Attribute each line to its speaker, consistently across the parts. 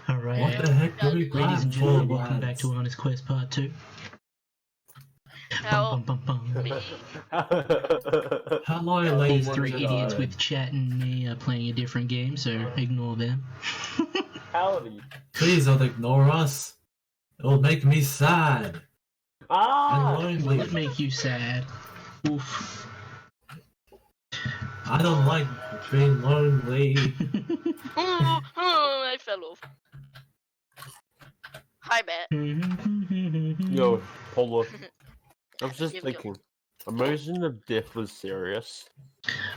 Speaker 1: Alright,
Speaker 2: What the heck do we
Speaker 1: ladies and
Speaker 2: grab
Speaker 1: gentlemen,
Speaker 2: for,
Speaker 1: welcome back to
Speaker 2: lads?
Speaker 1: Honest Quest Part 2.
Speaker 3: Help
Speaker 1: Bum, bum, bum, bum.
Speaker 3: me.
Speaker 2: Hello,
Speaker 1: These
Speaker 2: ladies and
Speaker 1: three idiots
Speaker 2: gentlemen.
Speaker 1: with Chat and me are playing a different game, so ignore them.
Speaker 4: Howdy.
Speaker 2: Please don't ignore us. It'll make me sad and
Speaker 4: Ah!
Speaker 1: Will
Speaker 2: lonely.
Speaker 1: it make you sad? Oof.
Speaker 2: I don't like being lonely.
Speaker 3: I fell off. Hi, Matt.
Speaker 4: Yo, hold on. I was just
Speaker 3: Here we go.
Speaker 4: thinking. Imagine if death was serious.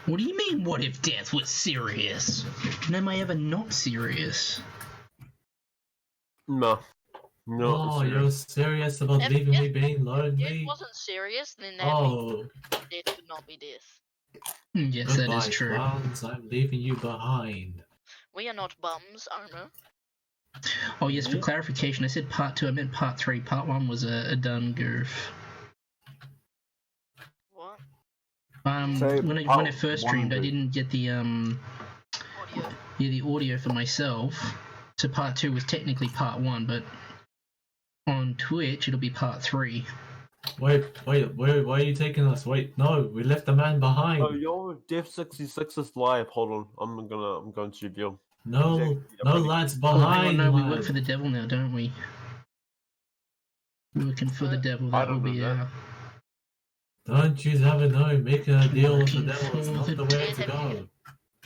Speaker 1: What do you mean, what if death was serious? When am I ever not serious?
Speaker 4: No. No.
Speaker 2: Oh, you're serious about
Speaker 3: If
Speaker 2: leaving me
Speaker 3: death-
Speaker 2: being
Speaker 3: If
Speaker 2: lonely?
Speaker 3: it wasn't serious, then that
Speaker 2: Oh,
Speaker 3: means death would not be death.
Speaker 1: Yes, that
Speaker 2: goodbye,
Speaker 1: is true.
Speaker 2: clowns. I'm leaving you behind.
Speaker 3: We are not bums, Armo.
Speaker 1: Oh yes, for clarification, I said Part 2, I meant Part 3. Part 1 was a dumb goof.
Speaker 3: What?
Speaker 4: Say
Speaker 1: When I
Speaker 4: Part
Speaker 1: first
Speaker 4: 1
Speaker 1: streamed, I
Speaker 4: goof.
Speaker 1: didn't get the
Speaker 3: Audio.
Speaker 1: the audio for myself. So Part 2 was technically Part 1, but on Twitch it'll be Part 3.
Speaker 2: Wait, where are you taking us? Wait, no, we left the man behind.
Speaker 4: Oh, yo, Death 66 is live. Hold on. I'm going to reveal.
Speaker 2: No, no lads
Speaker 1: Oh, hang on,
Speaker 2: behind,
Speaker 1: no, we work
Speaker 2: lad.
Speaker 1: for the devil now, don't we? Working for the devil,
Speaker 4: I
Speaker 1: that will
Speaker 4: don't
Speaker 1: be
Speaker 4: know that.
Speaker 2: Don't you ever know, making a deal with the
Speaker 1: Working
Speaker 2: devil is
Speaker 1: for
Speaker 2: not
Speaker 1: the
Speaker 2: the way to
Speaker 3: devil.
Speaker 2: go.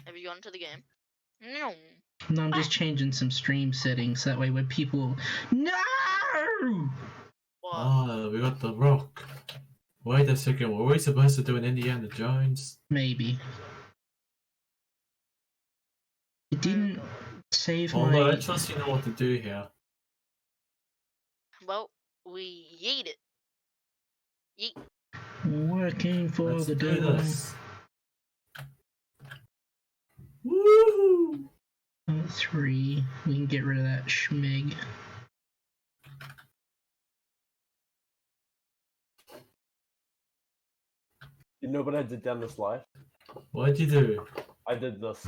Speaker 3: Have you gone to the game? No.
Speaker 1: No, I'm just changing some stream settings, that way when people... No!
Speaker 3: What?
Speaker 2: Ah, we got the rock. Wait a second, were we supposed to do an Indiana Jones?
Speaker 1: Maybe. It didn't save
Speaker 2: Although I
Speaker 1: my...
Speaker 2: trust you know what to do here.
Speaker 3: Well, we yeet it. Yeet.
Speaker 1: Working for
Speaker 2: Let's
Speaker 1: the
Speaker 2: do
Speaker 1: devil.
Speaker 2: this. Woohoo!
Speaker 1: Part 3. We can get rid of that schmeg.
Speaker 4: You know what I did down this live?
Speaker 2: What'd you do?
Speaker 4: I did this.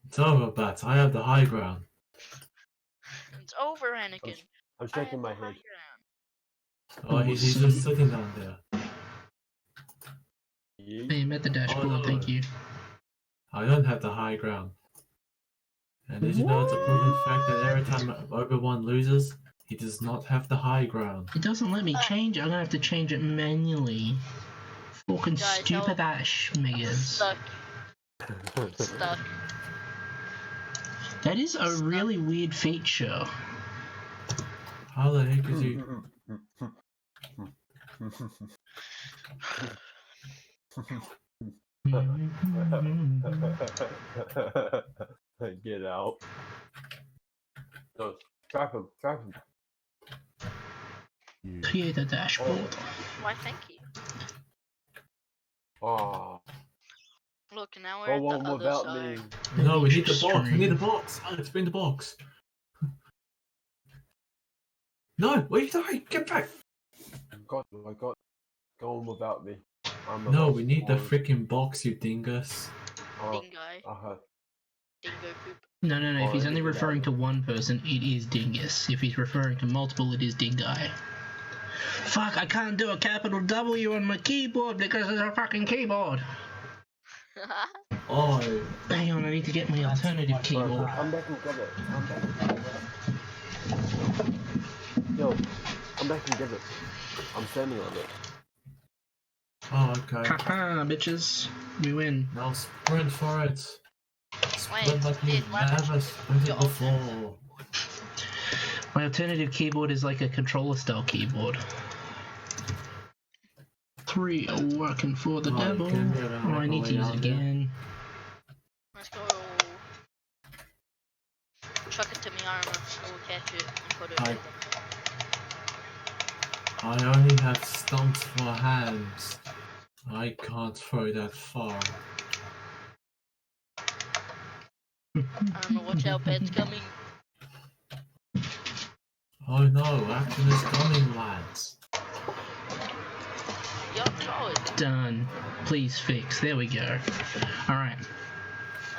Speaker 2: It's over, Bats. I have the high ground.
Speaker 3: It's over, Anakin.
Speaker 4: I'm
Speaker 3: I
Speaker 4: shaking
Speaker 3: have
Speaker 4: my
Speaker 3: the
Speaker 4: head.
Speaker 3: high ground.
Speaker 2: Oh, he's just sitting down there.
Speaker 4: Yeet.
Speaker 1: Hey, I'm at the dashboard,
Speaker 2: no.
Speaker 1: thank you.
Speaker 2: I don't have the high ground. And did you know it's a proven fact that every time Obi-Wan loses, he does not have the high ground.
Speaker 1: It doesn't let me change it, I'm gonna have to change it manually. Fucking
Speaker 3: Guys,
Speaker 1: stupid
Speaker 3: help.
Speaker 1: that schmeg is.
Speaker 3: Stuck. Stuck.
Speaker 1: That is a really weird feature.
Speaker 2: How the heck is he?
Speaker 4: Get out. No, trap him.
Speaker 1: Clear the dashboard.
Speaker 3: Why, thank you.
Speaker 4: Oh,
Speaker 3: Look, now we're
Speaker 4: go
Speaker 3: at
Speaker 4: on
Speaker 3: the other
Speaker 4: without
Speaker 3: side.
Speaker 4: me.
Speaker 2: No, we need the box. We
Speaker 1: Stream.
Speaker 2: need the box. Alex, bring the box. No, what are you doing? Get back.
Speaker 4: I got. Go on without me. I'm
Speaker 2: No,
Speaker 4: about
Speaker 2: we
Speaker 4: to
Speaker 2: need the
Speaker 4: fall.
Speaker 2: freaking box, you dingus.
Speaker 4: Oh,
Speaker 3: Dingo.
Speaker 4: uh-huh.
Speaker 3: Dingo poop.
Speaker 1: No, if he's
Speaker 4: Alright,
Speaker 1: only
Speaker 4: get
Speaker 1: referring
Speaker 4: out.
Speaker 1: to one person, it is dingus. If he's referring to multiple, it is dingai. Fuck, I can't do a capital W on my keyboard because it's a fucking keyboard.
Speaker 2: Oh,
Speaker 1: Hang on, I need to get my alternative
Speaker 4: Bro,
Speaker 1: keyboard.
Speaker 4: come back and get it. Yo, come back and get it. I'm standing on it.
Speaker 2: oh, okay.
Speaker 1: Haha, bitches. We win.
Speaker 2: Now sprint for it. Sprint like
Speaker 3: Wait,
Speaker 2: you've
Speaker 3: why don't
Speaker 2: never
Speaker 3: you
Speaker 2: sprinted
Speaker 3: your
Speaker 2: before.
Speaker 1: My alternative keyboard is like a controller style keyboard. 3 are working for the
Speaker 2: Oh,
Speaker 1: devil.
Speaker 2: you can get out
Speaker 1: Oh, I need to
Speaker 2: way
Speaker 1: use
Speaker 2: out
Speaker 1: it
Speaker 2: there.
Speaker 1: again.
Speaker 3: Let's go. Chuck it to me, armor. I will catch it and put it
Speaker 2: I-
Speaker 3: in
Speaker 2: I only have stumps for hands. I can't throw that far.
Speaker 3: Armor, watch out, pet's coming.
Speaker 2: Oh no, action is coming, lads.
Speaker 3: Yup, throw it.
Speaker 1: Done. Please fix. There we go. Alright.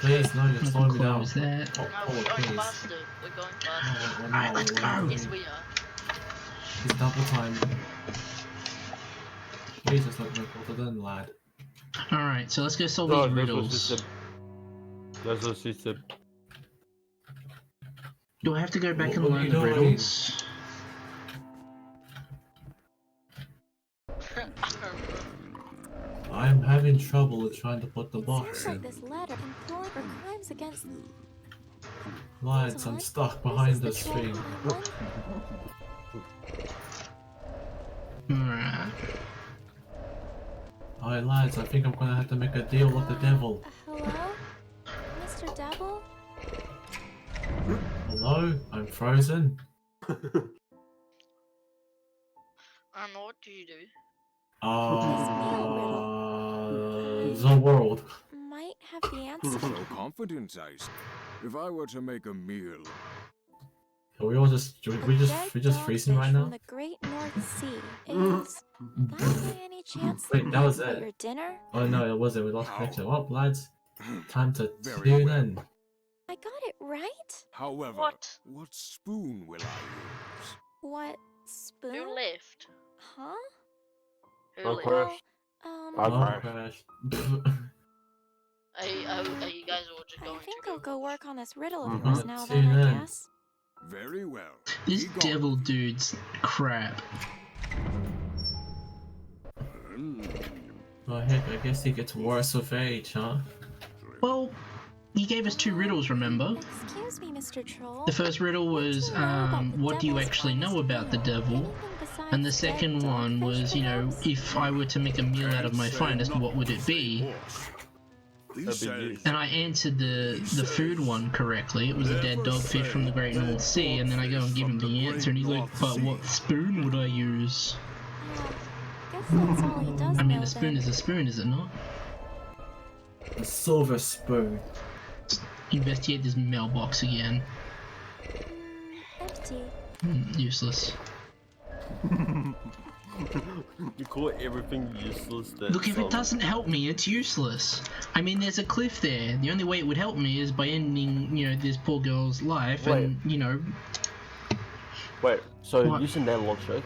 Speaker 2: Please, no, you're
Speaker 1: I can
Speaker 2: slowing me down.
Speaker 1: close that.
Speaker 2: Oh,
Speaker 3: No,
Speaker 2: oh,
Speaker 3: we're going
Speaker 2: please.
Speaker 3: faster. We're going faster.
Speaker 2: Oh, no,
Speaker 1: Alright, let's go.
Speaker 3: Yes, we are.
Speaker 2: It's double time. Please just let me go to the lad.
Speaker 1: Alright, so let's go solve
Speaker 4: No,
Speaker 1: these
Speaker 4: that's what she
Speaker 1: riddles.
Speaker 4: said. That's what she said.
Speaker 1: Do I have to go back and
Speaker 2: What are
Speaker 1: learn
Speaker 2: you
Speaker 1: the
Speaker 2: doing?
Speaker 1: riddles?
Speaker 2: I am having trouble with trying to put the
Speaker 5: It
Speaker 2: box
Speaker 5: seems like
Speaker 2: in.
Speaker 5: this letter implored for crimes against.
Speaker 2: Lads, I'm
Speaker 5: Hold on.
Speaker 2: stuck
Speaker 5: This
Speaker 2: behind
Speaker 5: is
Speaker 2: the
Speaker 5: the troll
Speaker 2: screen.
Speaker 5: that I want.
Speaker 1: Alright.
Speaker 2: Alright lads, I think I'm gonna have to make a deal with the devil.
Speaker 5: Hello, Mr. Devil.
Speaker 2: Hello? I'm frozen?
Speaker 3: What do you do?
Speaker 2: The world.
Speaker 5: Might have the answer.
Speaker 6: So confident, I see. If I were to make a meal,
Speaker 2: Are we all just,
Speaker 5: The
Speaker 2: we just
Speaker 5: dead
Speaker 2: freezing
Speaker 5: dogfish
Speaker 2: right now?
Speaker 5: From the Great North Sea is that by any chance
Speaker 2: Wait, that was
Speaker 5: for
Speaker 2: it.
Speaker 5: your dinner?
Speaker 2: Oh no, it wasn't, we lost
Speaker 6: How?
Speaker 2: connection. Well lads, time to
Speaker 6: Very
Speaker 2: tune
Speaker 6: well.
Speaker 2: in.
Speaker 5: I got it right.
Speaker 6: however,
Speaker 3: What?
Speaker 6: what spoon will I use?
Speaker 5: What spoon?
Speaker 3: Who left?
Speaker 5: Huh?
Speaker 3: Who
Speaker 4: I
Speaker 3: left?
Speaker 4: crashed.
Speaker 5: Um,
Speaker 4: I
Speaker 2: Oh,
Speaker 4: crashed.
Speaker 2: crash.
Speaker 3: Are you guys all just
Speaker 5: I
Speaker 3: going
Speaker 5: think
Speaker 3: to
Speaker 5: I'll go work on this riddle of
Speaker 4: Mhm.
Speaker 5: yours now. Then
Speaker 2: Tune
Speaker 5: I
Speaker 2: in.
Speaker 5: guess.
Speaker 6: Very well.
Speaker 1: This
Speaker 6: Be gone.
Speaker 1: devil dude's crap.
Speaker 2: Oh heck, I guess he gets worse with age, huh?
Speaker 1: Well, he gave us two riddles, remember?
Speaker 5: Excuse me, Mr. Troll.
Speaker 1: The first riddle was, what do you actually know about the devil? And the second one was, you know, if I were to make a meal out of my finest, what would it be?
Speaker 6: These
Speaker 4: That'd be
Speaker 6: says
Speaker 1: And I answered the food one correctly. It was a dead dogfish from the Great North Sea, and then I go and give him the answer, and he's like, but what spoon would I use?
Speaker 5: Guess that's all he does
Speaker 1: I mean,
Speaker 5: know
Speaker 1: a spoon
Speaker 5: then.
Speaker 1: is a spoon, is it not?
Speaker 2: A silver spoon.
Speaker 1: Investigate this mailbox again.
Speaker 5: Empty.
Speaker 1: Useless.
Speaker 4: You call everything useless. That's,
Speaker 1: Look, if it doesn't help me, it's useless. I mean, there's a cliff there. The only way it would help me is by ending, you know, this poor girl's life, and, you know...
Speaker 4: Wait, so
Speaker 1: What?
Speaker 4: using that logic,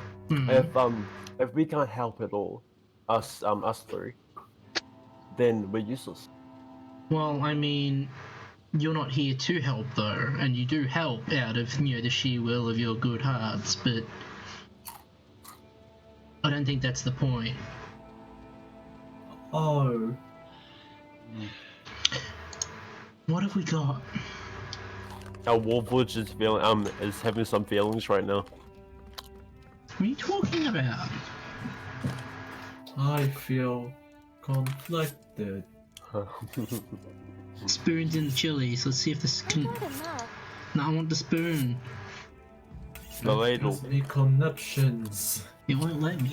Speaker 4: if we can't help at all, us three, then we're useless.
Speaker 1: Well, I mean, you're not here to help, though, and you do help out of, you know, the sheer will of your good hearts, but... I don't think that's the point.
Speaker 2: Oh.
Speaker 1: What have we got?
Speaker 4: Our Wolfwitch is feeling is having some feelings right now.
Speaker 1: What are you talking about?
Speaker 2: I feel conflicted.
Speaker 1: Spoons in the chilies. Let's see if this
Speaker 5: I
Speaker 1: can...
Speaker 5: got enough.
Speaker 1: No, I want the spoon.
Speaker 4: The ladle.
Speaker 2: Gives me connections.
Speaker 1: It won't let me.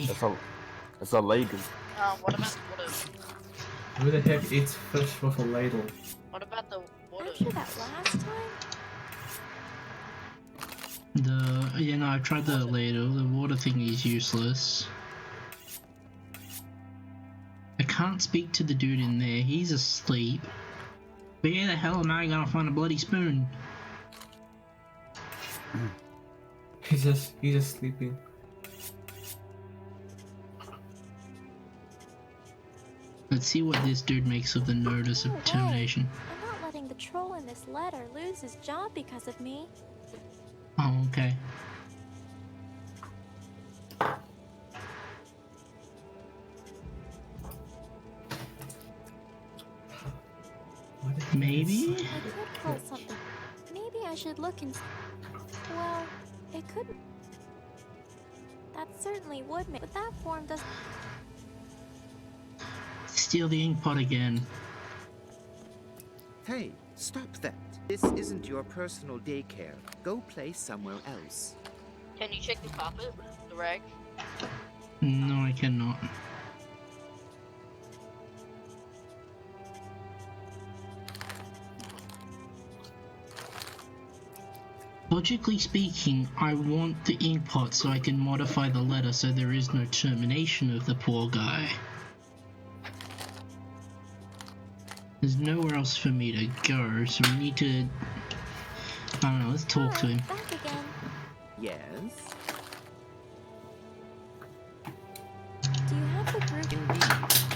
Speaker 4: It's a ladle.
Speaker 3: What about the water?
Speaker 2: Who the heck eats fish with a ladle?
Speaker 3: What about the water?
Speaker 5: Aren't you that last time?
Speaker 1: Yeah, no, I tried the ladle. The water thing is useless. I can't speak to the dude in there. He's asleep. Where the hell am I gonna find a bloody spoon?
Speaker 2: He's just sleeping.
Speaker 1: Let's see what this dude makes of the notice
Speaker 5: No
Speaker 1: of
Speaker 5: way.
Speaker 1: termination.
Speaker 5: I'm not letting the troll in this letter lose his job because of me.
Speaker 1: Oh, okay.
Speaker 2: What the heck
Speaker 1: Maybe?
Speaker 2: is-
Speaker 5: I could call something. Maybe I should look and. Well, it could. That certainly would make. But that form does.
Speaker 1: Steal the ink pot again.
Speaker 7: Hey, stop that. This isn't your personal daycare. Go play somewhere else.
Speaker 3: Can you check the carpet? The rag?
Speaker 1: No, I cannot. Logically speaking, I want the ink pot so I can modify the letter so there is no termination of the poor guy. There's nowhere else for me to go, so we need to... I don't know, let's talk to him.
Speaker 5: Back again.
Speaker 7: Yes?
Speaker 5: Do you have the group?
Speaker 7: Indeed.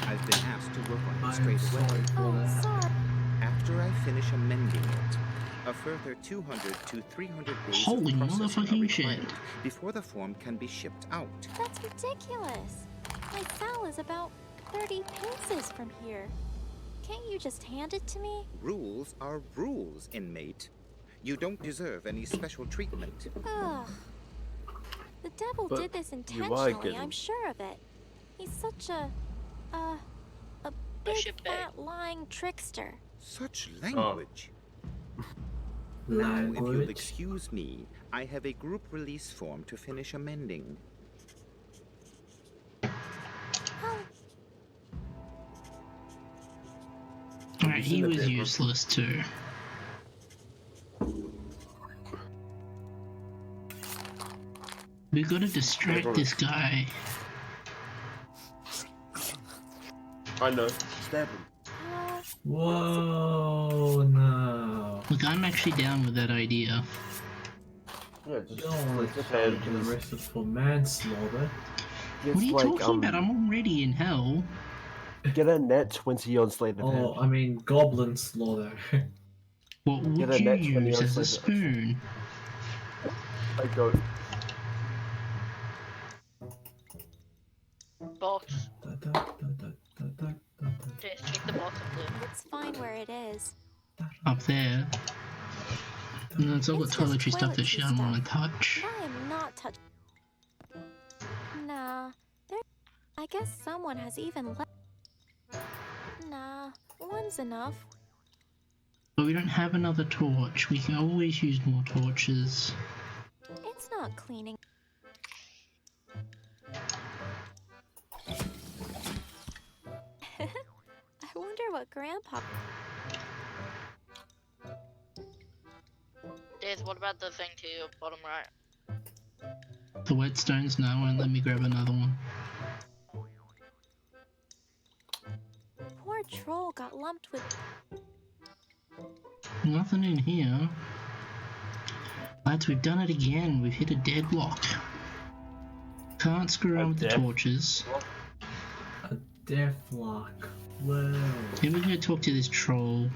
Speaker 7: I've been asked to work on it
Speaker 2: I'm
Speaker 7: straight
Speaker 2: sorry
Speaker 7: away.
Speaker 2: for
Speaker 5: Oh,
Speaker 2: that.
Speaker 5: sorry.
Speaker 7: After I finish amending it, a further 200 to 300 days
Speaker 1: Holy
Speaker 7: of processing are
Speaker 1: motherfucking shit.
Speaker 7: required before the form can be shipped out.
Speaker 5: That's ridiculous. My cell is about 30 paces from here. Can't you just hand it to me?
Speaker 7: Rules are rules, inmate. You don't deserve any special treatment.
Speaker 5: Ugh. The devil
Speaker 4: But
Speaker 5: did this
Speaker 4: you are
Speaker 5: intentionally,
Speaker 4: getting-
Speaker 5: I'm sure of it. He's such a big
Speaker 3: shitbag.
Speaker 5: fat lying trickster.
Speaker 7: Such language.
Speaker 4: Oh.
Speaker 7: Now, if you'll
Speaker 2: Language.
Speaker 7: excuse me, I have a group release form to finish amending.
Speaker 5: Oh,
Speaker 1: Alright, he
Speaker 4: seen the
Speaker 1: was
Speaker 4: paper?
Speaker 1: useless too. We gotta distract this guy.
Speaker 4: I know. Stab him.
Speaker 2: Whoa, no.
Speaker 1: Look, I'm actually down with that idea.
Speaker 4: Yeah,
Speaker 2: You don't want to get arrested for manslaughter.
Speaker 1: What are you talking about? I'm already in hell.
Speaker 4: Get a net 20 on Slate of
Speaker 2: Oh,
Speaker 4: Hand.
Speaker 2: I mean goblin slaughter.
Speaker 1: What
Speaker 4: Get
Speaker 1: would
Speaker 4: a
Speaker 1: you
Speaker 4: net 20
Speaker 1: use
Speaker 4: on
Speaker 1: as a
Speaker 4: Slate.
Speaker 1: spoon?
Speaker 4: I go.
Speaker 3: Box.
Speaker 2: Da, da, da, da, da, da, da,
Speaker 3: Just check the box up there.
Speaker 5: it's fine where it is.
Speaker 1: Up there. No, it's all the
Speaker 5: It's just
Speaker 1: toiletry stuff that
Speaker 5: toiletry
Speaker 1: she doesn't want to
Speaker 5: stuff.
Speaker 1: touch.
Speaker 5: I am not touching. Nah, there. I guess someone has even left. Nah, one's enough.
Speaker 1: But we don't have another torch. We can always use more torches.
Speaker 5: It's not cleaning. I wonder what Grandpa.
Speaker 3: Des, what about the thing to your bottom right?
Speaker 1: The whetstones now won't let me grab another one.
Speaker 5: Poor troll got lumped with.
Speaker 1: Nothing in here. Lads, we've done it again. We've hit a deadlock. Can't screw around with the
Speaker 4: death-
Speaker 1: torches.
Speaker 2: A deathlock. Whoa.
Speaker 1: Then we're gonna talk to this troll.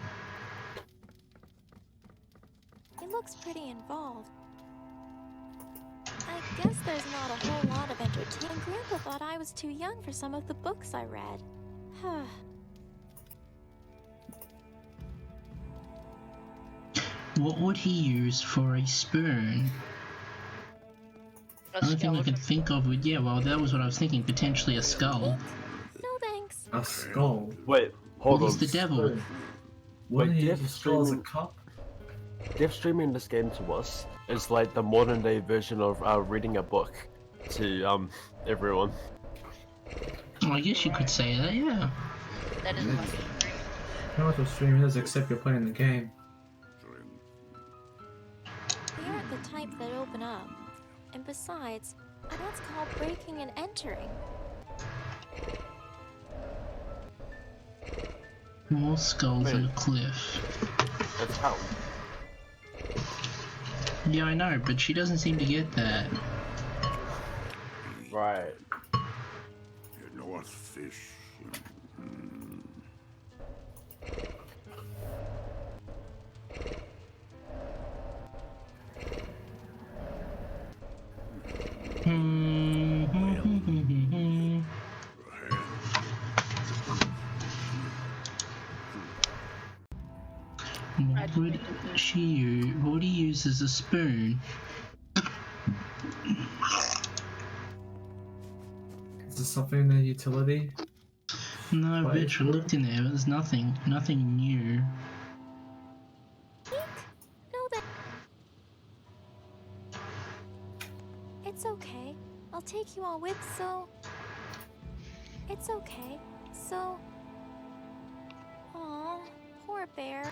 Speaker 5: He looks pretty involved. I guess there's not a whole lot of entertainment. Grandpa thought I was too young for some of the books I read.
Speaker 1: What would he use for a spoon?
Speaker 3: A
Speaker 1: The only thing I
Speaker 3: skeleton.
Speaker 1: could think of would, yeah, well, that was what I was thinking, potentially a skull.
Speaker 5: No thanks.
Speaker 2: A skull.
Speaker 4: Wait, hold
Speaker 1: What
Speaker 4: on.
Speaker 1: was the devil?
Speaker 2: Wouldn't he
Speaker 4: Death
Speaker 2: use a skull as a
Speaker 4: Streaming-
Speaker 2: cup?
Speaker 4: Death streaming this game to us is like the modern day version of reading a book to everyone.
Speaker 1: Well, I guess you could say that, yeah.
Speaker 3: That is fucking great.
Speaker 2: How much of streaming is except you're playing the game?
Speaker 5: They aren't the type that open up. And besides, that's called breaking and entering.
Speaker 1: More skulls and a
Speaker 4: Wait.
Speaker 1: cliff.
Speaker 4: That's how.
Speaker 1: Yeah, I know, but she doesn't seem to get that.
Speaker 4: Right.
Speaker 6: You know what fish?
Speaker 1: What would she use? What would he use as a spoon?
Speaker 2: Is this something in the utility?
Speaker 1: No,
Speaker 2: What?
Speaker 1: bitch, I looked in there, there's nothing. Nothing new.
Speaker 5: No, that. It's okay. I'll take you all with, so. It's okay. So. Aw, poor bear.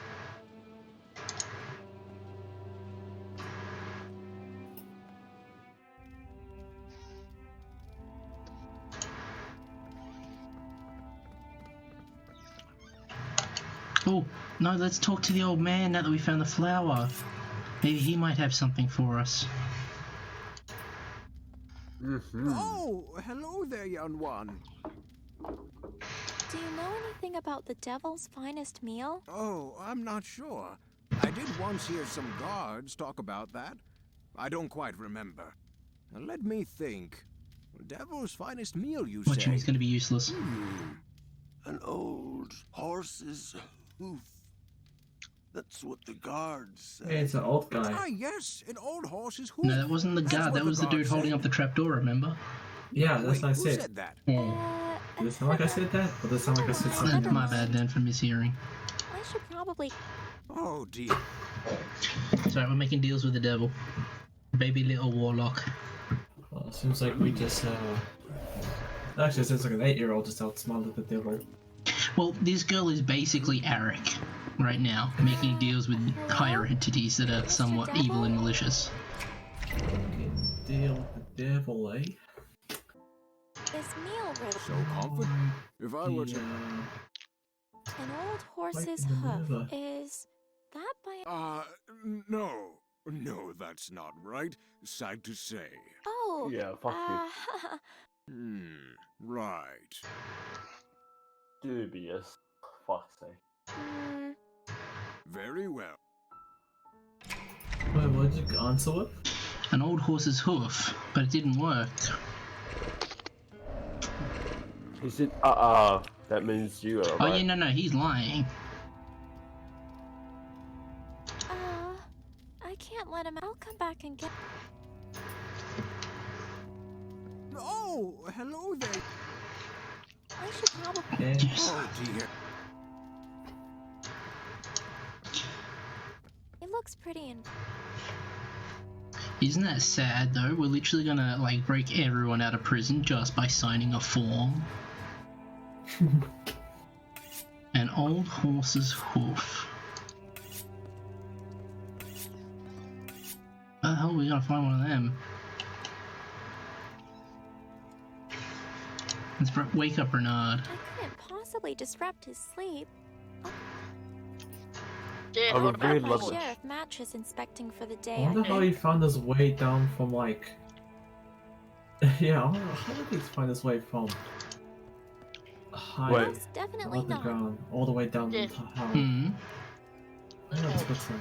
Speaker 1: Oh, no, let's talk to the old man now that we found the flower. Maybe he might have something for us.
Speaker 6: Oh, hello there, young one.
Speaker 5: Do you know anything about the devil's finest meal?
Speaker 6: Oh, I'm not sure. I did once hear some guards talk about that. I don't quite remember. Let me think. Devil's finest meal, you
Speaker 1: Watch him,
Speaker 6: say?
Speaker 1: he's gonna be useless.
Speaker 8: An old horse's hoof. That's what the guards
Speaker 2: Hey,
Speaker 8: say.
Speaker 2: it's an old guy.
Speaker 6: Ah, yes, an old horse's hoof.
Speaker 1: No, that wasn't the
Speaker 6: That's
Speaker 1: guard,
Speaker 6: what
Speaker 1: that was the dude
Speaker 6: guard
Speaker 1: holding
Speaker 6: said.
Speaker 1: up the trapdoor, remember?
Speaker 2: Yeah, that's
Speaker 6: Wait,
Speaker 2: what I
Speaker 6: who
Speaker 2: said.
Speaker 6: said that?
Speaker 1: Oh,
Speaker 2: Did it sound like I said that? Or does it sound like I said something
Speaker 1: that's my
Speaker 2: else?
Speaker 1: bad then for mishearing.
Speaker 5: I should probably.
Speaker 6: Oh, dear.
Speaker 1: Sorry, we're making deals with the devil. Baby little warlock.
Speaker 2: Well, it seems like we just, Actually, it seems like an 8-year-old just outsmarted the devil.
Speaker 1: Well, this girl is basically Arik right now, making deals with higher entities that are somewhat evil and malicious.
Speaker 2: Fucking deal with the devil, eh?
Speaker 5: This meal riddle.
Speaker 6: So confident. If I were to...
Speaker 5: An old horse's
Speaker 2: the
Speaker 5: hoof.
Speaker 2: maneuver.
Speaker 5: Is that by.
Speaker 6: No. No, that's not right. Sad to say.
Speaker 5: Oh!
Speaker 4: Yeah, fuck you.
Speaker 6: Right.
Speaker 4: Dubious. Fuck's sake.
Speaker 6: Very well.
Speaker 2: Wait, what did you answer with?
Speaker 1: An old horse's hoof, but it didn't work.
Speaker 4: He said, that means you are
Speaker 1: Oh
Speaker 4: right.
Speaker 1: yeah, no, he's lying.
Speaker 5: I can't let him. I'll come back and get.
Speaker 6: Oh, hello there.
Speaker 5: I should probably.
Speaker 2: Yes.
Speaker 6: Oh, dear.
Speaker 5: It looks pretty and.
Speaker 1: Isn't that sad though? We're literally gonna like break everyone out of prison just by signing a form. An old horse's hoof. How the hell are we gonna find one of them? Let's wake up Renard.
Speaker 5: I couldn't possibly disrupt his sleep.
Speaker 3: Dude,
Speaker 4: I
Speaker 3: what
Speaker 4: would
Speaker 3: about
Speaker 4: really
Speaker 5: My
Speaker 4: love
Speaker 3: Paul?
Speaker 4: it.
Speaker 5: sheriff mattress inspecting for the
Speaker 2: I
Speaker 5: day.
Speaker 2: wonder how he found his way down from like. Yeah, I wonder how did he find his way from high
Speaker 4: Wait.
Speaker 5: That's definitely
Speaker 2: above the
Speaker 5: not.
Speaker 2: ground all the way down
Speaker 3: Yeah.
Speaker 2: to how?
Speaker 1: Hmm.
Speaker 2: Yeah, that's good thing.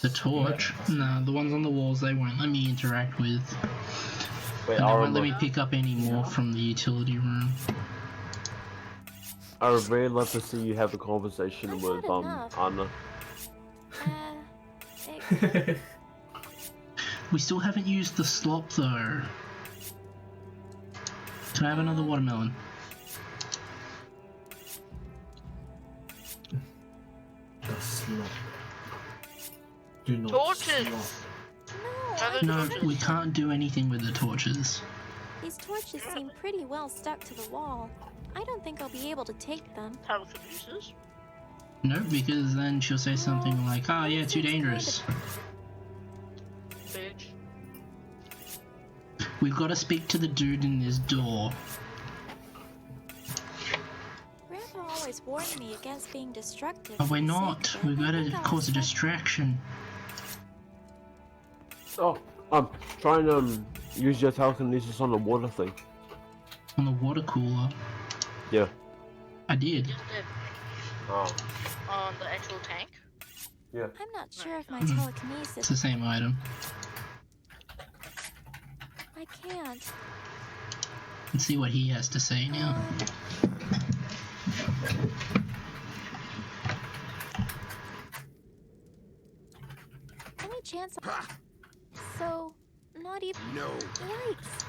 Speaker 1: The torch? No, the ones on the walls they won't let me interact with.
Speaker 4: Wait,
Speaker 1: And they
Speaker 4: I
Speaker 1: won't let me
Speaker 4: remember.
Speaker 1: pick up any more from the utility room.
Speaker 4: I would really love to see you have a conversation
Speaker 5: I've
Speaker 4: with
Speaker 5: had enough.
Speaker 4: Anna.
Speaker 5: It
Speaker 1: We still haven't used the slop though. Can I have another watermelon?
Speaker 2: The slop. Do not
Speaker 3: Torches!
Speaker 2: slop.
Speaker 5: No,
Speaker 3: Other
Speaker 1: No,
Speaker 3: torches?
Speaker 1: we can't do anything with the torches.
Speaker 5: these torches seem pretty well stuck to the wall. I don't think I'll be able to take them.
Speaker 3: Health abuses?
Speaker 1: No, because then she'll say something like, "Ah, yeah, too dangerous."
Speaker 3: Bitch.
Speaker 1: We've got to speak to the dude in this door.
Speaker 5: Grandpa always warned me against being destructive.
Speaker 1: But we're
Speaker 5: for the sake
Speaker 1: not.
Speaker 5: of it.
Speaker 1: We've got
Speaker 5: I
Speaker 1: to
Speaker 5: think I'll
Speaker 1: cause a
Speaker 5: try-
Speaker 1: distraction.
Speaker 4: Oh, try and use your telekinesis on the water thing.
Speaker 1: On the water cooler.
Speaker 4: Yeah.
Speaker 1: I did.
Speaker 3: Just did.
Speaker 4: Oh.
Speaker 3: On the actual tank?
Speaker 4: Yeah.
Speaker 5: I'm not sure if my
Speaker 1: It's
Speaker 5: telekinesis.
Speaker 1: the same item.
Speaker 5: I can't.
Speaker 1: Let's see what he has to say now.
Speaker 5: Any chance? So, not even.
Speaker 6: No.
Speaker 5: Yikes!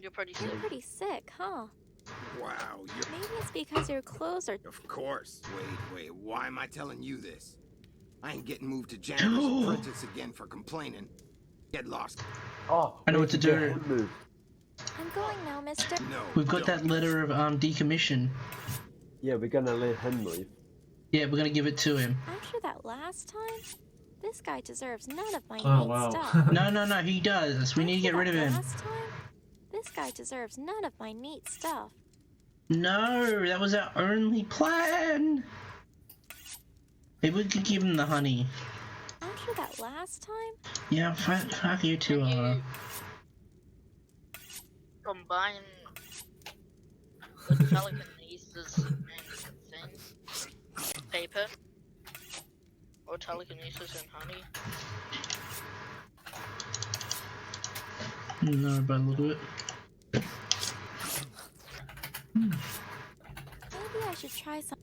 Speaker 3: You're pretty
Speaker 5: You're
Speaker 3: sick.
Speaker 5: pretty sick, huh?
Speaker 6: Wow, you're...
Speaker 5: Maybe it's because your clothes are.
Speaker 9: Of course. Wait, why am I telling you this? I ain't getting moved to janitor's apprentice again for complaining. Get lost.
Speaker 4: Oh,
Speaker 1: I know
Speaker 4: we
Speaker 1: what to
Speaker 4: need get
Speaker 1: do.
Speaker 4: him moved.
Speaker 5: I'm going now, mister.
Speaker 9: No.
Speaker 1: We've got
Speaker 9: don't.
Speaker 1: that letter of decommission.
Speaker 4: Yeah, we're gonna let him leave.
Speaker 1: Yeah, we're gonna give it to him.
Speaker 5: After that last time, this guy deserves none of my
Speaker 2: Oh
Speaker 5: neat
Speaker 2: wow.
Speaker 5: stuff.
Speaker 1: No, he does. We need to get
Speaker 5: After
Speaker 1: rid of
Speaker 5: that
Speaker 1: him.
Speaker 5: Last time, this guy deserves none of my neat stuff.
Speaker 1: No, that was our only plan. Maybe we could give him the honey.
Speaker 5: After that last time?
Speaker 1: Yeah, fuck you too,
Speaker 3: Can
Speaker 1: Anna.
Speaker 3: you combine the telekinesis and thing? Paper? Or telekinesis and honey?
Speaker 1: No, by the look of it.
Speaker 5: Maybe I should try some.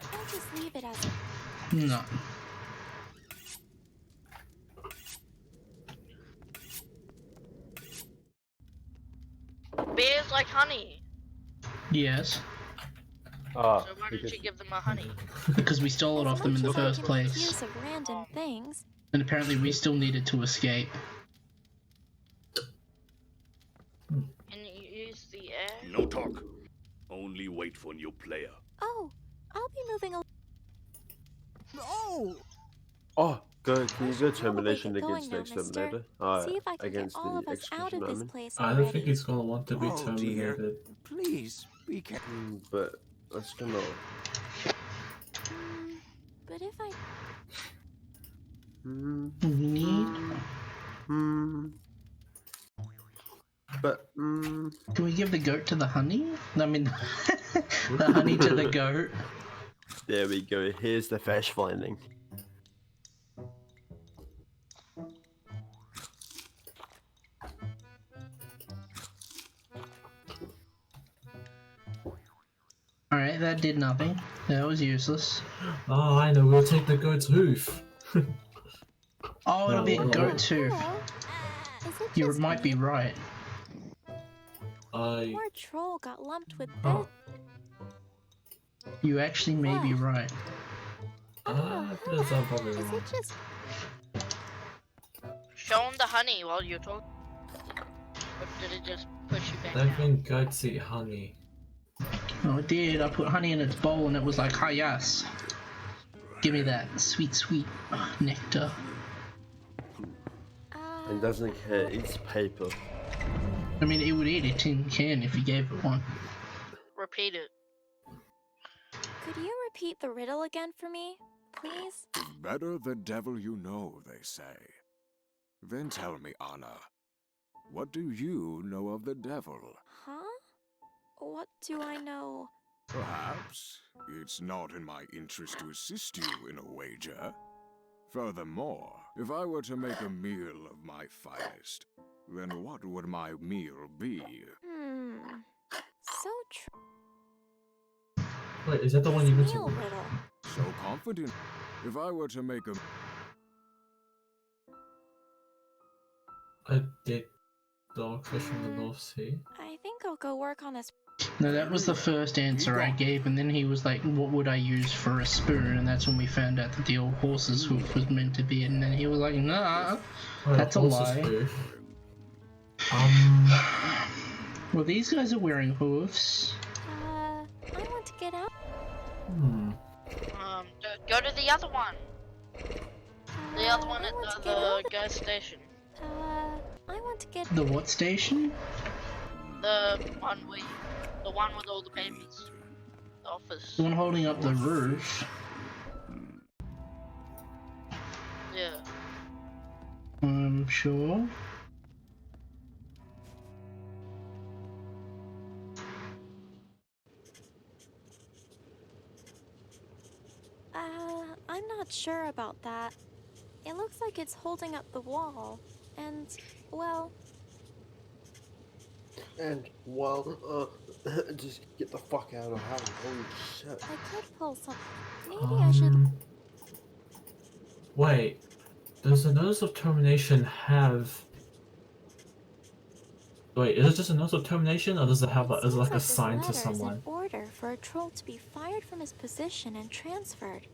Speaker 5: I'll just leave it as a.
Speaker 1: No.
Speaker 3: Bears like honey.
Speaker 1: Yes,
Speaker 3: So why don't
Speaker 4: because
Speaker 3: you give them a honey?
Speaker 1: because we stole it off them in the
Speaker 5: As much as I
Speaker 1: first
Speaker 5: can make
Speaker 1: place.
Speaker 5: use of random things.
Speaker 1: And apparently we still needed to escape.
Speaker 3: Can you use the air?
Speaker 10: No talk. Only wait for new player.
Speaker 5: Oh, I'll be moving along.
Speaker 6: No!
Speaker 4: Oh, go. Can you
Speaker 5: I
Speaker 4: go
Speaker 5: should probably
Speaker 4: termination
Speaker 5: get going
Speaker 4: against
Speaker 5: now,
Speaker 4: the
Speaker 5: mister.
Speaker 4: exterminator?
Speaker 5: See if I can
Speaker 4: Against
Speaker 5: get all
Speaker 4: the
Speaker 5: of us out
Speaker 4: execution
Speaker 5: of this
Speaker 4: army?
Speaker 5: place
Speaker 2: I
Speaker 5: already.
Speaker 2: don't think he's gonna want to be
Speaker 6: Oh, dear.
Speaker 2: terminated.
Speaker 6: Please, be careful.
Speaker 4: But that's gonna.
Speaker 5: But if I.
Speaker 1: We need.
Speaker 4: But
Speaker 1: Can we give the goat to the honey? I mean, the honey to the goat.
Speaker 4: there we go. Here's the fish finding.
Speaker 1: Alright, that did nothing. That was useless.
Speaker 2: Oh, I know. We'll take the goat's hoof.
Speaker 1: Oh, it'll be a
Speaker 2: No.
Speaker 1: goat's hoof.
Speaker 5: Hello? Is it
Speaker 1: You
Speaker 5: just
Speaker 1: might be
Speaker 5: me?
Speaker 1: right.
Speaker 5: Poor troll got lumped with
Speaker 2: Oh.
Speaker 1: You actually may be right.
Speaker 2: That's not probably
Speaker 5: Is
Speaker 2: wrong.
Speaker 5: it just.
Speaker 3: Show him the honey while you're talking. Or did it just push you back
Speaker 2: I
Speaker 3: down?
Speaker 2: think goats eat honey.
Speaker 1: Oh, it did. I put honey in its bowl and it was like, hi, yes. Give me that sweet, sweet nectar.
Speaker 4: And doesn't care. It eats paper.
Speaker 1: I mean, it would eat a tin can if you gave it one.
Speaker 3: Repeat it.
Speaker 5: Could you repeat the riddle again for me, please?
Speaker 6: Better the devil you know, they say. Then tell me, Anna, what do you know of the devil?
Speaker 5: Huh? What do I know?
Speaker 6: Perhaps it's not in my interest to assist you in a wager. Furthermore, if I were to make a meal of my finest, then what would my meal be?
Speaker 5: So true.
Speaker 2: Wait, is that the one you
Speaker 5: Meal
Speaker 2: mentioned?
Speaker 5: riddle.
Speaker 6: So confident. If I were to make a
Speaker 2: A dead dogfish from the North Sea?
Speaker 5: I think I'll go work on this.
Speaker 1: No, that was the first answer I gave, and then he was like, what would I use for a spoon? And that's when we found out that the old horse's hoof was meant to be it, and then he was like, nah,
Speaker 2: Oh,
Speaker 1: that's a
Speaker 2: horse's
Speaker 1: lie.
Speaker 2: hoof.
Speaker 1: Well, these guys are wearing hoofs.
Speaker 5: I want to get out.
Speaker 3: Go to the other one. The other one
Speaker 5: I
Speaker 3: at
Speaker 5: want to get
Speaker 3: the
Speaker 5: out.
Speaker 3: gas station.
Speaker 5: I want to get.
Speaker 1: The what station?
Speaker 3: The one with all the papers. The office.
Speaker 1: The one holding up the roof.
Speaker 3: Yeah.
Speaker 1: I'm sure.
Speaker 5: I'm not sure about that. It looks like it's holding up the wall. And, well,
Speaker 4: And well, just get the fuck out of house. Holy shit.
Speaker 5: I could pull some. Maybe I should.
Speaker 2: Wait, does the notice of termination have? Wait, is it just a notice of termination, or does it have is it like
Speaker 5: Seems
Speaker 2: assigned to
Speaker 5: this letter is
Speaker 2: someone?
Speaker 5: an order for a troll to be fired from his position and transferred.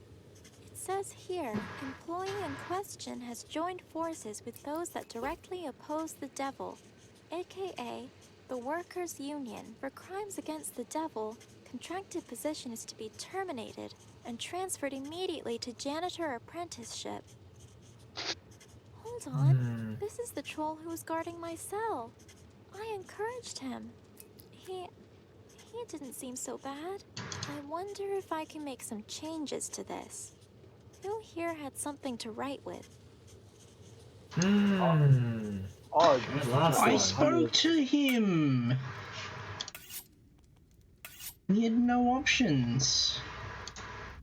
Speaker 5: It says here, employee in question has joined forces with those that directly oppose the devil, aka the Workers' Union. For crimes against the devil, contracted position is to be terminated and transferred immediately to janitor apprenticeship. Hold on, this is the troll who was guarding my cell. I encouraged him. He didn't seem so bad. I wonder if I can make some changes to this. Who here had something to write with?
Speaker 4: Oh,
Speaker 2: The last
Speaker 1: I
Speaker 2: one.
Speaker 1: spoke to him! He had no options.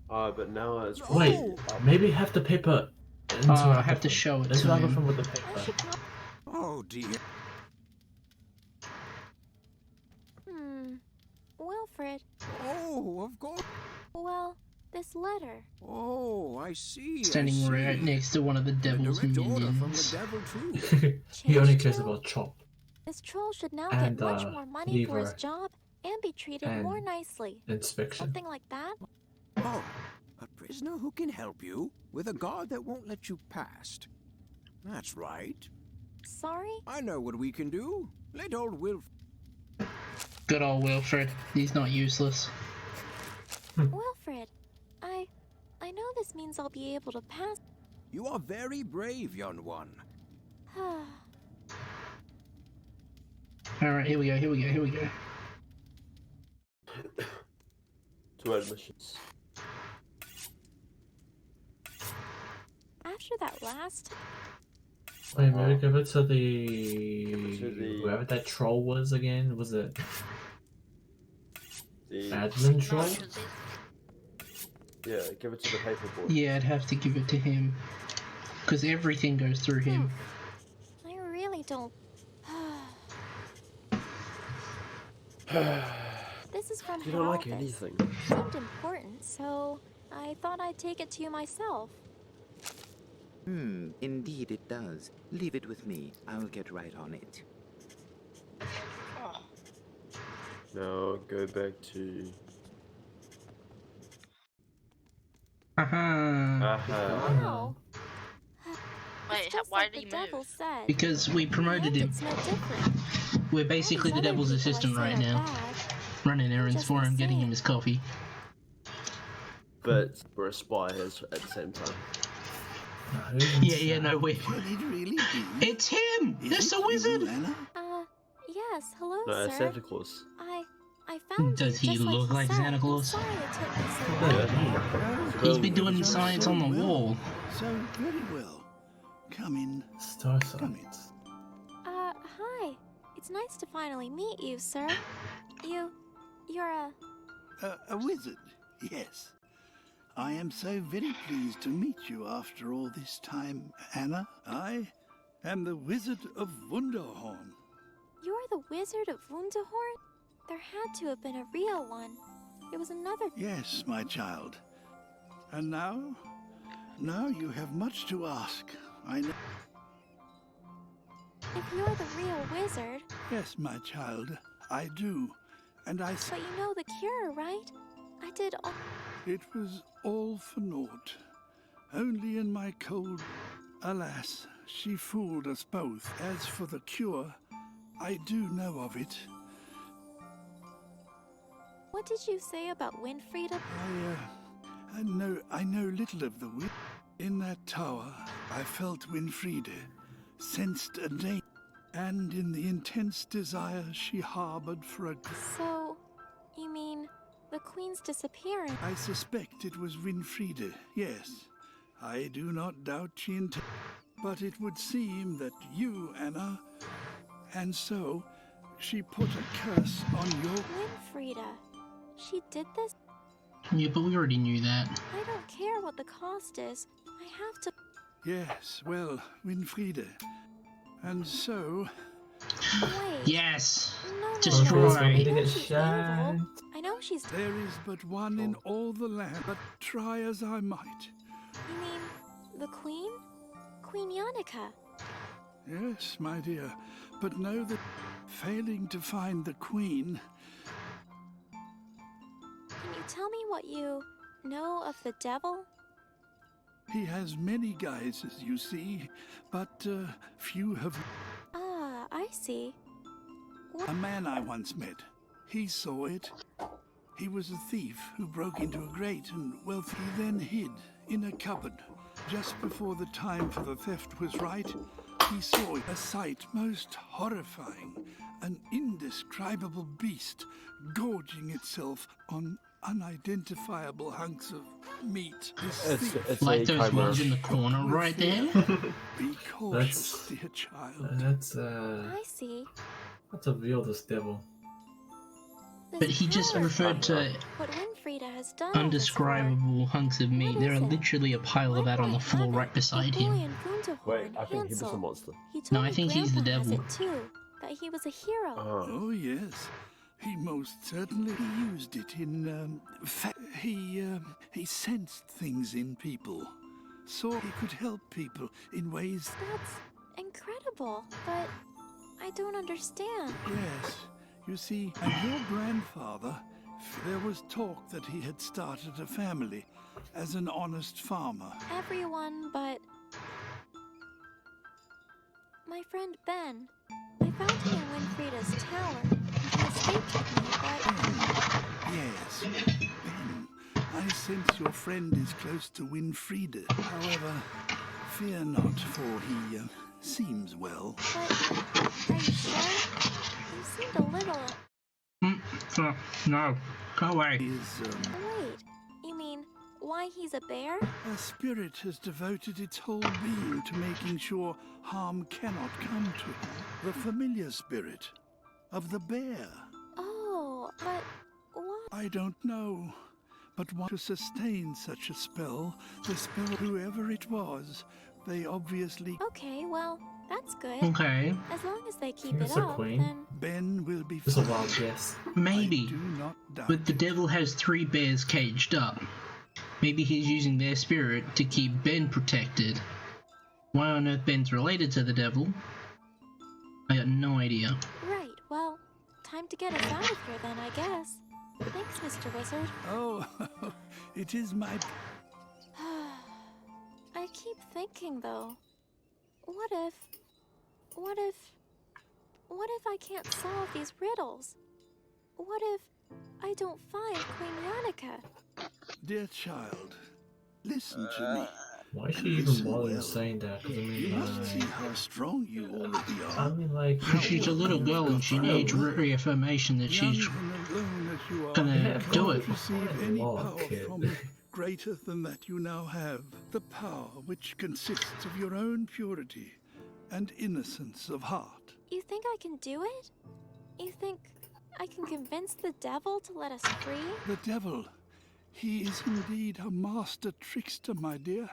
Speaker 4: but now it's
Speaker 2: Wait, maybe have the paper interact
Speaker 1: I have
Speaker 2: with
Speaker 1: to
Speaker 2: him.
Speaker 1: show it to
Speaker 2: Interact with
Speaker 1: him.
Speaker 2: him with the
Speaker 5: I
Speaker 2: paper.
Speaker 5: should not.
Speaker 6: Oh dear.
Speaker 5: Wilfred.
Speaker 6: Oh, of course.
Speaker 5: Well, this letter.
Speaker 6: Oh, I see.
Speaker 1: Standing right next to one of the
Speaker 6: A
Speaker 1: devil's
Speaker 6: direct order from the
Speaker 1: minions.
Speaker 6: devil too.
Speaker 2: He only
Speaker 5: Change
Speaker 2: cares
Speaker 5: to?
Speaker 2: about Chop.
Speaker 5: This troll should now
Speaker 2: And,
Speaker 5: get much more money for his
Speaker 2: Lever.
Speaker 5: job and be treated
Speaker 2: And
Speaker 5: more nicely.
Speaker 2: Inspection.
Speaker 5: Something like that?
Speaker 6: Oh, a prisoner who can help you with a guard that won't let you past. That's right.
Speaker 5: Sorry?
Speaker 6: I know what we can do. Let old Wilf.
Speaker 1: Good old Wilfred. He's not useless.
Speaker 5: Wilfred, I know this means I'll be able to pass.
Speaker 6: You are very brave, young one.
Speaker 1: Alright, here we go, here we go, here we go.
Speaker 4: 2 admissions.
Speaker 5: After that last,
Speaker 2: Wait, maybe give it to the... whoever that troll was again. Was it
Speaker 4: The
Speaker 2: admin troll?
Speaker 4: yeah, give it to the paper boy.
Speaker 1: Yeah, I'd have to give it to him. Because everything goes through him.
Speaker 5: I really don't. This is from
Speaker 4: You
Speaker 5: head
Speaker 4: don't like
Speaker 5: office.
Speaker 4: anything.
Speaker 5: Seemed important, so I thought I'd take it to you myself.
Speaker 7: Indeed it does. Leave it with me. I'll get right on it.
Speaker 4: Now go back to.
Speaker 5: Wow.
Speaker 3: Wait,
Speaker 5: It's just
Speaker 3: why
Speaker 5: like
Speaker 3: did he
Speaker 5: the
Speaker 3: move?
Speaker 5: devil said.
Speaker 1: Because we promoted him.
Speaker 5: It's no different.
Speaker 1: We're basically
Speaker 5: All
Speaker 1: the
Speaker 5: these other
Speaker 1: devil's
Speaker 5: people I
Speaker 1: assistant
Speaker 5: say
Speaker 1: right
Speaker 5: are
Speaker 1: now.
Speaker 5: bad.
Speaker 1: Running errands
Speaker 5: just
Speaker 1: for
Speaker 5: the
Speaker 1: him, getting him
Speaker 5: same.
Speaker 1: his coffee.
Speaker 4: But we're a spy at the same time.
Speaker 1: Yeah, no, we.
Speaker 8: Could it really be?
Speaker 1: It's him!
Speaker 8: Is
Speaker 1: It's
Speaker 8: it
Speaker 1: the
Speaker 8: you,
Speaker 1: wizard!
Speaker 8: Anna?
Speaker 5: Yes, hello,
Speaker 4: No,
Speaker 5: sir.
Speaker 4: it's Santa Claus.
Speaker 5: I found
Speaker 1: Does
Speaker 5: you
Speaker 1: he
Speaker 5: just
Speaker 1: look
Speaker 5: like
Speaker 1: like
Speaker 5: you said.
Speaker 1: Santa Claus?
Speaker 5: I'm sorry it took me so
Speaker 4: Yeah.
Speaker 5: long.
Speaker 1: He's been
Speaker 4: Well,
Speaker 1: doing
Speaker 8: You've done
Speaker 1: science
Speaker 8: so
Speaker 1: on the
Speaker 8: well.
Speaker 1: wall.
Speaker 8: So very well. Come in.
Speaker 2: Star
Speaker 8: Come in.
Speaker 2: signs.
Speaker 5: Hi. It's nice to finally meet you, sir. You're
Speaker 8: A wizard, yes. I am so very pleased to meet you after all this time, Anna. I am the Wizard of Wunderhorn.
Speaker 5: you're the Wizard of Wunderhorn? There had to have been a real one. It was another.
Speaker 8: Yes, my child. And now you have much to ask. I know.
Speaker 5: If you're the real wizard,
Speaker 8: Yes, my child, I do. And I
Speaker 5: but you know the cure, right? I did all.
Speaker 8: It was all for naught. Only in my cold. Alas, she fooled us both. As for the cure, I do know of it.
Speaker 5: What did you say about Winfriede?
Speaker 8: I know little of the witch. In that tower, I felt Winfriede, sensed a danger, and in the intense desire she harbored for a.
Speaker 5: So, you mean the Queen's disappearance?
Speaker 8: I suspect it was Winfriede, yes. I do not doubt she intended. But it would seem that you, Anna, and so she put a curse on your.
Speaker 5: Winfriede. She did this?
Speaker 1: Yeah, but we already knew that.
Speaker 5: I don't care what the cost is. I have to.
Speaker 8: Yes, well, Winfriede. And so.
Speaker 5: Wait.
Speaker 1: Yes!
Speaker 5: No,
Speaker 1: Destroy.
Speaker 5: no, no. I
Speaker 2: Did
Speaker 5: know
Speaker 2: it
Speaker 5: she's
Speaker 2: shine?
Speaker 5: evil. I know she's.
Speaker 8: There is but one in all the land, but try as I might.
Speaker 5: You mean the Queen? Queen Yannicka.
Speaker 8: Yes, my dear, but know that failing to find the Queen.
Speaker 5: Can you tell me what you know of the devil?
Speaker 8: He has many guises, you see, but few have.
Speaker 5: Ah, I see.
Speaker 8: A man I once met, he saw it. He was a thief who broke into a great and wealthy, then hid in a cupboard. Just before the time for the theft was right, he saw a sight most horrifying. an indescribable beast gorging itself on unidentifiable hunks of meat. This thief
Speaker 1: Like those
Speaker 4: chimera.
Speaker 1: ones in the corner
Speaker 8: with
Speaker 1: right
Speaker 8: fear.
Speaker 1: there?
Speaker 8: Be cautious, dear child.
Speaker 2: That's
Speaker 5: I see.
Speaker 2: that's a realist devil.
Speaker 5: This
Speaker 1: But he just
Speaker 5: power
Speaker 1: referred to
Speaker 5: what Winfriede has done all this for.
Speaker 1: undescribable hunks of meat.
Speaker 5: What
Speaker 1: There are
Speaker 5: is it?
Speaker 1: literally a pile of
Speaker 5: Why
Speaker 1: that
Speaker 5: do
Speaker 1: on
Speaker 5: I
Speaker 1: the floor
Speaker 5: have
Speaker 1: right
Speaker 5: it?
Speaker 1: beside
Speaker 5: the
Speaker 1: him.
Speaker 5: boy in Funterhorn,
Speaker 4: Wait, I think he was a
Speaker 5: Hansel.
Speaker 4: monster.
Speaker 5: He told
Speaker 1: No, I
Speaker 5: me
Speaker 1: think he's the
Speaker 5: Grandpa has
Speaker 1: devil.
Speaker 5: it too, that he was a hero.
Speaker 8: Oh, yes. He most certainly used it in, he sensed things in people. Saw he could help people in ways...
Speaker 5: That's incredible, but I don't understand.
Speaker 8: Yes. You see, and your grandfather, there was talk that he had started a family as an honest farmer.
Speaker 5: Everyone but my friend Ben. I found him in Winfriede's tower. He escaped with me, but
Speaker 8: Yes, Ben. I sense your friend is close to Winfriede. However, fear not, for he seems well.
Speaker 5: are you sure? You seemed a little.
Speaker 1: No, go away.
Speaker 5: Wait, you mean why he's a bear?
Speaker 8: A spirit has devoted its whole being to making sure harm cannot come to him. The familiar spirit of the bear.
Speaker 5: Oh, but what?
Speaker 8: I don't know, but want to sustain such a spell, the spell, whoever it was, they obviously...
Speaker 5: Okay, well, that's good.
Speaker 1: Okay,
Speaker 5: As long as they keep
Speaker 2: It's
Speaker 5: it
Speaker 2: a
Speaker 5: up,
Speaker 2: queen.
Speaker 5: then
Speaker 8: Ben will be
Speaker 2: Just a
Speaker 8: fine.
Speaker 2: wild guess.
Speaker 1: maybe.
Speaker 8: I do not doubt
Speaker 1: But the
Speaker 8: it.
Speaker 1: devil has 3 bears caged up. Maybe he's using their spirit to keep Ben protected. Why on earth Ben's related to the devil? I got no idea.
Speaker 5: right. Well, time to get us out of here then, I guess. Thanks, Mr. Wizard.
Speaker 8: Oh, it is my...
Speaker 5: I keep thinking though. What if I can't solve these riddles? What if I don't find Queen Yannicka?
Speaker 8: Dear child, listen to me.
Speaker 2: Why is she even
Speaker 8: Listen
Speaker 2: bothering
Speaker 8: well.
Speaker 2: saying that? 'Cause I
Speaker 8: You
Speaker 2: mean,
Speaker 8: must see how strong you already
Speaker 2: I
Speaker 8: are.
Speaker 2: mean, like,
Speaker 1: She's a little girl and she needs reaffirmation that
Speaker 8: Young
Speaker 1: she's
Speaker 8: and alone as you are,
Speaker 1: gonna
Speaker 8: you
Speaker 1: do
Speaker 8: cannot
Speaker 1: it.
Speaker 8: receive any
Speaker 2: Lord,
Speaker 8: power
Speaker 2: kid.
Speaker 8: from it greater than that you now have. The power which consists of your own purity and innocence of heart.
Speaker 5: You think I can do it? You think I can convince the devil to let us free?
Speaker 8: The devil, he is indeed a master trickster, my dear.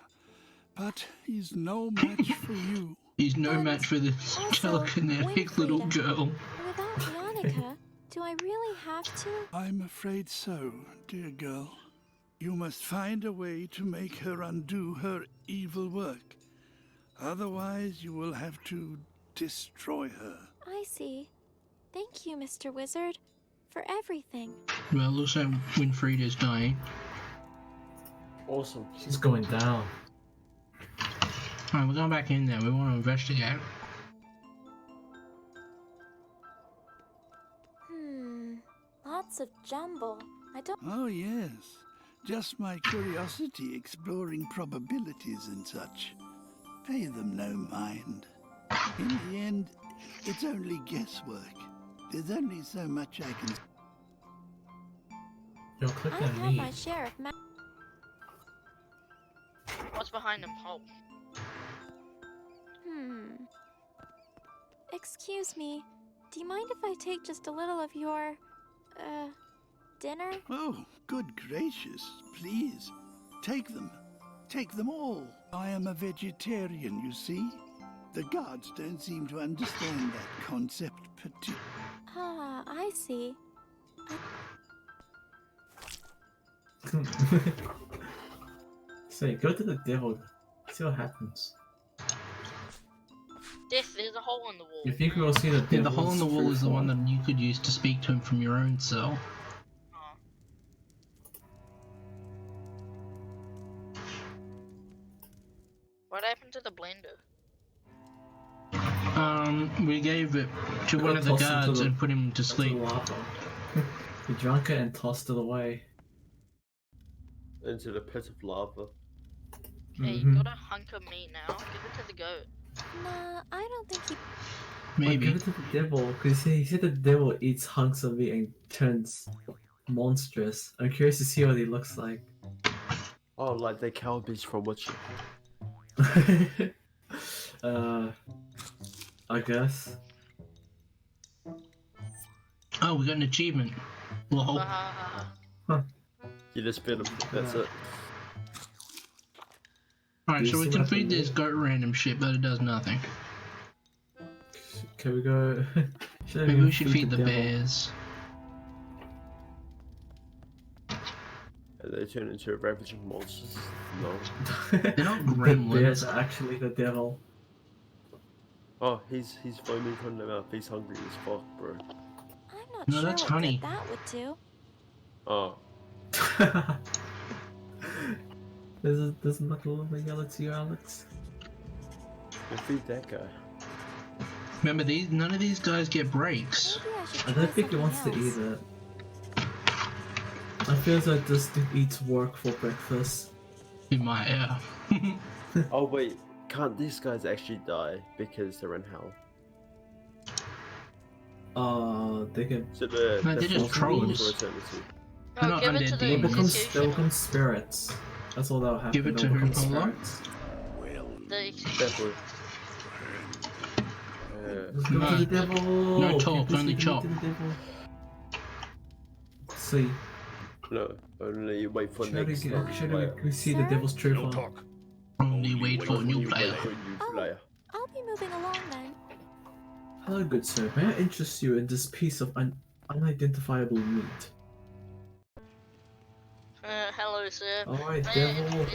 Speaker 8: But he's no match for you.
Speaker 1: He's no
Speaker 5: And
Speaker 1: match for this
Speaker 5: also,
Speaker 1: telekinetic little
Speaker 5: Winfriede.
Speaker 1: girl.
Speaker 5: Without Yannicka, do I really have to?
Speaker 8: I'm afraid so, dear girl. You must find a way to make her undo her evil work. Otherwise, you will have to destroy her.
Speaker 5: I see. Thank you, Mr. Wizard, for everything.
Speaker 1: Well, looks like Winfriede's dying.
Speaker 4: Awesome.
Speaker 2: she's going down.
Speaker 1: Alright, we're going back in there. We want to investigate.
Speaker 5: Lots of jumble. I don't.
Speaker 8: Oh, yes. Just my curiosity exploring probabilities and such. Pay them no mind. In the end, it's only guesswork. There's only so much I can...
Speaker 2: Yo, click
Speaker 5: I've
Speaker 2: on
Speaker 5: had
Speaker 2: me.
Speaker 5: my share of
Speaker 3: What's behind them? Oh,
Speaker 5: Excuse me. Do you mind if I take just a little of your, dinner?
Speaker 8: Oh, good gracious. Please, take them. Take them all. I am a vegetarian, you see. The gods don't seem to understand that concept particularly.
Speaker 5: Ah, I see.
Speaker 2: Say, go to the devil. See what happens.
Speaker 3: there's a hole in the wall.
Speaker 2: You think we'll see the devil?
Speaker 1: Yeah, the hole in the wall is the one that you could use to speak to him from your own cell.
Speaker 3: Oh. What happened to the blender?
Speaker 1: We gave it to one of the
Speaker 2: Toss it to
Speaker 1: guards
Speaker 2: the-
Speaker 1: and put him to sleep.
Speaker 2: He drank it and tossed it away.
Speaker 4: Into the pit of lava.
Speaker 3: Hey, you got a hunk of meat now. Give it to the goat.
Speaker 5: Nah, I don't think he.
Speaker 1: Maybe.
Speaker 2: Give it to the devil, because he said the devil eats hunks of meat and turns monstrous. I'm curious to see what he looks like.
Speaker 4: Oh, like the cow beast from Witcher.
Speaker 2: I guess.
Speaker 1: Oh, we got an achievement. Lol.
Speaker 4: You just beat him. That's it.
Speaker 1: Alright,
Speaker 2: Do
Speaker 1: so
Speaker 2: you
Speaker 1: we
Speaker 2: see
Speaker 1: can
Speaker 2: what
Speaker 1: feed
Speaker 2: happened
Speaker 1: this goat random shit, but it does nothing.
Speaker 2: Can we go?
Speaker 1: Maybe we should feed the
Speaker 2: devil?
Speaker 1: bears.
Speaker 4: And they turn into ravaging monsters. No.
Speaker 1: They're not
Speaker 2: The bears
Speaker 1: gremlins.
Speaker 2: are actually the devil.
Speaker 4: Oh, he's foaming from the mouth. He's hungry as fuck, bro.
Speaker 5: I'm not
Speaker 1: No,
Speaker 5: sure
Speaker 1: that's
Speaker 5: what
Speaker 1: honey.
Speaker 5: good that would do.
Speaker 4: Oh,
Speaker 2: Doesn't look a little yellow to you, Alex.
Speaker 4: we'll feed that guy.
Speaker 1: Remember, none of these guys get breaks.
Speaker 5: Maybe I should
Speaker 2: I
Speaker 5: try
Speaker 2: don't think he wants to
Speaker 5: something
Speaker 2: eat
Speaker 5: else.
Speaker 2: it. I feel like this dude eats work for breakfast.
Speaker 1: He might, yeah.
Speaker 4: Oh wait, can't these guys actually die because they're in hell?
Speaker 2: They can.
Speaker 4: So
Speaker 1: No, they're just
Speaker 4: frozen
Speaker 1: trolls.
Speaker 4: for eternity.
Speaker 1: They're
Speaker 3: No,
Speaker 1: not
Speaker 3: give it
Speaker 1: undead
Speaker 3: to the
Speaker 1: demons.
Speaker 2: They'll become spirits. That's all that'll happen.
Speaker 1: Give it to
Speaker 2: They'll
Speaker 1: who,
Speaker 2: become
Speaker 1: Polo?
Speaker 2: spirits.
Speaker 4: Definitely.
Speaker 2: Let's go to the devil.
Speaker 1: No talk,
Speaker 2: Please
Speaker 1: only
Speaker 2: lead me
Speaker 1: chop.
Speaker 2: to the devil. See,
Speaker 4: No, only wait for
Speaker 2: should we
Speaker 4: next
Speaker 2: go?
Speaker 4: time.
Speaker 2: Should
Speaker 4: player.
Speaker 2: we see the devil's true
Speaker 10: No
Speaker 2: form?
Speaker 10: talk.
Speaker 1: Only wait for a new
Speaker 4: Wait
Speaker 1: player.
Speaker 4: for a new
Speaker 5: Oh.
Speaker 4: player.
Speaker 5: I'll be moving along then.
Speaker 2: Hello, good sir. May I interest you in this piece of unidentifiable meat?
Speaker 3: Hello, sir.
Speaker 2: Alright,
Speaker 3: May I
Speaker 2: devil.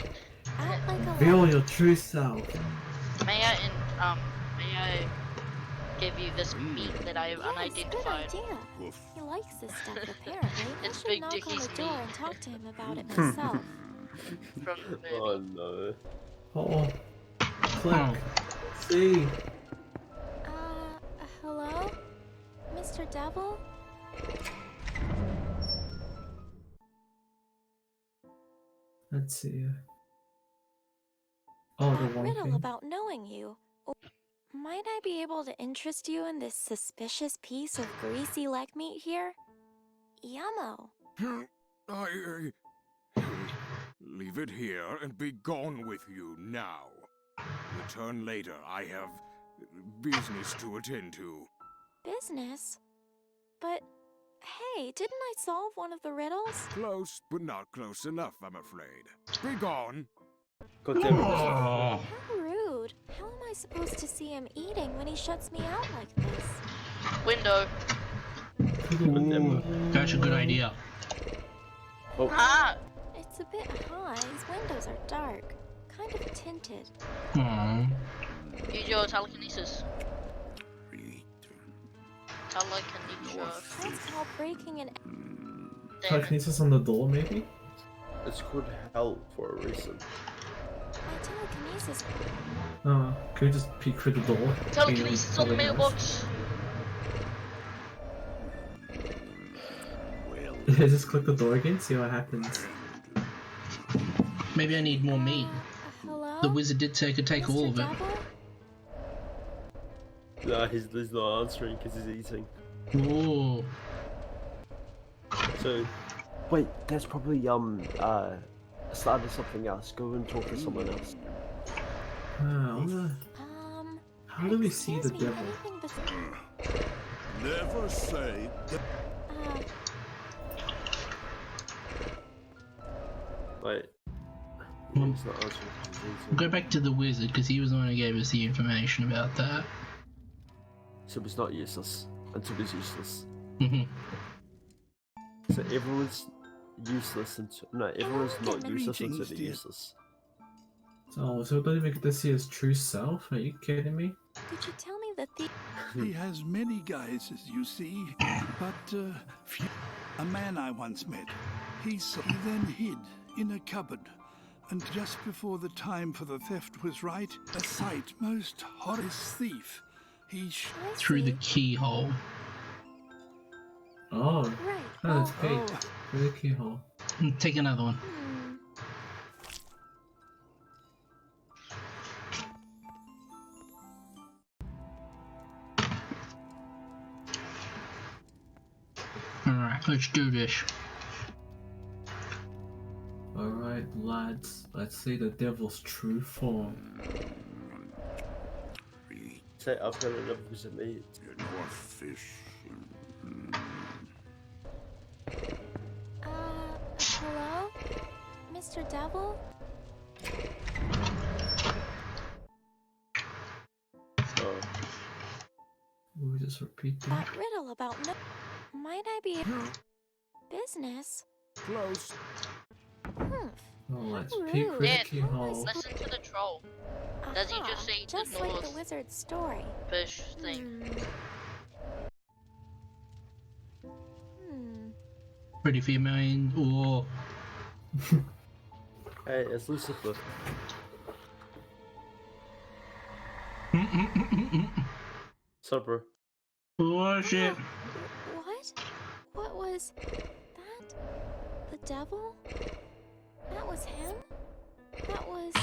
Speaker 5: Act like a
Speaker 2: Reveal your true self.
Speaker 3: may I give you this meat that I have
Speaker 5: Yes,
Speaker 3: unidentified?
Speaker 5: good idea.
Speaker 10: Woof.
Speaker 5: He likes this stuff apparently. I
Speaker 3: It's
Speaker 5: should
Speaker 3: Big
Speaker 5: knock on
Speaker 3: Dickie's
Speaker 5: the door
Speaker 3: meat.
Speaker 5: and talk to him about it myself.
Speaker 3: From the movie.
Speaker 4: Oh no.
Speaker 2: Oh, click. See.
Speaker 5: Hello? Mr. Devil?
Speaker 2: Let's see. Oh, the
Speaker 5: That
Speaker 2: one
Speaker 5: riddle
Speaker 2: thing.
Speaker 5: about knowing you. Might I be able to interest you in this suspicious piece of greasy leg meat here? Yummo.
Speaker 6: Leave it here and be gone with you now. Return later. I have business to attend to.
Speaker 5: Business? But, hey, didn't I solve one of the riddles?
Speaker 6: Close, but not close enough, I'm afraid. Be gone.
Speaker 4: God damn it.
Speaker 1: Oh,
Speaker 5: How rude. How am I supposed to see him eating when he shuts me out like this?
Speaker 3: Window.
Speaker 1: ooh, that's a good idea.
Speaker 4: Oh,
Speaker 3: Ah!
Speaker 5: It's a bit high. His windows are dark. Kind of tinted.
Speaker 1: Aww.
Speaker 3: Use your telekinesis. Telekinesis.
Speaker 5: That's called breaking an...
Speaker 3: Damn it.
Speaker 2: Telekinesis on the door, maybe?
Speaker 4: it's called hell for a reason.
Speaker 5: My telekinesis...
Speaker 2: Can we just peek through the door?
Speaker 3: Telekinesis on the
Speaker 2: Really nice.
Speaker 3: mailbox.
Speaker 2: Just click the door again, see what happens.
Speaker 1: Maybe I need more meat.
Speaker 5: Hello?
Speaker 1: The wizard did say I could take
Speaker 5: Mr.
Speaker 1: all of it.
Speaker 5: Devil?
Speaker 4: Nah, he's not answering because he's eating.
Speaker 1: Ooh.
Speaker 4: So, wait, that's probably started something else. Go and talk to someone else.
Speaker 2: I wonder, how do we see the
Speaker 5: excuse me,
Speaker 2: devil?
Speaker 5: anything bes-
Speaker 6: Never say that.
Speaker 4: Wait.
Speaker 1: Hmm.
Speaker 4: He's not answering. He's
Speaker 1: We'll
Speaker 4: eating.
Speaker 1: go back to the wizard because he was the one who gave us the information about that.
Speaker 4: So it's not useless. Until it's useless.
Speaker 1: Mhm.
Speaker 4: So everyone's useless until everyone's not useless until
Speaker 8: Greetings,
Speaker 4: they're
Speaker 8: dear.
Speaker 4: useless.
Speaker 2: Oh, so don't even get to see his true self? Are you kidding me?
Speaker 5: Did you tell me that the...
Speaker 8: He has many guises, you see, but few. A man I once met, he then hid in a cupboard, and just before the time for the theft was right, a sight most horrid thief. He
Speaker 5: I
Speaker 1: Through the
Speaker 5: see.
Speaker 1: keyhole.
Speaker 2: Oh,
Speaker 5: Right.
Speaker 2: oh, it's
Speaker 5: Oh,
Speaker 2: Kate. Through the keyhole.
Speaker 1: Take another one. Let's do this.
Speaker 2: Alright, lads, let's see the devil's true form.
Speaker 4: Say, I've got enough to meat.
Speaker 6: Get more fish.
Speaker 5: Hello? Mr. Devil?
Speaker 4: Oh,
Speaker 2: We just repeat that.
Speaker 5: That riddle about no... Might I be... Business?
Speaker 6: Close.
Speaker 2: Oh, let's
Speaker 5: Rude.
Speaker 2: peek through the
Speaker 3: Dad,
Speaker 2: keyhole.
Speaker 3: listen to the troll. Does he just say
Speaker 5: just
Speaker 3: the
Speaker 5: like
Speaker 3: North
Speaker 5: the wizard's story.
Speaker 3: fish thing?
Speaker 1: Ready for your mind, or
Speaker 4: hey, it's Lucifer. Sup, bro?
Speaker 1: oh shit.
Speaker 5: What? What was that? The devil? That was him? That was...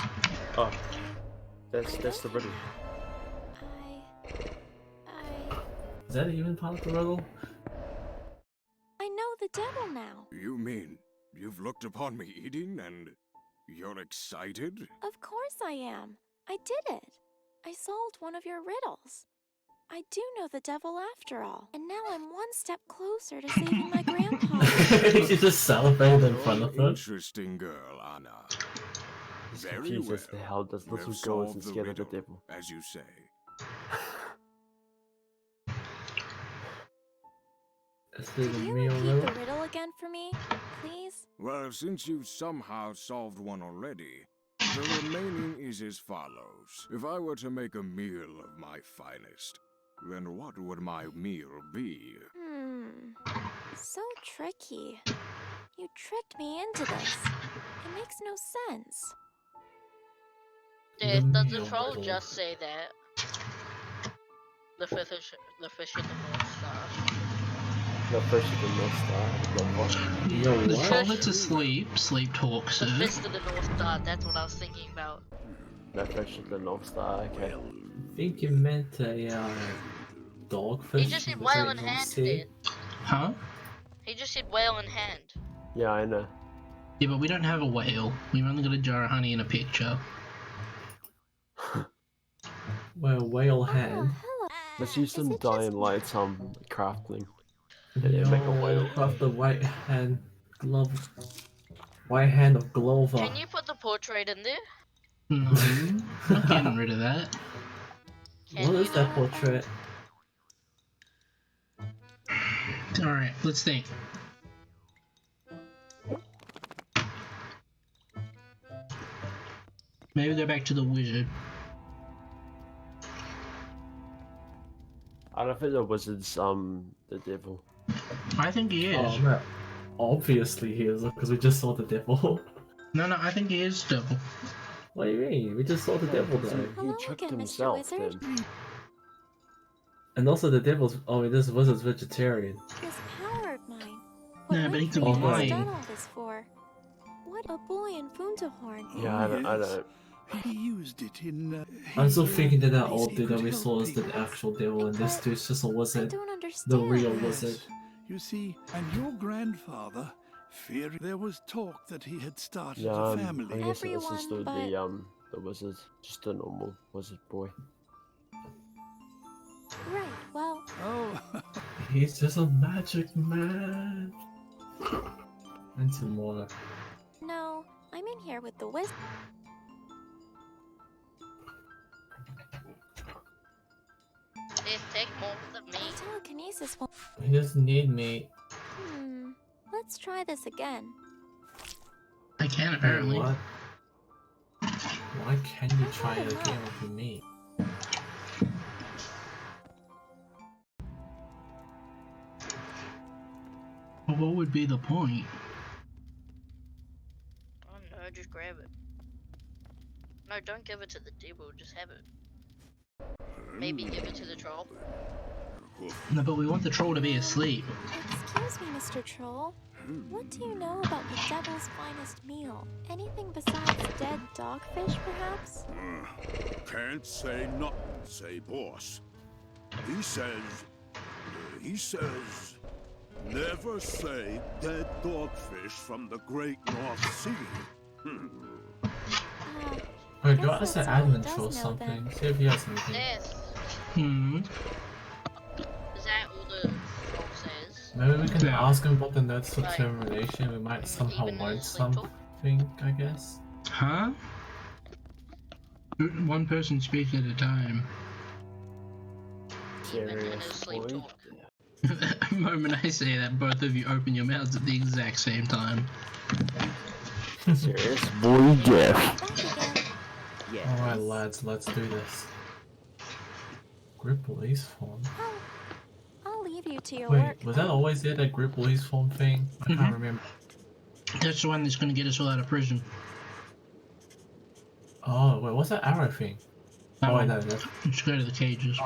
Speaker 4: Oh, that's the riddle.
Speaker 2: Is that even part of the riddle?
Speaker 5: I know the devil now.
Speaker 6: You mean you've looked upon me eating and you're excited?
Speaker 5: Of course I am. I did it. I solved one of your riddles. I do know the devil after all, and now I'm one step closer to saving my grandpa.
Speaker 2: You just celebrated in front of
Speaker 6: You're an
Speaker 2: her.
Speaker 6: interesting girl, Anna. Very
Speaker 4: Confused
Speaker 6: well.
Speaker 4: as to how this
Speaker 6: We
Speaker 4: little
Speaker 6: have
Speaker 4: girl
Speaker 6: solved
Speaker 4: isn't
Speaker 6: the
Speaker 4: scared of the
Speaker 6: riddle,
Speaker 4: devil.
Speaker 6: as you say.
Speaker 2: Let's do
Speaker 5: Could
Speaker 2: the
Speaker 5: you
Speaker 2: real
Speaker 5: repeat
Speaker 2: riddle.
Speaker 5: the riddle again for me, please?
Speaker 6: Well, since you've somehow solved one already, the remaining is as follows. If I were to make a meal of my finest, then what would my meal be?
Speaker 5: So tricky. You tricked me into this. It makes no sense.
Speaker 3: Dad, does the
Speaker 2: meal
Speaker 3: troll
Speaker 2: riddle.
Speaker 3: just say that? The fish in the North Star.
Speaker 4: The fish of the North Star. The what?
Speaker 2: Yo,
Speaker 1: The
Speaker 2: what?
Speaker 1: troll that's asleep, sleep talk,
Speaker 3: The
Speaker 1: sir.
Speaker 3: fist of the North Star, that's what I was thinking about.
Speaker 4: The fish of the North Star. Okay.
Speaker 2: I think you meant a dogfish.
Speaker 3: He just said
Speaker 2: in the
Speaker 3: whale
Speaker 2: Great
Speaker 3: in
Speaker 2: North
Speaker 3: hand,
Speaker 2: Sea.
Speaker 3: Dad.
Speaker 1: Huh?
Speaker 3: He just said whale in hand.
Speaker 4: Yeah, I know.
Speaker 1: Yeah, but we don't have a whale. We've only got a jar of honey and a picture.
Speaker 2: Well, whale hand.
Speaker 5: Hello.
Speaker 4: Let's use
Speaker 5: Is
Speaker 4: some
Speaker 5: it just
Speaker 4: dying light, crafting. Yeah,
Speaker 2: Yo,
Speaker 4: make a whale.
Speaker 2: craft the white hand glove. White hand of Glover.
Speaker 3: Can you put the portrait in there?
Speaker 1: No, not getting rid of that.
Speaker 3: Can
Speaker 2: What
Speaker 3: you
Speaker 2: is that
Speaker 3: though?
Speaker 2: portrait?
Speaker 1: Alright, let's think. Maybe go back to the wizard.
Speaker 4: I don't think the wizard's the devil.
Speaker 1: I think he is.
Speaker 2: Oh man, obviously he is because we just saw the devil.
Speaker 1: No, I think he is devil.
Speaker 2: What do you mean? We just saw the devil though.
Speaker 5: Hello
Speaker 4: He tricked
Speaker 5: again, Mr.
Speaker 4: himself
Speaker 5: Wizard.
Speaker 4: then.
Speaker 2: And also the devil's. Oh, this wizard's vegetarian.
Speaker 5: This power of mine. What
Speaker 1: No, but he could
Speaker 2: be
Speaker 5: Winfriede has
Speaker 2: lying.
Speaker 5: done all this for? What a boy in Funterhorn.
Speaker 4: Yeah, I don't.
Speaker 8: Yes. He used it in.
Speaker 2: I'm still thinking that that
Speaker 8: he
Speaker 2: old dude that we
Speaker 8: could
Speaker 2: saw is the
Speaker 8: help
Speaker 2: actual devil, and this dude's just a
Speaker 5: I
Speaker 2: wizard,
Speaker 5: don't
Speaker 2: the
Speaker 5: understand.
Speaker 2: real
Speaker 8: Yes.
Speaker 2: wizard.
Speaker 8: You see, and your grandfather, fearing there was talk that he had started
Speaker 4: Yeah,
Speaker 8: a
Speaker 4: I
Speaker 8: family.
Speaker 4: guess this is
Speaker 5: Everyone,
Speaker 4: the wizard, just a normal wizard boy.
Speaker 5: Right, well,
Speaker 8: Oh,
Speaker 2: He's just a magic man. And some more.
Speaker 5: no, I'm in here with the wizard.
Speaker 3: Dad, take more of
Speaker 5: My
Speaker 3: me.
Speaker 5: telekinesis will...
Speaker 2: He doesn't need me.
Speaker 5: Let's try this again.
Speaker 1: I can apparently.
Speaker 2: What? Why can't you try it again with me?
Speaker 1: Well, what would be the point?
Speaker 3: Oh no, just grab it. No, don't give it to the devil, just have it. Maybe give it to the troll.
Speaker 1: No, but we want the troll to be asleep.
Speaker 5: Excuse me, Mr. Troll. What do you know about the devil's finest meal? Anything besides dead dogfish, perhaps?
Speaker 10: Can't say nothing, say boss. He says, Never say dead dogfish from the Great North Sea.
Speaker 2: Wait, go
Speaker 5: guess
Speaker 2: ask the
Speaker 5: that's all he
Speaker 2: admin
Speaker 5: does
Speaker 2: or
Speaker 5: know
Speaker 2: something.
Speaker 5: then.
Speaker 2: See if he has anything.
Speaker 3: Death.
Speaker 1: Hmm.
Speaker 3: Is that all the troll says?
Speaker 2: Maybe we can
Speaker 1: Yeah.
Speaker 2: ask him about the notes of
Speaker 3: Like,
Speaker 2: termination. We might somehow
Speaker 3: even in
Speaker 2: learn
Speaker 3: his sleep talk?
Speaker 2: something, I guess.
Speaker 1: Huh? One person speaks at a time.
Speaker 3: Even in
Speaker 4: Serious
Speaker 3: his sleep
Speaker 4: boy.
Speaker 3: talk.
Speaker 1: The moment I say that, both of you open your mouths at the exact same time.
Speaker 4: Serious boy Jeff.
Speaker 5: Back again.
Speaker 7: Yes.
Speaker 2: Alright, lads, let's do this. Group police form.
Speaker 5: I'll leave you to your
Speaker 2: Wait,
Speaker 5: work.
Speaker 2: was that always there, that group police form thing? I can't remember.
Speaker 1: That's the one that's gonna get us all out of prison.
Speaker 2: Oh, wait, what's that arrow thing? Oh, wait, no, that's...
Speaker 1: Let's go to the cages.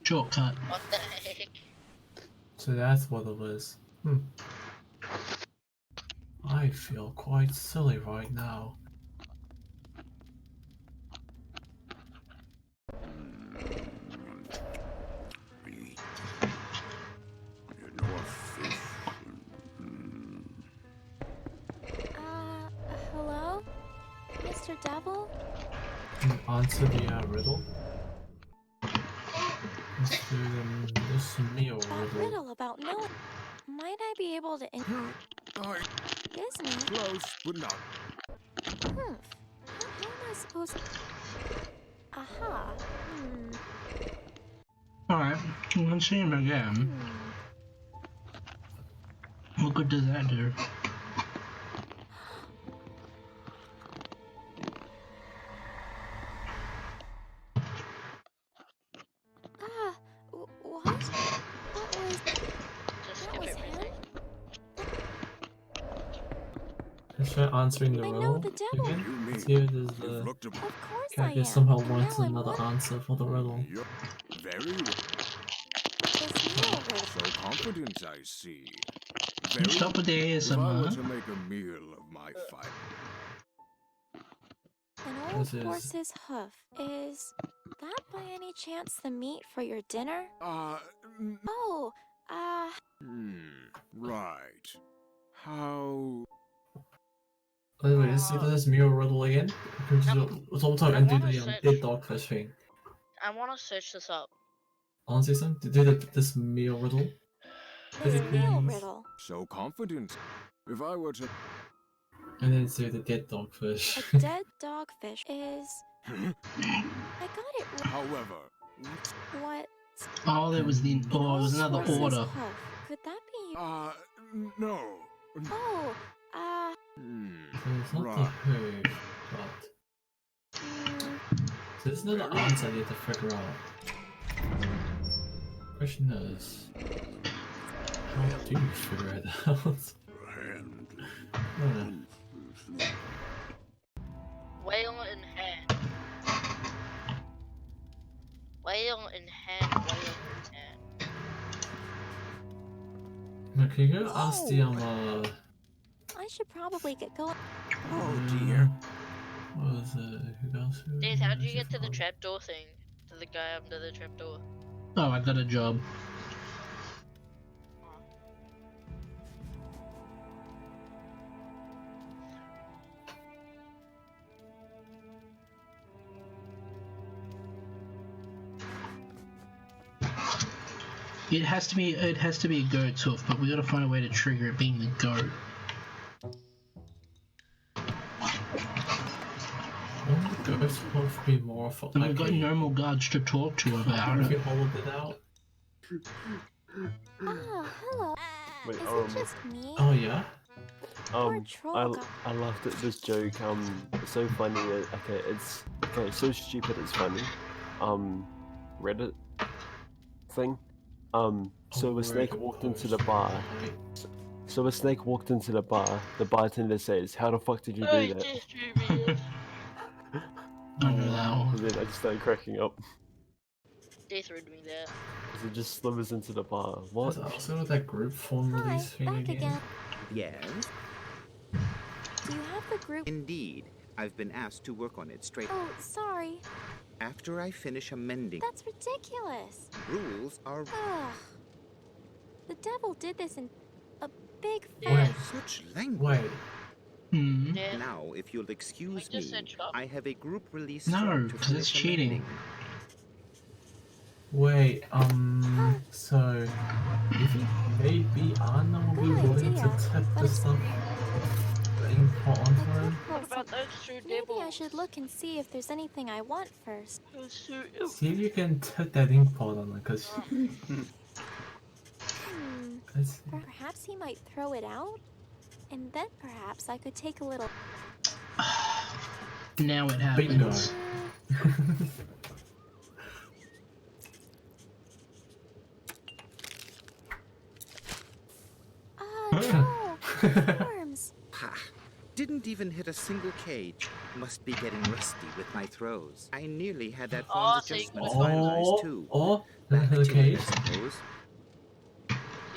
Speaker 1: Shortcut.
Speaker 3: What the heck?
Speaker 2: So that's what it was. I feel quite silly right now.
Speaker 10: You know a fish.
Speaker 5: Hello? Mr. Devil?
Speaker 2: Can you answer the riddle? Let's do this meal
Speaker 5: That
Speaker 2: riddle.
Speaker 5: riddle about no. Might I be able to Excuse me.
Speaker 6: Close, but not.
Speaker 5: How am I supposed to... Aha.
Speaker 1: Alright, let's see him again. What good does that do?
Speaker 5: What? That was...
Speaker 3: Just
Speaker 5: That
Speaker 3: skip
Speaker 5: was him?
Speaker 3: everything.
Speaker 2: Let's try answering the
Speaker 5: I know
Speaker 2: riddle
Speaker 5: the devil.
Speaker 2: again.
Speaker 6: You mean
Speaker 2: See if there's
Speaker 6: you've
Speaker 2: the
Speaker 6: looked about.
Speaker 5: Of course I
Speaker 2: cat
Speaker 5: am.
Speaker 2: somehow
Speaker 5: And
Speaker 2: wants
Speaker 5: now I'm
Speaker 2: another
Speaker 5: what?
Speaker 2: answer for the riddle.
Speaker 6: You're very well.
Speaker 5: This meal riddle.
Speaker 6: So confident, I see. Very
Speaker 1: Stop with the
Speaker 6: If I were
Speaker 1: ASMR.
Speaker 6: to make a meal of my fight,
Speaker 5: An old
Speaker 2: This is-
Speaker 5: horse's hoof. Is that by any chance the meat for your dinner? Oh,
Speaker 6: right. How?
Speaker 2: Wait, let's see this meal riddle again. Let's all time
Speaker 3: I
Speaker 2: and do
Speaker 3: wanna
Speaker 2: the
Speaker 3: search.
Speaker 2: dead dogfish thing.
Speaker 3: I want to search this up.
Speaker 2: Honestly, some to do this meal riddle.
Speaker 5: this meal
Speaker 2: Please.
Speaker 5: riddle.
Speaker 6: So confident. If I were to.
Speaker 2: And then do the dead dogfish.
Speaker 5: A dead dogfish is... I got it right.
Speaker 6: However,
Speaker 5: What?
Speaker 1: Oh, there was the.
Speaker 5: An
Speaker 1: Oh, it
Speaker 5: old
Speaker 1: was another
Speaker 5: horse's
Speaker 1: order.
Speaker 5: hoof. Could that be...
Speaker 6: no.
Speaker 5: Oh,
Speaker 2: So it's not the
Speaker 6: Right.
Speaker 2: hoof, but... So there's another answer I need to figure out. Question is... How do you figure it out?
Speaker 3: Whale in hand. Whale in hand. Whale in hand.
Speaker 2: Okay, go ask the
Speaker 5: I should probably get going.
Speaker 6: Oh dear.
Speaker 2: what was it? Who else?
Speaker 3: Dave, how did you get to the trapdoor thing? To the guy under the trapdoor?
Speaker 1: Oh, I got a job. It has to be a goat's hoof, but we gotta find a way to trigger it being the goat.
Speaker 2: Wouldn't the ghost hoof be more for
Speaker 1: And
Speaker 2: like
Speaker 1: we've got no more guards to talk to about
Speaker 2: if you
Speaker 1: it.
Speaker 2: hold it out?
Speaker 5: Hello.
Speaker 4: Wait,
Speaker 5: Is it just me?
Speaker 2: Oh yeah?
Speaker 5: Poor troll guy.
Speaker 4: I laughed at this joke. It's so funny. Okay, it's so stupid. It's funny. Reddit thing. So a snake walked into the bar. So a snake walked into the bar. The bartender says, "How the fuck did you do that?"
Speaker 1: I know that one.
Speaker 4: And then I just started cracking up.
Speaker 3: Death read me that.
Speaker 4: Because it just slivers into the bar. What?
Speaker 2: What's also that group form
Speaker 5: Hi,
Speaker 2: release thing
Speaker 5: back
Speaker 2: again?
Speaker 5: again.
Speaker 7: Yes,
Speaker 5: Do you have the group?
Speaker 7: indeed. I've been asked to work on it straight.
Speaker 5: Oh, sorry.
Speaker 7: After I finish amending,
Speaker 5: That's ridiculous.
Speaker 7: rules are
Speaker 5: Ugh. The devil did this in a big
Speaker 3: Yeah.
Speaker 5: fight.
Speaker 7: such language.
Speaker 2: Wait.
Speaker 1: Hmm.
Speaker 3: Yeah.
Speaker 7: Now, if you'll excuse
Speaker 3: I just
Speaker 7: me,
Speaker 3: said chop.
Speaker 7: I have a group release
Speaker 1: No,
Speaker 7: job to
Speaker 1: 'cause it's
Speaker 7: finish
Speaker 1: cheating.
Speaker 7: amending.
Speaker 2: Wait, so you think maybe Anna will be
Speaker 5: Good
Speaker 2: willing to
Speaker 5: idea,
Speaker 2: tap
Speaker 5: but
Speaker 2: the
Speaker 5: it's
Speaker 2: stuff being put onto
Speaker 5: I
Speaker 2: him?
Speaker 5: could pull
Speaker 3: What about
Speaker 5: some.
Speaker 3: those two
Speaker 5: Maybe
Speaker 3: devils?
Speaker 5: I should look and see if there's anything I want first.
Speaker 3: Those two-
Speaker 2: See if you can tap that ink pot on it, because
Speaker 5: Perhaps he might throw it out? And then perhaps I could take a little.
Speaker 1: Now it
Speaker 2: bingo.
Speaker 1: happens.
Speaker 5: No! Worms!
Speaker 7: Ha! Didn't even hit a single cage. Must be getting rusty with my throws. I nearly had that
Speaker 3: Oh,
Speaker 7: form's
Speaker 3: so you
Speaker 7: adjustments
Speaker 3: could've-
Speaker 7: finalized too.
Speaker 2: Oh,
Speaker 7: Back
Speaker 2: the
Speaker 7: to it,
Speaker 2: cage.
Speaker 7: I suppose.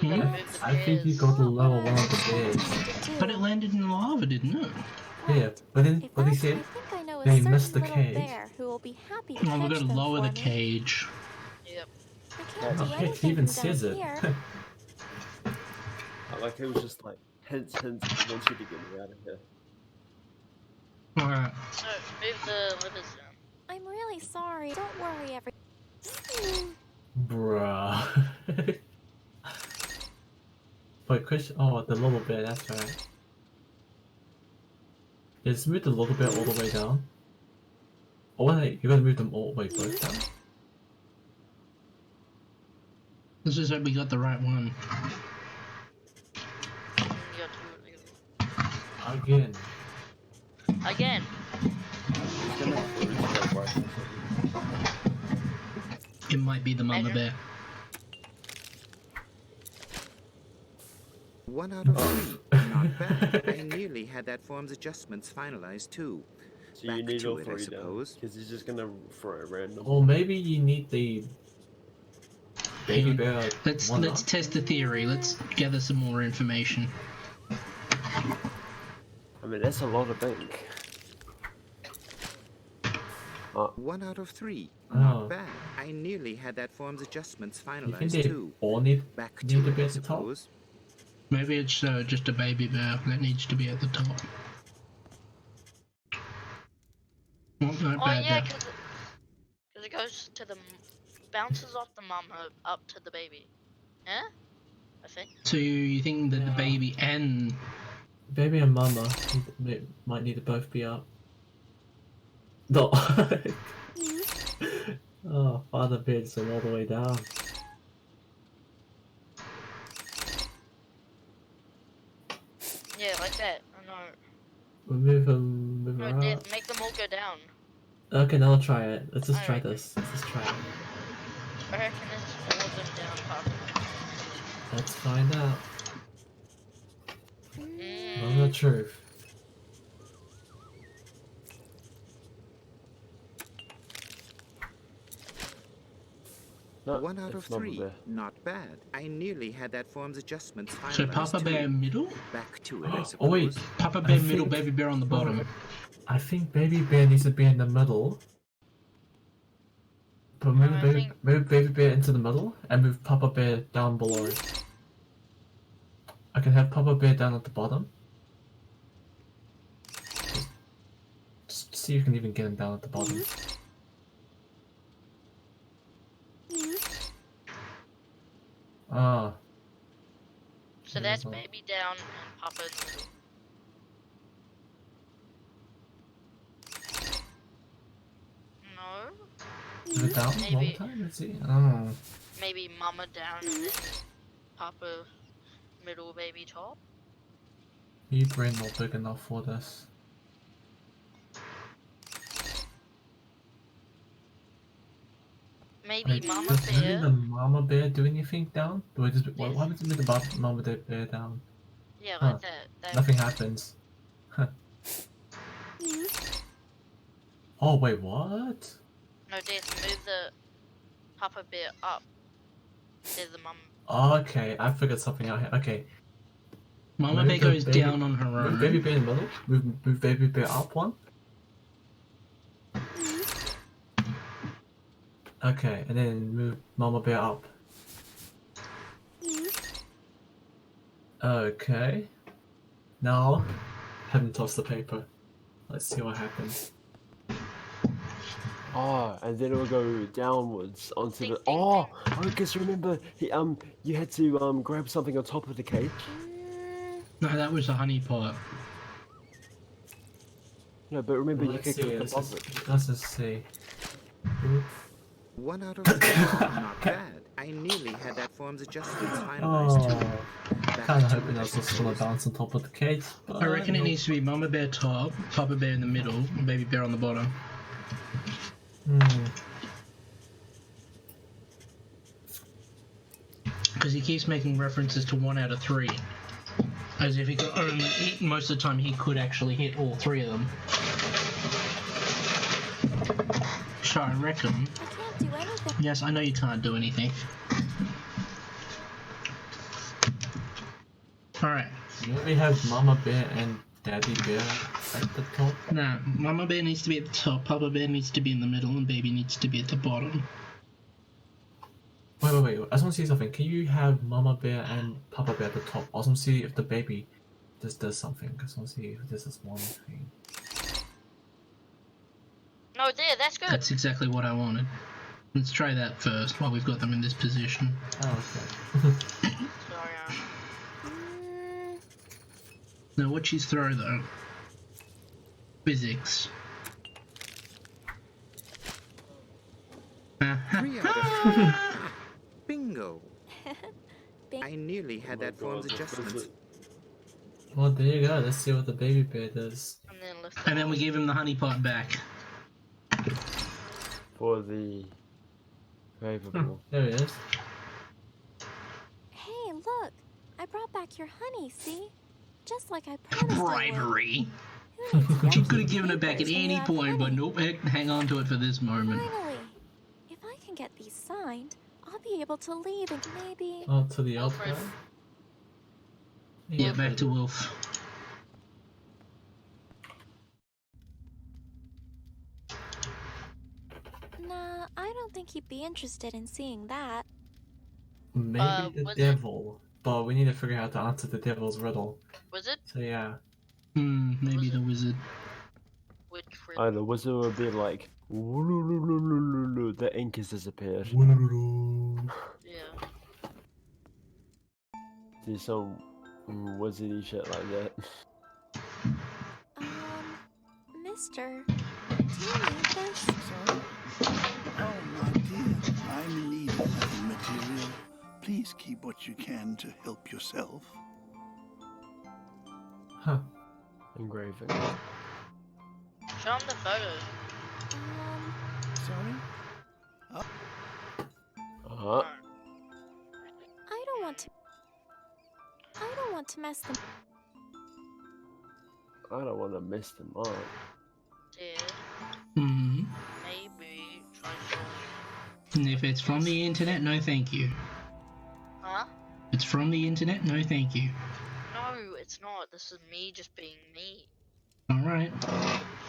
Speaker 3: You gotta
Speaker 1: Hmm?
Speaker 3: move the
Speaker 2: I think you
Speaker 3: chairs.
Speaker 2: got the
Speaker 5: Not
Speaker 2: level
Speaker 5: what I
Speaker 2: one of the
Speaker 5: was
Speaker 2: stairs.
Speaker 5: supposed to
Speaker 1: But
Speaker 5: do.
Speaker 1: it landed in the lava, didn't it?
Speaker 2: Yeah, but then
Speaker 5: If
Speaker 2: what he
Speaker 5: that's, I
Speaker 2: said,
Speaker 5: think I know a
Speaker 2: they
Speaker 5: certain
Speaker 2: missed the
Speaker 5: little
Speaker 2: cage.
Speaker 5: bear who will be happy to
Speaker 1: Well, we're
Speaker 5: catch
Speaker 1: gonna
Speaker 5: them
Speaker 1: lower
Speaker 5: for
Speaker 1: the
Speaker 5: me.
Speaker 1: cage.
Speaker 3: Yep.
Speaker 5: I can't
Speaker 2: Oh,
Speaker 5: do
Speaker 2: heck, he
Speaker 5: anything
Speaker 2: even
Speaker 5: from
Speaker 2: says
Speaker 5: down
Speaker 2: it.
Speaker 5: here.
Speaker 4: I like it was just like hints, hints. I want you to get me out of here.
Speaker 1: Alright.
Speaker 3: So, move the levers down.
Speaker 5: I'm really sorry. Don't worry, every.
Speaker 2: Bruh. Wait, Chris. Oh, the little bit. That's right. Yeah, just move the little bit all the way down. Oh wait, you gotta move them all the way both down.
Speaker 1: Let's just hope we got the right one.
Speaker 3: You got two.
Speaker 2: Again.
Speaker 3: Again.
Speaker 4: It's gonna bruise my wife or something.
Speaker 1: It might be the mama
Speaker 3: Measure.
Speaker 1: bear.
Speaker 7: 1 out of 3. Not bad. I nearly had that form's adjustments finalized too.
Speaker 4: So you
Speaker 7: Back
Speaker 4: need
Speaker 7: to
Speaker 4: all
Speaker 7: it, I
Speaker 4: three down.
Speaker 7: suppose.
Speaker 4: Because he's just gonna throw it random.
Speaker 2: Or maybe you need the baby
Speaker 1: Hang on.
Speaker 2: bear.
Speaker 1: Let's
Speaker 2: one
Speaker 1: let's
Speaker 2: up.
Speaker 1: test the theory. Let's gather some more information.
Speaker 4: I mean, that's a lot of ink.
Speaker 7: 1 out of 3.
Speaker 2: Oh.
Speaker 7: Not bad. I nearly had that form's adjustments
Speaker 2: You think
Speaker 7: finalized
Speaker 2: they
Speaker 7: too.
Speaker 2: all need
Speaker 7: Back
Speaker 2: need
Speaker 7: to
Speaker 2: to
Speaker 7: it,
Speaker 2: be
Speaker 7: I
Speaker 2: at the top?
Speaker 7: suppose.
Speaker 1: Maybe it's just a baby bear that needs to be at the top. Oh, no,
Speaker 3: Oh
Speaker 1: bad
Speaker 3: yeah,
Speaker 1: bear.
Speaker 3: because it goes to the bounces off the mama up to the baby. Yeah, I think.
Speaker 1: So you think that the
Speaker 2: Yeah.
Speaker 1: baby and
Speaker 2: Baby and mama might need to both be up. No. Oh, father bears them all the way down.
Speaker 3: Yeah, like that. I know.
Speaker 2: We'll move them, move
Speaker 3: No,
Speaker 2: her
Speaker 3: Death,
Speaker 2: up.
Speaker 3: make them all go down.
Speaker 2: Okay, now I'll try it. Let's just try
Speaker 3: Alright.
Speaker 2: this. Let's just try it.
Speaker 3: I reckon it's all of them down, Papa.
Speaker 2: Let's find out. Know the
Speaker 3: Mm,
Speaker 2: truth.
Speaker 4: No,
Speaker 7: 1 out of
Speaker 4: it's Mama
Speaker 7: 3.
Speaker 4: Bear.
Speaker 7: Not bad. I nearly had that form's adjustments finalized
Speaker 1: so Papa
Speaker 7: too.
Speaker 1: Bear middle,
Speaker 7: Back to it, I suppose.
Speaker 2: Oh wait,
Speaker 1: Papa Bear
Speaker 2: I
Speaker 1: middle,
Speaker 2: think-
Speaker 1: baby bear on the bottom.
Speaker 2: I think baby bear needs to be in the middle. But
Speaker 3: No, I think-
Speaker 2: move baby bear into the middle and move Papa bear down below. I can have Papa bear down at the bottom. Just see if you can even get him down at the bottom. Ah,
Speaker 3: so
Speaker 2: Yeah,
Speaker 3: that's
Speaker 2: well.
Speaker 3: baby down and Papa in the middle. No,
Speaker 2: is it down one
Speaker 3: Maybe.
Speaker 2: time? Let's see. Oh,
Speaker 3: maybe Mama down and then Papa middle, baby top.
Speaker 2: your brain not big enough for this.
Speaker 3: Maybe
Speaker 2: Wait,
Speaker 3: Mama
Speaker 2: does moving
Speaker 3: bear.
Speaker 2: the mama bear do anything down? Wait, what
Speaker 3: Yes.
Speaker 2: happens to move the mama bear down?
Speaker 3: Yeah,
Speaker 2: Huh.
Speaker 3: like that.
Speaker 2: Nothing happens. Huh. Oh wait, what?
Speaker 3: No, Death, move the Papa bear up. There's the mum.
Speaker 2: Okay, I figured something out here. Okay,
Speaker 1: Mama
Speaker 2: Move
Speaker 1: bear
Speaker 2: the
Speaker 1: goes
Speaker 2: baby-
Speaker 1: down on her
Speaker 2: move
Speaker 1: own.
Speaker 2: baby bear in the middle. Move baby bear up one, Okay, and then move Mama Bear up. Okay. Now, have him toss the paper. Let's see what happens.
Speaker 4: Oh, and then it will go downwards onto
Speaker 3: Ding,
Speaker 4: the.
Speaker 3: ding,
Speaker 4: Oh, I guess remember you had to grab something on top of the cage.
Speaker 1: No, that was a honey pot.
Speaker 4: No, but remember you
Speaker 2: Let's
Speaker 4: could
Speaker 2: see.
Speaker 4: click
Speaker 2: Let's
Speaker 4: above it.
Speaker 2: just see.
Speaker 7: 1 out of 4. Not bad. I nearly had that form's adjustments finalized
Speaker 2: Oh,
Speaker 7: too.
Speaker 2: kind of hoping I was just gonna bounce on top of the cage. But
Speaker 1: I reckon it
Speaker 2: nope.
Speaker 1: needs to be Mama Bear top, Papa Bear in the middle, and Baby Bear on the bottom. Because he keeps making references to 1 out of 3. As if he could only hit, most of the time he could actually hit all 3 of them. So I reckon...
Speaker 5: I can't do anything.
Speaker 1: Yes, I know you can't do anything. Alright.
Speaker 2: Maybe have Mama Bear and Daddy Bear at the top.
Speaker 1: Nah, Mama Bear needs to be at the top, Papa Bear needs to be in the middle, and Baby needs to be at the bottom.
Speaker 2: Wait. I just want to see something. Can you have Mama Bear and Papa Bear at the top? I just want to see if the baby just does something. I just want to see if this is one thing.
Speaker 3: No, there, that's good.
Speaker 1: That's exactly what I wanted. Let's try that first, while we've got them in this position.
Speaker 2: Oh, okay.
Speaker 3: Sorry,
Speaker 1: Now, what she's throw, though? Physics.
Speaker 7: 3 out of 3. Bingo. I nearly had that form's adjustments.
Speaker 2: Well, there you go. Let's see what the baby bear does.
Speaker 1: And then we give him the honey pot back.
Speaker 4: For the Ravenball.
Speaker 2: There it is.
Speaker 5: Hey, look! I brought back your honey, see? Just like I promised I would.
Speaker 1: Bribery.
Speaker 5: Who needs
Speaker 1: She
Speaker 5: yucky
Speaker 1: could have given it back at
Speaker 5: papers when you
Speaker 1: any
Speaker 5: have
Speaker 1: point, but
Speaker 5: honey?
Speaker 1: nope, hang on to it for this moment.
Speaker 5: Finally! If I can get these signed, I'll be able to leave and maybe...
Speaker 2: Oh, to the outside.
Speaker 3: Alfred.
Speaker 1: Yeah, back to Wolf.
Speaker 5: Nah, I don't think he'd be interested in seeing that.
Speaker 2: Maybe the
Speaker 3: was it-
Speaker 2: devil. But we need to figure out how to answer the devil's riddle.
Speaker 3: Was it?
Speaker 2: So yeah.
Speaker 1: Maybe the wizard.
Speaker 3: Which
Speaker 4: Oh, the wizard would be like, "Woo-loo-loo-loo-loo-loo-loo," the ink has disappeared.
Speaker 3: Yeah.
Speaker 4: Do some wizardy shit like that.
Speaker 5: Mister, do you need this?
Speaker 8: Sorry? Oh, my dear, I'm in need of nothing material. Please keep what you can to help yourself.
Speaker 2: Huh.
Speaker 4: Engraving.
Speaker 3: Show him the photos.
Speaker 8: Sorry?
Speaker 4: Uh-huh.
Speaker 5: I don't want to mess them.
Speaker 4: I don't want to mess them up.
Speaker 3: Yeah. Maybe try to.
Speaker 1: And if it's from the internet, no thank you.
Speaker 3: Huh?
Speaker 1: If it's from the internet, no thank you.
Speaker 3: No, it's not. This is me just being me.
Speaker 1: Alright.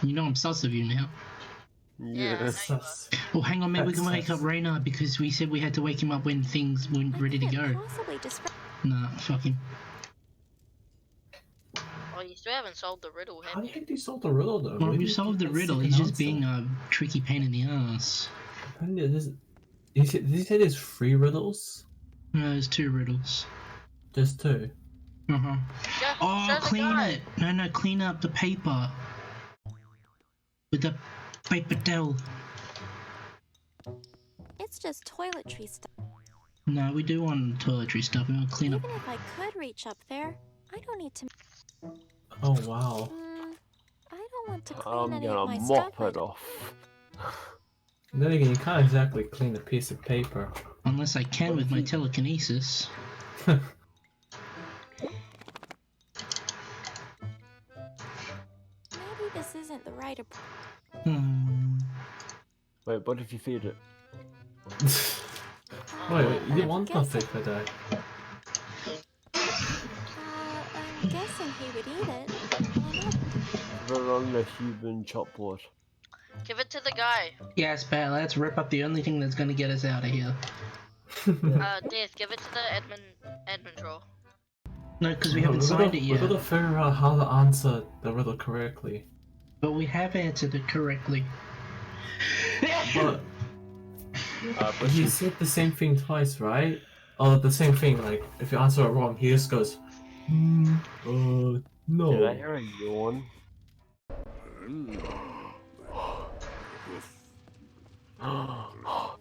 Speaker 1: You know I'm sus of you now.
Speaker 3: Yeah, I know you
Speaker 2: Sus.
Speaker 1: Oh, hang on, mate, we
Speaker 2: That's
Speaker 1: can wake
Speaker 2: sus.
Speaker 1: up Raynard because we said we had to wake him up when things weren't
Speaker 5: I
Speaker 1: ready to
Speaker 5: couldn't
Speaker 1: go.
Speaker 5: possibly describe.
Speaker 1: Nah, fuck him.
Speaker 3: Oh, you still haven't solved the riddle,
Speaker 2: How
Speaker 3: have
Speaker 2: do
Speaker 3: you?
Speaker 2: you think you solved the riddle though?
Speaker 1: Well,
Speaker 2: Where
Speaker 1: we
Speaker 2: did you
Speaker 1: solved the
Speaker 2: get that
Speaker 1: riddle,
Speaker 2: second
Speaker 1: he's just
Speaker 2: answer?
Speaker 1: being a tricky pain in the ass.
Speaker 2: Apparently did he say there's 3 riddles?
Speaker 1: No, there's 2 riddles.
Speaker 2: Just 2.
Speaker 1: Uh-huh.
Speaker 3: Yeah,
Speaker 1: Oh,
Speaker 3: show the
Speaker 1: clean
Speaker 3: guy.
Speaker 1: it! No, clean up the paper. With the paper towel.
Speaker 5: It's just toiletry stuff.
Speaker 1: No, we do want toiletry stuff. We want to clean up.
Speaker 5: Even if I could reach up there, I don't need to.
Speaker 2: Oh wow.
Speaker 5: I don't want to clean
Speaker 4: I'm
Speaker 5: any of my
Speaker 4: gonna
Speaker 5: stuff.
Speaker 4: mop it off.
Speaker 2: Then again, you can't exactly clean a piece of paper.
Speaker 1: Unless I can with my telekinesis.
Speaker 5: Maybe this isn't the right approach.
Speaker 4: Wait, what if you feed it?
Speaker 2: Wait, you didn't
Speaker 5: I
Speaker 2: want
Speaker 5: guess
Speaker 2: nothing for that.
Speaker 5: I'm guessing he would eat it. Why not?
Speaker 4: Put it on the human chopboard.
Speaker 3: Give it to the guy.
Speaker 1: Yes, but let's rip up the only thing that's gonna get us out of here.
Speaker 3: Death, give it to the admin role.
Speaker 1: No, because we haven't signed it yet.
Speaker 2: We gotta figure out how to answer the riddle correctly.
Speaker 1: But we have answered it correctly.
Speaker 2: But he said the same thing twice, right? Oh, the same thing. Like if you answer it wrong, he just goes, no.
Speaker 4: Did I hear a yawn?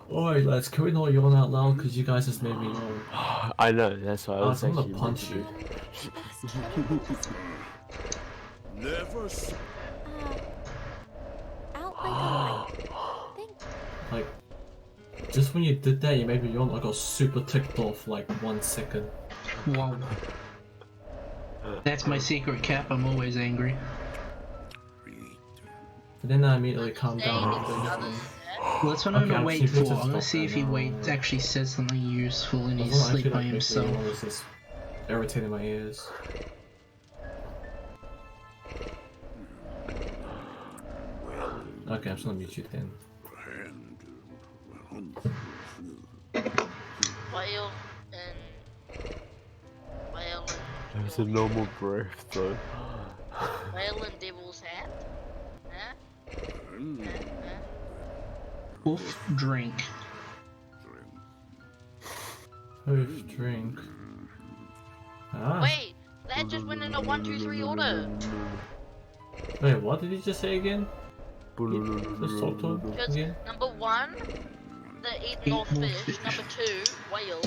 Speaker 2: Alright, lads, can we not yawn out loud? Because you guys just made me yawn.
Speaker 4: I know, that's why I was
Speaker 2: I'm gonna
Speaker 4: actually
Speaker 2: punch you.
Speaker 10: Never s-
Speaker 5: Out like a light. Thank
Speaker 2: Like, just when you did that, you made me yawn. I got super ticked off like 1 second.
Speaker 1: Wow. That's my secret cap, I'm always angry.
Speaker 2: But then I immediately calmed down.
Speaker 1: Well, that's what I'm gonna wait for. I'm gonna
Speaker 2: gonna
Speaker 1: see if he actually says something useful in his sleep by himself.
Speaker 2: It's just irritating my ears. Okay, I'm just gonna mute you then.
Speaker 3: Whale and
Speaker 4: It's a normal breath though.
Speaker 3: whale and devil's hat. Huh?
Speaker 1: Wolf drink.
Speaker 2: Oof, drink. Ah.
Speaker 3: Wait, that just went in a 1, 2, 3 order.
Speaker 2: Wait, what did he just say again? Let's talk to him
Speaker 3: Because
Speaker 2: again.
Speaker 3: number 1, the eat north fish. Number 2, whale.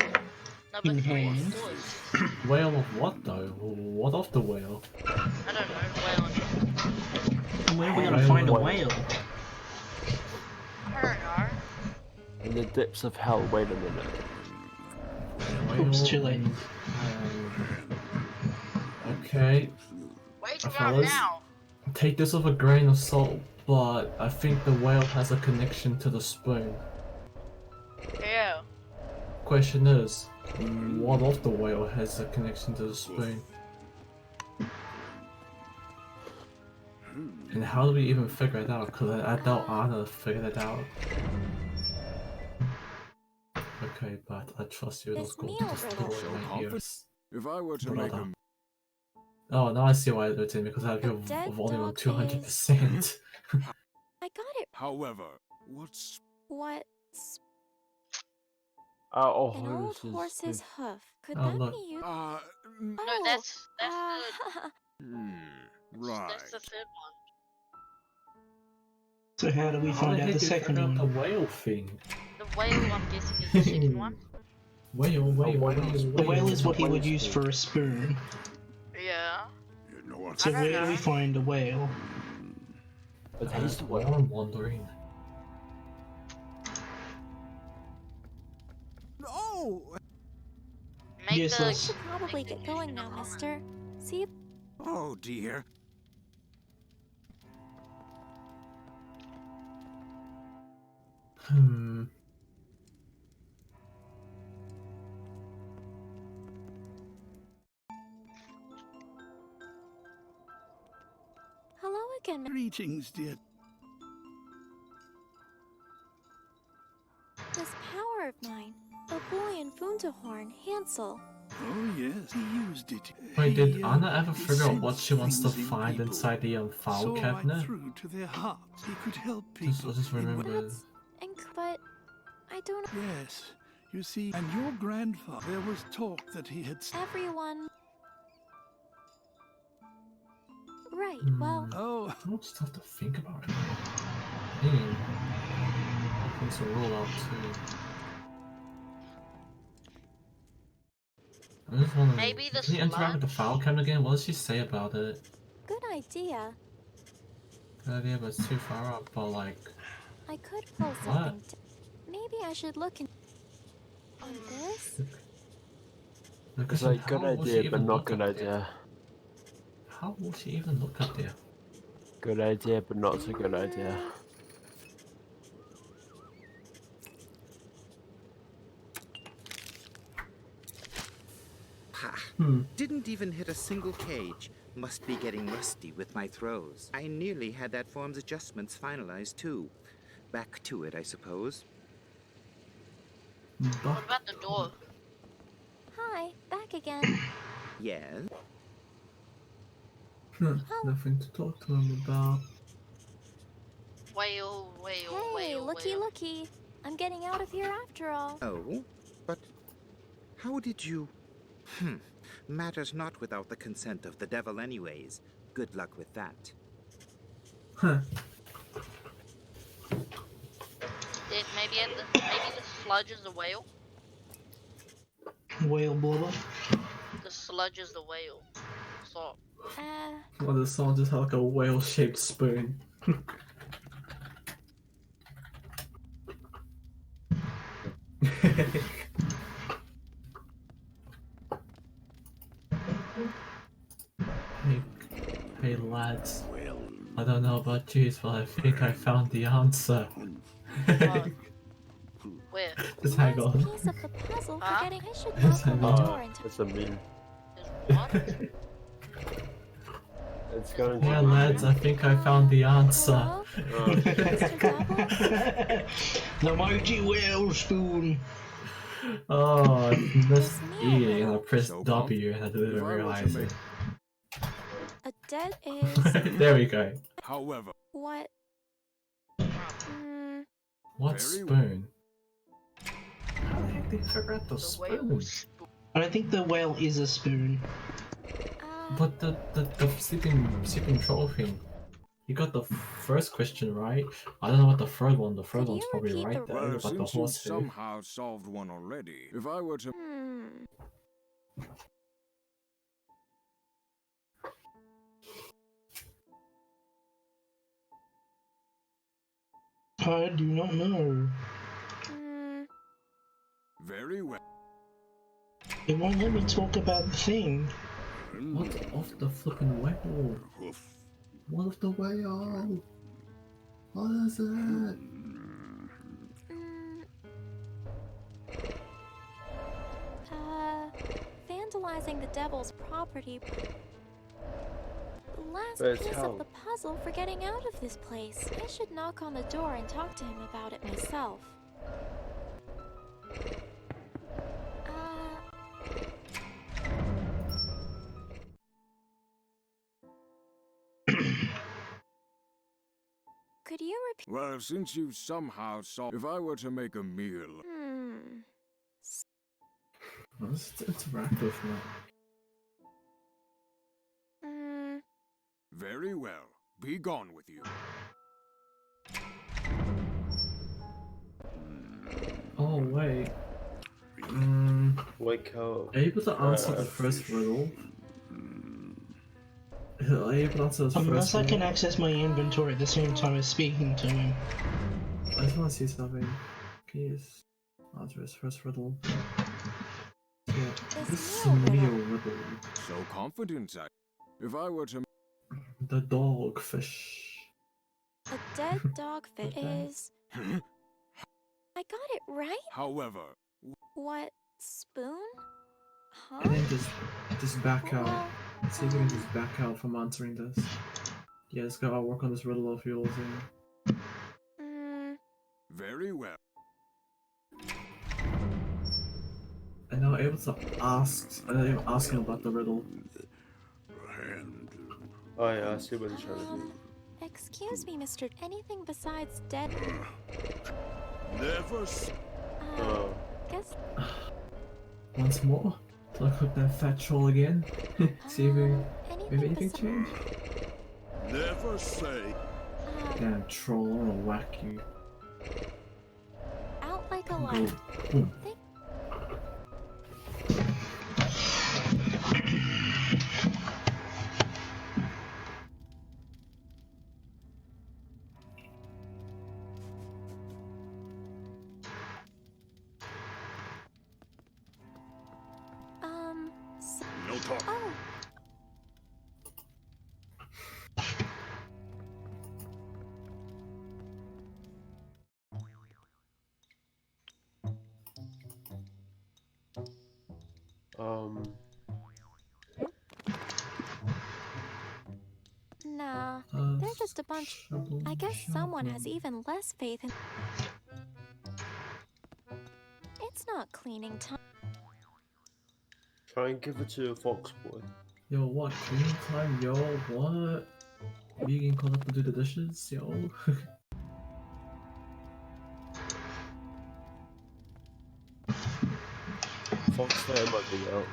Speaker 3: Number
Speaker 1: In
Speaker 3: 3,
Speaker 1: hand.
Speaker 3: horse.
Speaker 2: Whale of what though? What of the whale?
Speaker 3: I don't know, whale.
Speaker 1: Where are we gonna find a whale?
Speaker 3: I don't know.
Speaker 4: In the depths of hell, wait a minute.
Speaker 1: Oops, too late.
Speaker 2: Okay.
Speaker 3: Wait around
Speaker 2: Fellas,
Speaker 3: now.
Speaker 2: take this with a grain of salt, but I think the whale has a connection to the spoon.
Speaker 3: Yeah.
Speaker 2: Question is, what of the whale has a connection to the spoon? And how do we even figure it out? Because I doubt Anna figured it out. Okay, but I trust you. Let's go to the store right here.
Speaker 6: If I were to make a
Speaker 2: Oh, now I see why it's in because I have your
Speaker 5: dead
Speaker 2: volume on
Speaker 5: dog
Speaker 2: 200%.
Speaker 5: I got it.
Speaker 6: However, what's
Speaker 5: What? An old
Speaker 4: horses.
Speaker 5: horse's hoof. Could
Speaker 2: Oh,
Speaker 5: that
Speaker 2: look.
Speaker 5: be you?
Speaker 3: No,
Speaker 5: Oh,
Speaker 3: that's
Speaker 6: right.
Speaker 3: that's the third one.
Speaker 1: So how do we
Speaker 2: How
Speaker 1: find
Speaker 2: the
Speaker 1: out
Speaker 2: heck
Speaker 1: the
Speaker 2: did you
Speaker 1: second
Speaker 2: figure out the
Speaker 1: one?
Speaker 2: whale thing?
Speaker 3: The whale, I'm guessing, is the second one.
Speaker 2: Whale.
Speaker 1: The whale is what he would use for a spoon.
Speaker 3: Yeah.
Speaker 6: You know what?
Speaker 1: So
Speaker 3: I don't
Speaker 1: where do we
Speaker 3: know.
Speaker 1: find a whale?
Speaker 4: But he's the
Speaker 2: Well,
Speaker 4: whale.
Speaker 2: I'm wondering.
Speaker 10: No!
Speaker 3: Make
Speaker 1: Useless.
Speaker 5: should probably get going now, mister. See if
Speaker 6: Oh dear.
Speaker 5: hello again.
Speaker 8: Greetings, dear.
Speaker 5: This power of mine, a boy in Funderhorn, Hansel.
Speaker 8: Oh yes, he used it.
Speaker 2: Wait, did
Speaker 8: He,
Speaker 2: Anna ever
Speaker 8: he
Speaker 2: figure out what
Speaker 8: sensed
Speaker 2: she wants to
Speaker 8: things in
Speaker 2: find
Speaker 8: people,
Speaker 2: inside the file
Speaker 8: saw
Speaker 2: cabinet?
Speaker 8: right through to their hearts. He could help
Speaker 2: I
Speaker 8: people.
Speaker 2: just remember.
Speaker 5: But I don't know.
Speaker 8: Yes, you see, and your grandfather, there was talk that he had.
Speaker 5: Everyone. Right, well,
Speaker 8: Oh,
Speaker 2: What stuff to think about right now? Dang. Things a roll out too. I'm just wondering,
Speaker 3: Maybe the
Speaker 2: can you interact with the
Speaker 3: sludge?
Speaker 2: file cabinet again? What does she say about it?
Speaker 5: good idea.
Speaker 2: Good idea, but it's too far up, but like...
Speaker 5: I could pull something. Maybe I should look on this.
Speaker 4: It's like good idea, but not good idea.
Speaker 2: How will she even look up there?
Speaker 4: Good idea, but not so good idea.
Speaker 7: Didn't even hit a single cage. Must be getting rusty with my throws. I nearly had that form's adjustments finalized too. Back to it, I suppose.
Speaker 3: What about the door?
Speaker 5: Hi, back again.
Speaker 7: Yes?
Speaker 2: Nothing to talk to him about.
Speaker 3: Whale, whale,
Speaker 5: Hey,
Speaker 3: whale,
Speaker 5: looky,
Speaker 3: whale.
Speaker 5: looky. I'm getting out of here after all.
Speaker 7: Oh? But how did you... Matters not without the consent of the devil anyways. Good luck with that.
Speaker 2: Huh.
Speaker 3: Maybe the sludge is the whale?
Speaker 1: Whale blubber.
Speaker 3: The sludge is the whale. So,
Speaker 2: Well, the song just had like a whale-shaped spoon. Hey lads, I don't know about you, but I think I found the answer.
Speaker 3: where?
Speaker 2: Just hang
Speaker 5: Last
Speaker 2: on.
Speaker 5: piece of the puzzle,
Speaker 3: Huh?
Speaker 5: forgetting I should
Speaker 2: Yes,
Speaker 5: knock on the
Speaker 2: I know.
Speaker 5: door and
Speaker 4: It's a meme.
Speaker 3: There's what?
Speaker 4: It's going
Speaker 2: Yeah
Speaker 4: to
Speaker 2: lads, I think I found the answer.
Speaker 5: Hello? Mr. Devil?
Speaker 1: The mighty whale spoon.
Speaker 2: Oh, I missed
Speaker 5: It's
Speaker 2: E
Speaker 5: me,
Speaker 2: and I pressed
Speaker 6: So
Speaker 2: W and I didn't
Speaker 6: If I were to
Speaker 2: realize
Speaker 6: make-
Speaker 2: it.
Speaker 5: A dead is...
Speaker 2: There we go.
Speaker 6: However,
Speaker 5: what?
Speaker 2: What
Speaker 6: Very
Speaker 2: spoon? How the heck did they figure out the
Speaker 3: The
Speaker 2: spoon?
Speaker 3: whale spoon.
Speaker 1: I don't think the whale is a spoon.
Speaker 2: But the sleeping troll thing. You got the first question right. I don't know what the third one. The third
Speaker 5: Could
Speaker 2: one's
Speaker 5: you
Speaker 2: probably
Speaker 5: repeat
Speaker 2: right
Speaker 5: the-
Speaker 2: there
Speaker 6: well,
Speaker 2: about the
Speaker 6: since you
Speaker 2: horse hoof.
Speaker 6: somehow solved one already, if I were to...
Speaker 1: I do not know.
Speaker 6: Very well.
Speaker 1: It won't let me talk about the thing.
Speaker 2: What of the flipping whale? What of the whale? What is it?
Speaker 5: Vandalizing the devil's property. The last
Speaker 4: But it's
Speaker 5: piece
Speaker 4: how?
Speaker 5: of the puzzle for getting out of this place. I should knock on the door and talk to him about it myself. Could you repeat?
Speaker 6: Well, since you somehow solved... If I were to make a meal...
Speaker 2: Well, it's interactive now.
Speaker 6: Very well. Be gone with you.
Speaker 2: Oh wait.
Speaker 4: wake up.
Speaker 2: Able to answer the first riddle? Are you able to answer the first
Speaker 1: Unless I
Speaker 2: riddle?
Speaker 1: can access my inventory at the same time as speaking to him.
Speaker 2: I just want to see something. Can you just answer his first riddle? Yeah, this is a real riddle.
Speaker 6: So confident I... If I were to...
Speaker 2: The dogfish.
Speaker 5: A dead dogfish is... I got it right?
Speaker 6: However...
Speaker 5: What? Spoon? Huh?
Speaker 2: And then just back out.
Speaker 5: Well,
Speaker 2: See if we can just back out from answering this. Yeah, let's go. I'll work on this riddle of yours.
Speaker 6: Very well.
Speaker 2: And now able to ask. I didn't even ask him about the riddle.
Speaker 4: Oh yeah, I see what he's trying to do.
Speaker 5: Excuse me, Mr. Anything besides dead?
Speaker 10: Never.
Speaker 4: Oh.
Speaker 5: Guess.
Speaker 2: Once more. So I cook that fat troll again. See if maybe anything
Speaker 5: besi-
Speaker 2: changed.
Speaker 10: Never say.
Speaker 2: Damn troll, I'm gonna whack you.
Speaker 5: Out like a light.
Speaker 2: Boom.
Speaker 10: No talk.
Speaker 5: Oh. just a bunch. I guess someone has even less faith in. It's not cleaning time.
Speaker 4: Try and give it to a fox boy.
Speaker 2: Yo, what? Cleaning time, yo? What? Me getting called up to do the dishes, yo?
Speaker 4: Fox there might be out.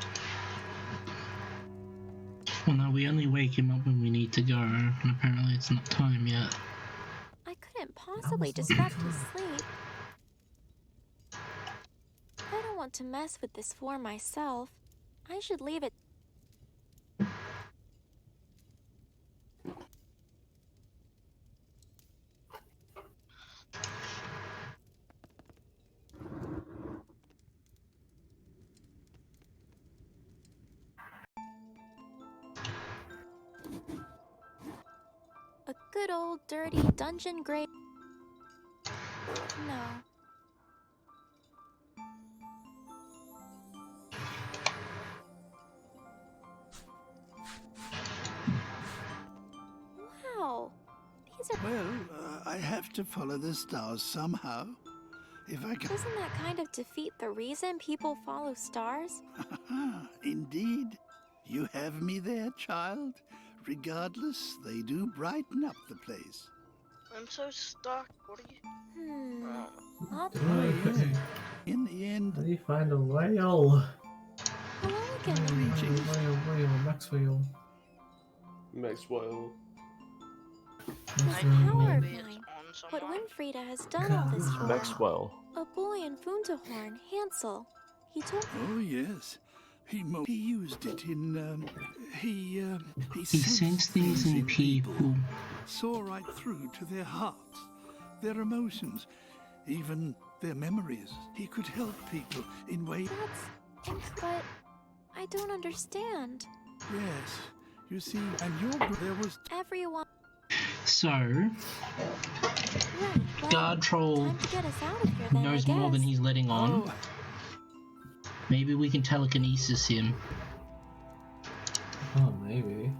Speaker 1: Well, no, we only wake him up when we need to go, and apparently it's not time yet.
Speaker 5: I couldn't possibly disrupt his sleep. I don't want to mess with this floor myself. I should leave it. A good old dirty dungeon grave. No. Wow. These are.
Speaker 8: Well, I have to follow the stars somehow. If I can.
Speaker 5: Doesn't that kind of defeat the reason people follow stars?
Speaker 8: Indeed. You have me there, child. Regardless, they do brighten up the place.
Speaker 3: I'm so stuck. What are you?
Speaker 5: I'll
Speaker 2: Okay.
Speaker 8: In the end,
Speaker 2: How do you find a whale?
Speaker 5: Hello again.
Speaker 2: Whale, Maxwell.
Speaker 4: Maxwell.
Speaker 5: The power of
Speaker 3: Maybe it's
Speaker 5: mine.
Speaker 3: on
Speaker 5: But
Speaker 3: someone.
Speaker 5: Winfriede has done all this for him.
Speaker 4: Maxwell.
Speaker 5: A boy in Funterhorn, Hansel. He told
Speaker 8: oh yes, he used it in. He
Speaker 1: He sensed things in people.
Speaker 8: saw right through to their hearts, their emotions, even their memories. He could help people in ways.
Speaker 5: But I don't understand.
Speaker 8: Yes, you see, and there was.
Speaker 5: Everyone.
Speaker 1: So,
Speaker 5: Right. Well,
Speaker 1: Guard Troll
Speaker 5: time to get us out of here then,
Speaker 1: knows
Speaker 5: I
Speaker 1: more than
Speaker 5: guess.
Speaker 1: he's letting on.
Speaker 8: Oh,
Speaker 1: Maybe we can telekinesis him.
Speaker 2: Oh, maybe.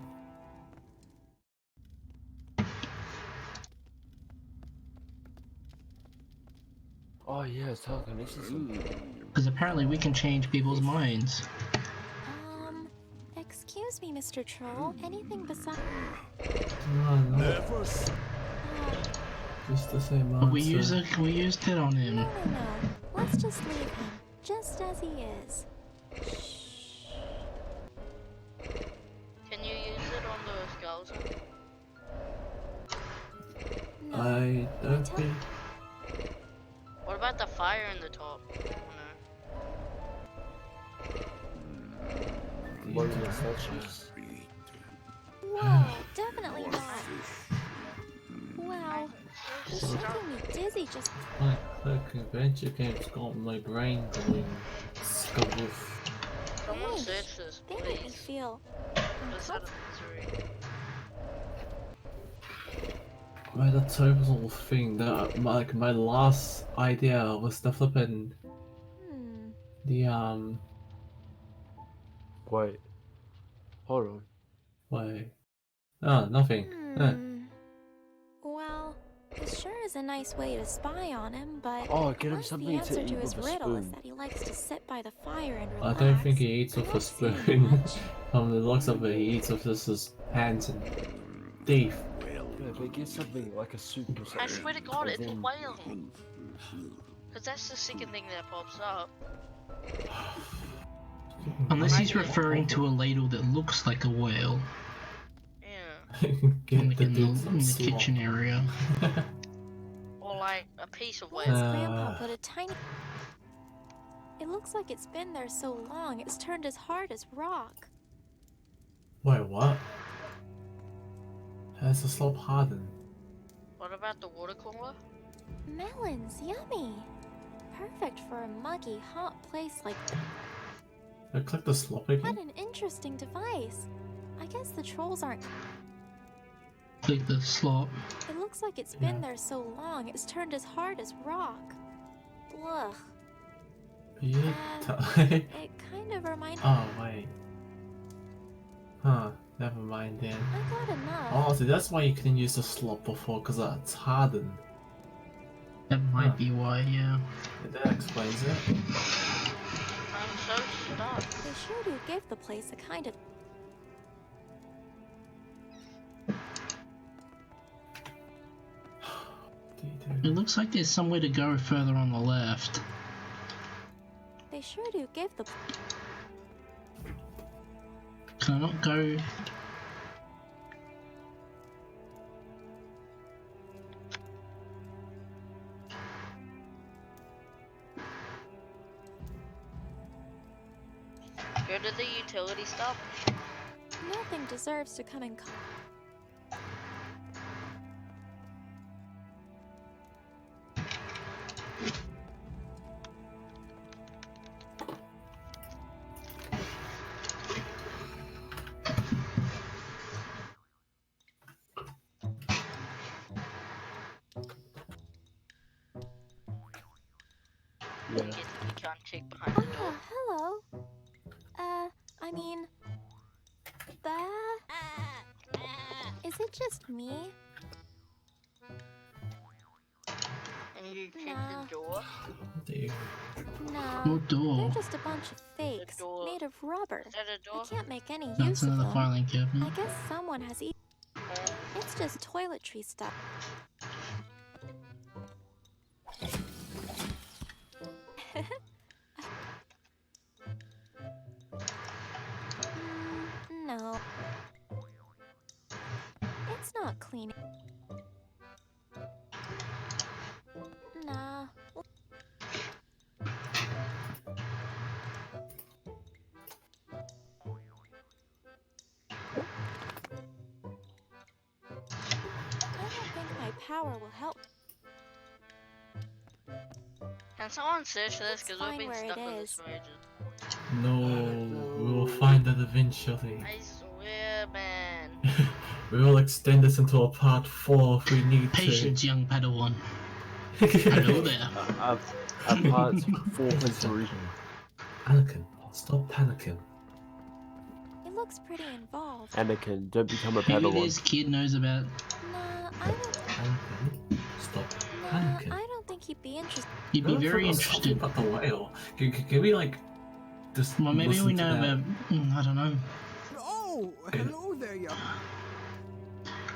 Speaker 4: Oh yeah, it's telekinesis.
Speaker 1: Because apparently we can change people's minds.
Speaker 5: Excuse me, Mr. Troll. Anything besides.
Speaker 2: Oh, no.
Speaker 10: Never s-
Speaker 2: Just the same answer.
Speaker 1: But we used it on him.
Speaker 5: No. Let's just leave him, just as he is.
Speaker 3: Can you use it on the skeleton?
Speaker 5: No.
Speaker 2: I don't
Speaker 5: tell-
Speaker 2: think.
Speaker 3: What about the fire in the top?
Speaker 4: One of the statues.
Speaker 5: Whoa, definitely not. Wow, this is making me dizzy just.
Speaker 2: Like, the adventure game's got my brain going scaboof.
Speaker 3: Someone
Speaker 5: Hey,
Speaker 3: search this,
Speaker 5: they make me
Speaker 3: please.
Speaker 5: feel.
Speaker 3: Just out of misery.
Speaker 2: Well, the total thing that, like, my last idea was the flippin' the
Speaker 4: Wait. Hold on.
Speaker 2: wait. Oh, nothing.
Speaker 5: Well, it sure is a nice way to spy on him, but
Speaker 4: Oh, get him
Speaker 5: unless the
Speaker 4: something
Speaker 5: answer
Speaker 4: to eat
Speaker 5: to his
Speaker 4: with a
Speaker 5: riddle is
Speaker 4: spoon.
Speaker 5: that he likes to sit by the fire and
Speaker 2: I
Speaker 5: relax.
Speaker 2: don't think he eats with a
Speaker 5: don't see
Speaker 2: spoon.
Speaker 5: much.
Speaker 2: From the looks of it, he eats with just his hands and teeth.
Speaker 4: Yeah, but get something like a soup or something.
Speaker 3: I swear to God, it's a
Speaker 4: then-
Speaker 3: whale. Because that's the second thing that pops up.
Speaker 1: Unless he's referring to a ladle that looks like a whale.
Speaker 3: Yeah.
Speaker 2: Get
Speaker 1: Like in the,
Speaker 2: dude some
Speaker 1: in the
Speaker 2: slop.
Speaker 1: kitchen area.
Speaker 3: Or like a piece of
Speaker 5: His
Speaker 3: whale.
Speaker 5: grandpa put a tiny. It looks like it's been there so long it's turned as hard as rock.
Speaker 2: Wait, what? Has the slope hardened?
Speaker 3: What about the water cooler?
Speaker 5: Melons, yummy! Perfect for a muggy, hot place like that.
Speaker 2: I click the slop
Speaker 5: What
Speaker 2: again?
Speaker 5: an interesting device. I guess the trolls aren't.
Speaker 1: Click the slot.
Speaker 5: It looks like it's been there so long it's turned as hard as rock. Ugh.
Speaker 2: You
Speaker 5: And it kind of reminded.
Speaker 2: Oh, wait. Huh. Never mind then.
Speaker 5: I got enough.
Speaker 2: Oh, so that's why you couldn't use the slot before, because it's hardened.
Speaker 1: That might be why, yeah.
Speaker 2: That explains it.
Speaker 3: I'm so stuck.
Speaker 5: They sure do give the place a kind of...
Speaker 1: It looks like there's somewhere to go further on the left.
Speaker 5: They sure do give the...
Speaker 1: Can I not go?
Speaker 3: Go to the utility stop.
Speaker 5: Nothing deserves to come in...
Speaker 3: You can't check behind the door.
Speaker 5: Hello. I mean... Is it just me?
Speaker 3: And you check
Speaker 5: No.
Speaker 3: the door.
Speaker 5: No.
Speaker 1: What door?
Speaker 5: They're just a bunch of fakes,
Speaker 3: door.
Speaker 5: made of rubber.
Speaker 3: Is that a door?
Speaker 5: I can't make any
Speaker 1: That's
Speaker 5: use of
Speaker 1: another
Speaker 5: them.
Speaker 1: filing
Speaker 5: I
Speaker 1: cabinet.
Speaker 5: guess someone has eaten. It's just toiletry stuff. No. It's not clean. Nah. I don't think my power will help.
Speaker 3: Can someone search this? Because we've
Speaker 5: Find
Speaker 3: been
Speaker 5: where
Speaker 3: stuck
Speaker 5: it
Speaker 3: on
Speaker 5: is.
Speaker 3: this for ages.
Speaker 2: No, we will find it eventually.
Speaker 3: I swear, man.
Speaker 2: We will extend this into a part 4 if we need
Speaker 1: Patience, young Padawan.
Speaker 2: to.
Speaker 1: Hello there.
Speaker 4: Parts 4.3.
Speaker 2: Anakin, stop panicking.
Speaker 5: It looks pretty involved.
Speaker 4: Anakin, don't become a
Speaker 1: Maybe
Speaker 4: Padawan.
Speaker 1: this kid knows about.
Speaker 5: Nah, I don't.
Speaker 2: Anakin, stop
Speaker 5: Nah,
Speaker 2: panicking.
Speaker 5: I don't think he'd be interested.
Speaker 1: He'd be
Speaker 2: We
Speaker 1: very
Speaker 2: forgot something
Speaker 1: interested.
Speaker 2: about the whale. Can we like just
Speaker 1: Well, maybe
Speaker 2: listen
Speaker 1: we
Speaker 2: to
Speaker 1: know
Speaker 2: that?
Speaker 1: about. I don't know.
Speaker 10: Oh, hello there, young.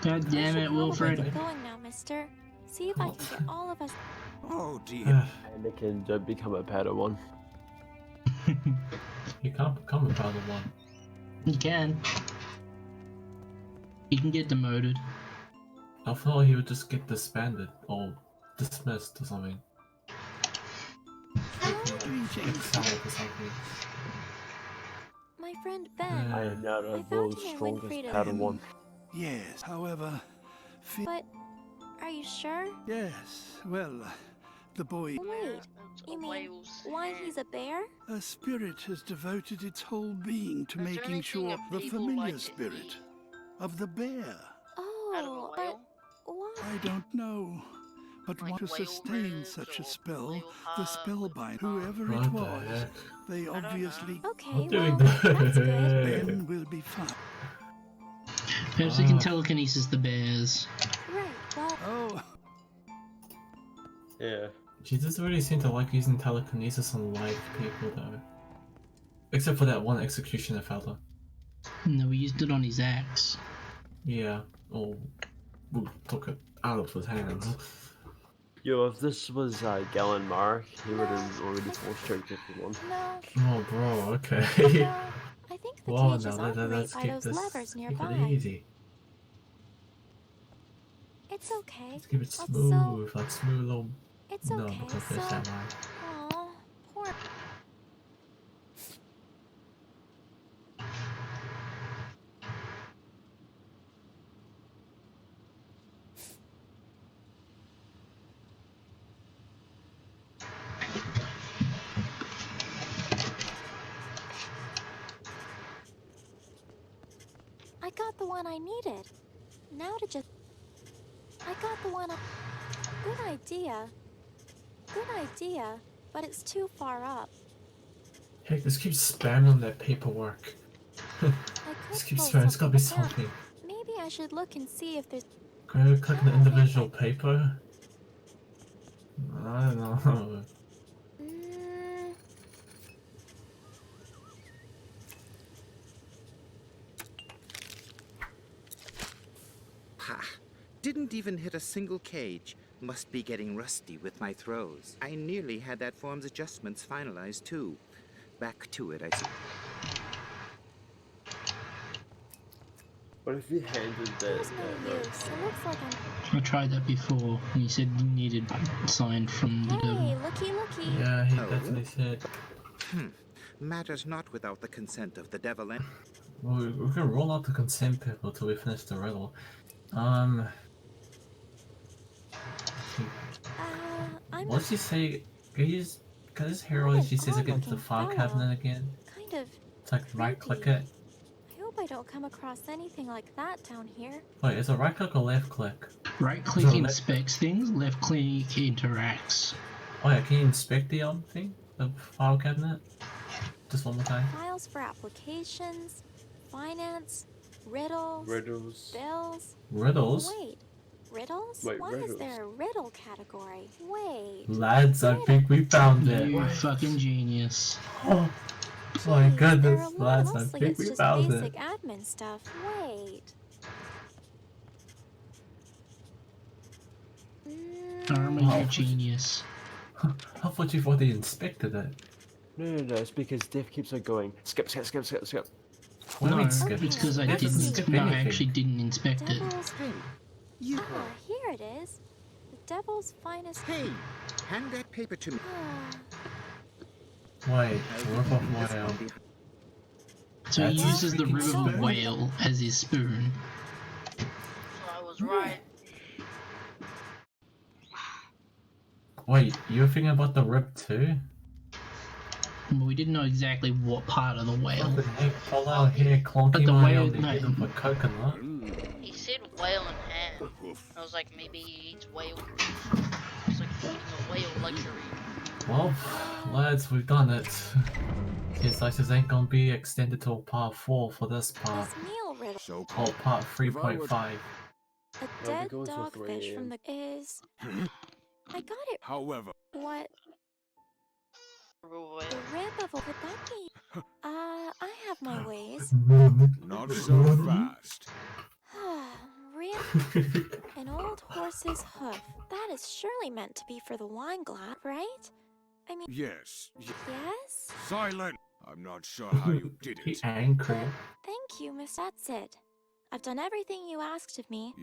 Speaker 1: God damn it,
Speaker 5: I should probably
Speaker 1: Wilfred.
Speaker 5: get going now, mister. See if I can get all of us.
Speaker 10: Oh dear.
Speaker 4: Anakin, don't become a Padawan.
Speaker 2: You can't become a Padawan.
Speaker 1: He can. He can get demoted.
Speaker 2: I thought he would just get disbanded or dismissed or something.
Speaker 8: Greetings.
Speaker 2: Exiled or something.
Speaker 5: My friend Ben.
Speaker 4: I am now
Speaker 5: I
Speaker 4: the
Speaker 5: found
Speaker 4: world's
Speaker 5: him in
Speaker 4: strongest
Speaker 5: Winfriede.
Speaker 4: Padawan.
Speaker 8: Yes, however,
Speaker 5: But are you sure?
Speaker 8: yes, well, the boy,
Speaker 5: Wait,
Speaker 3: It's
Speaker 5: you
Speaker 3: a
Speaker 5: mean
Speaker 3: whale's
Speaker 5: why
Speaker 3: hand.
Speaker 5: he's a bear?
Speaker 8: a spirit has devoted its whole being to
Speaker 3: Is there
Speaker 8: making
Speaker 3: anything
Speaker 8: sure
Speaker 3: a
Speaker 8: the
Speaker 3: people
Speaker 8: familiar
Speaker 3: like to
Speaker 8: spirit
Speaker 3: eat?
Speaker 8: of the bear.
Speaker 3: Out of a
Speaker 5: Oh,
Speaker 3: whale?
Speaker 5: but why?
Speaker 8: I don't know, but
Speaker 3: Like
Speaker 8: want to
Speaker 3: whale
Speaker 8: sustain
Speaker 3: ribs
Speaker 8: such a
Speaker 3: or
Speaker 8: spell,
Speaker 3: whale
Speaker 8: the
Speaker 3: heart,
Speaker 8: spellbind, whoever
Speaker 2: What
Speaker 8: it
Speaker 2: the
Speaker 8: was,
Speaker 2: heck?
Speaker 8: they
Speaker 3: don't know.
Speaker 8: obviously.
Speaker 5: Okay,
Speaker 2: I'm
Speaker 5: well,
Speaker 2: doing
Speaker 5: that's good.
Speaker 8: Ben will be fine.
Speaker 1: Perhaps we can telekinesis the bears.
Speaker 5: Right, well,
Speaker 8: Oh,
Speaker 4: Yeah.
Speaker 2: She doesn't really seem to like using telekinesis on live people though. Except for that one executioner fella.
Speaker 1: No, we used it on his axe.
Speaker 2: Yeah. Oh, we took it out of his hands.
Speaker 4: Yo, if this was Galen Mark, he would have already force-choked everyone.
Speaker 5: no,
Speaker 2: Oh, bro, okay.
Speaker 5: no. I think the
Speaker 2: Whoa,
Speaker 5: cages
Speaker 2: now
Speaker 5: operate
Speaker 2: let's
Speaker 5: by
Speaker 2: keep
Speaker 5: those
Speaker 2: this
Speaker 5: levers
Speaker 2: keep it
Speaker 5: nearby.
Speaker 2: easy.
Speaker 5: It's okay.
Speaker 2: Let's keep it
Speaker 5: So-
Speaker 2: smooth, like smooth little.
Speaker 5: It's
Speaker 2: No,
Speaker 5: okay,
Speaker 2: because there's
Speaker 5: so...
Speaker 2: that line.
Speaker 5: Aw, poor... I got the one I needed. Now to just... I got the one I... Good idea. Good idea, but it's too far up.
Speaker 2: Heck, just keep spamming on that paperwork. Just keep swearing, it's gotta be something.
Speaker 5: Maybe I should look and see if there's.
Speaker 2: Go click an individual paper. I don't know.
Speaker 5: Mm,
Speaker 7: Ha! Didn't even hit a single cage. Must be getting rusty with my throws. I nearly had that form's adjustments finalized too. Back to it, I see.
Speaker 4: What if you handed that?
Speaker 5: there's no use. It looks like I'm.
Speaker 1: I tried that before, and you said you needed signed from the devil.
Speaker 5: Hey, looky.
Speaker 2: Yeah, he
Speaker 7: Oh.
Speaker 2: definitely said.
Speaker 7: Matters not without the consent of the devil and.
Speaker 2: Well, we can roll out the consent paper till we finish the riddle.
Speaker 5: I'm.
Speaker 2: What did she say? Can you just, can this herald she says it get into the
Speaker 5: odd-looking
Speaker 2: file
Speaker 5: fellow.
Speaker 2: cabinet again?
Speaker 5: Kind of.
Speaker 2: It's like right click
Speaker 5: creepy.
Speaker 2: it.
Speaker 5: I hope I don't come across anything like that down here.
Speaker 2: Wait, is it right click or left click?
Speaker 1: Right click
Speaker 2: So
Speaker 1: inspects things, left click interacts.
Speaker 2: Oh yeah, can you inspect the thing? The file cabinet? Just one more time.
Speaker 5: Files for applications, finance, riddles,
Speaker 4: Riddles.
Speaker 5: bills.
Speaker 2: Riddles?
Speaker 5: Wait, riddles?
Speaker 4: Wait,
Speaker 5: Why is
Speaker 4: riddles.
Speaker 5: there a riddle category? Wait.
Speaker 2: Lads, I think we found it.
Speaker 1: You fucking genius.
Speaker 2: Oh my
Speaker 5: Geez,
Speaker 2: goodness,
Speaker 5: there are a lot.
Speaker 2: lads, I
Speaker 5: Mostly
Speaker 2: think
Speaker 5: it's
Speaker 2: we
Speaker 5: just
Speaker 2: found
Speaker 5: basic
Speaker 2: it.
Speaker 5: admin stuff. Wait.
Speaker 1: Armin, you're a genius.
Speaker 2: I thought you've already inspected it.
Speaker 4: No, it's because Dev keeps on going. Skip.
Speaker 2: What do you
Speaker 1: No,
Speaker 2: mean
Speaker 1: it's
Speaker 2: skip?
Speaker 1: because I
Speaker 2: It doesn't
Speaker 1: didn't.
Speaker 2: skip
Speaker 1: No, I
Speaker 2: anything.
Speaker 1: actually didn't inspect it.
Speaker 5: Devil's.
Speaker 7: Hey, you.
Speaker 5: Ah, here it is. The devil's finest.
Speaker 7: Hey, hand that paper to me.
Speaker 5: Ah,
Speaker 2: Wait,
Speaker 7: I'll
Speaker 2: rip
Speaker 7: give
Speaker 2: off
Speaker 7: you this
Speaker 2: whale.
Speaker 7: one behind-
Speaker 1: So he
Speaker 2: That's
Speaker 1: uses the
Speaker 2: freaking
Speaker 1: river
Speaker 2: spoon.
Speaker 1: whale as his spoon.
Speaker 3: So I was right.
Speaker 2: Wait, you were thinking about the rip too?
Speaker 1: Well, we didn't know exactly what part of the whale.
Speaker 2: What the heck? Pull out here,
Speaker 1: But
Speaker 2: clunky
Speaker 1: the
Speaker 2: money
Speaker 1: whale-
Speaker 2: on the
Speaker 1: no.
Speaker 2: head of a coconut.
Speaker 3: He said whale in hand. I was like, maybe he eats whale. It's like eating a whale luxury.
Speaker 2: Well, lads, we've done it. Kids like this ain't gonna be extended till part 4 for this part.
Speaker 5: this meal riddle.
Speaker 6: So
Speaker 2: Or
Speaker 6: called.
Speaker 2: part 3.5.
Speaker 5: A
Speaker 4: we
Speaker 5: dead
Speaker 4: go until 3
Speaker 5: dogfish from
Speaker 4: AM.
Speaker 5: the is. I got it.
Speaker 6: However,
Speaker 5: What?
Speaker 3: Whale.
Speaker 5: The rib of a. Could that be? I have my ways.
Speaker 6: not so fast.
Speaker 5: Real. An old horse's hoof. That is surely meant to be for the wine glass, right? I mean,
Speaker 6: Yes.
Speaker 5: yes?
Speaker 6: Silent. I'm not sure how you did
Speaker 2: He
Speaker 6: it.
Speaker 2: angry.
Speaker 5: Thank you, Miss. That's it. I've done everything you asked of me.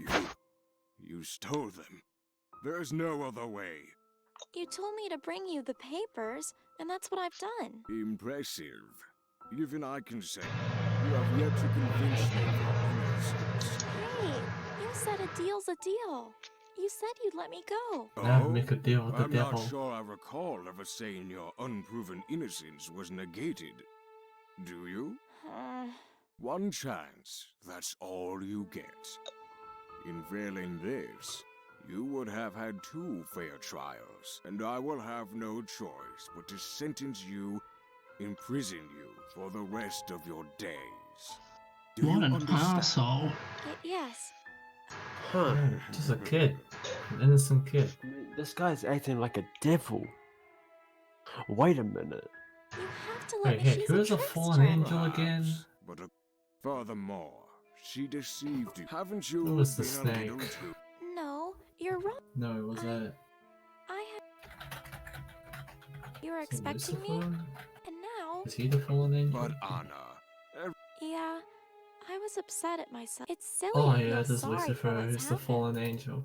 Speaker 6: You stole them. There's no other way.
Speaker 5: You told me to bring you the papers, and that's what I've done.
Speaker 6: Impressive. Even I can say you have yet to convince me of your innocence.
Speaker 5: Hey, you said a deal's a deal. You said you'd let me go.
Speaker 2: Now make a deal with the
Speaker 6: I'm
Speaker 2: devil.
Speaker 6: not sure I recall ever saying your unproven innocence was negated. Do you? One chance, that's all you get. In failing this, you would have had 2 fair trials, and I will have no choice but to sentence you, imprison you for the rest of your days. Do
Speaker 1: What
Speaker 6: you
Speaker 1: an
Speaker 6: understand?
Speaker 1: asshole.
Speaker 5: Yes.
Speaker 4: Huh.
Speaker 2: Yeah, just a kid. An innocent kid.
Speaker 4: I mean, this guy's acting like a devil. Wait a minute.
Speaker 5: You have to let
Speaker 2: Wait,
Speaker 5: me.
Speaker 2: hey,
Speaker 5: She's
Speaker 2: who
Speaker 5: a
Speaker 2: is a
Speaker 5: trickster.
Speaker 2: fallen angel again?
Speaker 6: Perhaps, but furthermore, she deceived you. Haven't you
Speaker 2: Who was the
Speaker 6: been a little
Speaker 2: snake?
Speaker 6: too...
Speaker 5: No, you're wrong.
Speaker 2: No, it was that.
Speaker 5: I had. You were
Speaker 2: is it
Speaker 5: expecting me,
Speaker 2: Lucifer?
Speaker 5: and now.
Speaker 2: Is he the fallen angel?
Speaker 6: But Anna,
Speaker 5: Yeah, I was upset at myself. It's silly
Speaker 2: Oh
Speaker 5: to
Speaker 2: yeah,
Speaker 5: feel
Speaker 2: this is
Speaker 5: sorry for
Speaker 2: Lucifer,
Speaker 5: what's
Speaker 2: who's the
Speaker 5: happened.
Speaker 2: fallen angel.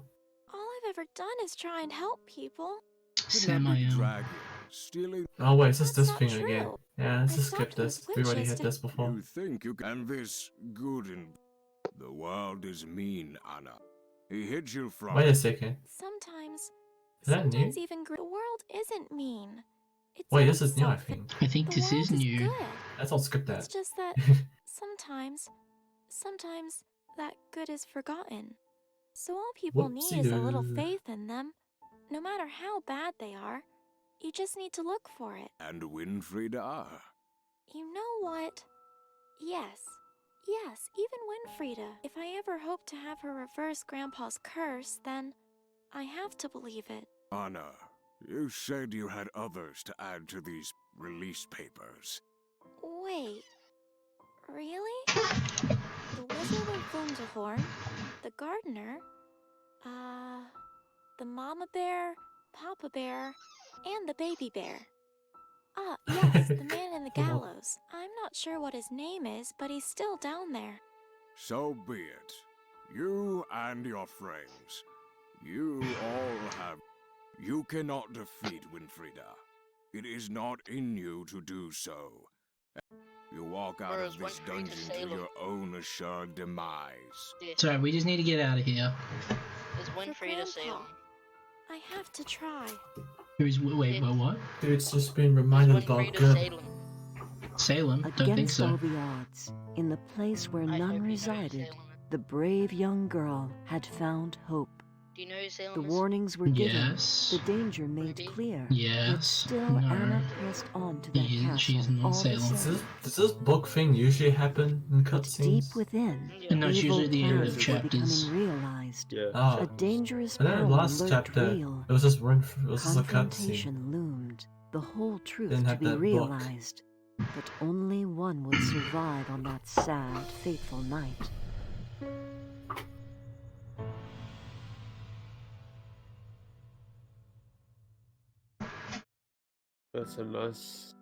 Speaker 5: All I've ever done is try and help people.
Speaker 6: kidnapping
Speaker 1: Samael.
Speaker 6: dragons, stealing...
Speaker 2: Oh wait, is this
Speaker 5: That's
Speaker 2: this
Speaker 5: not
Speaker 2: thing
Speaker 5: true.
Speaker 2: again? Yeah, let's
Speaker 5: I
Speaker 2: just skip
Speaker 5: talked with
Speaker 2: this. We already
Speaker 5: witches
Speaker 2: had
Speaker 5: to-
Speaker 2: this before.
Speaker 6: You think you can... And this good and... The world is mean, Anna. He hid you from...
Speaker 2: Wait a second.
Speaker 5: Sometimes.
Speaker 2: Is that new?
Speaker 5: Sometimes even the world isn't mean. It's
Speaker 2: Wait,
Speaker 5: not
Speaker 2: this is new, I
Speaker 5: selfish.
Speaker 2: think.
Speaker 1: I think
Speaker 5: The
Speaker 1: this
Speaker 5: world
Speaker 1: is new.
Speaker 5: good.
Speaker 2: Let's all skip
Speaker 5: It's
Speaker 2: that.
Speaker 5: just that sometimes that good is forgotten. So all people need is a little
Speaker 2: Whoopsie-doo.
Speaker 5: faith in them. No matter how bad they are, you just need to look for it.
Speaker 6: And Winfriede are.
Speaker 5: You know what? Yes, Yes, even Winfriede. If I ever hope to have her reverse Grandpa's curse, then I have to believe it.
Speaker 6: Anna, you said you had others to add to these release papers.
Speaker 5: Wait, really? The Wizard of Wunderhorn, the Gardener, the Mama Bear, Papa Bear, and the Baby Bear. Ah, yes, the man in the gallows. I'm not sure what his name is, but he's still down there.
Speaker 6: So be it. You and your friends. You all have... You cannot defeat Winfriede. It is not in you to do so. You walk out
Speaker 3: Whereas
Speaker 6: of this
Speaker 3: Winfriede
Speaker 6: dungeon to
Speaker 3: Salem.
Speaker 6: your own assured demise.
Speaker 1: Sorry, we just need to get out of here.
Speaker 3: Is
Speaker 5: For
Speaker 3: Winfriede
Speaker 5: Grandpa.
Speaker 3: Salem?
Speaker 5: I have to try.
Speaker 1: Who's wait, what?
Speaker 2: Dude's just been reminded
Speaker 3: Is
Speaker 2: about
Speaker 3: Winfriede
Speaker 2: good.
Speaker 3: Salem?
Speaker 1: Salem? Don't think
Speaker 11: Against
Speaker 1: so.
Speaker 11: all the odds, in the place where
Speaker 3: I hope you know
Speaker 11: none
Speaker 3: who
Speaker 11: resided,
Speaker 3: Salem is.
Speaker 11: the brave young girl had found hope.
Speaker 3: Do you know who Salem
Speaker 11: The
Speaker 3: is?
Speaker 11: warnings were given,
Speaker 1: Yes.
Speaker 11: the danger made
Speaker 3: Maybe.
Speaker 11: clear.
Speaker 1: Yes.
Speaker 11: Yet still
Speaker 1: No.
Speaker 11: Anna pressed on to that castle.
Speaker 1: She's not
Speaker 11: all the
Speaker 1: Salem.
Speaker 11: same.
Speaker 2: Does this book thing usually happen in
Speaker 11: But deep
Speaker 2: cutscenes?
Speaker 11: within,
Speaker 3: Yeah.
Speaker 1: No, it's
Speaker 11: evil
Speaker 1: usually the end
Speaker 11: plans
Speaker 1: of
Speaker 11: were
Speaker 1: chapters.
Speaker 11: becoming realized.
Speaker 4: Yeah.
Speaker 2: Oh.
Speaker 11: A dangerous
Speaker 2: And then
Speaker 11: power
Speaker 2: the last
Speaker 11: lurked
Speaker 2: chapter,
Speaker 11: real.
Speaker 2: it was just it was just a cutscene.
Speaker 11: Confrontation loomed, the whole truth
Speaker 2: Didn't
Speaker 11: to
Speaker 2: have
Speaker 11: be
Speaker 2: that book.
Speaker 11: realized. But only one would survive on that sad, fateful night.
Speaker 4: That's a nice...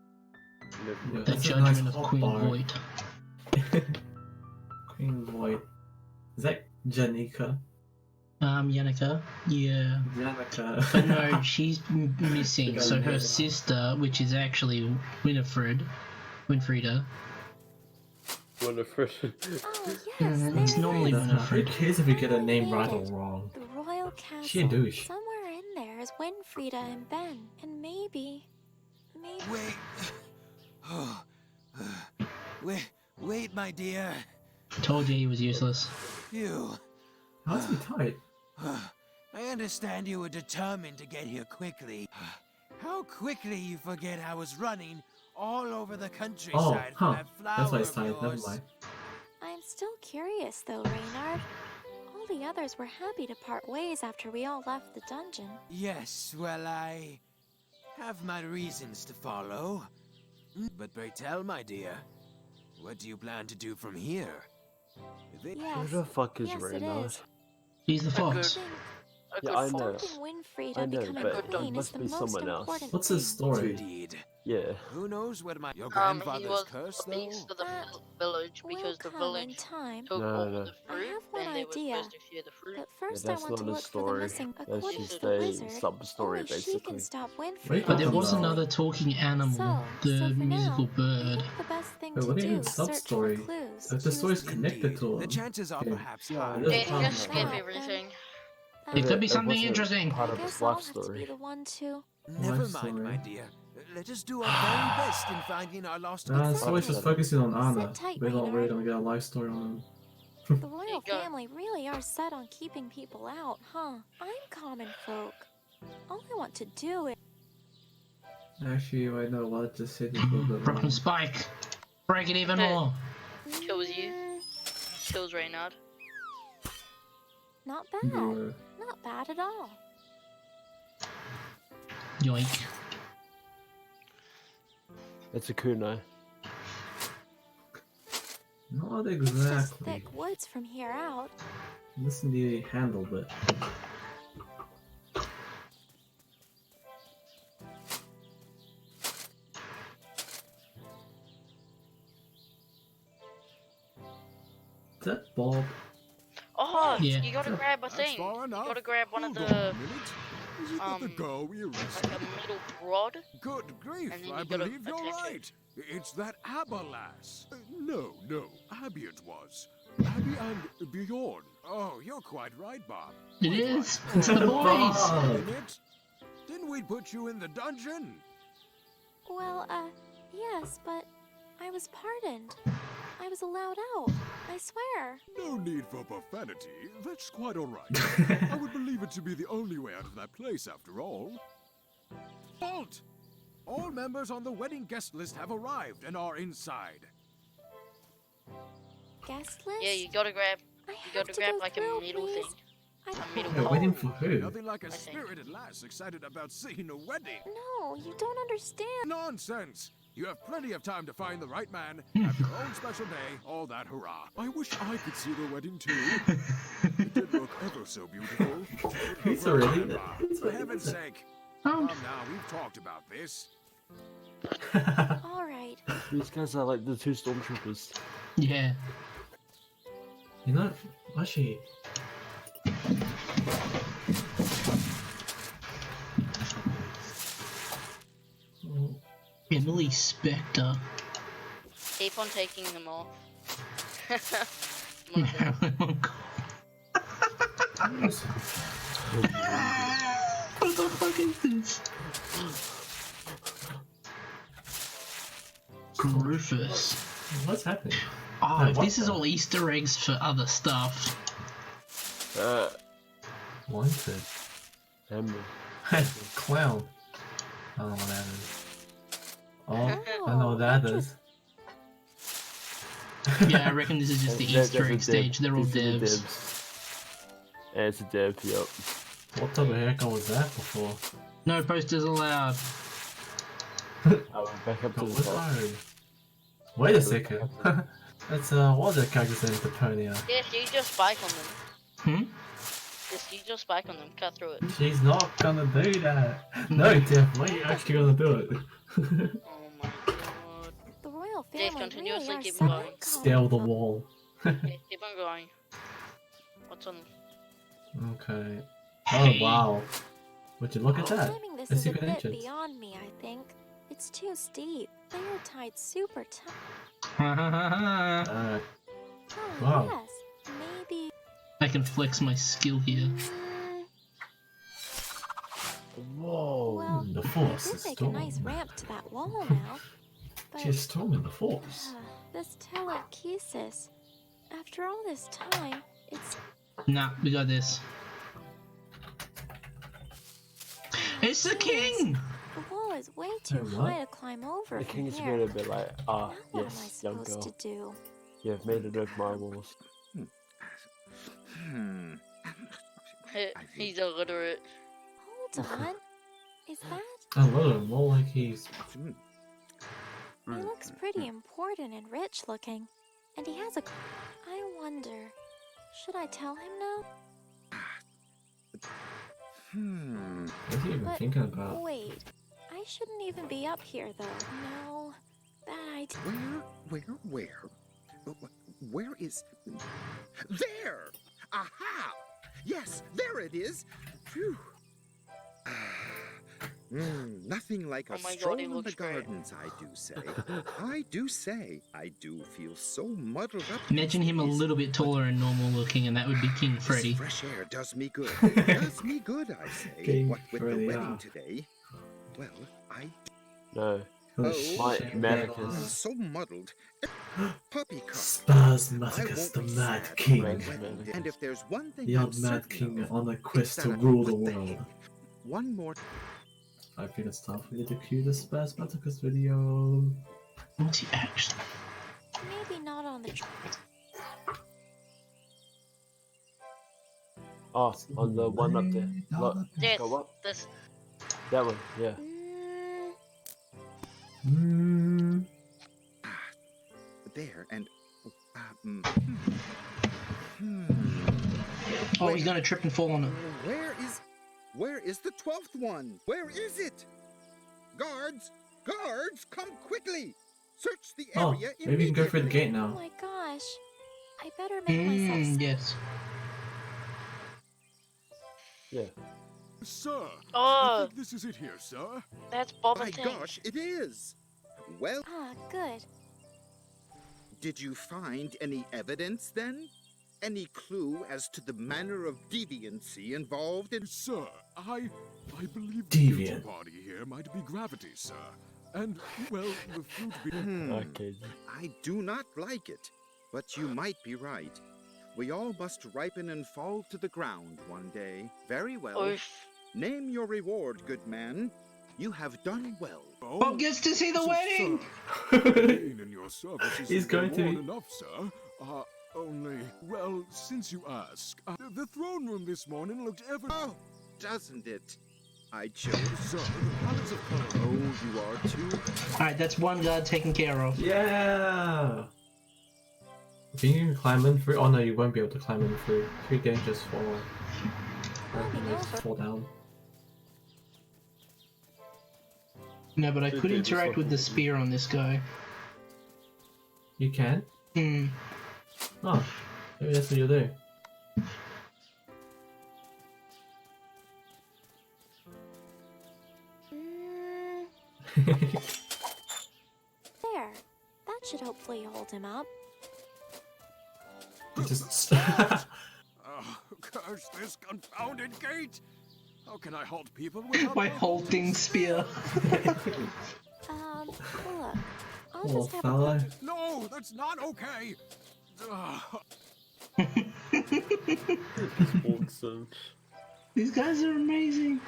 Speaker 2: Yeah,
Speaker 1: The
Speaker 2: that's a
Speaker 1: judgment
Speaker 2: nice
Speaker 1: of
Speaker 2: hot
Speaker 1: Queen
Speaker 2: bar.
Speaker 1: Void.
Speaker 2: Queen Void. Is that Janika?
Speaker 1: Yannicka. Yeah.
Speaker 2: Janika.
Speaker 1: But no, she's missing.
Speaker 2: Got
Speaker 1: So
Speaker 2: a
Speaker 1: her
Speaker 2: name.
Speaker 1: sister, which is actually Winfriede.
Speaker 4: Winfriede.
Speaker 5: Oh, yes, there
Speaker 1: It's
Speaker 5: it
Speaker 1: normally
Speaker 5: is.
Speaker 2: Who cares if you get a
Speaker 5: Finally
Speaker 2: name right or
Speaker 5: made it.
Speaker 2: wrong?
Speaker 5: The royal castle.
Speaker 2: She a douche.
Speaker 5: Somewhere in there is Winfriede and Ben, and maybe.
Speaker 9: Wait. Wait, my dear.
Speaker 1: Told you he was useless.
Speaker 9: You.
Speaker 2: How's he tight?
Speaker 9: I understand you were determined to get here quickly. How quickly you forget I was running all over the
Speaker 2: Oh,
Speaker 9: countryside for
Speaker 2: huh.
Speaker 9: that flower
Speaker 2: That's why he's
Speaker 9: of
Speaker 2: tight. Never
Speaker 9: yours.
Speaker 2: mind.
Speaker 5: I'm still curious, though, Reynard. All the others were happy to part ways after we all left the dungeon.
Speaker 9: Yes, well, I have my reasons to follow. But pray tell, my dear, what do you plan to do from here?
Speaker 5: Yes,
Speaker 4: Who the fuck is
Speaker 5: yes, it
Speaker 4: Reynard?
Speaker 5: is.
Speaker 1: He's the
Speaker 3: A
Speaker 1: fox.
Speaker 3: good, a
Speaker 4: Yeah,
Speaker 3: good
Speaker 4: I know.
Speaker 3: fox.
Speaker 5: Stopping Winfriede
Speaker 4: I know,
Speaker 5: becoming
Speaker 4: but
Speaker 5: queen
Speaker 4: it
Speaker 5: is
Speaker 4: must
Speaker 5: the
Speaker 4: be
Speaker 5: most
Speaker 4: someone else.
Speaker 5: important
Speaker 2: What's his
Speaker 5: thing.
Speaker 2: story?
Speaker 9: Indeed.
Speaker 4: Yeah.
Speaker 9: Who knows what your
Speaker 3: He
Speaker 9: grandfather's
Speaker 3: was
Speaker 9: curse,
Speaker 3: the
Speaker 9: though?
Speaker 3: beast of the
Speaker 5: That
Speaker 3: village
Speaker 5: will
Speaker 3: because the
Speaker 5: come in
Speaker 3: village
Speaker 5: time.
Speaker 3: took
Speaker 4: No,
Speaker 3: all
Speaker 4: no.
Speaker 3: the
Speaker 5: I
Speaker 3: fruit
Speaker 5: have one
Speaker 3: and they were
Speaker 5: idea.
Speaker 3: supposed to share the fruit.
Speaker 5: But first,
Speaker 4: That's
Speaker 5: I want
Speaker 4: not
Speaker 5: to
Speaker 4: a
Speaker 5: look for the
Speaker 4: story.
Speaker 5: missing.
Speaker 4: That's
Speaker 5: According
Speaker 3: just
Speaker 5: to the
Speaker 4: a
Speaker 5: wizard,
Speaker 4: sub-story,
Speaker 5: only she
Speaker 4: basically.
Speaker 5: can stop
Speaker 2: Wait,
Speaker 5: Winfriede.
Speaker 1: But there
Speaker 2: Oh,
Speaker 1: was
Speaker 2: no.
Speaker 1: another talking animal,
Speaker 5: So
Speaker 1: the
Speaker 5: for
Speaker 1: musical
Speaker 5: now, I
Speaker 1: bird.
Speaker 5: think the best thing
Speaker 2: Wait,
Speaker 5: to
Speaker 2: what do you
Speaker 5: do
Speaker 2: mean
Speaker 5: is search for
Speaker 2: sub-story?
Speaker 5: clues.
Speaker 2: If the story's connected
Speaker 9: Indeed.
Speaker 2: to
Speaker 9: The
Speaker 2: him.
Speaker 9: chances are
Speaker 2: Yeah.
Speaker 9: perhaps
Speaker 4: Yeah,
Speaker 9: high.
Speaker 2: it is
Speaker 3: They
Speaker 2: fun.
Speaker 3: just skip everything.
Speaker 1: It could be
Speaker 4: It
Speaker 1: something
Speaker 4: wasn't
Speaker 1: interesting.
Speaker 4: part
Speaker 5: I
Speaker 4: of his
Speaker 5: guess I'll
Speaker 4: life
Speaker 5: have to be
Speaker 4: story.
Speaker 5: the one to.
Speaker 9: Never
Speaker 2: Life
Speaker 9: mind,
Speaker 2: story.
Speaker 9: my dear. Let us do our very best in finding our lost
Speaker 2: Nah, the story's
Speaker 5: Exactly.
Speaker 2: just focusing on Anna.
Speaker 5: Sit tight,
Speaker 2: We're not really
Speaker 5: Reynard.
Speaker 2: gonna get a life story on
Speaker 5: The royal
Speaker 3: go.
Speaker 5: family really are set on keeping people out, huh? I'm common folk. All I want to do is.
Speaker 2: him. Actually, I know what just said this a little bit
Speaker 1: Broken
Speaker 2: wrong.
Speaker 1: spike. Break it even
Speaker 3: Hey.
Speaker 1: more.
Speaker 3: Kills you. Kills Reynard.
Speaker 5: Not bad.
Speaker 2: Yeah.
Speaker 5: Not bad at all.
Speaker 1: Yoink.
Speaker 4: It's a kunai.
Speaker 2: Not
Speaker 5: It's just
Speaker 2: exactly.
Speaker 5: thick woods from here out.
Speaker 2: Listen to the handle bit. Is that Bob?
Speaker 3: Oh,
Speaker 1: Yeah.
Speaker 3: you gotta grab a
Speaker 6: That's
Speaker 3: thing.
Speaker 6: far
Speaker 3: You
Speaker 6: enough.
Speaker 3: gotta grab one of
Speaker 6: Hold
Speaker 3: the,
Speaker 6: on a minute. Is it not the girl we
Speaker 3: like
Speaker 6: arrested?
Speaker 3: a middle rod.
Speaker 6: Good grief,
Speaker 3: And then
Speaker 6: I
Speaker 3: you gotta
Speaker 6: believe you're
Speaker 3: attack it.
Speaker 6: right. It's that Abba lass. No, Abby it was. Abby and Bjorn. Oh, you're quite right, Bob.
Speaker 1: It
Speaker 6: Quite
Speaker 1: is.
Speaker 6: right.
Speaker 1: It's the boys.
Speaker 2: Bob!
Speaker 6: Isn't it? Didn't we put you in the dungeon?
Speaker 5: Well, yes, but I was pardoned. I was allowed out. I swear.
Speaker 6: No need for profanity. That's quite all right. I would believe it to be the only way out of that place, after all. Halt! All members on the wedding guest list have arrived and are inside.
Speaker 5: guest list?
Speaker 3: Yeah, you gotta grab.
Speaker 5: I
Speaker 3: You
Speaker 5: have
Speaker 3: gotta
Speaker 5: to
Speaker 3: grab
Speaker 5: go
Speaker 3: like
Speaker 5: through,
Speaker 3: a middle
Speaker 5: please.
Speaker 3: thing.
Speaker 5: I
Speaker 3: A middle
Speaker 2: You're
Speaker 3: one.
Speaker 2: waiting for who?
Speaker 6: Nothing like a
Speaker 3: I think.
Speaker 6: spirited lass excited about seeing a wedding.
Speaker 5: No, you don't understand.
Speaker 6: Nonsense! You have plenty of time to find the right man, have your own special day, all that hurrah. I wish I could see the wedding too. It did look ever so beautiful.
Speaker 2: He's already.
Speaker 6: For heaven's sake.
Speaker 1: Oh.
Speaker 6: Come now, we've talked about this.
Speaker 5: All right.
Speaker 4: These guys are like the two stormtroopers.
Speaker 1: Yeah.
Speaker 2: You know, actually.
Speaker 1: Emily Spectre.
Speaker 3: Keep on taking them off.
Speaker 1: What the fuck is this? Rufus.
Speaker 2: What's happening?
Speaker 1: Oh,
Speaker 2: Wait, what
Speaker 1: this is
Speaker 2: the-
Speaker 1: all Easter eggs for other stuff.
Speaker 2: Wanted.
Speaker 4: Emily.
Speaker 2: Clown. I don't know what that is. Oh, I know what
Speaker 5: Oh,
Speaker 2: that is.
Speaker 1: Yeah, I reckon this is just the Easter egg stage. They're all
Speaker 4: These are the
Speaker 1: devs.
Speaker 4: Yeah, it's a dev, yep.
Speaker 2: What type of haircut was that before?
Speaker 1: No posters allowed.
Speaker 4: I went back up to the top.
Speaker 2: Whoa. Wait a second. That's what are the characters in Deponia?
Speaker 3: Yes, you just spike on them.
Speaker 1: Hmm?
Speaker 3: Yes, you just spike on them. Cut through it.
Speaker 2: She's not gonna do that. No, Jeff, when are you actually gonna do it?
Speaker 3: Oh my god.
Speaker 5: The royal
Speaker 3: Dave,
Speaker 5: family
Speaker 3: continuously
Speaker 5: really are
Speaker 3: keep
Speaker 5: so
Speaker 3: going.
Speaker 2: Scale the wall.
Speaker 3: Yeah, keep on going. What's on?
Speaker 2: Okay. Oh wow. Would you look at that?
Speaker 5: Climbing this
Speaker 2: A
Speaker 5: is a
Speaker 2: secret
Speaker 5: bit
Speaker 2: entrance.
Speaker 5: beyond me, I think. It's too steep. They are tied super tight.
Speaker 2: Uh,
Speaker 5: Oh,
Speaker 2: Wow.
Speaker 5: yes. Maybe.
Speaker 1: I can flex my skill here.
Speaker 4: Whoa.
Speaker 5: Well,
Speaker 2: the
Speaker 5: I
Speaker 2: force
Speaker 5: did
Speaker 2: is
Speaker 5: make a
Speaker 2: strong.
Speaker 5: nice ramp to that wall now. But
Speaker 2: She's strong in the force.
Speaker 5: this telekinesis. After all this time, it's.
Speaker 1: Nah, we got this. It's the king!
Speaker 5: The wall is way too
Speaker 2: Wait, what?
Speaker 5: high to climb over
Speaker 4: The
Speaker 5: from
Speaker 4: king's
Speaker 5: here.
Speaker 4: been a bit like,
Speaker 5: Now what am I
Speaker 4: yes, young
Speaker 5: supposed
Speaker 4: girl.
Speaker 5: to do?
Speaker 4: You've made it over my walls.
Speaker 3: He's illiterate.
Speaker 5: Hold on. Is that?
Speaker 2: I love him, more like he's.
Speaker 5: He looks pretty important and rich looking. And he has a. I wonder. Should I tell him now?
Speaker 2: What's he even
Speaker 5: But
Speaker 2: thinking about?
Speaker 5: wait. I shouldn't even be up here though. No. Bad idea.
Speaker 7: Where is... There! Aha! Yes, there it is! Phew. Nothing like a
Speaker 3: Oh my God,
Speaker 7: stroll
Speaker 3: he
Speaker 7: in the
Speaker 3: looks great.
Speaker 7: gardens, I do feel so muddled up.
Speaker 1: Imagine him a little bit taller and normal looking, and that would be King Freddy.
Speaker 7: This fresh air does me good. Does me good, I say.
Speaker 2: King
Speaker 7: What with
Speaker 2: Freddy,
Speaker 7: the wedding
Speaker 2: yeah.
Speaker 7: today? Well,
Speaker 4: No.
Speaker 7: Oh,
Speaker 4: My
Speaker 7: I'm
Speaker 4: Medicus.
Speaker 7: so muddled. Poppycock.
Speaker 2: Spasmaticus, the Mad King.
Speaker 7: And if there's one thing
Speaker 2: The
Speaker 7: I'm
Speaker 2: old Mad
Speaker 7: certain
Speaker 2: King
Speaker 7: of,
Speaker 2: on a quest
Speaker 7: it's
Speaker 2: to
Speaker 7: that-
Speaker 2: rule the
Speaker 7: what
Speaker 2: world.
Speaker 7: heck? One more.
Speaker 2: I think it's time for you to cue the Spasmaticus video.
Speaker 1: What's he actually?
Speaker 5: Maybe not on the.
Speaker 4: Oh, on the one up there. Look,
Speaker 3: Yes,
Speaker 4: go up.
Speaker 3: this.
Speaker 4: That one, yeah.
Speaker 7: There and.
Speaker 1: Oh, he's gonna trip and fall on it.
Speaker 7: Where is the 12th one? Where is it? Guards! Guards, come quickly! Search the
Speaker 2: Oh,
Speaker 7: area
Speaker 2: maybe you can go through the gate
Speaker 5: Oh
Speaker 2: now.
Speaker 5: my gosh. I better make myself.
Speaker 1: Yes.
Speaker 4: Yeah.
Speaker 6: Sir, I
Speaker 3: Oh,
Speaker 6: think this is it here, sir.
Speaker 3: that's Boba
Speaker 7: My
Speaker 3: Tank.
Speaker 7: gosh, it is! Well,
Speaker 5: Ah, good.
Speaker 7: did you find any evidence then? Any clue as to the manner of deviancy involved in...
Speaker 6: Sir, I believe the guilty
Speaker 2: Deviant.
Speaker 6: party here might be gravity, sir. And, well, the fruit be...
Speaker 4: Okay.
Speaker 7: I do not like it, but you might be right. We all must ripen and fall to the ground one day. Very well.
Speaker 3: Oof.
Speaker 7: Name your reward, good man. You have done well.
Speaker 1: Bob gets to see the wedding!
Speaker 6: Being in your service is
Speaker 2: He's going to
Speaker 6: reward
Speaker 2: be-
Speaker 6: enough, sir. Only, well, since you ask, the throne room this morning looked ever...
Speaker 7: Oh, doesn't it? I chose.
Speaker 6: Sir, the palace of color.
Speaker 7: Oh, you are too.
Speaker 1: Alright, that's one guard taken care of.
Speaker 2: Yeah! Can you climb in through? Oh no, you won't be able to climb in through. If you can just fall. Or just fall down.
Speaker 1: No, but I could interact with the spear on this guy.
Speaker 2: You can?
Speaker 1: Hmm.
Speaker 2: Oh, maybe that's what you'll do.
Speaker 5: There. That should hopefully hold him up.
Speaker 2: Just
Speaker 6: Oh, curse this confounded gate! How can I halt people without...
Speaker 1: My halting spear.
Speaker 5: Look. I'll
Speaker 2: little
Speaker 5: just have
Speaker 2: fella.
Speaker 6: No, that's not okay!
Speaker 4: Awesome.
Speaker 1: These guys are amazing.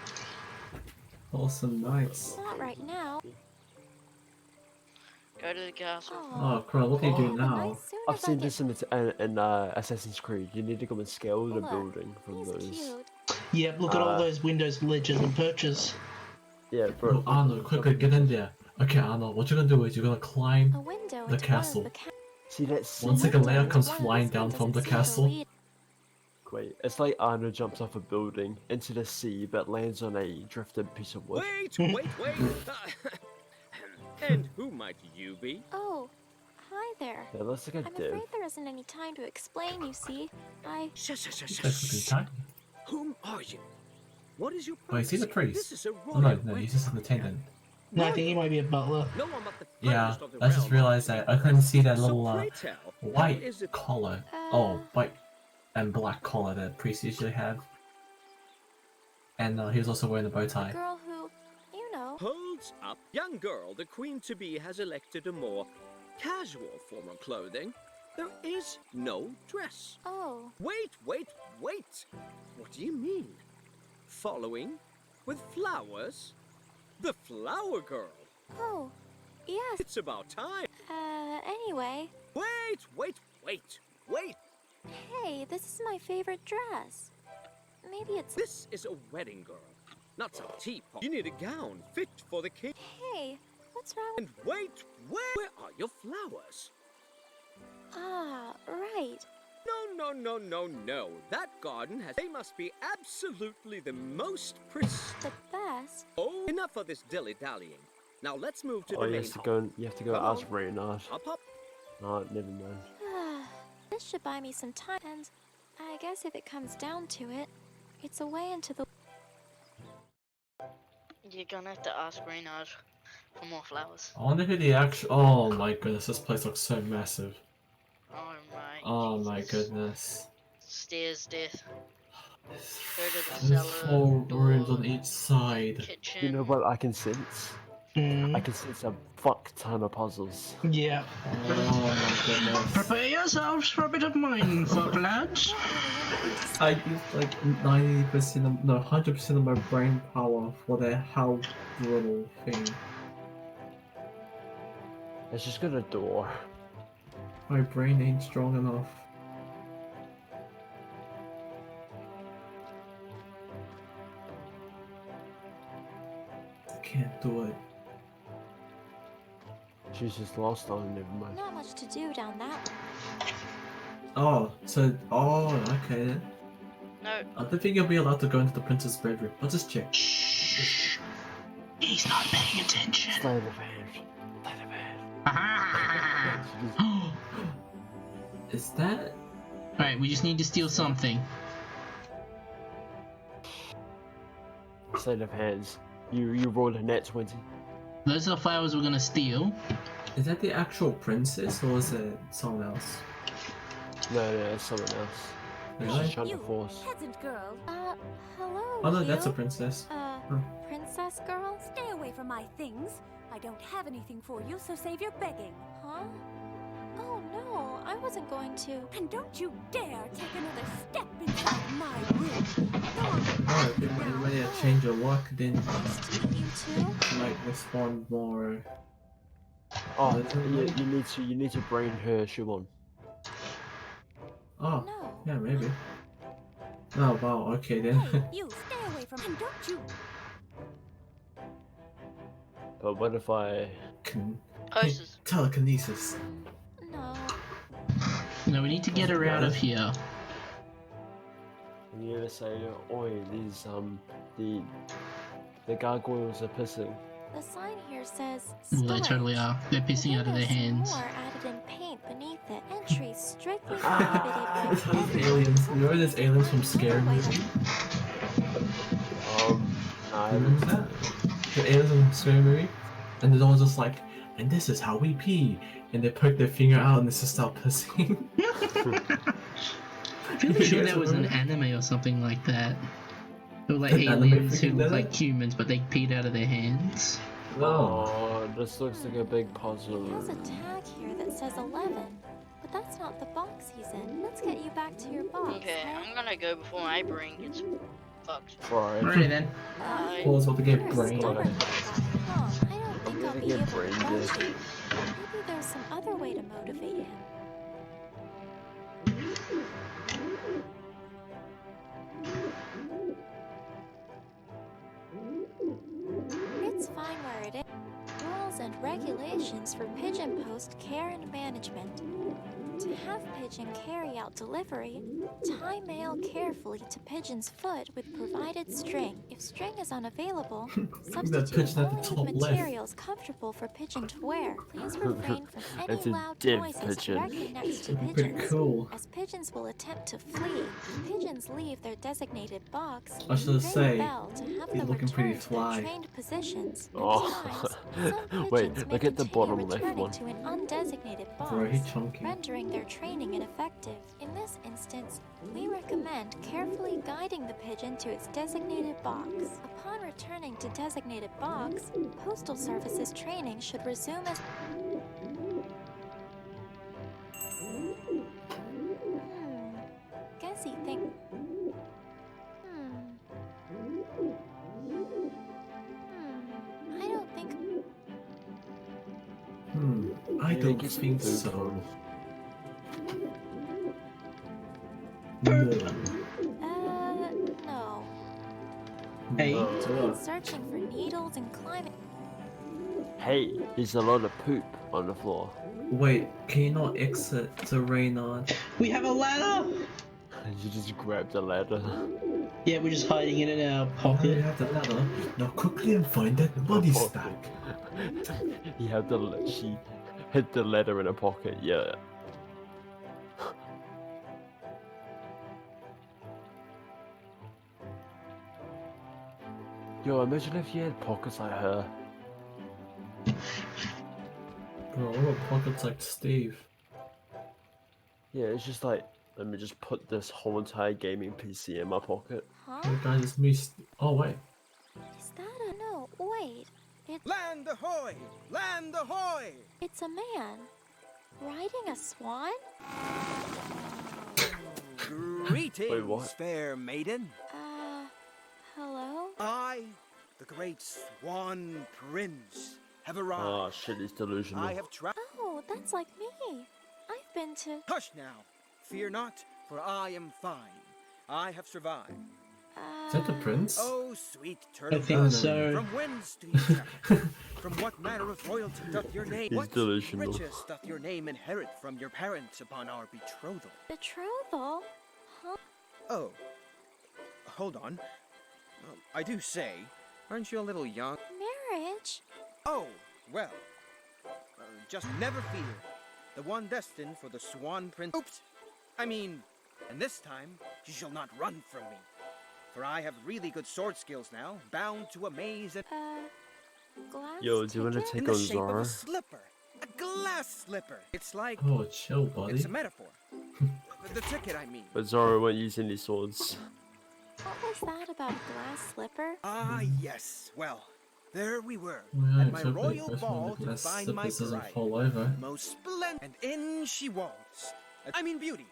Speaker 2: Awesome nights.
Speaker 5: Not right now.
Speaker 3: Go to the castle.
Speaker 2: Oh, Crow, what are you doing now?
Speaker 5: As soon
Speaker 4: I've
Speaker 5: as I
Speaker 4: seen
Speaker 5: get-
Speaker 4: this in Assassin's Creed. You need to go and scale the
Speaker 5: Look,
Speaker 4: building from
Speaker 5: he's
Speaker 4: those.
Speaker 5: cute.
Speaker 1: Yep, look at all those windows, ledges, and perches.
Speaker 4: Yeah, bro.
Speaker 2: Oh, Arnold, quickly get in there. Okay, Arnold, what you're gonna do is you're gonna climb
Speaker 5: A window
Speaker 2: the
Speaker 5: into
Speaker 2: castle.
Speaker 5: One of the
Speaker 4: See that
Speaker 2: One
Speaker 4: scene?
Speaker 2: second later comes
Speaker 5: One of the
Speaker 2: flying down
Speaker 5: windows
Speaker 2: from the
Speaker 5: that seem to
Speaker 2: castle.
Speaker 5: lead-
Speaker 4: Wait, it's like Arnold jumps off a building into the sea, but lands on a drifted piece of wood.
Speaker 12: Wait! And who might you be?
Speaker 5: Oh, hi there.
Speaker 4: That looks like a
Speaker 5: I'm
Speaker 4: div.
Speaker 5: afraid there isn't any time to explain, you see.
Speaker 12: Shush.
Speaker 2: That's tiny.
Speaker 12: Whom are you? What is your
Speaker 2: Oh, is he the
Speaker 12: purpose?
Speaker 2: priest?
Speaker 12: This is a
Speaker 2: Oh no,
Speaker 12: royal
Speaker 2: he's just an attendant.
Speaker 1: No, I think he might be a butler.
Speaker 12: No one but the
Speaker 2: Yeah,
Speaker 12: finest of the
Speaker 2: I just
Speaker 12: realm.
Speaker 2: realized that I couldn't see that
Speaker 12: So
Speaker 2: little
Speaker 12: pray tell, how
Speaker 2: white
Speaker 12: is it-
Speaker 2: collar. Oh, white and black collar that priests usually have. And he was also wearing a bow tie.
Speaker 5: Girl who, you know.
Speaker 12: Holds up. Young girl, the queen-to-be has elected a more casual form of clothing. There is no dress.
Speaker 5: Oh,
Speaker 12: Wait! What do you mean? Following? With flowers? The flower girl!
Speaker 5: oh, yes.
Speaker 12: It's about time!
Speaker 5: Anyway.
Speaker 12: Wait!
Speaker 5: Hey, this is my favorite dress. Maybe it's...
Speaker 12: This is a wedding girl, not some teapot. You need a gown fit for the king.
Speaker 5: Hey, what's wrong with...
Speaker 12: And wait! Where are your flowers?
Speaker 5: Ah, right.
Speaker 12: No. That garden has... They must be absolutely the most precise...
Speaker 5: The best.
Speaker 12: Oh, enough of this dilly-dallying. Now let's move to
Speaker 4: Oh,
Speaker 12: the
Speaker 4: you
Speaker 12: main
Speaker 4: have to
Speaker 12: hall.
Speaker 4: go. You have to go
Speaker 12: Come
Speaker 4: ask
Speaker 12: on.
Speaker 4: Reynard.
Speaker 12: Up.
Speaker 4: Oh, never mind.
Speaker 5: This should buy me some time, and I guess if it comes down to it, it's a way into the...
Speaker 3: You're gonna have to ask Reynard for more flowers.
Speaker 2: I wonder who the actual. Oh my goodness, this place looks so massive.
Speaker 3: Oh
Speaker 2: My
Speaker 3: Jesus.
Speaker 2: goodness.
Speaker 3: Stairs, death. Go to the
Speaker 2: There's
Speaker 3: cellar.
Speaker 2: 4 rooms on each side.
Speaker 3: Kitchen.
Speaker 4: You know what I can sense? I can sense a fuck ton of puzzles.
Speaker 1: Yeah.
Speaker 2: Oh my goodness.
Speaker 1: Prepare yourselves for a bit of mindfuck, lads.
Speaker 2: I used like 90% no, 100% of my brain power for that how brutal thing.
Speaker 4: It's just got a door.
Speaker 2: My brain ain't strong enough. I can't do it.
Speaker 4: She's just lost on it, never mind.
Speaker 5: Not much to do down that way.
Speaker 2: Oh, so okay then.
Speaker 3: No.
Speaker 2: I don't think you'll be allowed to go into the princess' bedroom. I'll just check.
Speaker 1: Shh. He's not paying attention.
Speaker 4: Sleight of hand. Sleight of hand.
Speaker 2: Is that?
Speaker 1: Alright, we just need to steal something.
Speaker 4: Sleight of hands. You rolled a nat 20.
Speaker 1: Those are the flowers we're gonna steal.
Speaker 2: Is that the actual princess or is it someone else?
Speaker 4: No, it's someone else.
Speaker 2: Really?
Speaker 4: She's trying to force.
Speaker 5: Peasant girl. Hello,
Speaker 2: Oh no, that's a
Speaker 5: you?
Speaker 2: princess.
Speaker 5: Princess girl?
Speaker 13: Stay away from my things. I don't have anything for you, so save your begging.
Speaker 5: Huh? Oh no, I wasn't going to.
Speaker 13: And don't you dare take another step inside my room. Go on.
Speaker 2: Oh, if you might change your luck, then
Speaker 5: Nice to meet you too.
Speaker 2: you might respond more.
Speaker 4: Oh, you need to bring her shoe on.
Speaker 2: Oh,
Speaker 5: No.
Speaker 2: yeah, maybe. Oh, wow, okay then.
Speaker 13: Hey, you stay away from him, don't you?
Speaker 4: But what if I...
Speaker 3: Horses.
Speaker 2: Telekinesis.
Speaker 5: No.
Speaker 1: No, we need to get her out of here.
Speaker 4: And you ever say, oi, these, the gargoyles are pissing.
Speaker 5: The sign here says
Speaker 1: Well, they
Speaker 5: storage.
Speaker 1: totally are. They're pissing out of their
Speaker 5: There's some
Speaker 1: hands.
Speaker 5: more added in paint beneath it. Entry strictly prohibited
Speaker 2: It's
Speaker 5: by
Speaker 2: how there's aliens. You know there's aliens from Scary Movie?
Speaker 4: I
Speaker 2: Remember that? The aliens from Scary Movie? And they're all just like, and this is how we pee. And they poke their finger out and they just start pissing.
Speaker 1: I'm pretty sure there was an anime or something like that. They were like aliens who look like humans, but they peed out of their hands.
Speaker 4: Oh, this looks like a big puzzle.
Speaker 5: There's a tag here that says 11, but that's not the box he's in. Let's get you back to your box.
Speaker 3: Okay, I'm gonna go before my brain gets fucked.
Speaker 4: Right.
Speaker 1: Alright then.
Speaker 2: Paul's about to get brain.
Speaker 5: Huh, I don't think I'll be able to
Speaker 4: brain
Speaker 5: budge
Speaker 4: dead.
Speaker 5: you. Maybe there's some other way to motivate him. It's fine where it is. Rules and regulations for pigeon post care and management. To have pigeon carry out delivery, tie mail carefully to pigeon's foot with provided string. If string is unavailable, substitute
Speaker 2: pigeon at the
Speaker 5: only
Speaker 2: top
Speaker 5: with
Speaker 2: left.
Speaker 5: materials comfortable for pigeon to wear. Please refrain from any
Speaker 4: It's a
Speaker 5: loud
Speaker 4: dead
Speaker 5: noises
Speaker 4: pigeon.
Speaker 5: directly next to
Speaker 2: Pretty
Speaker 5: pigeons,
Speaker 2: cool.
Speaker 5: as pigeons will attempt to flee. If pigeons leave their designated box,
Speaker 2: I should
Speaker 5: ring
Speaker 2: say,
Speaker 5: the bell to have
Speaker 2: he's
Speaker 5: them
Speaker 2: looking pretty
Speaker 5: return to their
Speaker 2: fly.
Speaker 5: trained positions.
Speaker 4: Oh.
Speaker 5: Sometimes,
Speaker 4: Wait,
Speaker 5: pigeons may
Speaker 4: look at the
Speaker 5: continue
Speaker 4: bottom left
Speaker 5: returning
Speaker 4: one.
Speaker 5: to an undesignated box,
Speaker 2: Very chunky.
Speaker 5: rendering their training ineffective. In this instance, we recommend carefully guiding the pigeon to its designated box. Upon returning to designated box, Postal Service's training should resume as... Guess he think... I don't think...
Speaker 2: I don't
Speaker 4: it's
Speaker 2: think
Speaker 4: poop.
Speaker 2: so. No.
Speaker 5: No.
Speaker 1: Hey.
Speaker 2: Oh,
Speaker 5: Searching for needles and climbing...
Speaker 4: Hey, there's a lot of poop on the floor.
Speaker 2: wait, can you not exit to Reynard?
Speaker 1: We have a ladder!
Speaker 4: You just grab the ladder.
Speaker 1: Yeah, we're just hiding it in our
Speaker 2: Oh, you
Speaker 1: pocket.
Speaker 2: have the ladder. Now quickly and find that body stack.
Speaker 4: You have she hid the ladder in her pocket, yeah. Yo, imagine if you had pockets like her.
Speaker 2: Bro, what about pockets like Steve?
Speaker 4: Yeah, it's just like, let me just put this whole entire gaming PC in my pocket.
Speaker 5: Huh?
Speaker 2: Hey guys, it's me. Oh wait.
Speaker 5: Is that a... No, wait.
Speaker 9: Land ahoy! Land ahoy!
Speaker 5: It's a man. Riding a swan?
Speaker 9: Greetings,
Speaker 4: Wait, what?
Speaker 9: fair maiden.
Speaker 5: Hello?
Speaker 9: I, the great Swan Prince, have arrived.
Speaker 4: Oh shit, he's delusional.
Speaker 9: I have tried.
Speaker 5: Oh, that's like me. I've been to...
Speaker 9: Hush now. Fear not, for I am fine. I have survived.
Speaker 2: Is that the prince?
Speaker 9: Oh, sweet turtle.
Speaker 1: I think so.
Speaker 9: From whence do you travel? From what manner of royalty doth your name?
Speaker 4: He's
Speaker 9: What
Speaker 4: delusional.
Speaker 9: riches doth your name inherit from your parents upon our betrothal?
Speaker 5: Betrothal? Huh?
Speaker 9: Oh, hold on. I do say, aren't you a little young?
Speaker 5: Marriage?
Speaker 9: Oh, well. Just never fear. The one destined for the Swan Prince. Oops! I mean, and this time, you shall not run from me. For I have really good sword skills now, bound to a maze and...
Speaker 5: Glass
Speaker 4: Yo, do you want to
Speaker 5: ticket?
Speaker 9: in
Speaker 4: take
Speaker 9: the
Speaker 4: on
Speaker 9: shape of
Speaker 4: Zara?
Speaker 9: a slipper. A glass slipper. It's like...
Speaker 2: Oh, chill, buddy.
Speaker 9: It's a metaphor. The ticket, I mean.
Speaker 4: But Zara won't use any swords.
Speaker 5: What was that about a glass slipper?
Speaker 9: Ah, yes. Well, there we were.
Speaker 2: Well,
Speaker 9: At my
Speaker 2: except
Speaker 9: royal
Speaker 2: that
Speaker 9: ball to
Speaker 2: glass
Speaker 9: find my
Speaker 2: slippers doesn't
Speaker 9: bride.
Speaker 2: fall over.
Speaker 9: Most splendid. And in she was. I mean, beauty.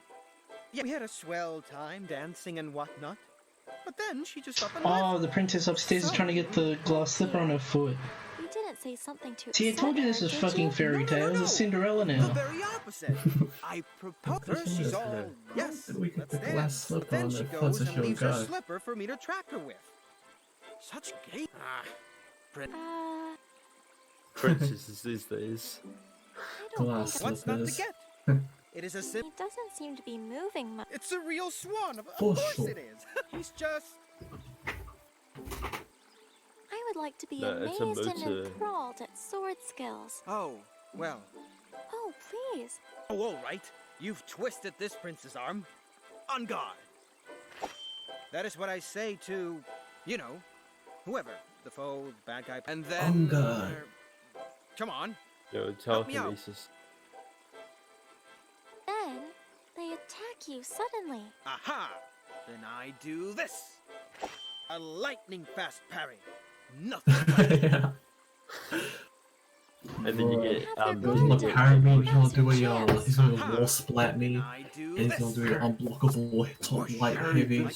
Speaker 9: Yeah, we had a swell time dancing and whatnot. But then she just up and
Speaker 1: Oh,
Speaker 9: left.
Speaker 1: the princess upstairs is trying to get the glass slipper on her foot.
Speaker 5: You didn't say something to
Speaker 1: See, I told you this was fucking fairy tales. It's Cinderella
Speaker 9: The
Speaker 1: now.
Speaker 9: very opposite. I propose. First she's all, yes,
Speaker 2: We get
Speaker 9: let's
Speaker 2: the glass
Speaker 9: dance.
Speaker 2: slipper
Speaker 9: Then
Speaker 2: on
Speaker 9: she
Speaker 2: the
Speaker 9: goes
Speaker 2: fuzzy
Speaker 9: and
Speaker 2: show
Speaker 9: leaves her
Speaker 2: guy.
Speaker 9: slipper for me to track her with. Such gay.
Speaker 4: Princesses these days.
Speaker 5: I don't
Speaker 2: Glass
Speaker 5: think
Speaker 9: What's not to
Speaker 2: slippers.
Speaker 9: get? It is a
Speaker 5: he doesn't seem to be moving much.
Speaker 9: It's a real swan. Of
Speaker 2: For
Speaker 9: course
Speaker 2: sure.
Speaker 9: it is. He's just.
Speaker 5: I would like to be
Speaker 4: No, it's a
Speaker 5: amazed and
Speaker 4: motor.
Speaker 5: enthralled at sword skills.
Speaker 9: Oh, well.
Speaker 5: Oh, please.
Speaker 9: Oh, all right. You've twisted this prince's arm. On guard. That is what I say to, you know, whoever. The foe, the bad guy. And then...
Speaker 2: On guard.
Speaker 9: Come on.
Speaker 4: Yo,
Speaker 9: Help me out.
Speaker 4: telekinesis.
Speaker 5: Then they attack you suddenly.
Speaker 9: Aha! Then I do this. A lightning fast parry. Nothing.
Speaker 2: Yeah.
Speaker 4: And then you get
Speaker 2: He's gonna parry me, he's gonna do a he's gonna wall splat me, and he's gonna do an unblockable top light heavy.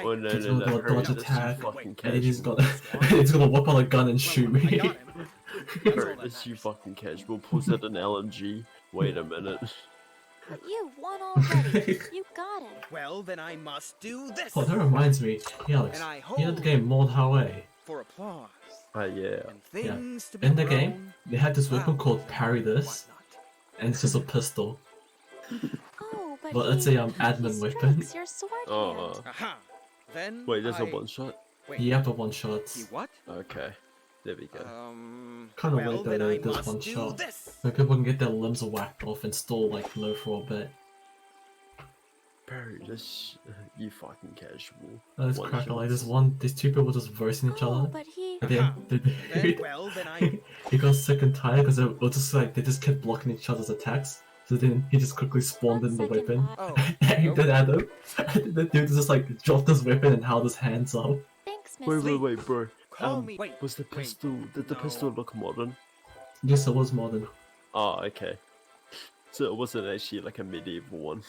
Speaker 4: Oh no,
Speaker 2: He's
Speaker 4: no,
Speaker 2: gonna do a
Speaker 4: no,
Speaker 2: dodge
Speaker 4: hurry, this is
Speaker 2: attack,
Speaker 4: fucking
Speaker 2: and then he's
Speaker 4: casual.
Speaker 2: gonna he's gonna whip out a gun and shoot me.
Speaker 4: Hurry, this is you fucking casual. Pulls out an LMG. Wait a minute.
Speaker 5: But you won already. You got it.
Speaker 9: Well, then I must do this.
Speaker 2: Oh, that reminds me, hey Alex,
Speaker 9: And I
Speaker 2: you know the
Speaker 9: hold
Speaker 2: game Mod Highway?
Speaker 9: for applause.
Speaker 4: Yeah.
Speaker 9: And
Speaker 2: Yeah.
Speaker 9: things to be
Speaker 2: In the
Speaker 9: grown.
Speaker 2: game, they had this weapon called Parry This, and it's just a pistol.
Speaker 5: Oh,
Speaker 2: But it's a admin weapon.
Speaker 5: Your sword
Speaker 4: Oh.
Speaker 9: Aha! Then
Speaker 4: Wait, there's
Speaker 9: I...
Speaker 4: a one shot?
Speaker 9: Wait.
Speaker 2: Yeah, but one shots.
Speaker 9: He what?
Speaker 4: Okay. There we go.
Speaker 2: Kind of
Speaker 9: well,
Speaker 2: weird
Speaker 9: then
Speaker 2: though,
Speaker 9: I
Speaker 2: there's
Speaker 9: must
Speaker 2: one
Speaker 9: do
Speaker 2: shot.
Speaker 9: this.
Speaker 2: Like people can get their limbs whacked off and still like live for a bit.
Speaker 4: Barry, this you fucking casual.
Speaker 2: That's
Speaker 4: One
Speaker 2: cracker. Like
Speaker 4: shots.
Speaker 2: these two people just versing each
Speaker 5: Oh,
Speaker 2: other.
Speaker 5: but he...
Speaker 2: And then,
Speaker 9: Well, then I...
Speaker 2: he got sick and tired because they just kept blocking each other's attacks. So then he just quickly spawned in the weapon,
Speaker 9: Oh.
Speaker 2: aimed it at him, and the dude just like dropped his weapon and held his hands up.
Speaker 5: Thanks,
Speaker 4: Wait, bro.
Speaker 9: Call me. Wait.
Speaker 4: Was the pistol? Did the pistol look modern?
Speaker 2: Yes, it was modern.
Speaker 4: Oh, okay. So it wasn't actually like a medieval one.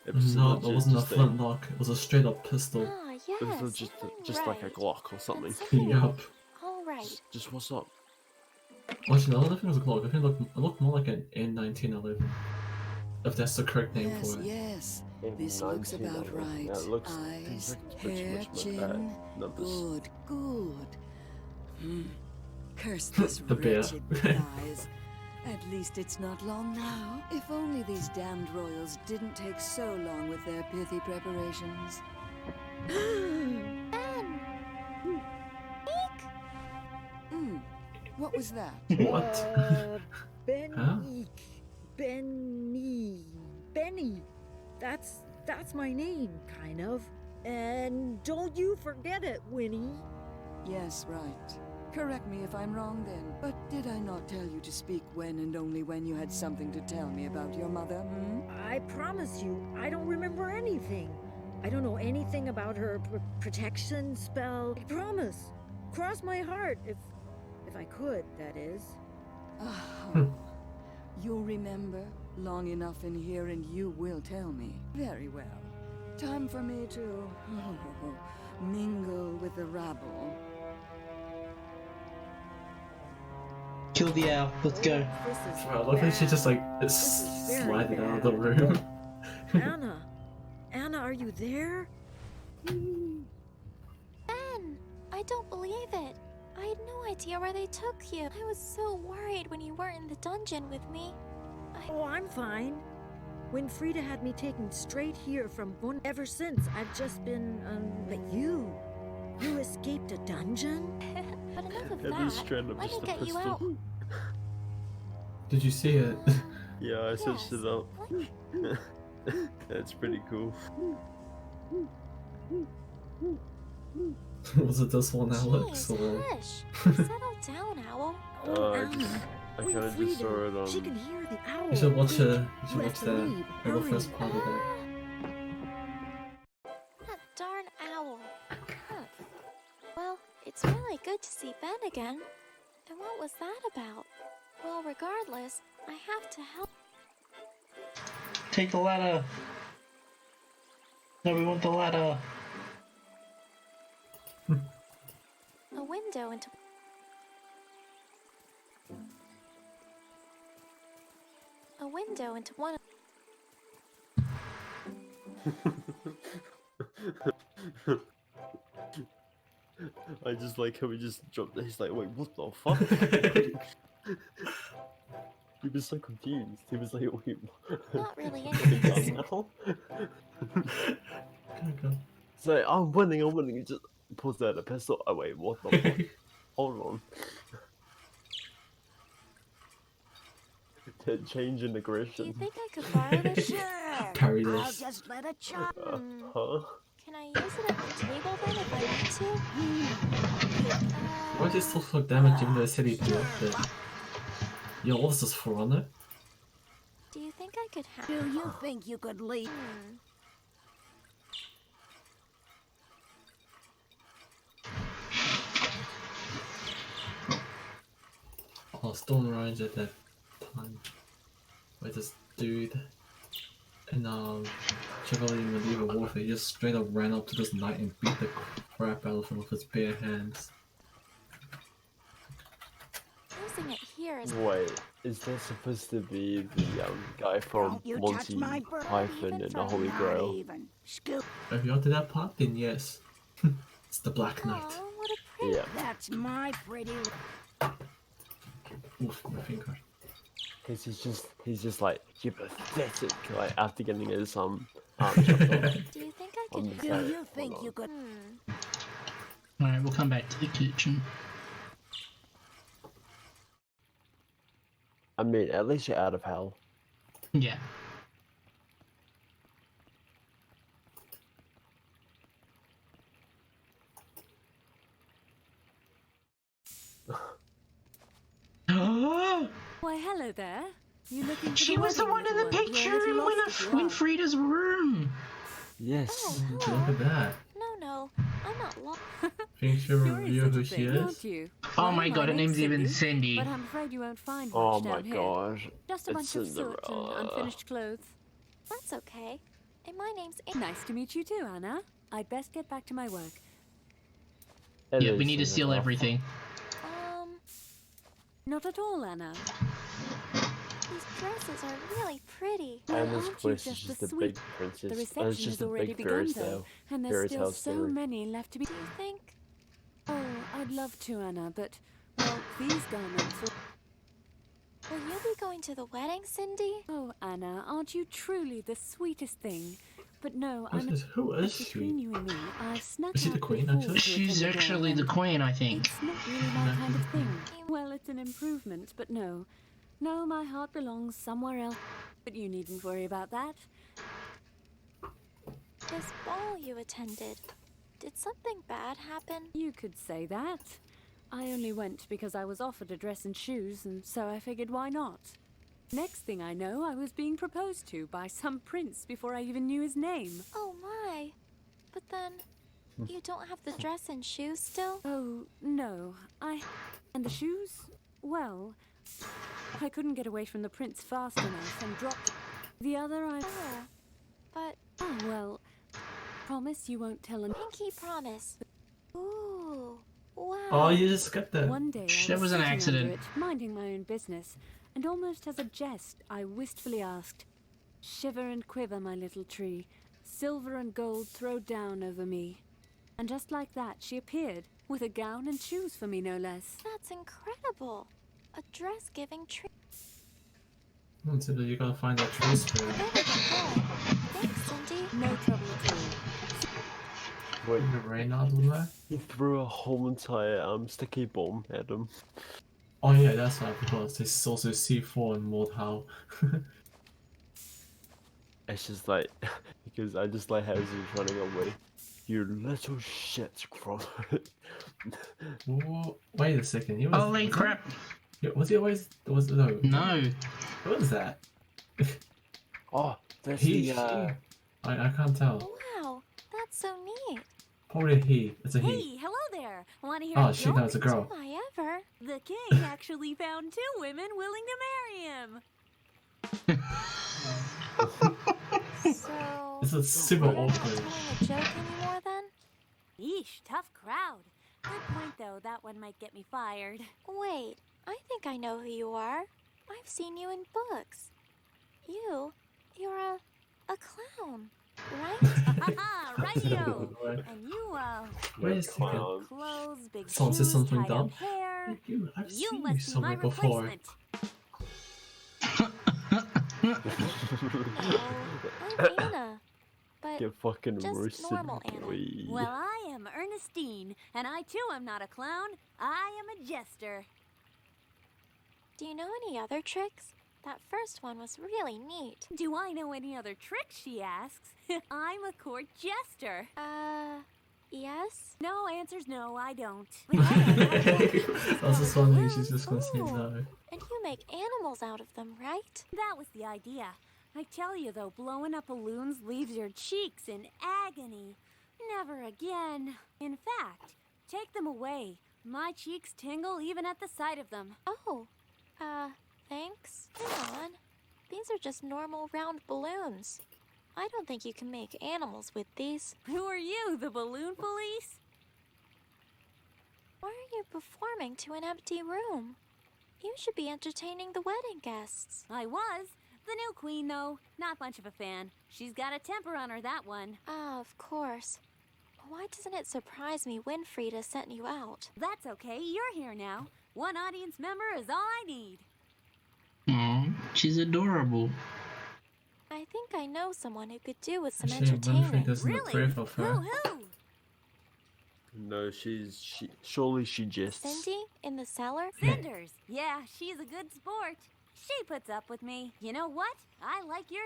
Speaker 4: It
Speaker 2: No,
Speaker 4: legit
Speaker 2: it wasn't a
Speaker 4: just
Speaker 2: flintlock. It was a straight up pistol.
Speaker 5: Ah,
Speaker 4: It
Speaker 5: yes.
Speaker 4: was just like a Glock or something.
Speaker 2: Yup.
Speaker 5: All right.
Speaker 4: Just what's up?
Speaker 2: Actually, no, I don't think it was a Glock. I think it looked more like an N1911. If that's the correct name for it.
Speaker 14: Yes, this looks about right.
Speaker 4: Yeah, it looks
Speaker 14: Eyes,
Speaker 4: pretty
Speaker 14: hair,
Speaker 4: much like
Speaker 14: chin.
Speaker 4: that. Numbers.
Speaker 14: Good. Curse this
Speaker 2: The bear.
Speaker 14: wretched prize. At least it's not long now. If only these damned royals didn't take so long with their pithy preparations.
Speaker 5: Ben!
Speaker 14: What was that?
Speaker 2: What?
Speaker 15: Benny. Benny. That's my name, kind of. And don't you forget it, Winnie.
Speaker 14: Yes, right. Correct me if I'm wrong then, but did I not tell you to speak when and only when you had something to tell me about your mother,
Speaker 15: I promise you, I don't remember anything. I don't know anything about her protection spell. I promise. Cross my heart, if I could, that is.
Speaker 14: You'll remember long enough in here and you will tell me. Very well. Time for me to mingle with the rabble.
Speaker 1: Kill the owl. Let's go.
Speaker 2: Bro, I love how she just like slided out of the room.
Speaker 15: Anna, are you there?
Speaker 5: Ben! I don't believe it. I had no idea where they took you. I was so worried when you weren't in the dungeon with me.
Speaker 15: Oh, I'm fine. Winfriede had me taken straight here from Bun. Ever since, I've just been, but you escaped a dungeon?
Speaker 5: But enough of
Speaker 4: It is
Speaker 5: that.
Speaker 4: straight up
Speaker 5: Let
Speaker 4: just
Speaker 5: me
Speaker 4: a
Speaker 5: get you
Speaker 4: pistol.
Speaker 5: out.
Speaker 2: Did you see it?
Speaker 4: Yeah, I searched it up. That's pretty cool.
Speaker 2: Was it this one, Alex?
Speaker 5: Jeez,
Speaker 2: Or...
Speaker 5: hush. Settle down, Owl.
Speaker 4: I kind of just saw it on.
Speaker 15: She can hear the owl.
Speaker 2: You should watch
Speaker 15: Quick,
Speaker 2: the first part of that.
Speaker 5: That darn owl. Huh. Well, it's really good to see Ben again. And what was that about? Well, regardless, I have to help.
Speaker 1: Take the ladder. No, we want the ladder.
Speaker 5: A window into... a window into one of
Speaker 4: I just like how he just dropped it. He's like, wait, what the fuck? He was so confused. He was like, wait,
Speaker 5: not really
Speaker 4: what have you
Speaker 5: anything.
Speaker 4: done now? So I'm winning. He just pulls out a pistol. Oh wait, what the fuck? Hold on. Change in
Speaker 5: Do
Speaker 4: aggression.
Speaker 5: you think I could borrow this?
Speaker 2: Parry
Speaker 13: I'll
Speaker 2: this.
Speaker 13: just let a child.
Speaker 4: Huh?
Speaker 5: Can I use it at the table then if I need to?
Speaker 2: Why is it still so damage even though the city blocked it? Yo, what's this for, Runner?
Speaker 5: Do you think I could have?
Speaker 13: Do you think you could leave?
Speaker 2: Oh, Stone Range at that time. With this dude. And Chevalier Medieval Warfare, he just straight up ran up to this knight and beat the crap out of him with his bare hands.
Speaker 5: Using it here is.
Speaker 4: Wait, is that supposed to be the guy from Monty Python and the Holy Grail?
Speaker 2: If you're to that part, then yes. It's the Black Knight.
Speaker 5: Oh, what a pretty.
Speaker 4: Yeah.
Speaker 13: That's my pretty.
Speaker 2: Oof, my finger.
Speaker 4: Because he's just like, you're pathetic, like after getting his arm chopped off.
Speaker 5: Do you think I could?
Speaker 13: Do you think you could?
Speaker 1: Alright, we'll come back to the kitchen.
Speaker 4: I mean, at least you're out of hell.
Speaker 1: Yeah.
Speaker 11: Why, hello there. You looking for
Speaker 1: She was the one in the picture in Winfriede's room.
Speaker 4: Yes.
Speaker 2: Look at that.
Speaker 5: No, I'm not lost.
Speaker 2: Think she'll reveal who she is?
Speaker 1: Oh my god, her name's even Cindy.
Speaker 11: But I'm afraid you won't find
Speaker 4: Oh
Speaker 11: much
Speaker 4: my
Speaker 11: down here.
Speaker 4: gosh.
Speaker 11: Just a
Speaker 4: It's
Speaker 11: bunch of soot and
Speaker 4: Cinderella.
Speaker 11: unfinished clothes.
Speaker 5: That's okay. And my name's.
Speaker 11: Nice to meet you too, Anna. I'd best get back to my work.
Speaker 1: Yeah, we need to steal everything.
Speaker 11: Not at all, Anna.
Speaker 5: These dresses are really pretty.
Speaker 4: And this
Speaker 11: Aren't you
Speaker 4: place is
Speaker 11: just
Speaker 4: just
Speaker 11: the
Speaker 4: a
Speaker 11: sweet?
Speaker 4: big princess.
Speaker 11: The
Speaker 4: It's
Speaker 11: reception
Speaker 4: just
Speaker 11: has
Speaker 4: a
Speaker 11: already
Speaker 4: big
Speaker 11: begun,
Speaker 4: fairy
Speaker 11: though,
Speaker 4: tale.
Speaker 11: and
Speaker 4: Fairy
Speaker 11: there's still
Speaker 4: tale
Speaker 11: so
Speaker 4: story.
Speaker 11: many left to be.
Speaker 5: Do you think?
Speaker 11: Oh, I'd love to, Anna, but well, these garments.
Speaker 5: Will you be going to the wedding, Cindy?
Speaker 11: Oh, Anna, aren't you truly the sweetest thing? But no,
Speaker 2: Who is she?
Speaker 11: between you and me, I've snuck
Speaker 2: Is she
Speaker 11: out
Speaker 2: the queen,
Speaker 11: before
Speaker 2: actually?
Speaker 11: to
Speaker 1: She's
Speaker 11: attend a
Speaker 1: actually
Speaker 11: ball.
Speaker 1: the queen, I think.
Speaker 11: It's not really my kind of thing. Well, it's an improvement, but no. No, my heart belongs somewhere else. But you needn't worry about that.
Speaker 5: This ball you attended. Did something bad happen?
Speaker 11: You could say that. I only went because I was offered a dress and shoes, and so I figured why not? Next thing I know, I was being proposed to by some prince before I even knew his name.
Speaker 5: Oh my. But then, you don't have the dress and shoes still?
Speaker 11: Oh, no. And the shoes? Well, I couldn't get away from the prince fast enough and dropped the other.
Speaker 5: But.
Speaker 11: Oh, well. Promise you won't tell him.
Speaker 5: Pinky promise. Ooh. Wow.
Speaker 2: Oh, you just got that.
Speaker 11: One day I
Speaker 1: That was an
Speaker 11: sitting
Speaker 1: accident.
Speaker 11: under it, minding my own business, and almost as a jest, I wistfully asked, "Shiver and quiver, my little tree. Silver and gold throw down over me." And just like that, she appeared, with a gown and shoes for me, no less.
Speaker 5: That's incredible. A dress-giving tree.
Speaker 2: So you gotta find that tree spirit.
Speaker 5: Thanks, Cindy.
Speaker 11: No trouble at all.
Speaker 4: Wait,
Speaker 2: The rain out of there?
Speaker 4: he threw a whole entire sticky bomb at him.
Speaker 2: Oh yeah, that's right, because there's also C4 in Mordhau.
Speaker 4: It's just like, because I just like how he's running away. You little shit, Crawler.
Speaker 2: Whoa, wait a second. He was,
Speaker 1: Holy crap.
Speaker 2: Was he always? No.
Speaker 1: No.
Speaker 2: What was that?
Speaker 4: Oh, that's
Speaker 2: He.
Speaker 4: the.
Speaker 2: I can't tell.
Speaker 5: Wow, that's so neat.
Speaker 2: Probably he. It's a he.
Speaker 13: Hey, hello there. Want to hear
Speaker 2: Oh
Speaker 13: a
Speaker 2: shit,
Speaker 13: joke?
Speaker 2: that was a girl.
Speaker 5: Am I ever?
Speaker 13: The king actually found 2 women willing to marry him.
Speaker 5: So.
Speaker 2: This is super
Speaker 5: We're not
Speaker 2: awkward.
Speaker 5: telling a joke anymore then?
Speaker 13: Yeesh, tough crowd. Good point though, that one might get me fired.
Speaker 5: Wait, I think I know who you are. I've seen you in books. You're a clown, right?
Speaker 11: Rightio.
Speaker 2: Right.
Speaker 11: And you,
Speaker 2: Wait a second.
Speaker 4: Clown.
Speaker 11: clothes, big
Speaker 2: Someone said
Speaker 11: shoes,
Speaker 2: something
Speaker 11: tied
Speaker 2: dumb.
Speaker 11: up hair.
Speaker 2: I've
Speaker 11: You
Speaker 2: seen
Speaker 11: must
Speaker 2: you
Speaker 11: be my
Speaker 2: somewhere before.
Speaker 11: replacement.
Speaker 5: I'm Anna, but
Speaker 4: Get fucking
Speaker 5: just
Speaker 4: roasted.
Speaker 5: normal Anna.
Speaker 4: Wee.
Speaker 11: Well, I am Ernestine, and I too am not a clown. I am a jester.
Speaker 5: Do you know any other tricks? That first one was really neat.
Speaker 11: Do I know any other tricks, she asks. I'm a court jester.
Speaker 5: Yes?
Speaker 11: No, answer's no, I don't.
Speaker 2: I was just wondering if she's just gonna say no.
Speaker 5: And you make animals out of them, right?
Speaker 11: That was the idea. I tell you though, blowing up balloons leaves your cheeks in agony. Never again. In fact, take them away. My cheeks tingle even at the sight of them.
Speaker 5: Oh, thanks. Hang on. These are just normal round balloons. I don't think you can make animals with these.
Speaker 11: Who are you, the balloon police?
Speaker 5: Why are you performing to an empty room? You should be entertaining the wedding guests.
Speaker 11: I was. The new queen, though, not much of a fan. She's got a temper on her, that one.
Speaker 5: Ah, of course. Why doesn't it surprise me Winfriede sent you out?
Speaker 11: That's okay, you're here now. One audience member is all I need.
Speaker 1: Aw, she's adorable.
Speaker 5: I think I know someone who could do with some
Speaker 2: Actually, Winfriede
Speaker 5: entertainment.
Speaker 2: doesn't look very for her.
Speaker 11: Who?
Speaker 4: No, surely she jests.
Speaker 5: Cindy? In the cellar?
Speaker 11: Cinders. Yeah, she's a good sport. She puts up with me. You know what? I like your...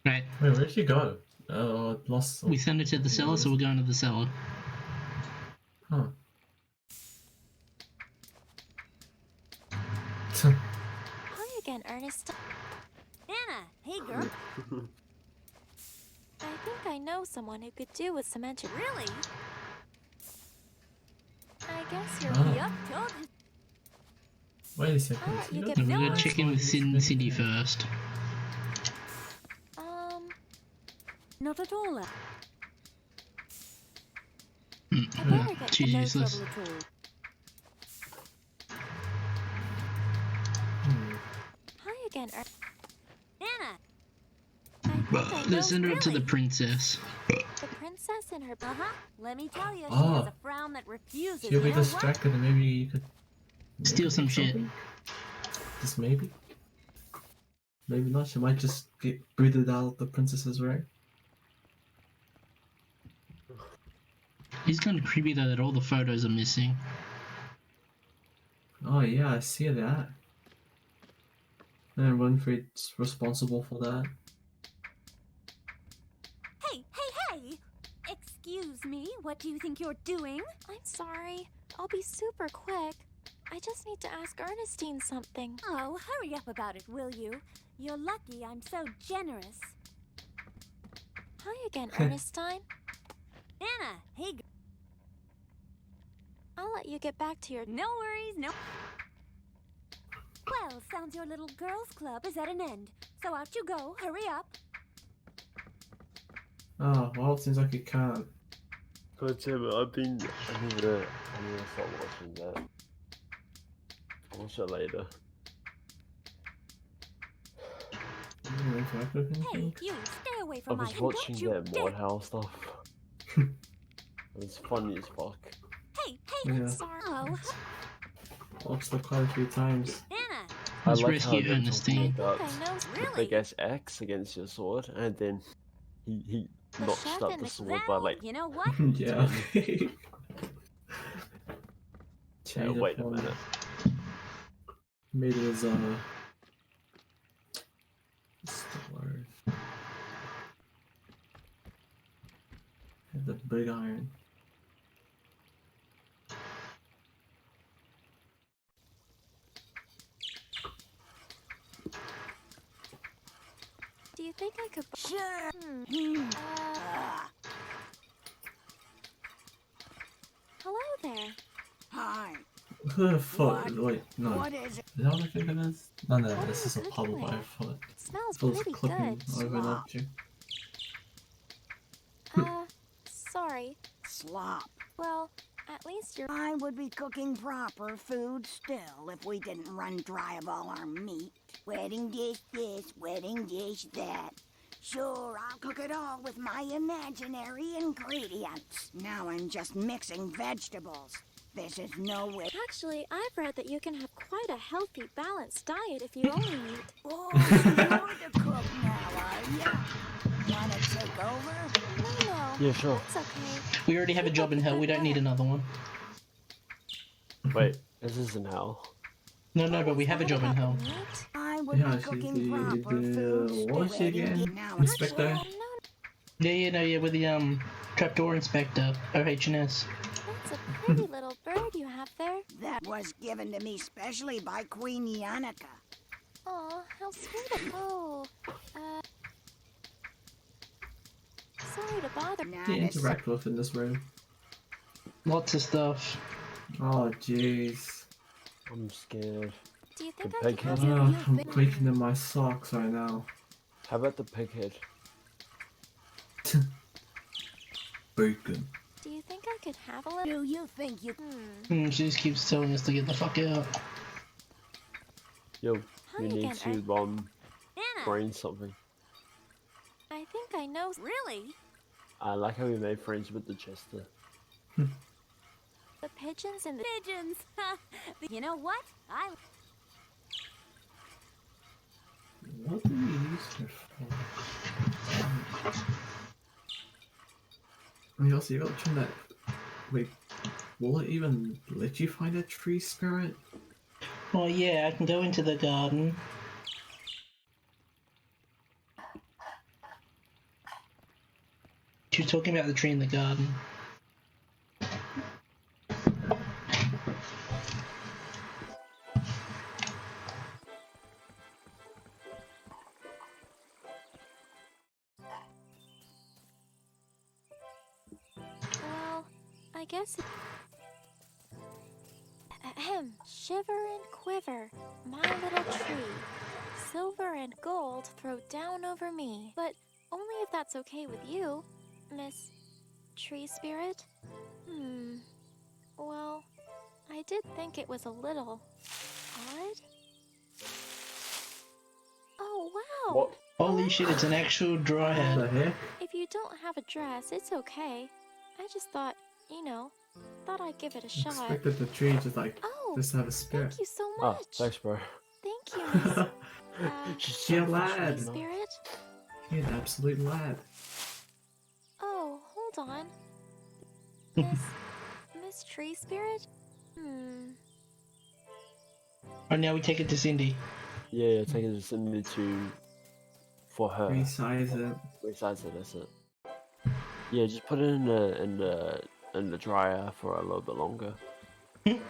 Speaker 1: Right.
Speaker 2: Wait, where'd she go? Oh, lost.
Speaker 1: We sent her to the cellar, so we're going to the cellar.
Speaker 2: Huh.
Speaker 5: Hi again, Ernest.
Speaker 11: Anna, hey girl.
Speaker 5: I think I know someone who could do with some entertainment.
Speaker 11: Really?
Speaker 5: I guess you're...
Speaker 2: Oh.
Speaker 11: Yup, told you.
Speaker 2: Wait a second.
Speaker 5: I'll let you
Speaker 2: You
Speaker 5: get
Speaker 2: don't
Speaker 1: We're
Speaker 5: going.
Speaker 1: gonna check in with Cindy first.
Speaker 11: Not at all.
Speaker 5: I better get
Speaker 1: She's
Speaker 11: No
Speaker 1: useless.
Speaker 11: trouble at all.
Speaker 5: Hi again,
Speaker 11: Anna!
Speaker 5: I think I know
Speaker 1: Let's send her up to the
Speaker 11: really?
Speaker 1: princess.
Speaker 5: the princess and her...
Speaker 11: Uh-huh. Let me tell you, she
Speaker 2: Ah.
Speaker 11: has a frown that refuses.
Speaker 2: She'll be
Speaker 11: You know what?
Speaker 2: distracted and maybe you could...
Speaker 1: Steal some shit.
Speaker 2: something? Just maybe? Maybe not. She might just get booted out of the princess's way.
Speaker 1: It's kind of creepy though that all the photos are missing.
Speaker 2: Oh yeah, I see that. And Winfriede's responsible for that.
Speaker 11: Hey! Excuse me, what do you think you're doing?
Speaker 5: I'm sorry. I'll be super quick. I just need to ask Ernestine something.
Speaker 11: Oh, hurry up about it, will you? You're lucky I'm so generous.
Speaker 5: Hi again, Ernestine.
Speaker 11: Anna, hey...
Speaker 5: I'll let you get back to your...
Speaker 11: No worries, no... Well, sounds your little girls' club is at an end. So out you go, hurry up.
Speaker 2: Oh, well, it seems like you can't.
Speaker 4: God damn it, I need to start watching that. I'll watch it later.
Speaker 2: You don't interact with anything?
Speaker 11: Hey, you, stay away
Speaker 4: I
Speaker 11: from my...
Speaker 4: was
Speaker 11: and
Speaker 4: watching
Speaker 11: don't you
Speaker 4: that
Speaker 11: dare-
Speaker 4: mod house stuff. It's funny as fuck.
Speaker 11: Hey,
Speaker 2: Yeah.
Speaker 5: Sorry.
Speaker 11: Oh,
Speaker 2: Watched it quite a few times.
Speaker 11: Anna!
Speaker 4: I
Speaker 1: Let's
Speaker 4: like
Speaker 1: rescue
Speaker 4: how they're
Speaker 1: Ernestine.
Speaker 4: talking about
Speaker 5: I think I know...
Speaker 4: the
Speaker 11: Really?
Speaker 4: big ass axe against your sword, and then he
Speaker 5: The
Speaker 4: notched
Speaker 5: chef
Speaker 4: up
Speaker 5: and
Speaker 4: the
Speaker 5: the
Speaker 4: sword by
Speaker 11: Well,
Speaker 4: like.
Speaker 11: you know what?
Speaker 2: Yeah.
Speaker 4: Yeah,
Speaker 2: Change
Speaker 4: wait a
Speaker 2: upon-
Speaker 4: minute.
Speaker 2: Made his what's the word? Had the big iron.
Speaker 5: Do you think I could...
Speaker 13: Sure.
Speaker 5: Hello there.
Speaker 13: Hi.
Speaker 2: Who thought?
Speaker 13: What?
Speaker 2: Wait, no.
Speaker 13: What is it?
Speaker 2: Is that what I think it is? No,
Speaker 5: What
Speaker 2: this
Speaker 5: are
Speaker 2: is a
Speaker 5: you
Speaker 2: puddle by
Speaker 5: doing?
Speaker 2: a foot.
Speaker 5: It smells
Speaker 2: Feels
Speaker 5: pretty
Speaker 2: clipping
Speaker 5: good.
Speaker 2: over an
Speaker 13: Slop.
Speaker 2: object.
Speaker 5: Sorry.
Speaker 13: Slop.
Speaker 5: Well, At least you're.
Speaker 16: I would be cooking proper food still if we didn't run dry of all our meat. Wedding dish this, wedding dish that. Sure, I'll cook it all with my imaginary ingredients. Now I'm just mixing vegetables. This is no way.
Speaker 5: Actually, I've read that you can have quite a healthy, balanced diet if you only eat.
Speaker 16: Oh, you're the cook now, are ya? Wanna take over?
Speaker 5: No,
Speaker 4: Yeah, sure.
Speaker 5: that's okay.
Speaker 1: We already have a job in hell. We don't need another one.
Speaker 4: Wait, this isn't hell.
Speaker 1: No, but we have a job in hell.
Speaker 16: I would
Speaker 2: Yeah,
Speaker 16: be
Speaker 2: she's
Speaker 16: cooking proper
Speaker 2: the
Speaker 16: food.
Speaker 2: what was she again?
Speaker 16: Now
Speaker 2: Inspector?
Speaker 1: Yeah, with the trapdoor inspector, OH&S.
Speaker 5: That's a pretty little bird you have there.
Speaker 16: That was given to me specially by Queen Yannicka.
Speaker 5: Aw, how sweet of Oh, sorry to bother.
Speaker 2: What do you interact with in this room?
Speaker 1: Lots of stuff.
Speaker 2: Oh, jeez.
Speaker 4: I'm scared.
Speaker 5: Do you think
Speaker 4: The
Speaker 5: I could
Speaker 4: pig
Speaker 5: help
Speaker 4: head.
Speaker 5: you?
Speaker 2: I'm quaking in my socks right now.
Speaker 4: How about the pig head?
Speaker 2: Bacon.
Speaker 5: Do you think I could have a little?
Speaker 16: Do you think you?
Speaker 1: She just keeps telling us to get the fuck out.
Speaker 4: Yo,
Speaker 5: Hi
Speaker 4: you need
Speaker 5: again,
Speaker 4: to
Speaker 5: Anna.
Speaker 4: brain something.
Speaker 5: I think I know. Really?
Speaker 4: I like how we made friends with the Chester.
Speaker 5: The pigeons and the
Speaker 13: Pigeons! You know what?
Speaker 2: What do we use her for? And also, you gotta turn that. Wait, will it even let you find a tree spirit?
Speaker 1: Well, yeah, I can go into the garden. She was talking about the tree in the garden.
Speaker 5: Well, I guess. Ahem. Shiver and quiver, my little tree. Silver and gold throw down over me. But only if that's okay with you, Miss Tree Spirit. Well, I did think it was a little odd. Oh, wow!
Speaker 4: What?
Speaker 1: Holy shit, it's an actual dryad.
Speaker 2: What the heck?
Speaker 5: If you don't have a dress, it's okay. I just thought, thought I'd give it a shot.
Speaker 2: Expected the tree to just have a spirit.
Speaker 5: Thank you so
Speaker 4: Oh,
Speaker 5: much.
Speaker 4: thanks, bro.
Speaker 5: Thank you, Miss
Speaker 4: She's
Speaker 2: Yeah,
Speaker 4: so
Speaker 2: lad.
Speaker 5: Tree Spirit.
Speaker 2: You're an absolute lad.
Speaker 5: Oh, hold on. Miss Tree Spirit?
Speaker 1: Oh, now we take it to Cindy.
Speaker 4: Yeah, take it to me for her.
Speaker 2: Resize it.
Speaker 4: Resize it, that's it. Yeah, just put it in the dryer for a little bit longer.
Speaker 1: Put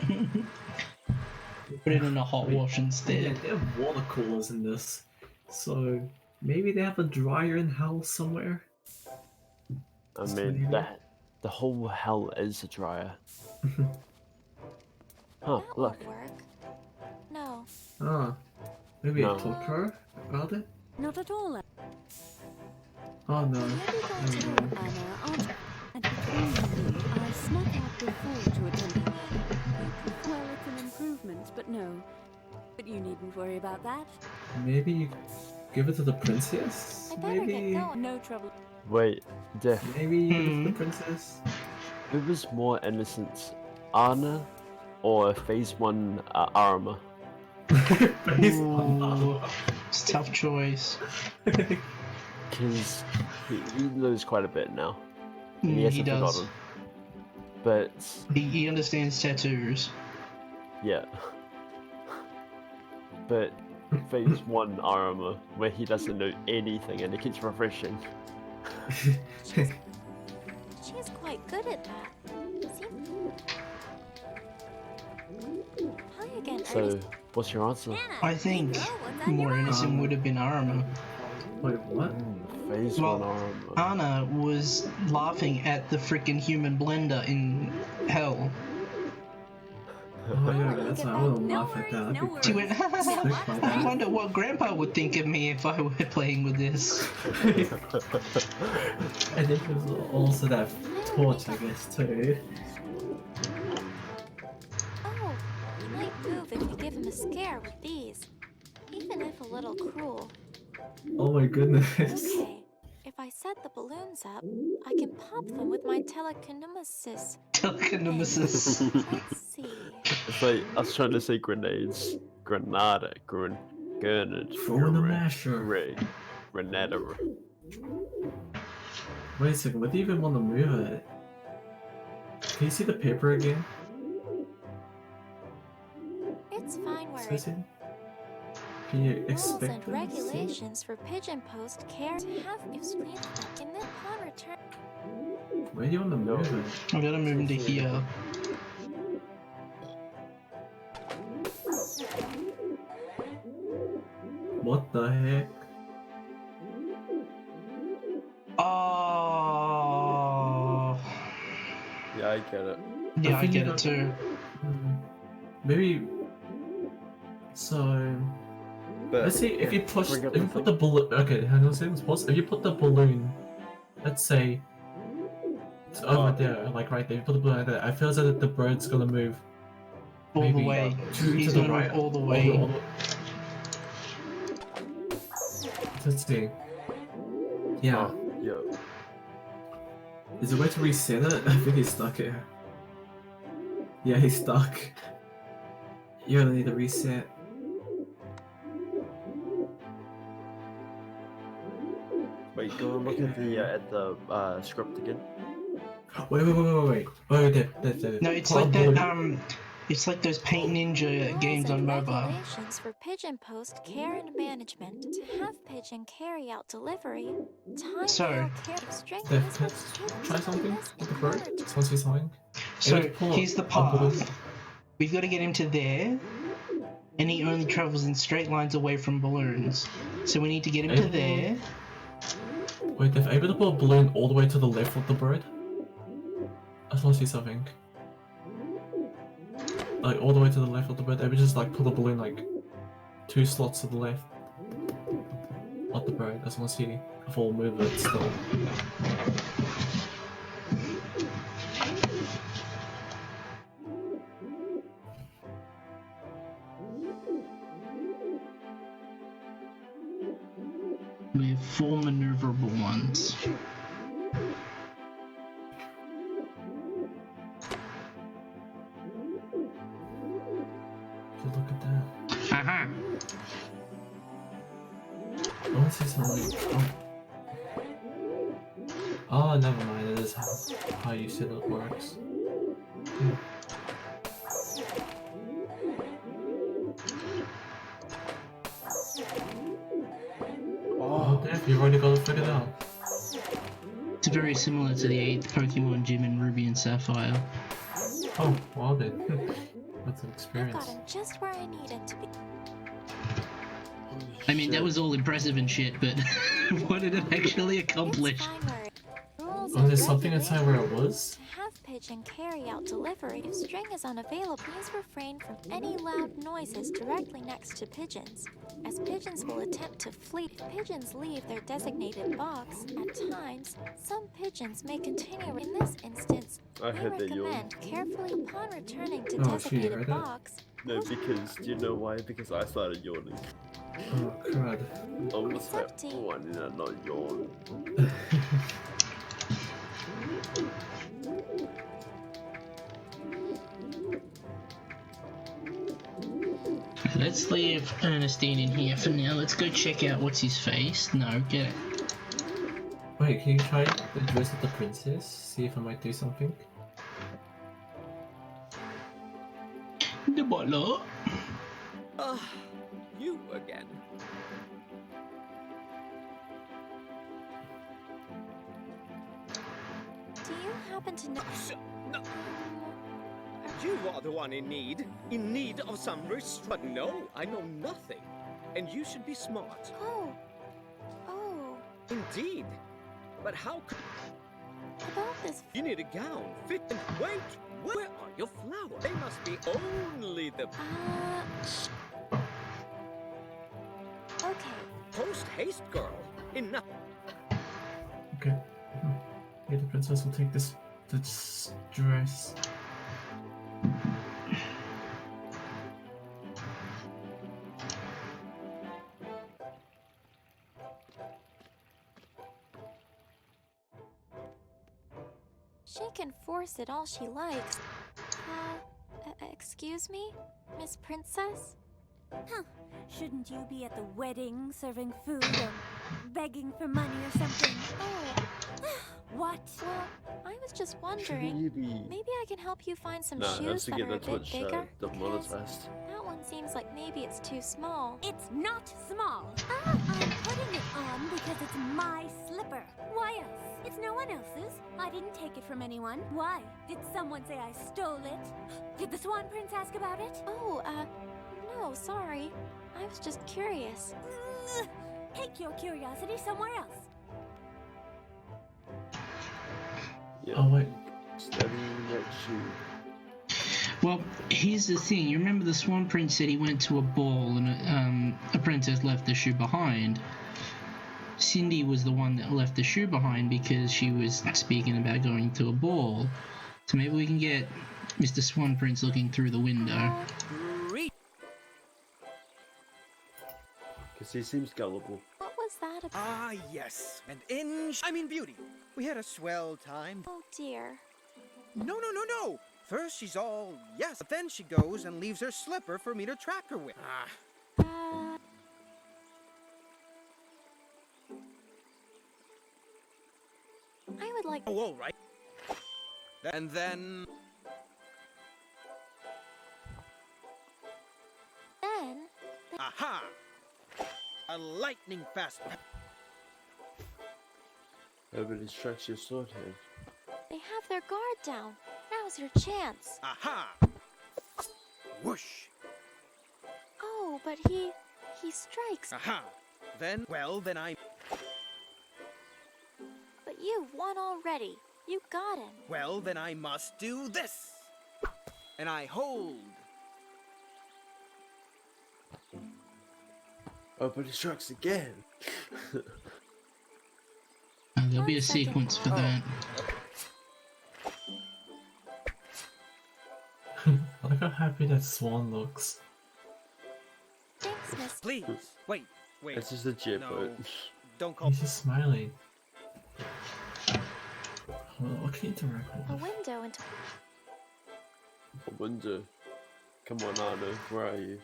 Speaker 1: it in a hot wash
Speaker 2: Yeah,
Speaker 1: instead.
Speaker 2: they have water coolers in this, so maybe they have a dryer in hell somewhere.
Speaker 4: I mean, the whole hell is a dryer. Huh,
Speaker 5: That
Speaker 4: look.
Speaker 5: won't work. No.
Speaker 2: Ah, maybe
Speaker 4: No.
Speaker 2: I talk to her about it?
Speaker 11: Not at all.
Speaker 2: Oh no.
Speaker 11: Anna, and between you and me, I snuck out before to attend. Well, it's an improvement, but no. But you needn't worry about that.
Speaker 2: Maybe you give it to the princess?
Speaker 5: I better
Speaker 2: Maybe.
Speaker 5: get going.
Speaker 11: No trouble.
Speaker 4: Wait, Diff,
Speaker 2: Maybe give it to the princess?
Speaker 4: who was more innocent, Anna or Phase 1 Arma?
Speaker 1: Ooh, it's a tough choice.
Speaker 4: Because he knows quite a bit now. And he
Speaker 1: He
Speaker 4: hasn't
Speaker 1: does.
Speaker 4: forgotten. But,
Speaker 1: He understands tattoos.
Speaker 4: yeah. But Phase 1 Arma, where he doesn't know anything and it keeps refreshing.
Speaker 5: She's quite good at that. Hi again,
Speaker 4: So,
Speaker 5: Ernest.
Speaker 4: what's your answer?
Speaker 1: I think more innocent would have been Arma.
Speaker 2: Wait, what?
Speaker 4: Phase 1 Arma.
Speaker 1: Anna was laughing at the freaking human blender in hell.
Speaker 2: Oh yeah, that's why I wouldn't laugh at that. I'd be
Speaker 1: She went,
Speaker 2: sick by
Speaker 1: I
Speaker 2: that.
Speaker 1: wonder what Grandpa would think of me if I were playing with this.
Speaker 2: And it was also that torch, I guess, too.
Speaker 5: move if you give him a scare with these, even if a little cruel.
Speaker 2: Oh my goodness.
Speaker 5: Okay, if I set the balloons up, I can pop them with my telekinesis.
Speaker 1: Telekinesis.
Speaker 5: Let's see.
Speaker 4: It's like I was trying to say grenades. Granada. Grenade.
Speaker 2: Throw in the masher.
Speaker 4: Grenada.
Speaker 2: Wait a second, what do you even want to move it? Can you see the paper again?
Speaker 5: It's fine where
Speaker 2: Says it? Can you
Speaker 5: rules
Speaker 2: expect
Speaker 5: and
Speaker 2: them to see?
Speaker 5: regulations for pigeon post care to have if spleen in the upon return.
Speaker 2: Where do you want to move it?
Speaker 1: I'm gonna move into here.
Speaker 2: What the heck?
Speaker 1: Oh.
Speaker 4: Yeah, I get it.
Speaker 1: Yeah, I
Speaker 2: think
Speaker 1: get
Speaker 2: you
Speaker 1: it too.
Speaker 2: Maybe. So.
Speaker 4: But
Speaker 2: Let's see if you push.
Speaker 4: bring
Speaker 2: If
Speaker 4: up
Speaker 2: you
Speaker 4: the
Speaker 2: put the balloon. Okay, hang on a second. Pause. If you put the balloon, let's say. It's over there, like right there. You put the balloon right there. I feel as though the bird's gonna move.
Speaker 1: All
Speaker 2: Maybe
Speaker 1: the way.
Speaker 2: to
Speaker 1: He's
Speaker 2: the
Speaker 1: gonna
Speaker 2: right.
Speaker 1: move all the way.
Speaker 2: Let's see. Yeah.
Speaker 4: Yeah.
Speaker 2: Is there a way to reset it? I think he's stuck here. Yeah, he's stuck. You're gonna need a reset.
Speaker 4: Wait, go and look at the script again.
Speaker 2: Wait. There.
Speaker 1: No, it's
Speaker 2: Pull
Speaker 1: like
Speaker 2: up
Speaker 1: that.
Speaker 2: balloon.
Speaker 1: It's like those Paint Ninja games on mobile.
Speaker 5: Regulations for pigeon post care and management. To have pigeon carry out delivery, time
Speaker 1: So-
Speaker 5: mail care string
Speaker 2: Dev,
Speaker 5: is
Speaker 2: can I try something with the bird? Someone see something?
Speaker 1: So
Speaker 2: Maybe pull
Speaker 1: here's the
Speaker 2: a balloon.
Speaker 1: path. We've got to get him to there, and he only travels in straight lines away from balloons. So we need to get him to there.
Speaker 2: Wait, Dev, are you able to put a balloon all the way to the left of the bird? I just want to see something. Like all the way to the left of the bird. Maybe just like put the balloon like 2 slots to the left of the bird. I just want to see a full movement still.
Speaker 1: We have 4 maneuverable ones.
Speaker 2: Look at that.
Speaker 1: Haha.
Speaker 2: I want to see something. Oh, never mind. That is how you said it works. Yeah. Oh, Dev, you've already got it figured out.
Speaker 1: It's very similar to the 8th Pokemon gym in Ruby and Sapphire.
Speaker 2: Oh, well then. That's an
Speaker 5: I've
Speaker 2: experience.
Speaker 5: got him just where I need him to be.
Speaker 1: I mean, that was all impressive and shit, but what did it actually accomplish?
Speaker 5: Rules
Speaker 2: Oh,
Speaker 5: and
Speaker 2: there's something inside where it was?
Speaker 5: To have pigeon carry out delivery, if string is unavailable, please refrain from any loud noises directly next to pigeons, as pigeons will attempt to flee. If pigeons leave their designated box, at times, some pigeons may continue. In this instance,
Speaker 4: I
Speaker 5: we
Speaker 4: heard that yawn.
Speaker 5: recommend carefully upon returning to
Speaker 2: Oh, shit, you
Speaker 5: designated
Speaker 2: heard that?
Speaker 5: box.
Speaker 4: No, because do you know why? Because I started yawning.
Speaker 2: Oh, crud.
Speaker 4: I was like, oh, I did not yawn.
Speaker 1: Let's leave Ernestine in here for now. Let's go check out what's his face. No, get it.
Speaker 2: Wait, can you try the dress of the princess? See if I might do something?
Speaker 1: The butler.
Speaker 12: Ah, you again.
Speaker 5: Do you happen to know?
Speaker 12: No. You are the one in need of some restraint. No, I know nothing, and you should be smart.
Speaker 5: Oh.
Speaker 12: Indeed, but how could
Speaker 5: About this.
Speaker 12: you need a gown fit? And wait, where are your flowers? They must be only the
Speaker 5: Okay.
Speaker 12: post haste, girl. Enough.
Speaker 2: Okay. Yeah, the princess will take this dress.
Speaker 5: can force it all she likes. Excuse me? Miss Princess?
Speaker 13: Huh. Shouldn't you be at the wedding serving food or begging for money or something?
Speaker 5: Oh.
Speaker 13: What?
Speaker 5: Well, I was just wondering.
Speaker 4: Shouldn't you be...
Speaker 5: Maybe I can help you find some
Speaker 4: No,
Speaker 5: shoes that
Speaker 4: get
Speaker 5: are a
Speaker 4: that
Speaker 5: bit
Speaker 4: Twitch
Speaker 5: bigger.
Speaker 4: demonetized.
Speaker 5: That one seems like maybe it's too small.
Speaker 13: It's not small. I'm putting it on because it's my slipper. Why else? It's no one else's. I didn't take it from anyone. Why? Did someone say I stole it? Did the Swan Prince ask about it?
Speaker 5: Oh, no, sorry. I was just curious.
Speaker 13: Take your curiosity somewhere else.
Speaker 4: Yeah.
Speaker 2: Oh wait.
Speaker 4: Studying that shoe.
Speaker 1: Well, here's the thing. You remember the Swan Prince said he went to a ball and a princess left the shoe behind. Cindy was the one that left the shoe behind because she was speaking about going to a ball. So maybe we can get Mr. Swan Prince looking through the window.
Speaker 4: Because he seems gullible.
Speaker 5: What was that about?
Speaker 9: Ah, yes. And Beauty. We had a swell time.
Speaker 5: Oh, dear.
Speaker 9: No. First she's all yes, but then she goes and leaves her slipper for me to track her with.
Speaker 5: I would like...
Speaker 9: Oh, all right. And then... Aha! A lightning-fast...
Speaker 4: Nobody strikes your sword head.
Speaker 5: They have their guard down. Now's your chance.
Speaker 9: Aha! Whoosh!
Speaker 5: Oh, but he strikes.
Speaker 9: Aha! Then I...
Speaker 5: But you've won already. You got him.
Speaker 9: Well, then I must do this. And I hold.
Speaker 4: Oh, but he strikes again.
Speaker 1: There'll be a sequence for that.
Speaker 2: Look how happy that swan looks.
Speaker 5: Thanks, Miss.
Speaker 9: Please, wait.
Speaker 4: It's just a jet boat.
Speaker 9: Don't call.
Speaker 2: He's just smiling. Well, what can you interact
Speaker 5: A
Speaker 2: with?
Speaker 5: window into...
Speaker 4: A window. Come on, Arno, where are you?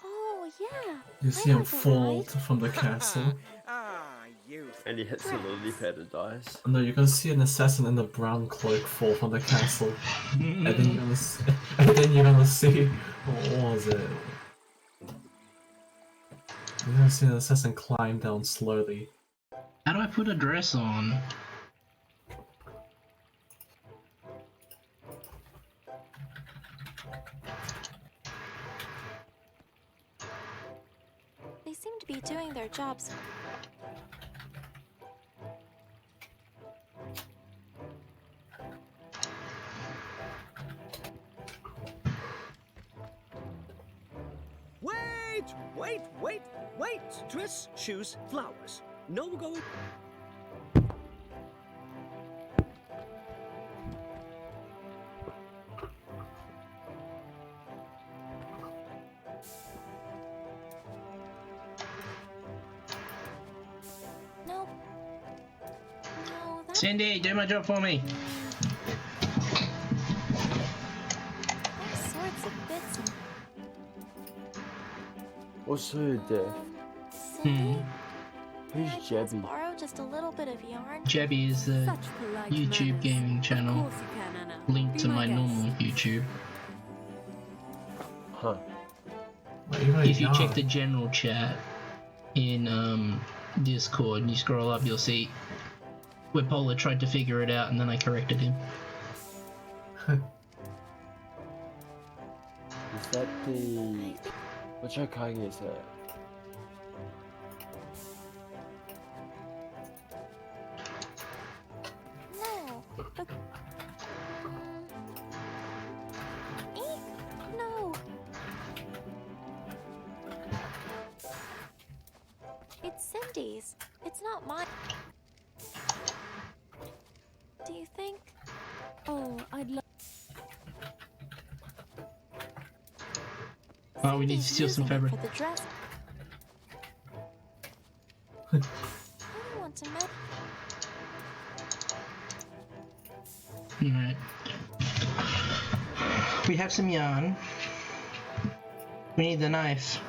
Speaker 5: Oh, yeah.
Speaker 2: You see him fall from the castle.
Speaker 4: And he hits the lily pad and dies.
Speaker 2: No, you're gonna see an assassin in a brown cloak fall from the castle. And then you're gonna see... What was it? You're gonna see an assassin climb down slowly.
Speaker 1: How do I put a dress on?
Speaker 5: They seem to be doing their jobs.
Speaker 12: Wait! Dress, shoes, flowers. No going...
Speaker 5: No.
Speaker 1: Cindy, do my job for me.
Speaker 5: All sorts of bits and...
Speaker 4: What's her death?
Speaker 5: Cindy?
Speaker 4: Who's Jebby?
Speaker 5: Borrow just a little bit of yarn.
Speaker 1: Jebby is the YouTube gaming channel linked to my normal YouTube.
Speaker 4: Huh.
Speaker 1: If you check the general chat in Discord and you scroll up, you'll see where Polar tried to figure it out and then I corrected him.
Speaker 4: Is that the... Which Hokage is that?
Speaker 5: No. No. It's Cindy's. It's not mine. Do you think?
Speaker 11: Oh, I'd love...
Speaker 1: Oh, we need to steal some fabric.
Speaker 5: For the dress. I don't want to
Speaker 1: Alright. We have some yarn. We need the knife.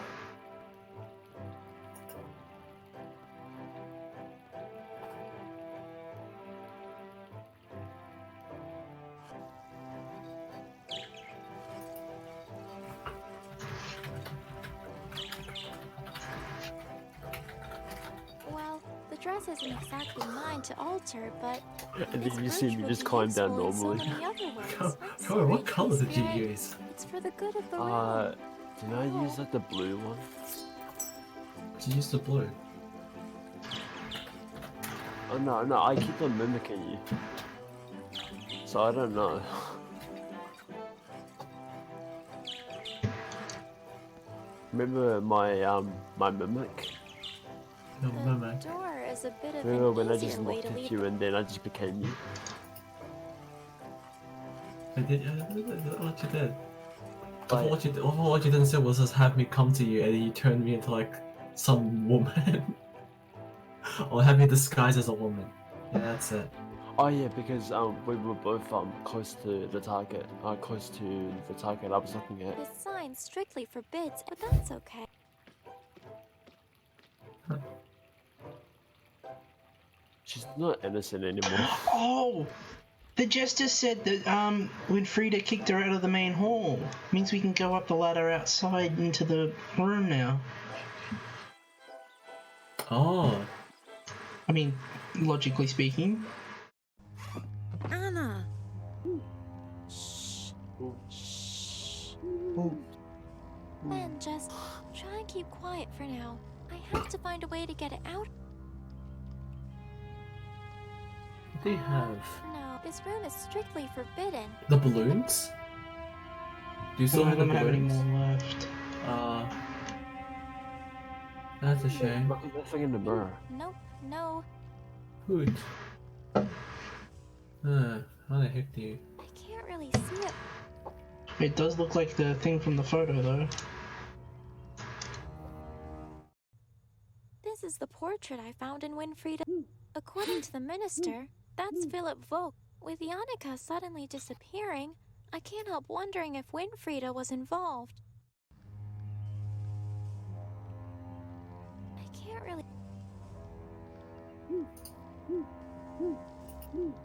Speaker 5: Well, the dress isn't exactly mine to alter, but
Speaker 4: And
Speaker 5: this
Speaker 4: then you see
Speaker 5: brooch
Speaker 4: me
Speaker 5: would
Speaker 4: just
Speaker 5: be
Speaker 4: climb down
Speaker 5: useful in so
Speaker 4: normally.
Speaker 5: many other ways. I'm
Speaker 2: Come on, what
Speaker 5: sorry,
Speaker 2: color did you
Speaker 5: Spirit.
Speaker 2: use?
Speaker 5: It's for the good of the realm.
Speaker 4: Didn't I use like the blue one?
Speaker 2: Did you use the blue?
Speaker 4: Oh no, I keep on mimicking you. So I don't know. Remember my mimic?
Speaker 2: No,
Speaker 5: The door is a bit of
Speaker 4: Remember when
Speaker 5: an
Speaker 4: I just
Speaker 5: easier way
Speaker 4: looked
Speaker 5: to
Speaker 4: at
Speaker 5: lead.
Speaker 4: you and then I just became you?
Speaker 2: I did. What you did? I
Speaker 4: Like-
Speaker 2: thought what you didn't say was just have me come to you and then you turned me into like some woman. Or have me disguised as a woman. Yeah, that's it.
Speaker 4: Oh yeah, because we were both close to the target. I was looking at.
Speaker 5: This sign strictly forbids, but that's okay.
Speaker 4: She's not innocent anymore.
Speaker 1: Oh! The jester said that Winfriede kicked her out of the main hall. Means we can go up the ladder outside into the room now.
Speaker 2: Oh.
Speaker 1: I mean, logically speaking.
Speaker 15: Anna!
Speaker 5: Ben, just try and keep quiet for now. I have to find a way to get it out.
Speaker 2: What do you have?
Speaker 5: No, this room is strictly forbidden.
Speaker 2: The balloons? Do you still have the
Speaker 1: don't have any
Speaker 2: balloons?
Speaker 1: more left.
Speaker 2: That's a shame.
Speaker 4: Look at that thing in the mirror.
Speaker 5: Nope, no.
Speaker 2: Good. How the heck do you?
Speaker 5: I can't really see it.
Speaker 1: It does look like the thing from the photo, though.
Speaker 5: This is the portrait I found in Winfriede. According to the minister, that's Philip Volk. With Yannicka suddenly disappearing, I can't help wondering if Winfriede was involved. I can't really...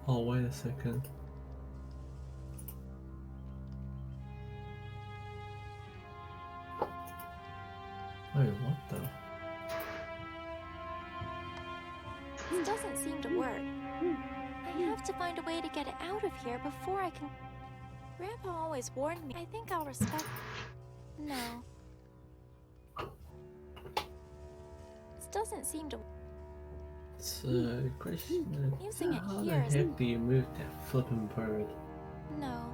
Speaker 2: Oh, wait a second. Wait, what the?
Speaker 5: This doesn't seem to work. I have to find a way to get it out of here before I can... Grandpa always warned me. I think I'll respect... No. This doesn't seem to...
Speaker 2: So, question
Speaker 5: Using it
Speaker 2: how the
Speaker 5: here is...
Speaker 2: heck do you move that flippin' bird?
Speaker 5: No.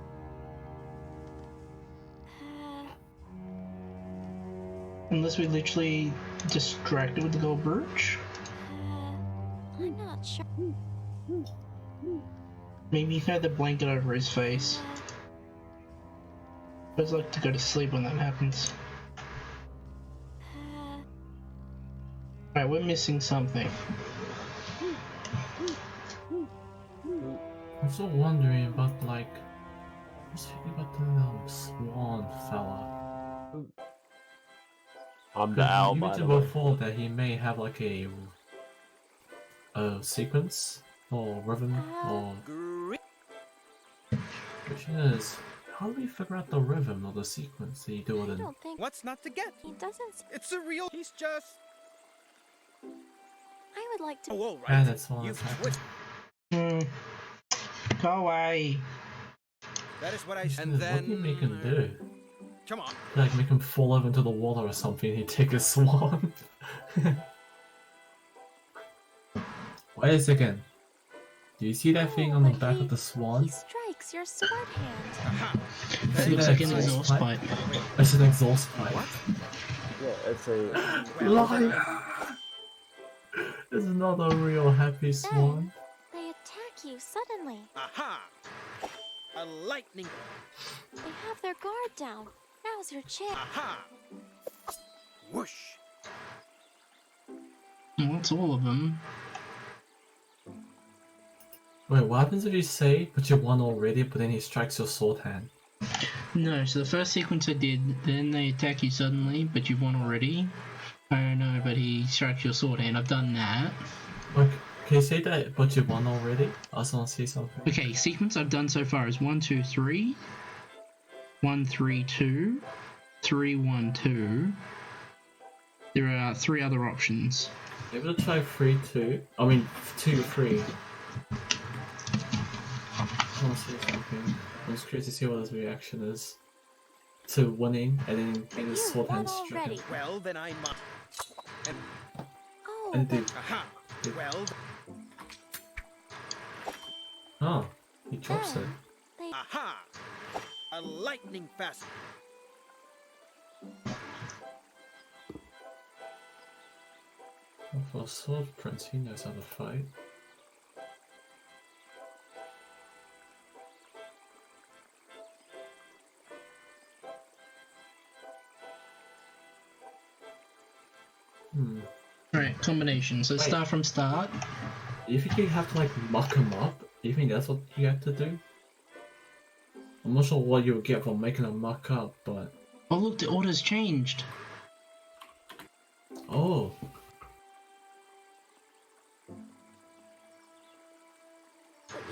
Speaker 1: Unless we literally distract it with the gold brooch?
Speaker 5: I'm not sure.
Speaker 1: Maybe you can have the blanket over his face. I always like to go to sleep when that happens. Alright, we're missing something.
Speaker 2: I'm still wondering about like, what's about the swan fella?
Speaker 4: I'm the owl,
Speaker 2: You
Speaker 4: by
Speaker 2: mentioned
Speaker 4: the way.
Speaker 2: before that he may have like a sequence or rhythm or. Question is, how do we figure out the rhythm or the sequence that you do it in?
Speaker 9: What's not to get?
Speaker 5: He doesn't...
Speaker 9: It's a real... He's just...
Speaker 5: I would like to...
Speaker 9: Oh, all right.
Speaker 2: Yeah, that's all
Speaker 9: You've
Speaker 2: that's
Speaker 9: twist...
Speaker 1: Go away.
Speaker 9: That is what I...
Speaker 2: And then... What do you make him do?
Speaker 9: Come on.
Speaker 2: Like make him fall over into the water or something and he take a swan? Wait a second. Do you see that thing on the back of the swan?
Speaker 5: He strikes your sword hand.
Speaker 2: See
Speaker 1: looks
Speaker 2: that
Speaker 1: like an exhaust pipe.
Speaker 2: It's an exhaust pipe.
Speaker 4: Yeah, it's a...
Speaker 2: Liar! It's not a real happy swan.
Speaker 5: They attack you suddenly.
Speaker 9: Aha! A lightning...
Speaker 5: They have their guard down. Now's your chance.
Speaker 9: Aha! Whoosh!
Speaker 1: Well, that's all of them.
Speaker 2: Wait, what happens if you say, but you won already, but then he strikes your sword hand?
Speaker 1: No, so the first sequence I did, then they attack you suddenly, but you've won already. I don't know, but he strikes your sword hand. I've done that.
Speaker 2: Like, can you say that, but you won already? I also want to see something.
Speaker 1: Okay, sequence I've done so far is 1, 2, 3. 1, 3, 2. 3, 1, 2. There are 3 other options.
Speaker 2: Maybe we'll try 3, 2. I mean, 2, 3. I want to see something. I'm just curious to see what his reaction is to winning and then getting his sword hand stricken.
Speaker 9: Well, then I must.
Speaker 2: And do.
Speaker 9: Aha! Well.
Speaker 2: Oh, he drops it.
Speaker 9: Aha! A lightning fast.
Speaker 2: Well, for a sword prince, he knows how to fight.
Speaker 1: Alright, combinations. Let's start from start.
Speaker 2: You think you have to like muck him up? You think that's what you have to do? I'm not sure what you'll get for making a muck up, but...
Speaker 1: Oh look, the order's changed.
Speaker 2: Oh.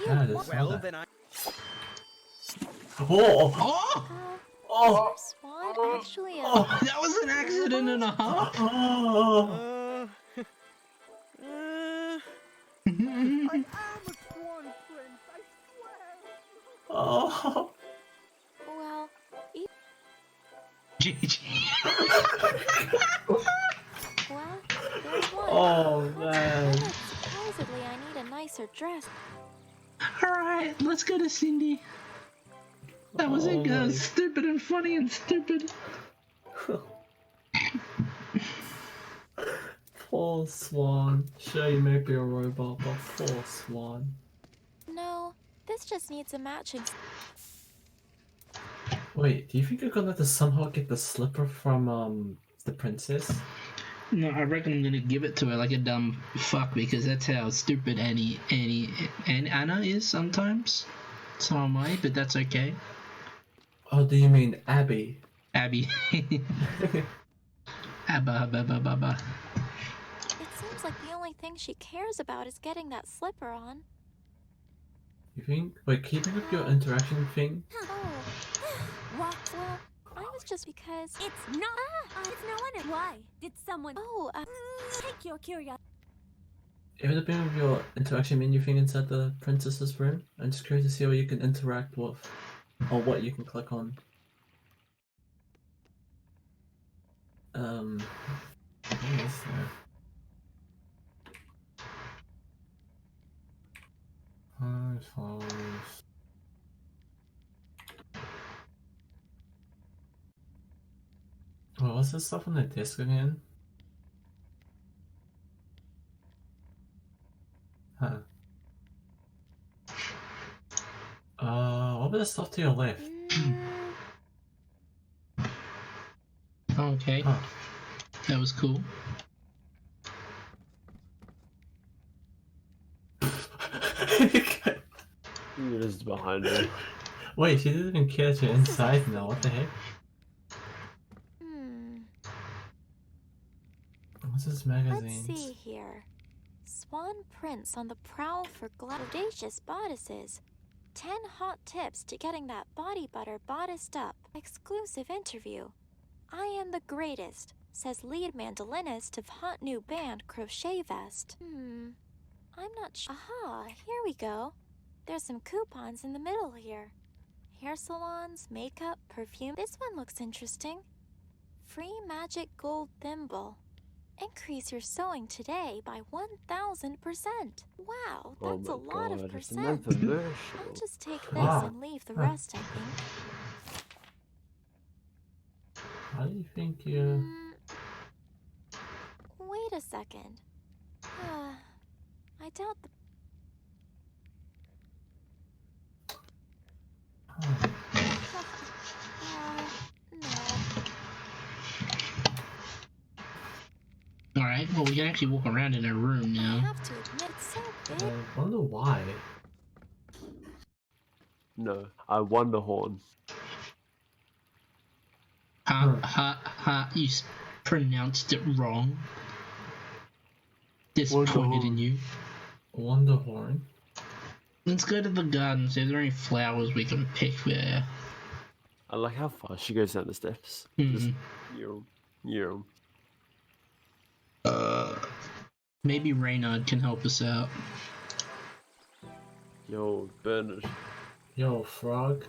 Speaker 2: Yeah,
Speaker 9: Well, then I.
Speaker 2: Oh!
Speaker 5: Oh!
Speaker 2: Oh!
Speaker 5: Swan actually a...
Speaker 1: Oh, that was an accident and a half.
Speaker 9: I am a swan prince, I swear.
Speaker 2: Oh!
Speaker 5: Well,
Speaker 1: GG.
Speaker 5: well, there's one.
Speaker 2: Oh, man.
Speaker 5: Supposedly, I need a nicer dress.
Speaker 1: Alright, let's go to Cindy. That was stupid and funny and stupid.
Speaker 2: Poor Swan. Sure, you may be a robot, but poor Swan.
Speaker 5: No, this just needs a matching...
Speaker 2: Wait, do you think you're gonna have to somehow get the slipper from, the princess?
Speaker 1: No, I reckon I'm gonna give it to her like a dumb fuck because that's how stupid Anna is sometimes. So am I, but that's okay.
Speaker 2: Oh, do you mean Abby?
Speaker 1: Abby. Abba.
Speaker 5: It seems like the only thing she cares about is getting that slipper on.
Speaker 2: You think? Wait, can you bring up your interaction thing?
Speaker 5: Oh. What? Well, I was just because...
Speaker 13: It's not... it's no one... Why? Did someone...
Speaker 5: Oh,
Speaker 13: Take your curiosity.
Speaker 2: It would have been with your interaction menu thing inside the princess's room. I'm just curious to see what you can interact with. Or what you can click on. What is there? Flowers. What was this stuff on the disc again? Huh. What about the stuff to your left?
Speaker 1: Okay.
Speaker 2: Huh.
Speaker 1: That was cool.
Speaker 4: You're just behind her.
Speaker 2: Wait, she didn't even catch it inside now, what the heck? What's this magazine?
Speaker 5: Let's see here. Swan Prince on the prowl for audacious bodices. 10 hot tips to getting that body butter bodiced up. Exclusive interview. I am the greatest, says lead mandolinist of hot new band Crochet Vest. I'm not sure. Aha, here we go. There's some coupons in the middle here. Hair salons, makeup, perfume. This one looks interesting. Free magic gold thimble. Increase your sewing today by 1,000%. Wow, that's a lot of percent. I'll just take this and leave the rest, I think.
Speaker 2: How do you think you...
Speaker 5: Wait a second. I doubt the... no.
Speaker 1: Alright, well we can actually walk around in her room
Speaker 5: I
Speaker 1: now.
Speaker 5: have to admit, it's so big.
Speaker 2: I wonder why.
Speaker 4: No, I won the horn.
Speaker 1: You pronounced it wrong. Disappointed in you.
Speaker 2: Wonderhorn.
Speaker 1: Let's go to the garden, see if there are any flowers we can pick there.
Speaker 4: I like how fast she goes down the steps. Just year.
Speaker 1: Maybe Reynard can help us out.
Speaker 4: Yo, Bernard.
Speaker 2: Yo, frog.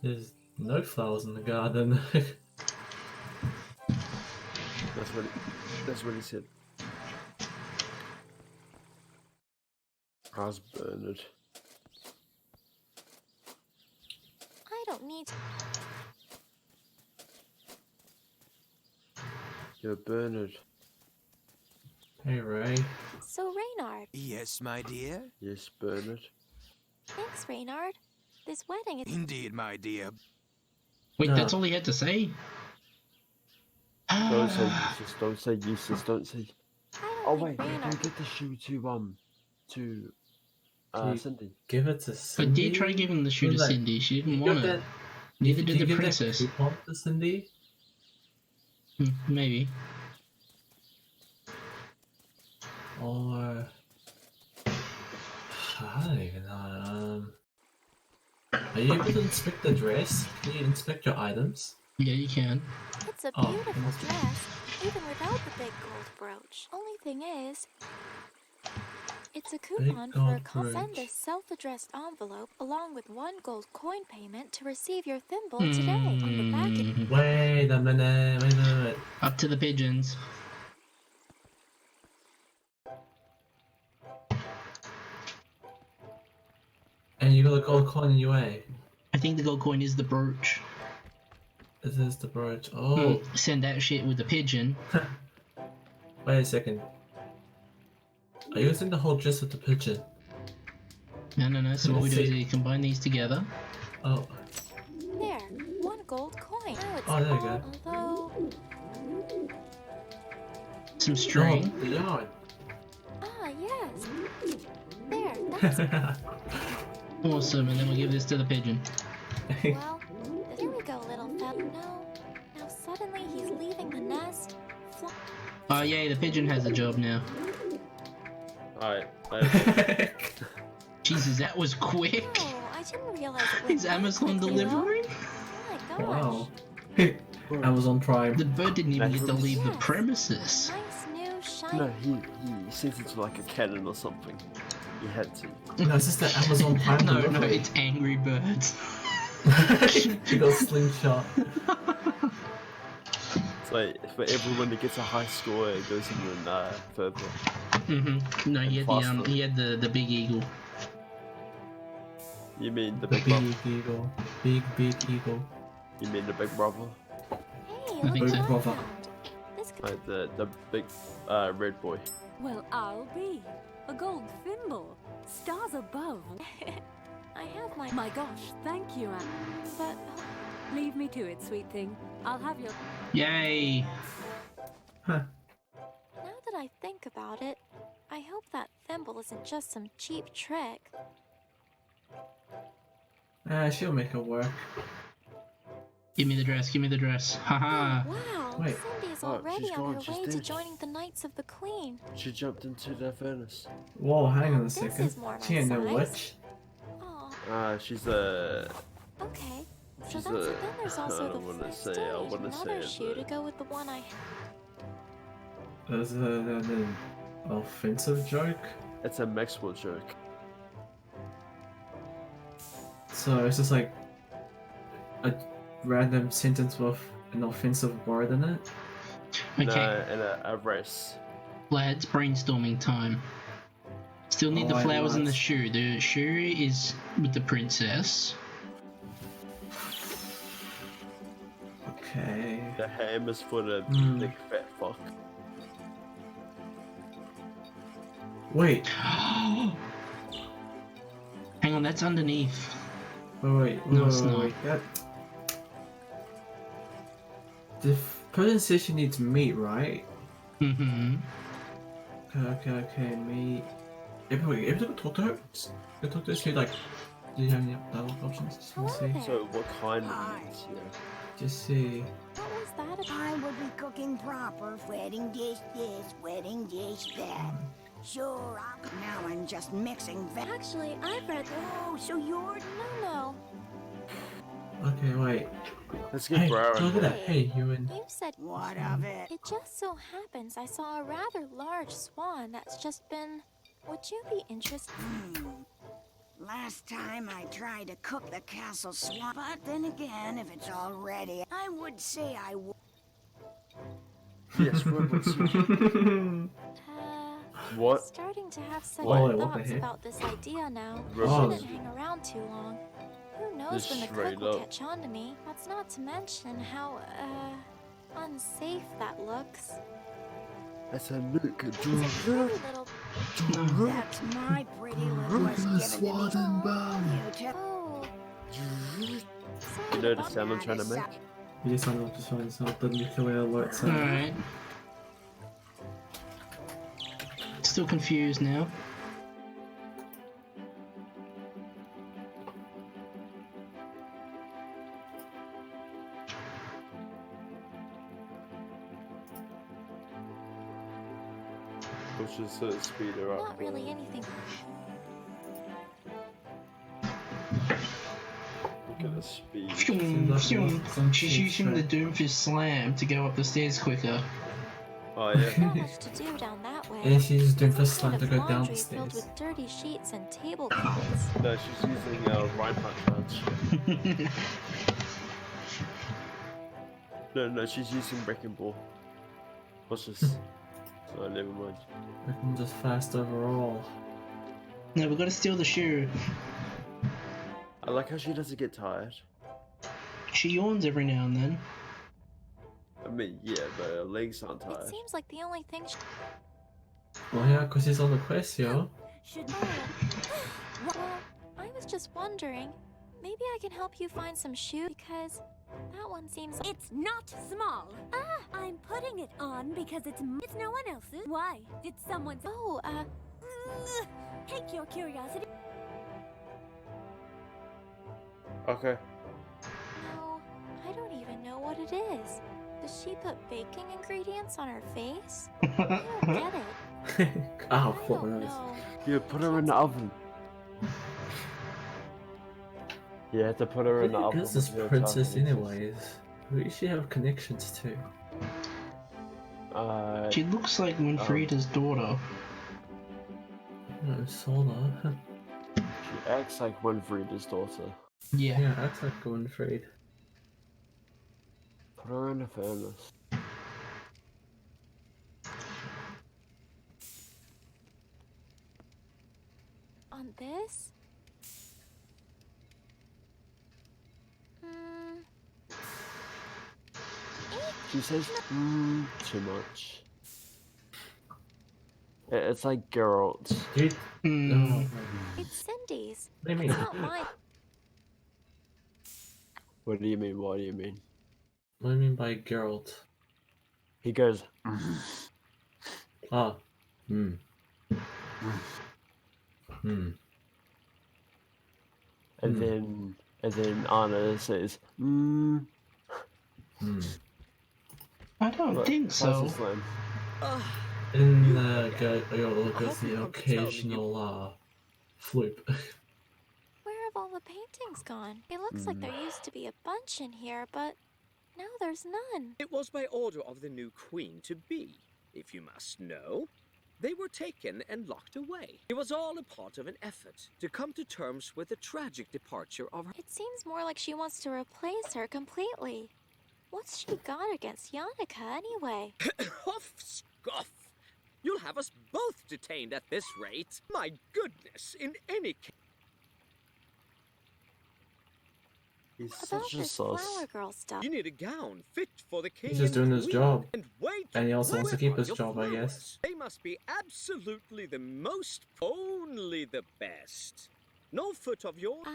Speaker 2: There's no flowers in the garden.
Speaker 4: That's what he said. How's Bernard?
Speaker 5: I don't need to.
Speaker 4: Yo, Bernard.
Speaker 2: Hey, Ray.
Speaker 5: So, Reynard.
Speaker 17: Yes, my dear?
Speaker 4: Yes, Bernard.
Speaker 5: Thanks, Reynard. This wedding is.
Speaker 17: Indeed, my dear.
Speaker 1: Wait, that's all he had to say?
Speaker 4: Don't say useless, don't say useless, don't say... Oh wait, can I get the shoe to Cindy?
Speaker 2: Give it to Cindy?
Speaker 1: I did try giving the shoe to Cindy, she didn't want it. Neither did the princess.
Speaker 2: Did you give that to Cindy?
Speaker 1: Maybe.
Speaker 2: Or... I don't even know. Are you able to inspect the dress? Can you inspect your items?
Speaker 1: Yeah, you can.
Speaker 5: It's a beautiful dress, even without the big gold brooch. Only thing is, it's a coupon for a send this self-addressed envelope along with 1 gold coin payment to receive your thimble today. On the back.
Speaker 2: Wait a minute.
Speaker 1: Up to the pigeons.
Speaker 2: And you got a gold coin in your way.
Speaker 1: I think the gold coin is the brooch.
Speaker 2: This is the brooch. Oh.
Speaker 1: Send that shit with the pigeon.
Speaker 2: Wait a second. Are you using the whole dress with the pigeon?
Speaker 1: No. So what we do is we combine these together.
Speaker 2: Oh.
Speaker 5: There, 1 gold coin. Now it's
Speaker 2: there you go.
Speaker 5: Although...
Speaker 1: Some string.
Speaker 2: Oh, the yarn.
Speaker 5: Ah, yes. There, that's...
Speaker 1: Awesome, and then we'll give this to the pigeon.
Speaker 5: Well, here we go, little fella. No. Now suddenly he's leaving the nest.
Speaker 1: Oh yay, the pigeon has a job now.
Speaker 4: Alright.
Speaker 1: Jesus, that was quick.
Speaker 5: No, I didn't realize it was
Speaker 1: Is Amazon delivering?
Speaker 5: Oh my gosh.
Speaker 2: Wow. Amazon Prime.
Speaker 1: The bird didn't even get to leave the premises.
Speaker 5: Nice new shiny.
Speaker 4: No, he sent it to like a cannon or something. He had to.
Speaker 2: No, it's just the Amazon Prime.
Speaker 1: No, it's Angry Birds.
Speaker 2: He got slingshot.
Speaker 4: It's like for everyone that gets a high score, it goes even further.
Speaker 1: No, he had the big eagle.
Speaker 4: You mean the
Speaker 2: big eagle? Big eagle.
Speaker 4: You mean the big brother?
Speaker 5: Hey,
Speaker 1: I think so.
Speaker 2: Brother.
Speaker 4: Like the big red boy.
Speaker 11: Well, I'll be. A gold thimble. Stars above.
Speaker 5: I have my...
Speaker 11: My gosh, thank you, Anne.
Speaker 5: But...
Speaker 11: Leave me to it, sweet thing. I'll have your...
Speaker 1: Yay!
Speaker 5: Now that I think about it, I hope that thimble isn't just some cheap trick.
Speaker 2: She'll make it work.
Speaker 1: Give me the dress. Haha.
Speaker 5: Wow,
Speaker 2: Wait.
Speaker 5: Cindy's already on her way to joining the Knights of the Queen.
Speaker 4: She jumped into the furnace.
Speaker 2: Whoa, hang on a
Speaker 5: This
Speaker 2: second.
Speaker 5: is more
Speaker 2: She ain't
Speaker 5: my
Speaker 2: no
Speaker 5: size.
Speaker 2: witch.
Speaker 5: Oh,
Speaker 4: She's a...
Speaker 5: okay. So
Speaker 4: She's
Speaker 5: then there's also
Speaker 4: I
Speaker 5: the
Speaker 4: wanna
Speaker 5: first
Speaker 4: say- I wanna
Speaker 5: another
Speaker 4: say
Speaker 5: shoe to go with the one I...
Speaker 2: Is it an offensive joke?
Speaker 4: It's a Maxwell joke.
Speaker 2: So it's just like a random sentence with an offensive word in it?
Speaker 1: Okay.
Speaker 4: No, and a race.
Speaker 1: Lads, brainstorming time. Still need the
Speaker 2: Alright,
Speaker 1: flowers and the
Speaker 2: lads.
Speaker 1: shoe. The shoe is with the princess.
Speaker 2: Okay.
Speaker 4: The ham is for the big fat fuck.
Speaker 2: Wait.
Speaker 1: Hang on, that's underneath.
Speaker 2: Wait.
Speaker 1: No, it's not.
Speaker 2: Wait. The person says she needs meat, right?
Speaker 1: Mm-hmm.
Speaker 2: Okay, meat. able to talk to her? I talk to her, say like, do you have any dialogue options? Just see.
Speaker 4: So what kind of meats? Yeah.
Speaker 2: Just see.
Speaker 16: What was that? I would be cooking proper. Wedding dish this, wedding dish that. Sure, now I'm just mixing.
Speaker 5: Actually, I've read.
Speaker 16: Oh, so you're
Speaker 5: No.
Speaker 2: Okay, wait.
Speaker 4: Let's get Bro
Speaker 2: look at that. Hey, you and.
Speaker 5: You said.
Speaker 16: What of it?
Speaker 5: It just so happens I saw a rather large swan that's just been. Would you be interested?
Speaker 16: Last time I tried to cook the castle swan, but then again, if it's all ready, I would say I would.
Speaker 4: Yes, what?
Speaker 5: Starting to have second
Speaker 2: What the
Speaker 5: thoughts
Speaker 2: heck?
Speaker 5: about this idea now.
Speaker 2: Oh.
Speaker 5: Shouldn't hang around too long. Who knows
Speaker 4: Just
Speaker 5: when the
Speaker 4: straight
Speaker 5: cook will
Speaker 4: up.
Speaker 5: catch on to me? That's not to mention how, unsafe that looks.
Speaker 4: That's a look.
Speaker 5: Pretty little.
Speaker 16: That's my pretty little was given to me. You tell.
Speaker 5: Oh.
Speaker 4: You know the sound I'm trying to make?
Speaker 2: You just want to find out the nuclear alert sound.
Speaker 1: Alright. Still confused now.
Speaker 4: Let's just speed her up.
Speaker 5: Not really anything.
Speaker 4: Look at the speed.
Speaker 1: She's using the Doomfist slam to go up the stairs quicker.
Speaker 4: Oh yeah.
Speaker 5: Not much to do down that way.
Speaker 2: And she's doing
Speaker 5: There's
Speaker 2: first
Speaker 5: a
Speaker 2: slam to
Speaker 5: bit
Speaker 2: go
Speaker 5: of
Speaker 2: down
Speaker 5: laundry
Speaker 2: the
Speaker 5: filled
Speaker 2: stairs.
Speaker 5: with dirty sheets and tablecloths.
Speaker 4: No, she's using Reinhardt punch. No, she's using Wrecking Ball. What's this? Oh, never mind.
Speaker 2: I'm just fast overall.
Speaker 1: No, we've got to steal the shoe.
Speaker 4: I like how she doesn't get tired.
Speaker 1: She yawns every now and then.
Speaker 4: I mean, yeah, but her legs aren't
Speaker 5: It
Speaker 4: tired.
Speaker 5: seems like the only thing.
Speaker 2: Well, yeah, because he's on the quest, yo.
Speaker 5: Well, I was just wondering, maybe I can help you find some shoes because that one seems.
Speaker 13: It's not small. I'm putting it on because it's no one else's. Why? Did someone say?
Speaker 5: Oh,
Speaker 13: Take your curiosity.
Speaker 4: Okay.
Speaker 5: No, I don't even know what it is. Does she put baking ingredients on her face? I don't get it.
Speaker 2: Oh,
Speaker 5: I
Speaker 2: fuck
Speaker 5: don't
Speaker 2: knows.
Speaker 5: know.
Speaker 4: You put her in the oven. You have to put her in the
Speaker 2: Who
Speaker 4: oven.
Speaker 2: is this
Speaker 4: with your
Speaker 2: princess
Speaker 4: tongue.
Speaker 2: anyways? Who does she have connections to?
Speaker 1: She looks like Winfriede's daughter.
Speaker 2: No, Sona.
Speaker 4: She acts like Winfriede's daughter.
Speaker 1: Yeah.
Speaker 2: Yeah, that's like Winfriede.
Speaker 4: Put her in the furnace.
Speaker 5: On this?
Speaker 4: She says, too much. It's like Geralt.
Speaker 2: Dude.
Speaker 1: Mm.
Speaker 5: It's Cindy's.
Speaker 2: What do you mean?
Speaker 5: It's not mine.
Speaker 4: What do you mean? What do you mean?
Speaker 2: What do you mean by Geralt?
Speaker 4: He goes,
Speaker 2: Ah. Hmm. Hmm.
Speaker 4: and then Anna says,
Speaker 2: Hmm.
Speaker 1: I don't think so.
Speaker 2: In goes the occasional floop.
Speaker 5: Where have all the paintings gone? It looks like there used to be a bunch in here, but now there's none.
Speaker 12: It was by order of the new queen to be, if you must know. They were taken and locked away. It was all a part of an effort to come to terms with the tragic departure of her.
Speaker 5: It seems more like she wants to replace her completely. What's she got against Yannicka anyway?
Speaker 12: Huff, scoff! You'll have us both detained at this rate. My goodness, in any case.
Speaker 4: He's
Speaker 5: About
Speaker 4: such a
Speaker 5: this
Speaker 4: sauce.
Speaker 5: flower girl stuff.
Speaker 12: You need a gown fit for the king.
Speaker 2: He's just
Speaker 12: and
Speaker 2: doing his
Speaker 12: queen.
Speaker 2: job.
Speaker 12: And wait,
Speaker 2: And he also wants to
Speaker 12: where
Speaker 2: keep
Speaker 12: are
Speaker 2: his
Speaker 12: your
Speaker 2: job, I
Speaker 12: flowers?
Speaker 2: guess.
Speaker 12: They must be absolutely the most, only the best. No foot of yours.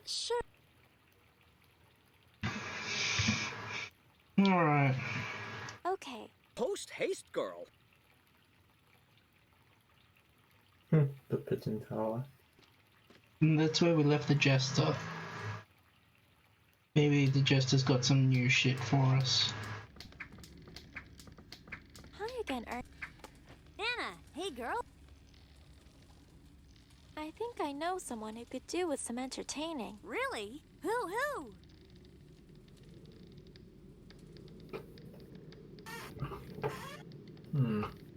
Speaker 5: Sure.
Speaker 1: Alright.
Speaker 5: Okay.
Speaker 12: Post haste, girl.
Speaker 2: The pigeon tower.
Speaker 1: And that's where we left the jester. Maybe the jester's got some new shit for us.
Speaker 5: Hi again,
Speaker 13: Anna, hey girl.
Speaker 5: I think I know someone who could do with some entertaining.
Speaker 13: Really? Who?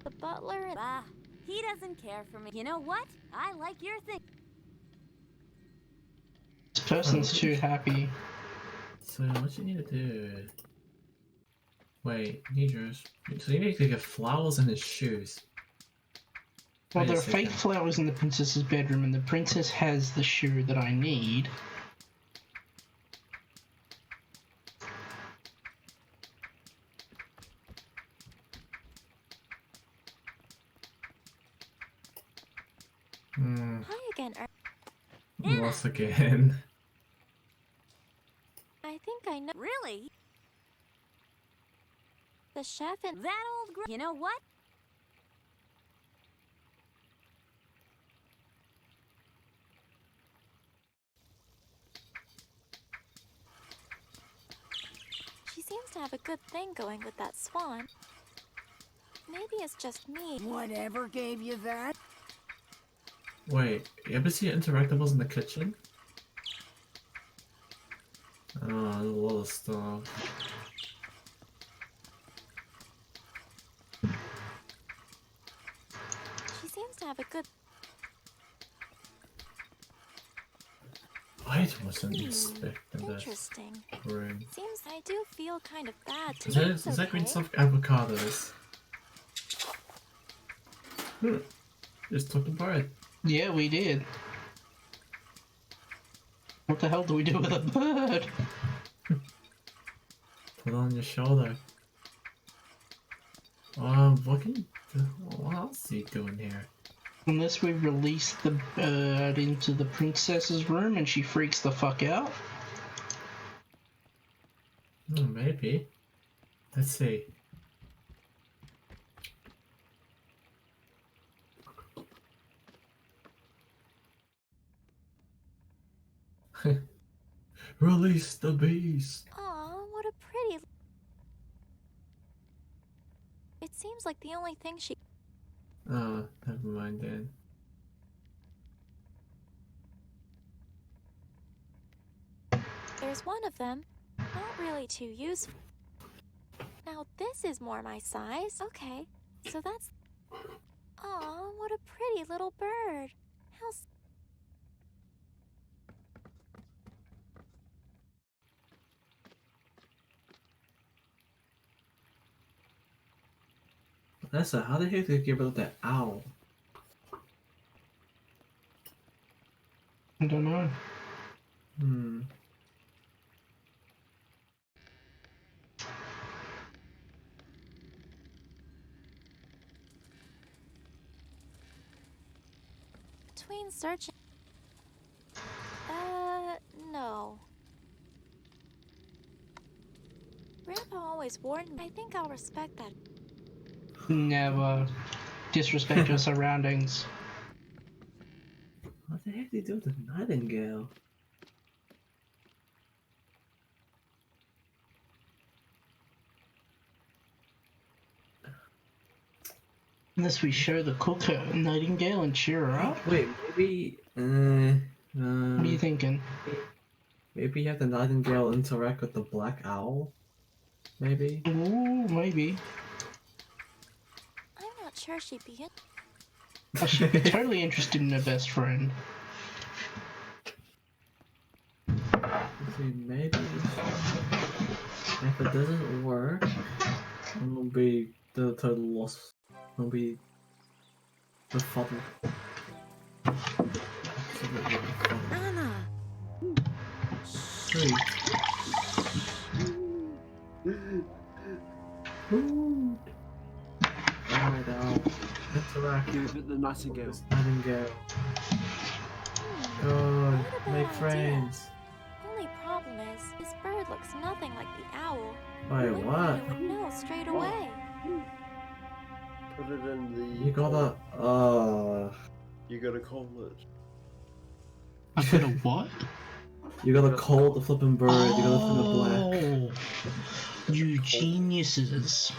Speaker 5: The butler and...
Speaker 13: Bah, he doesn't care for me. You know what? I like your thing.
Speaker 1: This person's too happy.
Speaker 2: So what you need to do? Wait, Nidros. So you need to get flowers in his shoes.
Speaker 1: Well,
Speaker 2: Wait a
Speaker 1: there are fake
Speaker 2: second.
Speaker 1: flowers in the princess's bedroom, and the princess has the shoe that I need.
Speaker 5: Hi again,
Speaker 2: Once again.
Speaker 5: I think I know...
Speaker 13: Really?
Speaker 5: The chef and...
Speaker 13: That old girl. You know what?
Speaker 5: She seems to have a good thing going with that swan. Maybe it's just me.
Speaker 16: Whatever gave you that?
Speaker 2: Wait, you ever see interactables in the kitchen? Oh, there's a lot of stuff.
Speaker 5: She seems to have a good...
Speaker 2: I wasn't expecting that.
Speaker 5: Interesting.
Speaker 2: Room.
Speaker 5: Seems I do feel kind of bad to
Speaker 2: Is that green stuff avocados? Just took the bird.
Speaker 1: Yeah, we did. What the hell do we do with a bird?
Speaker 2: Put it on your shoulder. What else are you doing here?
Speaker 1: Unless we release the bird into the princess's room and she freaks the fuck out.
Speaker 2: Maybe. Let's see. Release the beast.
Speaker 5: Aw, what a pretty... It seems like the only thing she...
Speaker 2: Oh, never mind then.
Speaker 5: There's one of them. Not really too useful. Now this is more my size. Okay, so that's... Aw, what a pretty little bird. How...
Speaker 2: Vanessa, how the heck did you get rid of that owl?
Speaker 1: I don't know.
Speaker 5: Between searching... no. Grandpa always warned me. I think I'll respect that.
Speaker 1: Never disrespect your surroundings.
Speaker 2: What the heck did you do with the nightingale?
Speaker 1: Unless we show the cook her nightingale and cheer her up.
Speaker 2: Wait, maybe...
Speaker 1: What are you thinking?
Speaker 2: Maybe have the nightingale interact with the black owl? Maybe?
Speaker 1: Ooh, maybe.
Speaker 5: I'm not sure she'd be in...
Speaker 1: I should be totally interested in her best friend.
Speaker 2: See, maybe if it doesn't work, it'll be the total loss. It'll be the fuddle. Absolutely befuddled.
Speaker 15: Anna!
Speaker 2: Sweet. Alright, interact.
Speaker 4: Give it the nightingale.
Speaker 2: Nightingale. Good. Make friends.
Speaker 5: Only problem is, this bird looks nothing like the owl.
Speaker 2: Wait, what?
Speaker 5: I would know straight away.
Speaker 4: Put it in the...
Speaker 2: You gotta...
Speaker 4: You gotta call it.
Speaker 1: I gotta what?
Speaker 2: You gotta call the flipping bird, you gotta flip it black.
Speaker 1: You geniuses.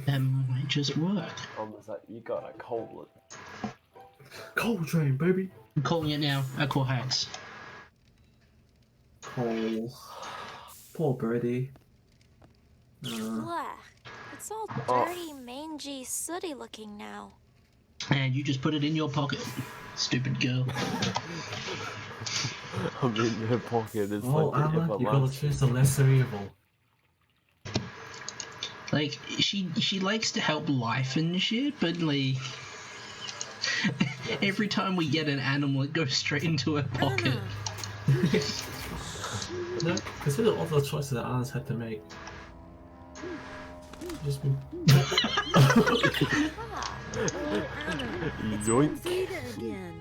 Speaker 1: That might just work.
Speaker 4: It's like, you gotta call it.
Speaker 2: Coal train, baby!
Speaker 1: I'm calling it now. I call hacks.
Speaker 2: Coal. Poor birdie.
Speaker 5: Blah. It's all dirty, mangy, sooty looking now.
Speaker 1: And you just put it in your pocket. Stupid girl.
Speaker 4: I mean, her pocket is
Speaker 2: Oh,
Speaker 4: like the
Speaker 2: Anna, you gotta choose the lesser evil.
Speaker 1: Like, she likes to help life and shit, but like... every time we get an animal, it goes straight into her pocket.
Speaker 2: No, consider all the choices that Anna's had to make. Just be...
Speaker 4: Yoink.
Speaker 15: Again.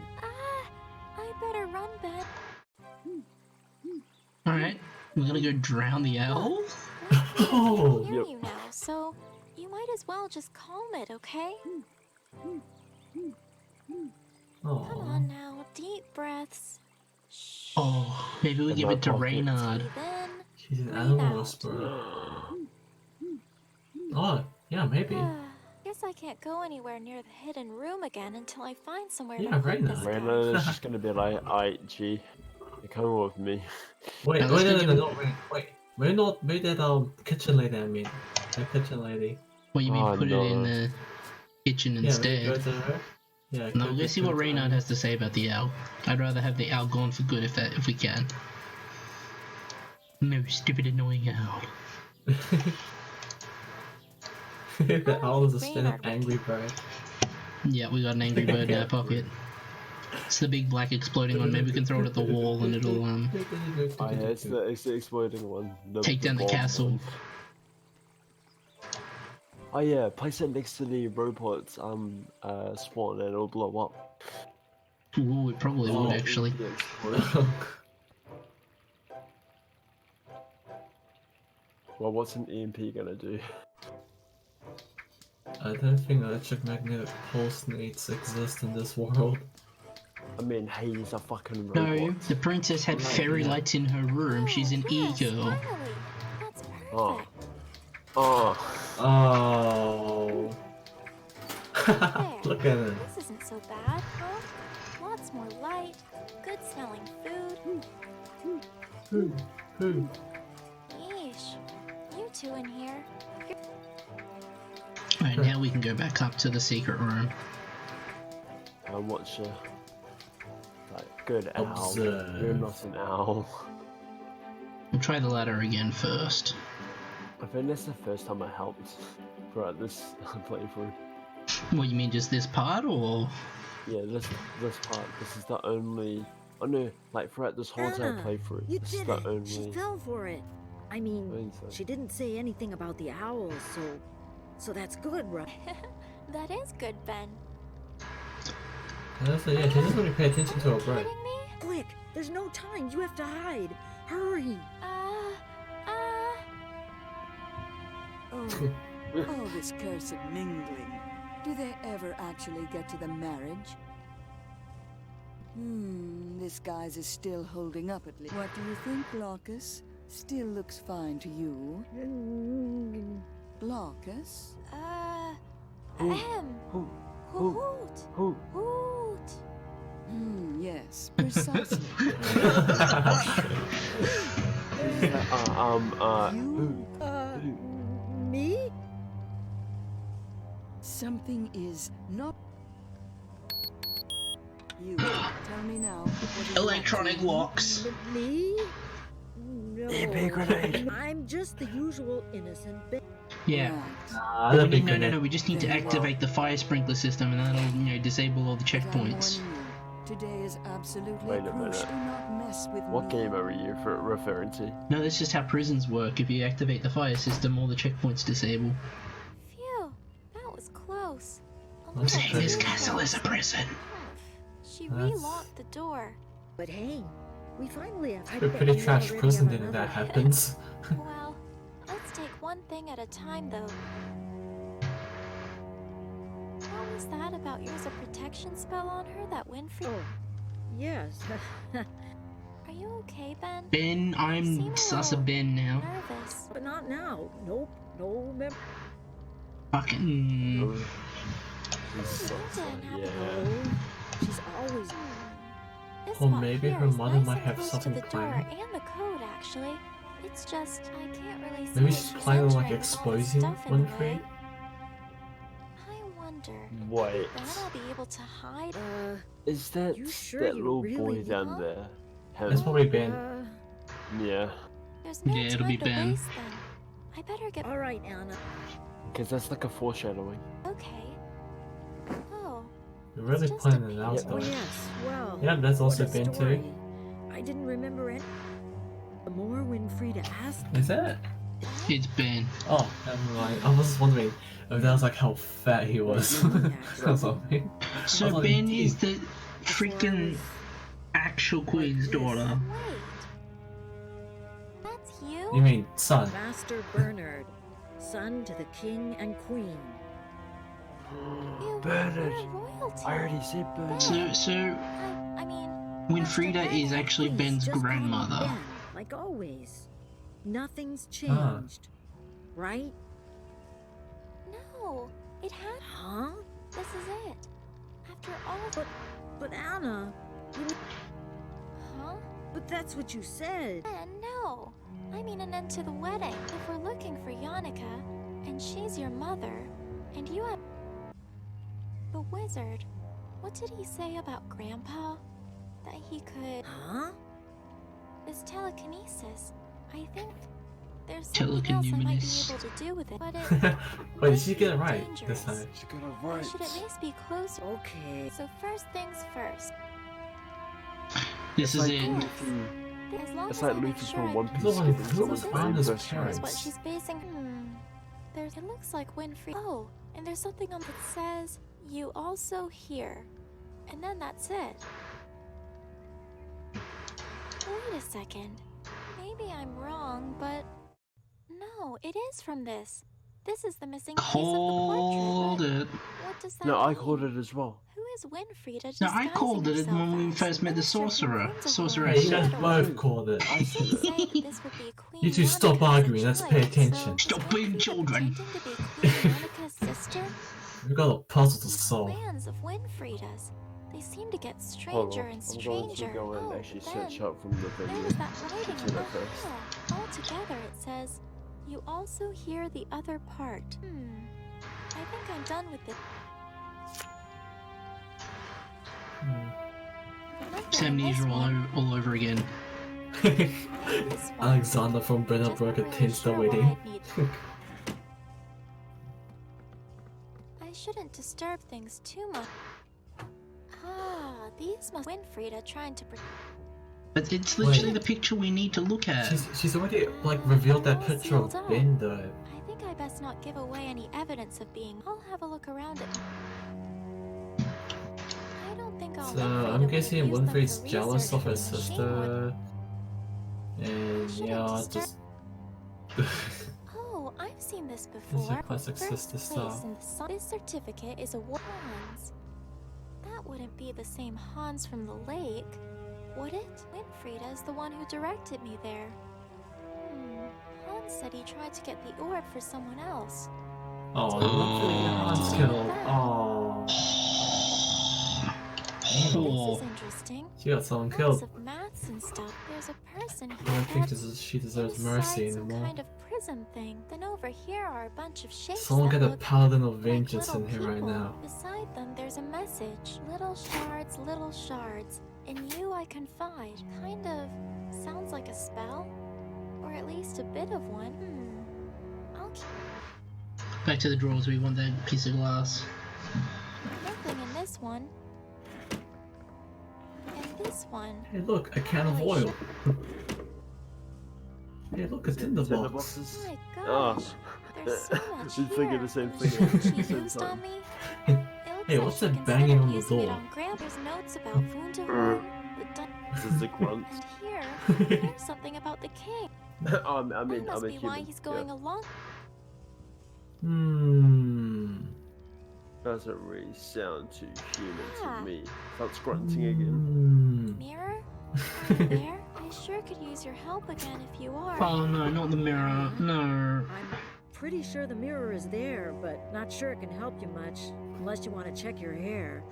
Speaker 5: I better run, Ben.
Speaker 1: Alright, we're gonna go drown the owl?
Speaker 5: I can hear you now, so you might as well just calm it, okay? Come on now, deep breaths.
Speaker 1: Oh, maybe we give it to Reynard.
Speaker 2: She's an animal whisperer. Oh, yeah, maybe.
Speaker 5: Guess I can't go anywhere near the hidden room again until I find somewhere
Speaker 2: Yeah,
Speaker 5: to put
Speaker 2: Reynard.
Speaker 5: this guy.
Speaker 4: Reynard is just gonna be like, alright, G, you come with me.
Speaker 2: Wait, no, wait. Wait that kitchen lady, I mean. The kitchen lady.
Speaker 1: What, you mean put it in the kitchen instead?
Speaker 2: Yeah, go to her. Yeah,
Speaker 1: no, let's see what Reynard has to say about the owl. I'd rather have the owl gone for good if we can. No stupid annoying owl.
Speaker 2: The owl is a spin of angry bird.
Speaker 1: Yeah, we got an angry bird in our pocket. It's the big black exploding one. Maybe we can throw it at the wall and it'll
Speaker 4: Oh yeah, it's the exploding one.
Speaker 1: Take down the
Speaker 4: bomb
Speaker 1: castle.
Speaker 4: one. Oh yeah, place it next to the robots spawn and it'll blow up.
Speaker 1: Ooh, it probably would actually.
Speaker 4: Well, what's an EMP gonna do?
Speaker 2: I don't think electromagnetic pulse needs exist in this world.
Speaker 4: I mean, he's a fucking robot.
Speaker 1: No, the princess had fairy lights in her room. She's an e-girl.
Speaker 4: Oh. Oh.
Speaker 2: Oh. Look at it.
Speaker 5: This isn't so bad, huh? Lots more light, good smelling food. Yeesh. You two in here.
Speaker 1: Alright, now we can go back up to the secret room.
Speaker 4: And watch like, good owl.
Speaker 2: Observe.
Speaker 4: You're not an owl.
Speaker 1: We'll try the ladder again first.
Speaker 4: I think that's the first time I helped throughout this playthrough.
Speaker 1: What, you mean just this part, or...?
Speaker 4: Yeah, this part. This is the only... Oh no, like throughout this whole entire playthrough,
Speaker 15: You
Speaker 4: this is
Speaker 15: did
Speaker 4: the
Speaker 15: it.
Speaker 4: only...
Speaker 15: She fell for it. I mean,
Speaker 4: so.
Speaker 15: she didn't say anything about the owls, so that's good, right?
Speaker 5: That is good, Ben.
Speaker 2: Yeah, she doesn't really pay attention to her brain.
Speaker 15: Quick, there's no time. You have to hide. Hurry.
Speaker 14: Oh, all this cursed mingling. Do they ever actually get to the marriage? This guy's is still holding up at least. What do you think, Glaucus? Still looks fine to you? Glaucus?
Speaker 5: Hoot.
Speaker 14: Yes, precisely.
Speaker 15: Me?
Speaker 14: Something is not... You, tell me now. What is
Speaker 1: Electronic locks.
Speaker 15: Me? No.
Speaker 4: EMP grenade.
Speaker 15: I'm just the usual innocent
Speaker 1: Yeah. No, we just need to activate the fire sprinkler system and that'll, disable all the checkpoints.
Speaker 14: Today is absolutely
Speaker 4: Wait a
Speaker 14: crucial.
Speaker 4: minute.
Speaker 14: Do not mess with
Speaker 4: What
Speaker 14: me.
Speaker 4: game are you referring to?
Speaker 1: No, that's just how prisons work. If you activate the fire system, all the checkpoints disable.
Speaker 5: Phew, that was close.
Speaker 1: I'm saying this castle is a prison.
Speaker 5: She relocked the door.
Speaker 15: But hey, we finally have...
Speaker 2: It's a pretty trash prison if that happens.
Speaker 5: Well, let's take one thing at a time, though. What was that about yours a protection spell on her that Winfriede?
Speaker 15: Oh, yes.
Speaker 5: Are you okay, Ben?
Speaker 1: Ben,
Speaker 5: You seem
Speaker 1: I'm
Speaker 5: a
Speaker 1: sus
Speaker 5: little
Speaker 1: of Ben now.
Speaker 15: Nervous. But not now. Nope. No mem-
Speaker 1: Fucking.
Speaker 4: Yeah.
Speaker 15: She's always.
Speaker 5: This
Speaker 2: Or
Speaker 5: spot
Speaker 2: maybe
Speaker 5: here
Speaker 2: her
Speaker 5: is
Speaker 2: mother
Speaker 5: nice
Speaker 2: might
Speaker 5: and
Speaker 2: have
Speaker 5: close
Speaker 2: something
Speaker 5: to the door
Speaker 2: planned.
Speaker 5: and the code, actually. It's just I can't really see
Speaker 2: Maybe
Speaker 5: what
Speaker 2: she's
Speaker 5: she's
Speaker 2: planning on like
Speaker 5: entering with all this
Speaker 2: exposing
Speaker 5: stuff in the way.
Speaker 2: Winfriede.
Speaker 5: I wonder.
Speaker 4: Wait.
Speaker 5: Ben will be able to hide.
Speaker 4: Is that
Speaker 15: You sure
Speaker 4: that
Speaker 15: you
Speaker 4: little
Speaker 15: really
Speaker 4: boy down there?
Speaker 2: That's probably Ben.
Speaker 4: Yeah.
Speaker 5: There's no
Speaker 1: Yeah, it'll
Speaker 5: time
Speaker 1: be
Speaker 5: to
Speaker 1: Ben.
Speaker 5: waste then. I better get.
Speaker 15: All right, Anna.
Speaker 4: Because that's like a foreshadowing.
Speaker 5: Okay. Oh.
Speaker 2: You're really planning it out
Speaker 15: Oh
Speaker 2: though.
Speaker 15: yes. Well.
Speaker 2: Yeah, that's also
Speaker 15: what a
Speaker 2: Ben
Speaker 15: story.
Speaker 2: too.
Speaker 15: I didn't remember any. The more Winfriede asked.
Speaker 2: Is that?
Speaker 1: It's Ben.
Speaker 2: Oh, never mind. I was just wondering if that was like how fat he was. Or something.
Speaker 1: So Ben is the freaking actual Queen's daughter.
Speaker 5: That's you?
Speaker 2: You mean son?
Speaker 15: Master Bernard, son to the king and queen.
Speaker 4: Bernard. I already said Bernard.
Speaker 1: So
Speaker 5: I mean,
Speaker 1: Winfriede is actually Ben's grandmother.
Speaker 15: Ben, like always. Nothing's changed. Right?
Speaker 5: No. It had.
Speaker 15: Huh?
Speaker 5: This is it. After all.
Speaker 15: But Anna.
Speaker 5: Huh?
Speaker 15: But that's what you said.
Speaker 5: Ben, no. I mean an end to the wedding. If we're looking for Yannicka, and she's your mother, and you have. The wizard. What did he say about Grandpa? That he could.
Speaker 15: Huh?
Speaker 5: This telekinesis. I think there's something else I might be able to do with it, but it.
Speaker 2: Wait, did she get it right this
Speaker 5: dangerous.
Speaker 2: time?
Speaker 4: She got it
Speaker 5: I
Speaker 4: right.
Speaker 5: should at least be closer.
Speaker 15: Okay.
Speaker 5: So first things first.
Speaker 1: This is it.
Speaker 5: As long
Speaker 4: It's
Speaker 5: as
Speaker 4: like
Speaker 5: I make
Speaker 4: Luffy
Speaker 5: sure
Speaker 4: from
Speaker 5: I
Speaker 4: One
Speaker 5: can
Speaker 4: Piece.
Speaker 2: Who
Speaker 4: getting
Speaker 2: was
Speaker 4: someone's
Speaker 2: Vanna's
Speaker 4: best friend.
Speaker 5: is what
Speaker 2: parents?
Speaker 5: she's basing. It looks like Winfriede. Oh, and there's something on that says you also hear, and then that's it. Wait a second. Maybe I'm wrong, but no, it is from this. This is the missing piece of the
Speaker 1: Called
Speaker 5: portrait.
Speaker 1: it.
Speaker 5: But what does that
Speaker 4: No, I
Speaker 5: mean?
Speaker 4: called it as well.
Speaker 5: Who is Winfriede?
Speaker 1: No, I called it when we first met the sorcerer.
Speaker 2: Hey,
Speaker 1: Sorceress.
Speaker 2: you guys both called it.
Speaker 4: I said it.
Speaker 5: Say that this would be Queen
Speaker 2: You two stop
Speaker 5: Yannicka as a
Speaker 2: arguing, let's pay
Speaker 5: child,
Speaker 2: attention.
Speaker 5: so
Speaker 1: Stop
Speaker 5: is
Speaker 1: being
Speaker 5: Winfriede
Speaker 1: children.
Speaker 5: pretending to be Queen Yannicka's sister?
Speaker 2: We've got a puzzle to solve.
Speaker 5: Plans of Winfriede's. They seem to get
Speaker 4: Hold
Speaker 5: stranger
Speaker 4: on.
Speaker 5: and
Speaker 4: I'm going to
Speaker 5: stranger.
Speaker 4: go and
Speaker 5: Oh,
Speaker 4: actually
Speaker 5: then
Speaker 4: search up from the
Speaker 5: there
Speaker 4: video.
Speaker 5: was that writing
Speaker 4: See that
Speaker 5: on
Speaker 4: first.
Speaker 5: All together it says, you also hear the other part. I think I'm done with it.
Speaker 1: Amnesia all over again.
Speaker 2: Alexander from Brenner Brook attends the wedding.
Speaker 5: I shouldn't disturb things too much. Ah, these must Winfriede trying to.
Speaker 1: But it's literally
Speaker 2: Wait.
Speaker 1: the picture we need to look at.
Speaker 2: She's already like revealed that
Speaker 5: All
Speaker 2: picture of
Speaker 5: sealed up.
Speaker 2: Ben though.
Speaker 5: I think I best not give away any evidence of being. I'll have a look around it. I don't think I'll.
Speaker 2: So I'm guessing Winfriede's jealous of her sister. And yeah, just
Speaker 5: Oh, I've seen this
Speaker 2: this is
Speaker 5: before.
Speaker 2: a classic
Speaker 5: First
Speaker 2: sister
Speaker 5: place
Speaker 2: stuff.
Speaker 5: in the this certificate is a Hans. That wouldn't be the same Hans from the lake, would it? Winfriede is the one who directed me there. Hans said he tried to get the orb for someone else.
Speaker 2: Oh, look Hans killed. Oh.
Speaker 5: This is interesting.
Speaker 2: She got someone
Speaker 5: Lots
Speaker 2: killed.
Speaker 5: of maths and stuff. There's a person here.
Speaker 2: I don't think she deserves mercy
Speaker 5: Inside some
Speaker 2: anymore.
Speaker 5: kind of prism thing. Then over here are a bunch of shapes.
Speaker 2: Someone
Speaker 5: that
Speaker 2: got a
Speaker 5: look
Speaker 2: paladin of
Speaker 5: like
Speaker 2: vengeance
Speaker 5: little
Speaker 2: in here right
Speaker 5: people.
Speaker 2: now.
Speaker 5: Beside them, there's a message. Little shards. In you I confide. Kind of sounds like a spell, or at least a bit of one. I'll keep.
Speaker 1: Back to the drawers, we want that piece of glass.
Speaker 5: Nothing in this one. And this one.
Speaker 2: Hey look, a can of oil. Hey look, a tinder
Speaker 4: Tinder
Speaker 2: box.
Speaker 4: boxes.
Speaker 5: My
Speaker 4: Oh.
Speaker 5: gosh. There's so much
Speaker 4: Been thinking
Speaker 5: here.
Speaker 4: the same
Speaker 5: And
Speaker 4: thing at the
Speaker 5: she
Speaker 4: same
Speaker 5: used on
Speaker 4: time.
Speaker 5: me. It looks
Speaker 2: Hey,
Speaker 5: like
Speaker 2: what's
Speaker 5: she
Speaker 2: that banging
Speaker 5: considered
Speaker 2: on the
Speaker 5: using it
Speaker 2: door?
Speaker 5: on Grandpa's notes about Wunderhorn, the
Speaker 4: This is the grunt.
Speaker 5: And here, there's something about the king.
Speaker 4: I mean,
Speaker 5: That
Speaker 4: I'm
Speaker 5: must
Speaker 4: a
Speaker 5: be why
Speaker 4: human.
Speaker 5: he's going
Speaker 4: Yeah.
Speaker 5: along.
Speaker 4: Doesn't really sound too human
Speaker 5: Yeah.
Speaker 4: to me. Starts grunting again.
Speaker 5: Mirror? Are you there? I sure could use your help again if you are.
Speaker 1: Oh no, not the mirror. No.
Speaker 15: I'm pretty sure the mirror is there, but not sure it can help you much. Unless you want to check your hair.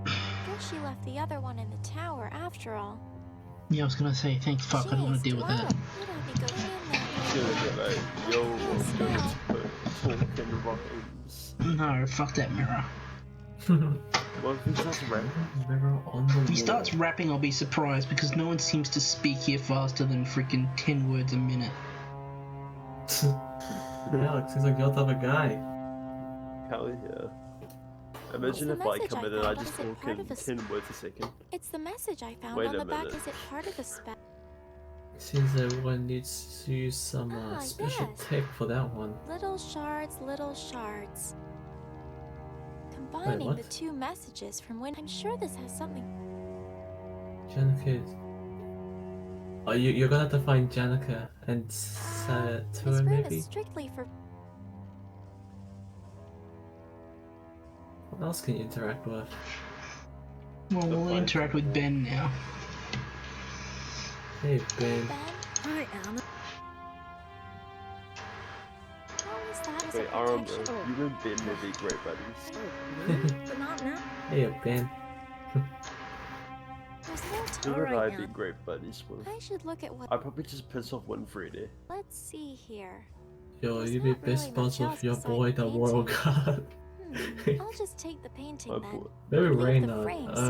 Speaker 5: Guess she left the other one in the tower after all.
Speaker 1: Yeah, I was gonna say, thanks fuck, I don't want to deal with that.
Speaker 4: She's gonna be like, yo, I'm going to put talking rhymes.
Speaker 1: No, fuck that mirror.
Speaker 4: Well, if he starts rapping,
Speaker 1: If he starts rapping, I'll be surprised because no one seems to speak here faster than freaking 10 words a minute.
Speaker 2: Alex, seems like your type of guy.
Speaker 4: Hell yeah. Imagine if I come in and I just talk in 10 words a second.
Speaker 5: It's the message I found
Speaker 4: Wait
Speaker 5: on
Speaker 4: a
Speaker 5: the back.
Speaker 4: minute.
Speaker 5: Is it part of the spell?
Speaker 2: Seems everyone needs to use some special
Speaker 5: yes.
Speaker 2: tech for that one.
Speaker 5: Little shards, little shards. Combining
Speaker 2: what?
Speaker 5: the two messages from when I'm sure this has something.
Speaker 2: Janica. Oh, you're gonna have to find Janica and Satura
Speaker 5: This room
Speaker 2: maybe?
Speaker 5: is strictly for.
Speaker 2: What else can you interact with?
Speaker 1: Well, we'll interact with Ben now.
Speaker 2: Hey Ben.
Speaker 15: Hi, Anna.
Speaker 4: Wait, I remember, you and Ben may be great buddies.
Speaker 15: But not now.
Speaker 2: Hey Ben.
Speaker 5: There's no
Speaker 4: You
Speaker 5: time.
Speaker 4: and I'd be great buddies with.
Speaker 5: I should look at what.
Speaker 4: I'd probably just piss off Winfriede.
Speaker 5: Let's see here.
Speaker 2: Yo, you be best buds with your boy the Royal Guard.
Speaker 5: I'll just take the painting then.
Speaker 2: Maybe
Speaker 5: Leave the
Speaker 2: Reina.
Speaker 5: frame so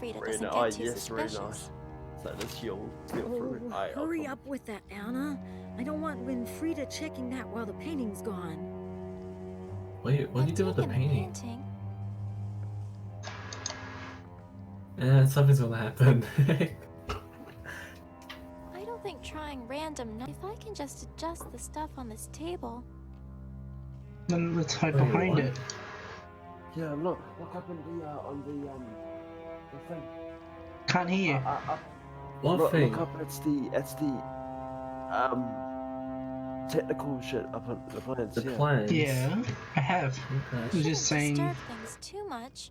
Speaker 5: Winfriede doesn't
Speaker 4: Reina,
Speaker 5: get too
Speaker 4: yes, Reina.
Speaker 5: suspicious.
Speaker 4: So that's your steal through.
Speaker 15: Oh, hurry up with that, Anna. I don't want Winfriede checking that while the painting's gone.
Speaker 2: Wait, what do you do with the painting? Something's gonna happen.
Speaker 5: I don't think trying random. If I can just adjust the stuff on this table.
Speaker 1: Then let's hide
Speaker 2: Wait,
Speaker 1: behind
Speaker 2: what?
Speaker 1: it.
Speaker 4: Yeah, look up in the thing.
Speaker 1: Can't hear you.
Speaker 2: What thing?
Speaker 4: Look up, it's the technical shit up on the plans.
Speaker 2: The plans?
Speaker 1: Yeah, I have.
Speaker 2: Okay.
Speaker 1: I was just saying.
Speaker 5: Disturb things too much.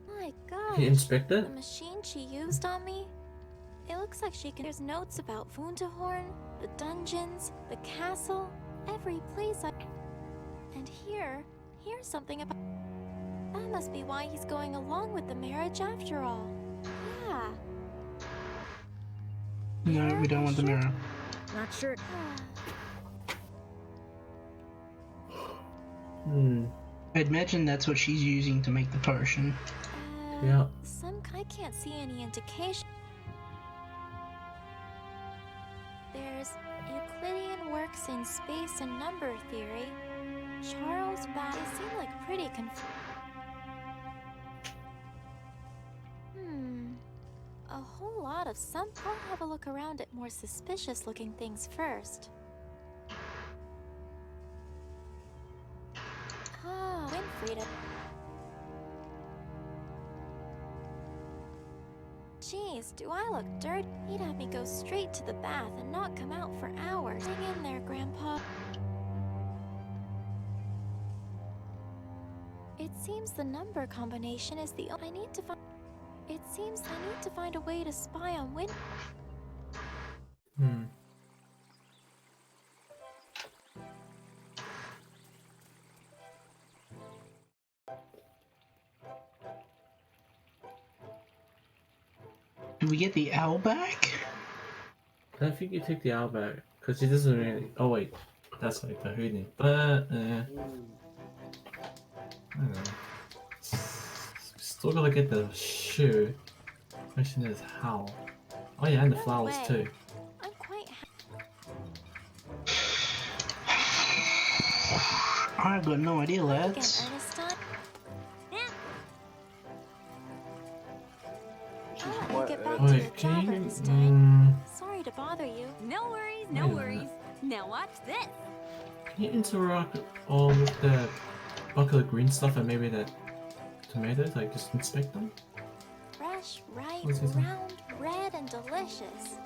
Speaker 5: My God.
Speaker 2: You inspect it?
Speaker 5: The machine she used on me. It looks like she can. There's notes about Wunderhorn, the dungeons, the castle, every place I. And here's something about. That must be why he's going along with the marriage after all. Yeah.
Speaker 1: No, we don't want the mirror.
Speaker 15: Not sure.
Speaker 1: I'd imagine that's what she's using to make the potion.
Speaker 2: Yeah.
Speaker 5: I can't see any indication. There's Euclidean works in space and number theory. Charles Babbage seem like pretty a whole lot of some. I'll have a look around at more suspicious looking things first. Ah, Winfriede. Jeez, do I look dirty? He'd have me go straight to the bath and not come out for hours. Hang in there, Grandpa. It seems the number combination is the I need to find. It seems I need to find a way to spy on Win.
Speaker 1: Do we get the owl back?
Speaker 2: I think you take the owl back because he doesn't really. Oh wait, that's like the hooting. But I don't know. Still gotta get the shoe. Question is how. Oh yeah, and the flowers too.
Speaker 5: I'm quite
Speaker 1: I've got no idea, lads.
Speaker 5: Wait,
Speaker 2: can you?
Speaker 5: Sorry to bother you.
Speaker 13: No worries,
Speaker 2: Wait
Speaker 13: no
Speaker 2: a
Speaker 13: worries.
Speaker 2: minute.
Speaker 13: Now watch this.
Speaker 2: Can you interact all with the bucket of green stuff and maybe the tomatoes? Like just inspect them?
Speaker 5: Fresh, ripe,
Speaker 2: What's this one?
Speaker 5: round, red, and delicious.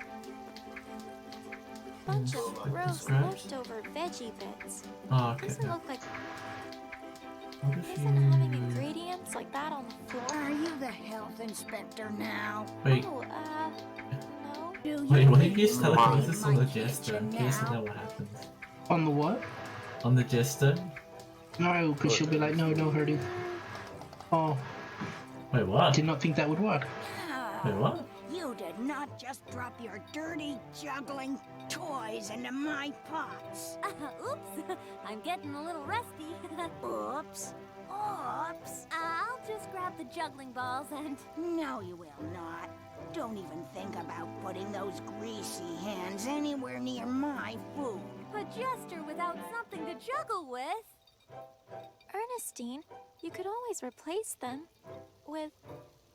Speaker 5: Bunch of
Speaker 2: Like the
Speaker 5: gross
Speaker 2: scraps?
Speaker 5: leftover veggie bits.
Speaker 2: Oh, okay.
Speaker 5: Doesn't look like.
Speaker 2: What if
Speaker 5: Isn't having ingredients like that on the floor?
Speaker 16: Are you the health inspector now?
Speaker 2: Wait.
Speaker 5: Oh, no.
Speaker 16: Do
Speaker 2: Wait,
Speaker 16: you
Speaker 2: what if
Speaker 16: think
Speaker 2: you use telekinesis on the
Speaker 16: my
Speaker 2: jester in
Speaker 16: kitchen
Speaker 2: case you
Speaker 16: now?
Speaker 2: know what happens?
Speaker 1: On the what?
Speaker 2: On the jester?
Speaker 1: No, because she'll be like, no, don't hurt him. Oh.
Speaker 2: Wait, what?
Speaker 1: Did not think that would work.
Speaker 2: Wait, what?
Speaker 16: You did not just drop your dirty juggling toys into my pots.
Speaker 13: Oops, I'm getting a little rusty.
Speaker 16: Oops. Oops.
Speaker 13: I'll just grab the juggling balls and...
Speaker 16: No, you will not. Don't even think about putting those greasy hands anywhere near my food.
Speaker 13: A jester without something to juggle with?
Speaker 5: Ernestine, you could always replace them with,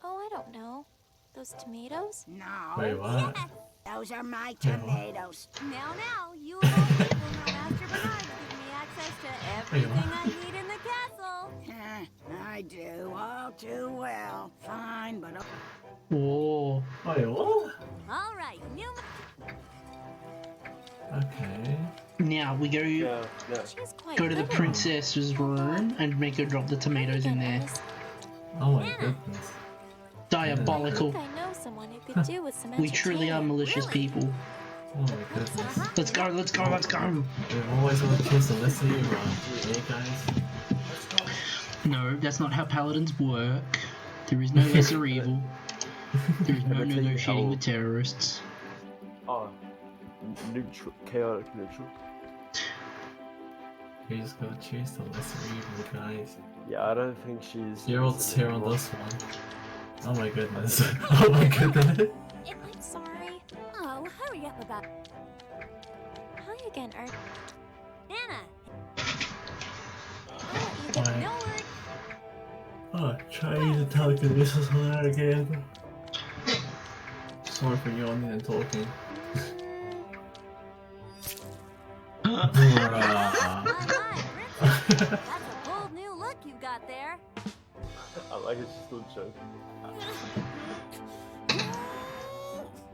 Speaker 5: oh, I don't know, those tomatoes?
Speaker 16: No.
Speaker 2: Wait, what?
Speaker 13: Yes.
Speaker 16: Those are my tomatoes.
Speaker 13: Now, you of all people know Master Bernard's given me access to everything I need in the castle.
Speaker 16: I do, all too well. Fine, but...
Speaker 1: Whoa.
Speaker 2: Wait, what?
Speaker 13: All right, new...
Speaker 2: Okay.
Speaker 1: Now we go go to the princess's room and make her drop the tomatoes in there.
Speaker 2: Oh my goodness.
Speaker 1: Diabolical.
Speaker 5: I know someone who could do with some
Speaker 1: We truly are malicious people.
Speaker 2: Oh my goodness.
Speaker 1: Let's go, let's go, let's go.
Speaker 2: We've always want to choose to listen to you, hey guys.
Speaker 1: No, that's not how paladins work. There is no lesser evil. There is no negotiating with terrorists.
Speaker 4: Oh, neutral, chaotic neutral.
Speaker 2: You just gotta choose the lesser evil, guys.
Speaker 4: Yeah, I don't think she's...
Speaker 2: You're all here on this one. Oh my goodness. Oh my goodness.
Speaker 5: I'm sorry.
Speaker 13: Oh, hurry up about...
Speaker 5: Hi again,
Speaker 13: Anna!
Speaker 5: I'll let you get
Speaker 2: Why?
Speaker 5: no word.
Speaker 2: Oh, try to telekinesis on that again. Sorry for yawning and talking. Bruh.
Speaker 13: That's a bold new look you got there.
Speaker 4: I like it, she's still joking.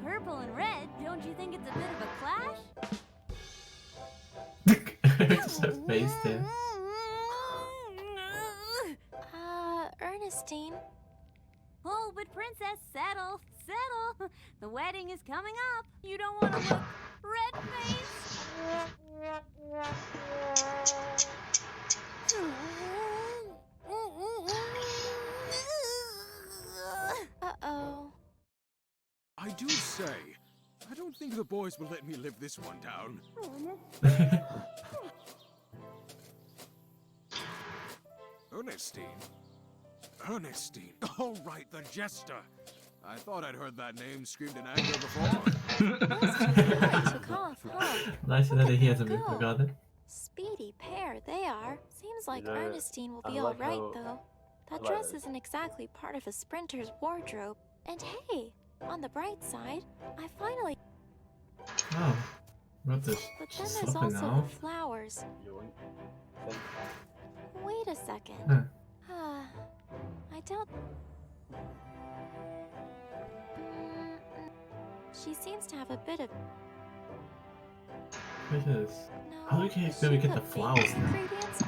Speaker 13: Purple and red, don't you think it's a bit of a clash?
Speaker 2: It's her face there.
Speaker 5: Ernestine.
Speaker 13: Oh, but princess, settle, settle. The wedding is coming up. You don't want to look red-faced.
Speaker 5: Uh-oh.
Speaker 6: I do say, I don't think the boys will let me live this one down. Ernestine? Ernestine. Oh, right, the jester. I thought I'd heard that name screamed in anger before.
Speaker 5: Took off, huh?
Speaker 2: Nice that he hasn't been forgotten.
Speaker 5: Speedy pair, they are. Seems like
Speaker 4: You know,
Speaker 5: Ernestine will
Speaker 4: I
Speaker 5: be
Speaker 4: like
Speaker 5: alright,
Speaker 4: how-
Speaker 5: though. That
Speaker 4: I like
Speaker 5: dress
Speaker 4: it.
Speaker 5: isn't exactly part of a sprinter's wardrobe. And hey, on the bright side, I finally...
Speaker 2: Oh. Got this.
Speaker 5: But then
Speaker 2: She's
Speaker 5: there's
Speaker 2: stopping
Speaker 5: also
Speaker 2: now.
Speaker 5: the flowers. Wait a second.
Speaker 2: Huh.
Speaker 5: I doubt... She seems to have a bit of...
Speaker 2: What is this? How do we get the flowers now?
Speaker 5: ingredients.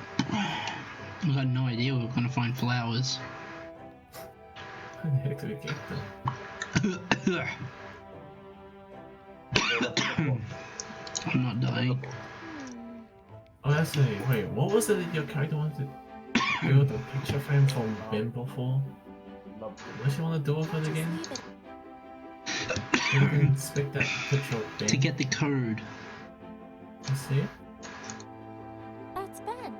Speaker 1: We got no idea we were gonna find flowers.
Speaker 2: How the heck do we get them?
Speaker 1: I'm not dying.
Speaker 2: Oh, that's a wait. What was it that your character wanted to build a picture frame from Bimbo for? What does she want to do with it again? You can inspect that picture of Ben.
Speaker 1: To get the code.
Speaker 2: Let's see.
Speaker 5: That's Ben.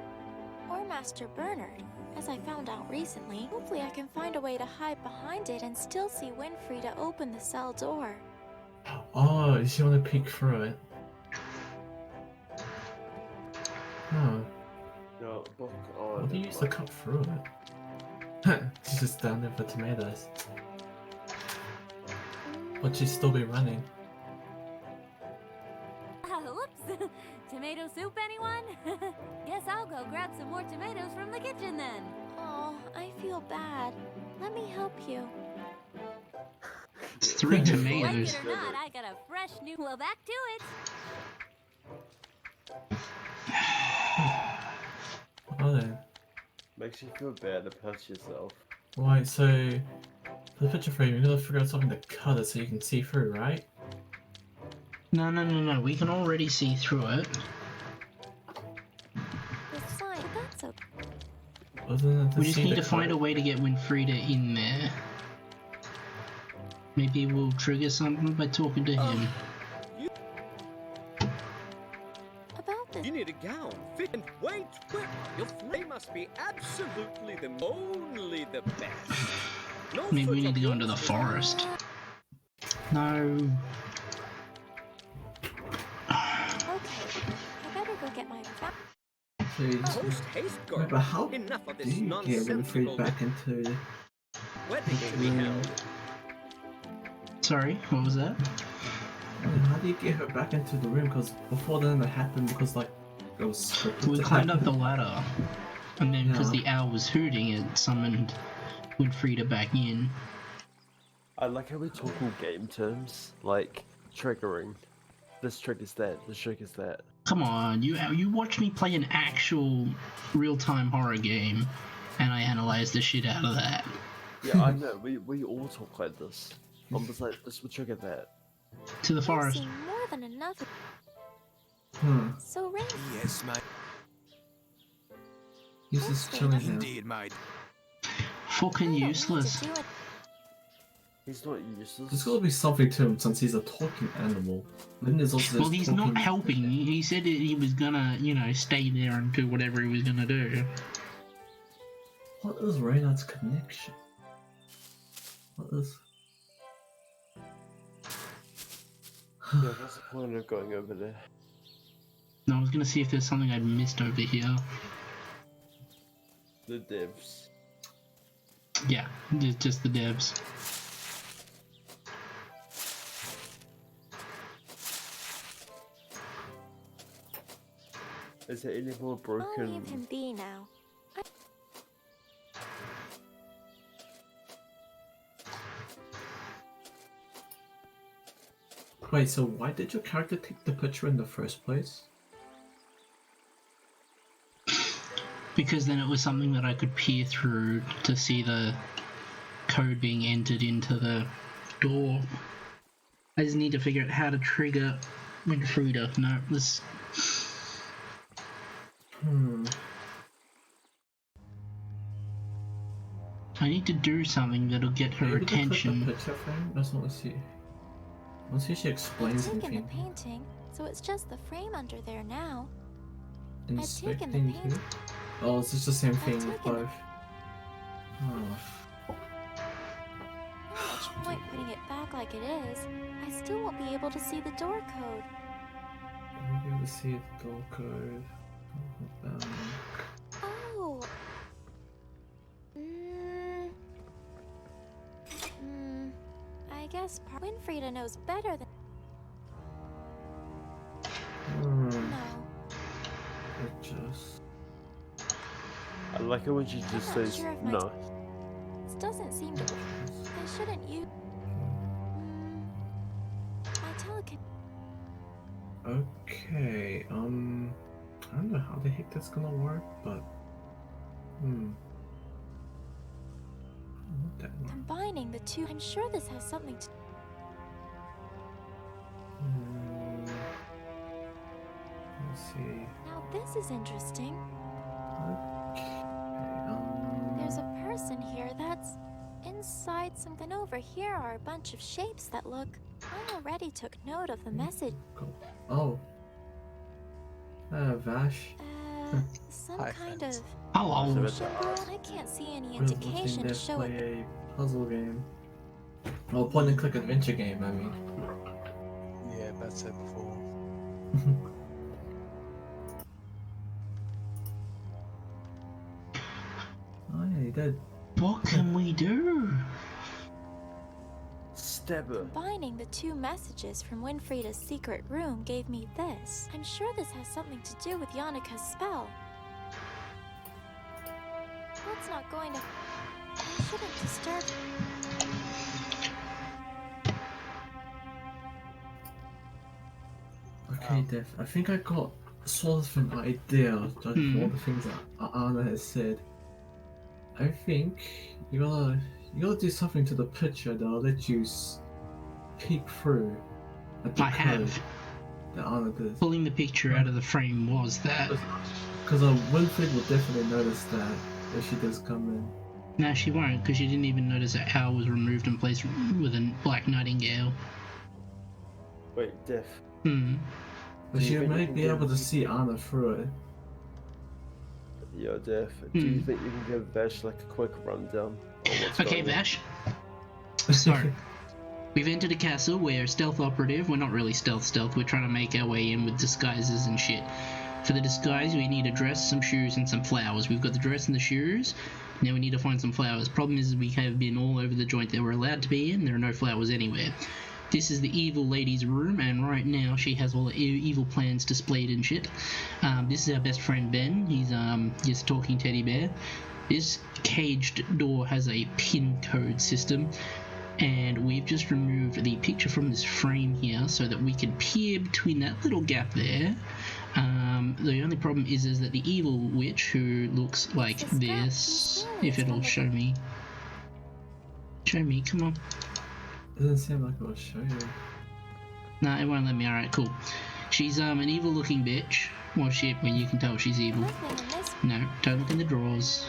Speaker 5: Or Master Bernard. As I found out recently, hopefully I can find a way to hide behind it and still see Winfriede open the cell door.
Speaker 2: Oh, does she want to peek through it? Huh.
Speaker 4: No, book on.
Speaker 2: What do you use to cut through it? She's just down there for tomatoes. But she'd still be running.
Speaker 13: Whoops. Tomato soup, anyone? Guess I'll go grab some more tomatoes from the kitchen then.
Speaker 5: Oh, I feel bad. Let me help you.
Speaker 1: It's 3 tomatoes.
Speaker 13: Like it or not, I got a fresh new... Well, back to it.
Speaker 2: Oh then.
Speaker 4: Makes you feel bad about yourself.
Speaker 2: Right, so for the picture frame, you gotta figure out something to cut it so you can see through, right?
Speaker 1: No. We can already see through it.
Speaker 5: It's fine, that's okay.
Speaker 1: We just need to find a way to get Winfriede in there. Maybe we'll trigger something by talking to him.
Speaker 5: About this.
Speaker 12: You need a gown. Fit and wait, quick. Your flame must be absolutely only the best. No
Speaker 1: Maybe we
Speaker 12: foot
Speaker 1: need to
Speaker 12: of
Speaker 1: go into the
Speaker 12: yours is-
Speaker 1: forest. No.
Speaker 5: Okay, I better go get my phone.
Speaker 12: Post haste, girl.
Speaker 2: Wait, but how
Speaker 12: Enough of
Speaker 2: do
Speaker 12: this
Speaker 2: you get
Speaker 12: nonsensical
Speaker 2: Winfriede back into the
Speaker 12: wedding to be held.
Speaker 1: Sorry, what was that?
Speaker 2: How do you get her back into the room? Because before then it happened because like it was scripted.
Speaker 1: We climbed up the ladder, and then because
Speaker 2: Yeah.
Speaker 1: the owl was hooting, it summoned Winfriede back in.
Speaker 4: I like how we talk in game terms, like triggering. This triggers that, this triggers that.
Speaker 1: Come on, you watched me play an actual real-time horror game, and I analyzed the shit out of that.
Speaker 4: Yeah, I know, we all talk like this. I'm just like, this would trigger that.
Speaker 1: To the
Speaker 5: I've
Speaker 1: forest.
Speaker 5: seen more than enough. So Rain.
Speaker 17: Yes, mate.
Speaker 2: He's just chilling here.
Speaker 17: Indeed, mate.
Speaker 1: Fucking useless.
Speaker 4: He's not useless.
Speaker 2: There's gotta be something to him since he's a talking animal. Then there's also
Speaker 1: Well,
Speaker 2: this
Speaker 1: he's
Speaker 2: talking...
Speaker 1: not helping. He said that he was gonna, stay there and do whatever he was gonna do.
Speaker 2: What is Reynard's connection? What is...
Speaker 4: Yeah, what's the point of going over there?
Speaker 1: No, I was gonna see if there's something I'd missed over here.
Speaker 4: The devs.
Speaker 1: Yeah, just the devs.
Speaker 4: Is there any more
Speaker 5: I'll
Speaker 4: broken...
Speaker 5: leave him be now.
Speaker 2: Wait, so why did your character take the picture in the first place?
Speaker 1: Because then it was something that I could peer through to see the code being entered into the door. I just need to figure out how to trigger Winfriede. No, this... I need to do something that'll get her
Speaker 2: Maybe
Speaker 1: attention.
Speaker 2: The picture frame? That's not what she... Let's see if she explains
Speaker 5: I've taken
Speaker 2: anything.
Speaker 5: the painting, so it's just the frame under there now.
Speaker 2: Inspecting
Speaker 5: taken the paint-
Speaker 2: here? Oh, it's just the same thing
Speaker 5: taken
Speaker 2: with
Speaker 5: the-
Speaker 2: both. Oh.
Speaker 5: No much point putting it back like it is. I still won't be able to see the door code.
Speaker 2: I won't be able to see the door code.
Speaker 5: Oh. I guess Winfriede knows better than. No.
Speaker 2: Just...
Speaker 4: I like it when she just
Speaker 5: not
Speaker 4: says
Speaker 5: sure if my-
Speaker 4: no.
Speaker 5: This doesn't seem to. I shouldn't use. My telekinesis.
Speaker 2: Okay, I don't know how the heck that's gonna work, but... That one.
Speaker 5: Combining the two, I'm sure this has something to.
Speaker 2: Let's see.
Speaker 5: Now this is interesting.
Speaker 2: Okay,
Speaker 5: There's a person here that's inside something. Over here are a bunch of shapes that look. I already took note of the message.
Speaker 2: Oh. Vash.
Speaker 5: Some kind of.
Speaker 1: Hello.
Speaker 5: symbol. I can't see any
Speaker 2: We're
Speaker 5: indication
Speaker 2: watching
Speaker 5: to
Speaker 2: this
Speaker 5: show
Speaker 2: play
Speaker 5: it.
Speaker 2: a puzzle game. Well, point and click adventure game, I mean.
Speaker 18: Yeah, that's it before.
Speaker 2: Oh yeah, he did.
Speaker 1: What can we do?
Speaker 4: Stab her.
Speaker 5: Combining the two messages from Winfriede's secret room gave me this. I'm sure this has something to do with Yannika's spell. That's not going to. I shouldn't disturb.
Speaker 2: Okay, Dev, I think I got sort of an idea, judging from all the things that Anna has said. I think you gotta do something to the picture that'll let you peek through. At the
Speaker 1: I have.
Speaker 2: That Anna did.
Speaker 1: Pulling the picture out of the frame was that.
Speaker 2: Because Winfriede will definitely notice that if she does come in.
Speaker 1: No, she won't, because she didn't even notice that Owl was removed and placed with a black nightingale.
Speaker 4: Wait, Diff.
Speaker 2: But she might be able to see Anna through it.
Speaker 4: Yo, Diff, do you think you can give Vash like a quick rundown on what's
Speaker 1: Okay,
Speaker 4: going on?
Speaker 1: Vash. So, we've entered a castle where stealth operative, we're not really stealth, we're trying to make our way in with disguises and shit. For the disguise, we need a dress, some shoes, and some flowers. We've got the dress and the shoes. Now we need to find some flowers. Problem is we have been all over the joint that we're allowed to be in. There are no flowers anywhere. This is the evil lady's room, and right now she has all the evil plans displayed and shit. This is our best friend Ben. He's just talking teddy bear. This caged door has a pin code system, and we've just removed the picture from this frame here so that we can peer between that little gap there. The only problem is that the evil witch, who looks like this, if it'll show me. Show me, come on.
Speaker 2: Doesn't seem like it'll show you.
Speaker 1: No, it won't let me. Alright, cool. She's an evil looking bitch. Well, shit, when you can tell she's evil. No, don't look in the drawers.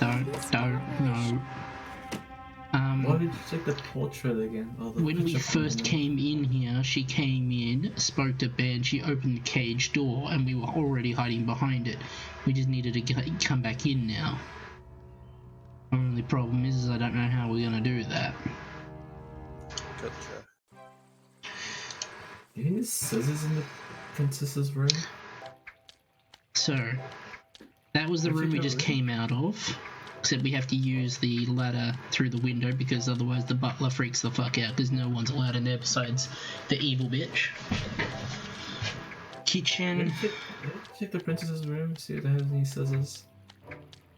Speaker 1: Don't, no.
Speaker 2: Why did you take the portrait again?
Speaker 1: When we first came in here, she came in, spoke to Ben, she opened the cage door, and we were already hiding behind it. We just needed to come back in now. Only problem is I don't know how we're gonna do that.
Speaker 18: Gotcha.
Speaker 2: You think there's scissors in the princess's room?
Speaker 1: So, that was the room we just came out of. Except we have to use the ladder through the window because otherwise the butler freaks the fuck out because no one's allowed in there besides the evil bitch. Kitchen.
Speaker 2: Check the princess's room, see if it has any scissors.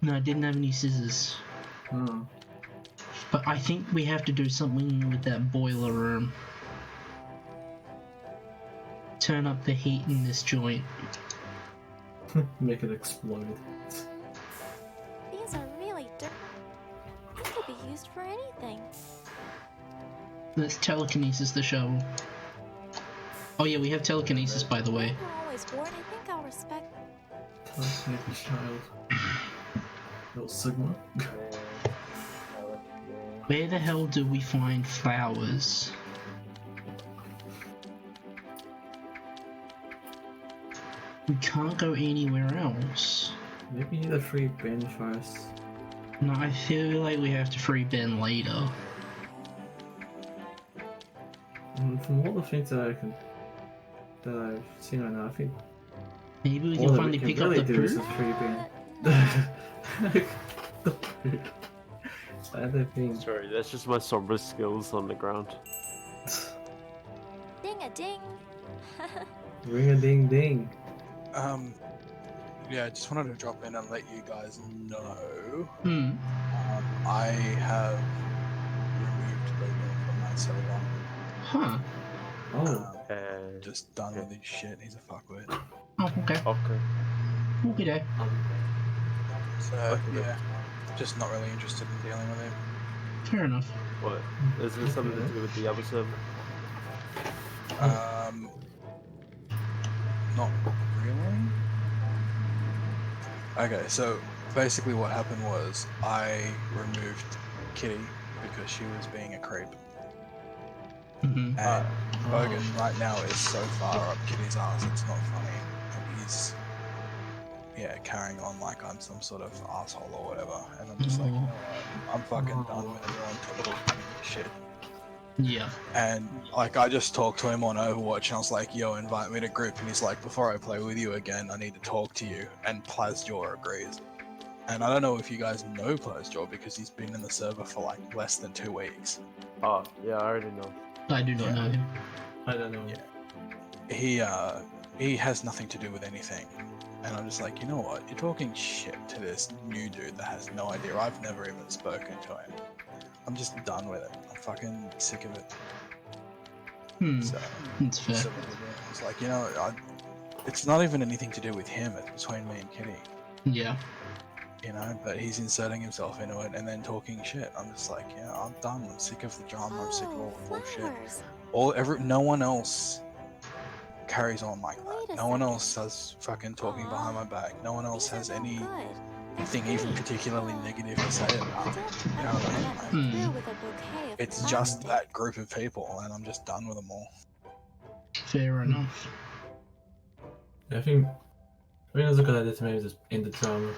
Speaker 1: No, it didn't have any scissors.
Speaker 2: Oh.
Speaker 1: But I think we have to do something with that boiler room. Turn up the heat in this joint.
Speaker 2: Make it explode.
Speaker 5: These are really dirty. They could be used for anything.
Speaker 1: Let's telekinesis the shovel. Oh yeah, we have telekinesis by the way.
Speaker 5: You're always born. I think I'll respect.
Speaker 2: Telekinetic child. Little Sigma.
Speaker 1: Where the hell do we find flowers? We can't go anywhere else.
Speaker 2: Maybe you need a free Ben first.
Speaker 1: No, I feel like we have to free Ben later.
Speaker 2: From all the things that I've seen right now, I think
Speaker 1: maybe we can finally pick up the
Speaker 2: do is
Speaker 1: poo.
Speaker 2: free Ben.
Speaker 4: Sorry, that's just my sombra skills on the ground.
Speaker 5: Ding a ding.
Speaker 2: Ring a ding ding.
Speaker 18: Yeah, I just wanted to drop in and let you guys know. I have removed Logan from my server.
Speaker 1: Huh.
Speaker 18: Just done with his shit. He's a fuckwit.
Speaker 1: Oh, okay. Okay there.
Speaker 18: So, yeah, just not really interested in dealing with him.
Speaker 1: Fair enough.
Speaker 4: What? Is there something to do with the other server?
Speaker 18: Not really. Okay, so basically what happened was I removed Kitty because she was being a creep. And Bogan right now is so far up Kitty's ass, it's not funny. And he's, carrying on like I'm some sort of asshole or whatever. And I'm just like, you know what? I'm fucking done with everyone talking shit.
Speaker 1: Yeah.
Speaker 18: And like I just talked to him on Overwatch and I was like, yo, invite me to group, and he's like, before I play with you again, I need to talk to you. And Plasjaw agrees. And I don't know if you guys know Plasjaw because he's been in the server for like less than 2 weeks.
Speaker 4: Oh, yeah, I already know.
Speaker 1: I do not know him.
Speaker 2: I don't know.
Speaker 18: Yeah. He has nothing to do with anything. And I'm just like, you know what? You're talking shit to this new dude that has no idea. I've never even spoken to him. I'm just done with it. I'm fucking sick of it. So,
Speaker 1: That's fair.
Speaker 18: So it's like, you know, it's not even anything to do with him. It's between me and Kitty.
Speaker 1: Yeah.
Speaker 18: you know, but he's inserting himself into it and then talking shit. I'm just like, yeah, I'm done. I'm sick of the drama. I'm sick of all the bullshit. No one else carries on like that. No one else does fucking talking behind my back. No one else has anything even particularly negative to say about me. You know what I mean? Like, it's just that group of people, and I'm just done with them all.
Speaker 1: Fair enough.
Speaker 2: Yeah, I think it's a good idea to maybe just end the drama.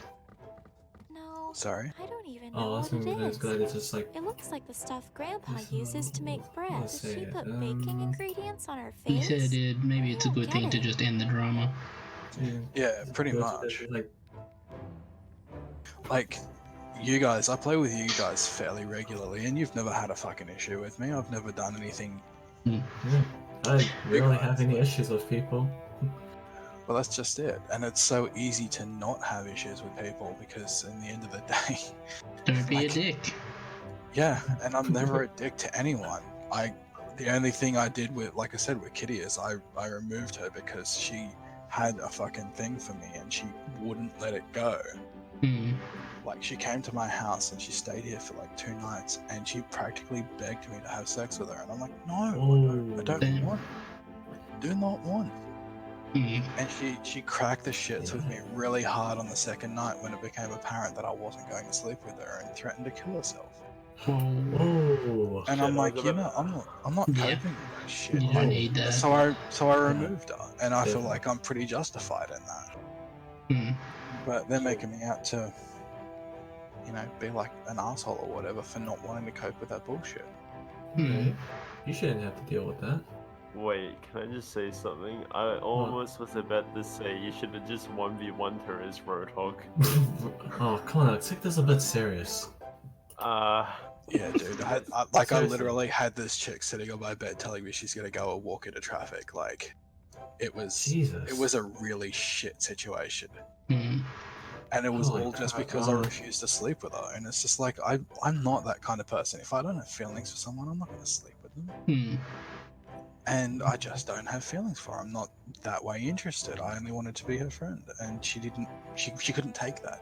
Speaker 5: No.
Speaker 18: Sorry?
Speaker 5: I don't even
Speaker 2: Oh,
Speaker 5: know
Speaker 2: I
Speaker 5: what
Speaker 2: think
Speaker 5: it
Speaker 2: it's a good idea to just like.
Speaker 5: It looks like the stuff Grandpa uses to make bread.
Speaker 2: let's
Speaker 5: Does she
Speaker 2: see,
Speaker 5: put baking ingredients on her
Speaker 1: He
Speaker 5: face?
Speaker 1: said maybe it's a good thing to just end the drama.
Speaker 18: Yeah, pretty much. Like, you guys, I play with you guys fairly regularly, and you've never had a fucking issue with me. I've never done anything.
Speaker 2: Yeah, I rarely have any issues with people.
Speaker 18: Well, that's just it. And it's so easy to not have issues with people because, in the end of the day,
Speaker 1: don't be a dick.
Speaker 18: Yeah, and I'm never a dick to anyone. The only thing I did with, like I said, with Kitty is I removed her because she had a fucking thing for me and she wouldn't let it go. Like, she came to my house and she stayed here for like 2 nights and she practically begged me to have sex with her, and I'm like, no, I don't want. I do not want. And she cracked the shits with me really hard on the second night when it became apparent that I wasn't going to sleep with her, and threatened to kill herself.
Speaker 2: Oh.
Speaker 18: And I'm like, you know, I'm not coping with that shit.
Speaker 1: You don't need that.
Speaker 18: So I removed her, and I feel like I'm pretty justified in that. But they're making me out to, you know, be like an asshole or whatever for not wanting to cope with that bullshit.
Speaker 2: You shouldn't have to deal with that.
Speaker 4: Wait, can I just say something? I almost was about to say you should have just 1v1'd her as Roadhog.
Speaker 2: Oh, come on, let's take this a bit serious.
Speaker 18: Yeah, dude. I literally had this chick sitting on my bed telling me she's gonna go and walk into traffic. Like, it was a really shit situation. And it was all just because I refused to sleep with her. And it's just like, I'm not that kind of person. If I don't have feelings for someone, I'm not gonna sleep with them. And I just don't have feelings for her. I'm not that way interested. I only wanted to be her friend, and she couldn't take that.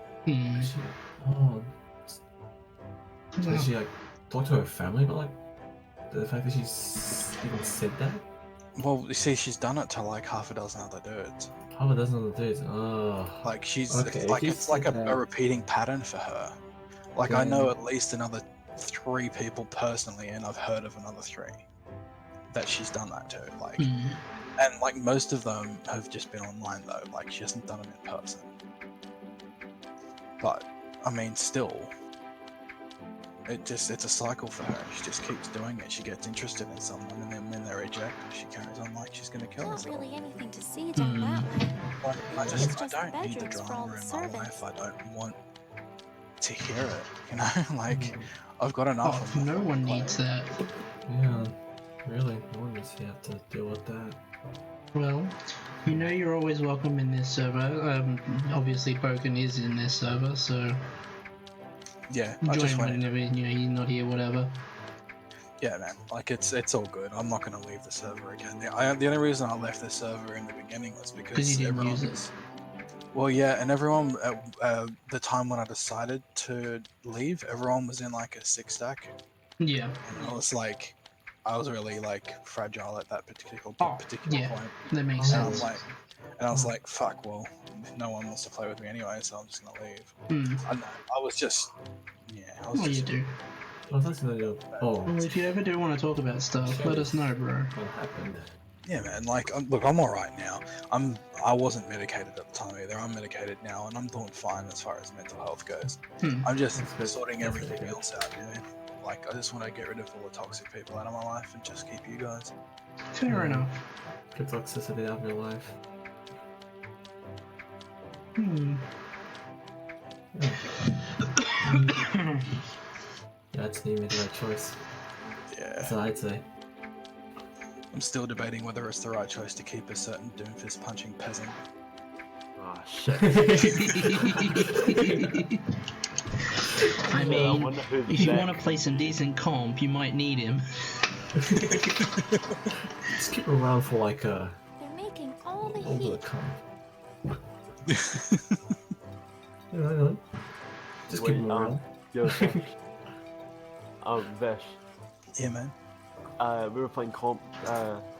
Speaker 2: So did she like talk to her family about like the fact that she's even said that?
Speaker 18: Well, you see, she's done it to like half a dozen other dudes.
Speaker 2: Half a dozen other dudes. Oh.
Speaker 18: Like she's
Speaker 2: okay,
Speaker 18: it's like a repeating pattern for her. Like I know at least another 3 people personally, and I've heard of another 3 that she's done that to. Like, and like most of them have just been online though. Like she hasn't done them in person. But I mean, still. It's a cycle for her. She just keeps doing it. She gets interested in someone, and then when they reject her, she carries on like she's gonna kill herself.
Speaker 5: Not really anything to see down that way.
Speaker 18: Like, I
Speaker 5: It's
Speaker 18: don't need the
Speaker 5: bedrooms for all
Speaker 18: drama
Speaker 5: the
Speaker 18: in my
Speaker 5: servants.
Speaker 18: life. I don't want to hear it. You know, like I've got enough.
Speaker 1: No one needs that.
Speaker 2: Yeah, really. No one needs to have to deal with that.
Speaker 1: Well, you know you're always welcome in this server. Obviously, Pokken is in this server, so.
Speaker 18: Yeah, I just
Speaker 1: join whenever you're not here, whatever.
Speaker 18: Yeah, man. Like it's all good. I'm not gonna leave the server again. The only reason I left the server in the beginning was because
Speaker 1: you didn't
Speaker 18: everyone
Speaker 1: use it.
Speaker 18: was. Well, yeah, and everyone at the time when I decided to leave, everyone was in like a 6-stack.
Speaker 1: Yeah.
Speaker 18: And I was like, I was really like fragile at that particular point.
Speaker 1: That makes sense.
Speaker 18: And I was like, fuck, well, no one wants to play with me anyway, so I'm just gonna leave. I was just,
Speaker 1: Well, you do. Well, if you ever do want to talk about stuff, let us know, bro.
Speaker 2: What happened?
Speaker 18: Yeah, man. Like, look, I'm all right now. I wasn't medicated at the time either. I'm medicated now, and I'm doing fine as far as mental health goes. I'm just sorting everything else out, you know. Like, I just want to get rid of all the toxic people out of my life and just keep you guys.
Speaker 1: Fair enough.
Speaker 2: Get toxicity out of your life. That's you made the right choice.
Speaker 18: Yeah.
Speaker 2: That's what I'd say.
Speaker 18: I'm still debating whether it's the right choice to keep a certain doomfist punching peasant.
Speaker 4: Ah, shit.
Speaker 1: I mean, if you want to play some decent comp, you might need him.
Speaker 2: Just keep him around for like
Speaker 5: They're making all the
Speaker 2: over
Speaker 5: heat.
Speaker 2: the comp. Yeah, Just keep it real.
Speaker 4: Yo, Vesh. Vesh.
Speaker 18: Yeah, man.
Speaker 4: We were playing comp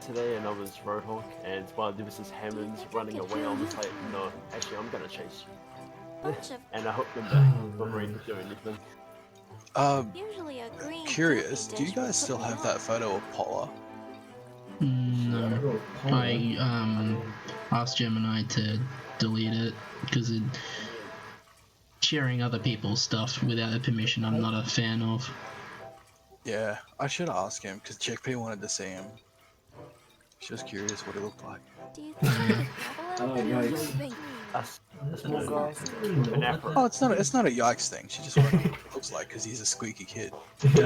Speaker 4: today, and I was Roadhog, and while there was this Hammonds running away, I was like, no, actually, I'm gonna chase you. And I hooked him back, not ready to do anything.
Speaker 5: Usually a green
Speaker 18: Curious,
Speaker 5: turkey
Speaker 18: do you
Speaker 5: dish would
Speaker 18: guys still
Speaker 5: put me
Speaker 18: have
Speaker 5: off.
Speaker 18: that photo of Paula?
Speaker 1: No. I asked Gemini to delete it because sharing other people's stuff without their permission I'm not a fan of.
Speaker 18: Yeah, I should ask him because Chickpea wanted to see him. She was curious what he looked like.
Speaker 5: Do you think I could have a little bit of
Speaker 4: yikes.
Speaker 5: moving?
Speaker 4: A small guy with an afro.
Speaker 18: Oh, it's not a yikes thing. She just wanted to know what he looks like because he's a squeaky kid.
Speaker 2: Yeah, no.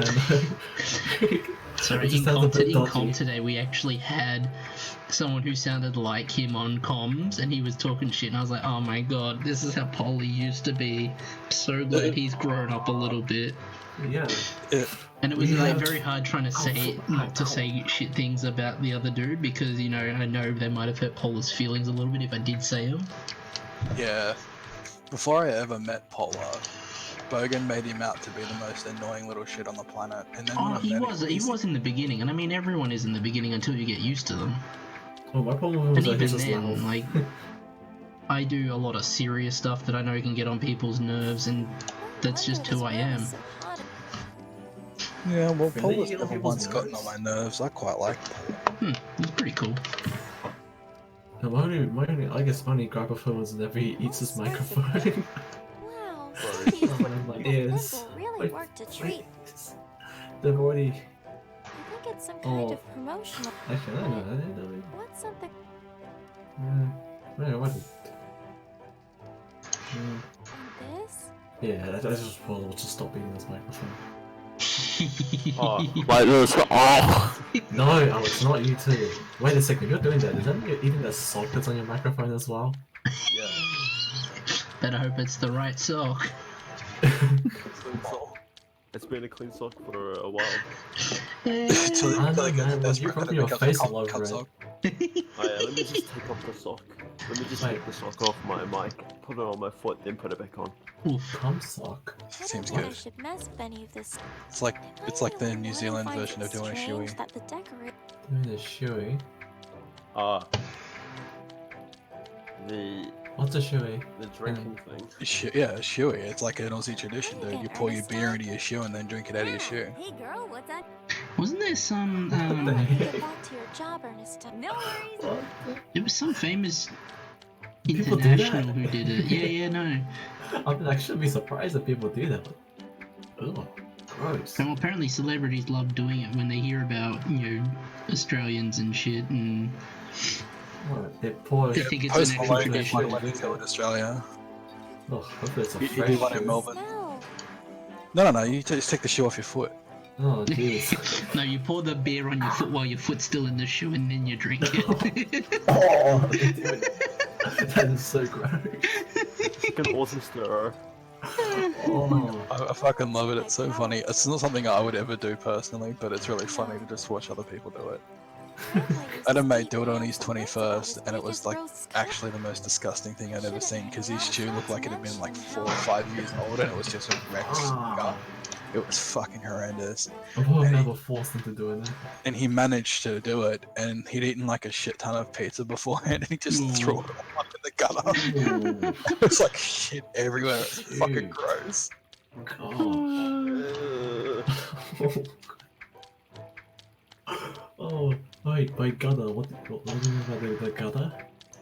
Speaker 1: Sorry,
Speaker 2: It just
Speaker 1: in
Speaker 2: sounds a bit
Speaker 1: comp
Speaker 2: dodgy.
Speaker 1: today we actually had someone who sounded like him on comms and he was talking shit and I was like, oh my god, this is how Polly used to be. So glad he's grown up a little bit.
Speaker 2: Yeah.
Speaker 1: And it was like very hard trying to say not to say shit things about the other dude because, you know, I know they might have hurt Paula's feelings a little bit if I did say them.
Speaker 18: Yeah. Before I ever met Polar, Bogan made him out to be the most annoying little shit on the planet. And then when I
Speaker 1: He
Speaker 18: met
Speaker 1: was.
Speaker 18: him,
Speaker 1: He was in the beginning, and I mean everyone is in the beginning until you get used to them.
Speaker 2: Oh, my problem was
Speaker 1: And
Speaker 2: that
Speaker 1: even
Speaker 2: he's just
Speaker 1: then,
Speaker 2: loud.
Speaker 1: like, I do a lot of serious stuff that I know can get on people's nerves, and that's just who I am.
Speaker 18: Yeah, well,
Speaker 2: Really?
Speaker 18: Polar's
Speaker 2: You get on
Speaker 18: never
Speaker 2: people's
Speaker 18: once gotten on my nerves. I quite like Polar.
Speaker 1: It's pretty cool.
Speaker 2: No, my only, I guess my only gripe of him was whenever he eats his microphone.
Speaker 5: Wow,
Speaker 2: I'm like, yes.
Speaker 5: will really worked a treat.
Speaker 2: They've already.
Speaker 5: I think it's some kind of promotional.
Speaker 2: Actually, I don't know. I don't know.
Speaker 5: What's something?
Speaker 2: No, it wasn't.
Speaker 5: This?
Speaker 2: Yeah, I just want to stop eating this microphone.
Speaker 4: Like this. Oh.
Speaker 2: No, it's not you too. Wait a second, you're doing that. Is that you eating that sock that's on your microphone as well?
Speaker 4: Yeah.
Speaker 1: Better hope it's the right sock.
Speaker 4: It's been a clean sock for a while.
Speaker 2: I know, man, when you rub your face all over it.
Speaker 4: Let me just take off the sock. Let me just take the sock off my mic, put it on my foot, then put it back on.
Speaker 2: Cum sock.
Speaker 18: Seems
Speaker 5: I
Speaker 18: good.
Speaker 5: should mess with any of this.
Speaker 18: It's like the New Zealand version of doing a
Speaker 5: Strange
Speaker 18: shoey.
Speaker 5: that the decorate.
Speaker 2: Doing a shoey? What's a shoey?
Speaker 4: The drinking thing.
Speaker 18: Yeah, a shoey. It's like an Aussie tradition, dude. You pour your beer into your shoe and then drink it out of your shoe.
Speaker 13: Hey girl, what's that?
Speaker 1: Wasn't there some?
Speaker 5: Get back to your job, Ernestine.
Speaker 13: No worries.
Speaker 1: It was some famous
Speaker 2: People do that?
Speaker 1: international who did it. Yeah, no.
Speaker 2: I'd actually be surprised if people do that. Ugh, gross.
Speaker 1: Well, apparently celebrities love doing it when they hear about, you know, Australians and shit, and
Speaker 2: What? They pour.
Speaker 1: they think it's
Speaker 18: Post
Speaker 1: an actual
Speaker 18: Malone did one
Speaker 1: tradition.
Speaker 18: wedding in Australia.
Speaker 2: Oh, hopefully it's a
Speaker 18: He
Speaker 2: fresh
Speaker 18: did one in
Speaker 2: shoe.
Speaker 18: Melbourne.
Speaker 5: No.
Speaker 18: No, you just take the shoe off your foot.
Speaker 2: Oh, jeez.
Speaker 1: No, you pour the beer on your foot while your foot's still in the shoe, and then you drink it.
Speaker 2: Oh, they do it. That is so gross.
Speaker 4: Fucking awesome stir.
Speaker 2: Oh.
Speaker 18: I fucking love it. It's so funny. It's not something I would ever do personally, but it's really funny to just watch other people do it. I had a mate do it on his 21st, and it was like actually the most disgusting thing I'd ever seen because his shoe looked like it had been like 4 or 5 years old, and it was just a wrecked scar. It was fucking horrendous.
Speaker 2: I've never forced him to do it.
Speaker 18: And he managed to do it, and he'd eaten like a shit ton of pizza beforehand, and he just threw it all up in the gutter. It was like shit everywhere. It was fucking gross.
Speaker 2: Oh, wait, by gutter, what do you mean by the gutter?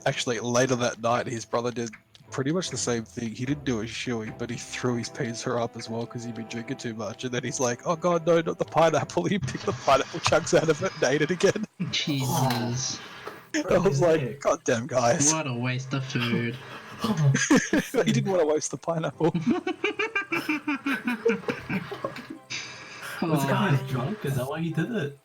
Speaker 18: Actually, later that night, his brother did pretty much the same thing. He didn't do a shoey, but he threw his pizza up as well because he'd been drinking too much. And then he's like, oh god, no, not the pineapple. He picked the pineapple chunks out of it and ate it again.
Speaker 1: Jesus.
Speaker 18: I was like, god damn, guys.
Speaker 1: What a waste of food.
Speaker 18: He didn't want to waste the pineapple.
Speaker 2: Was the guy drunk? Is that why he did it?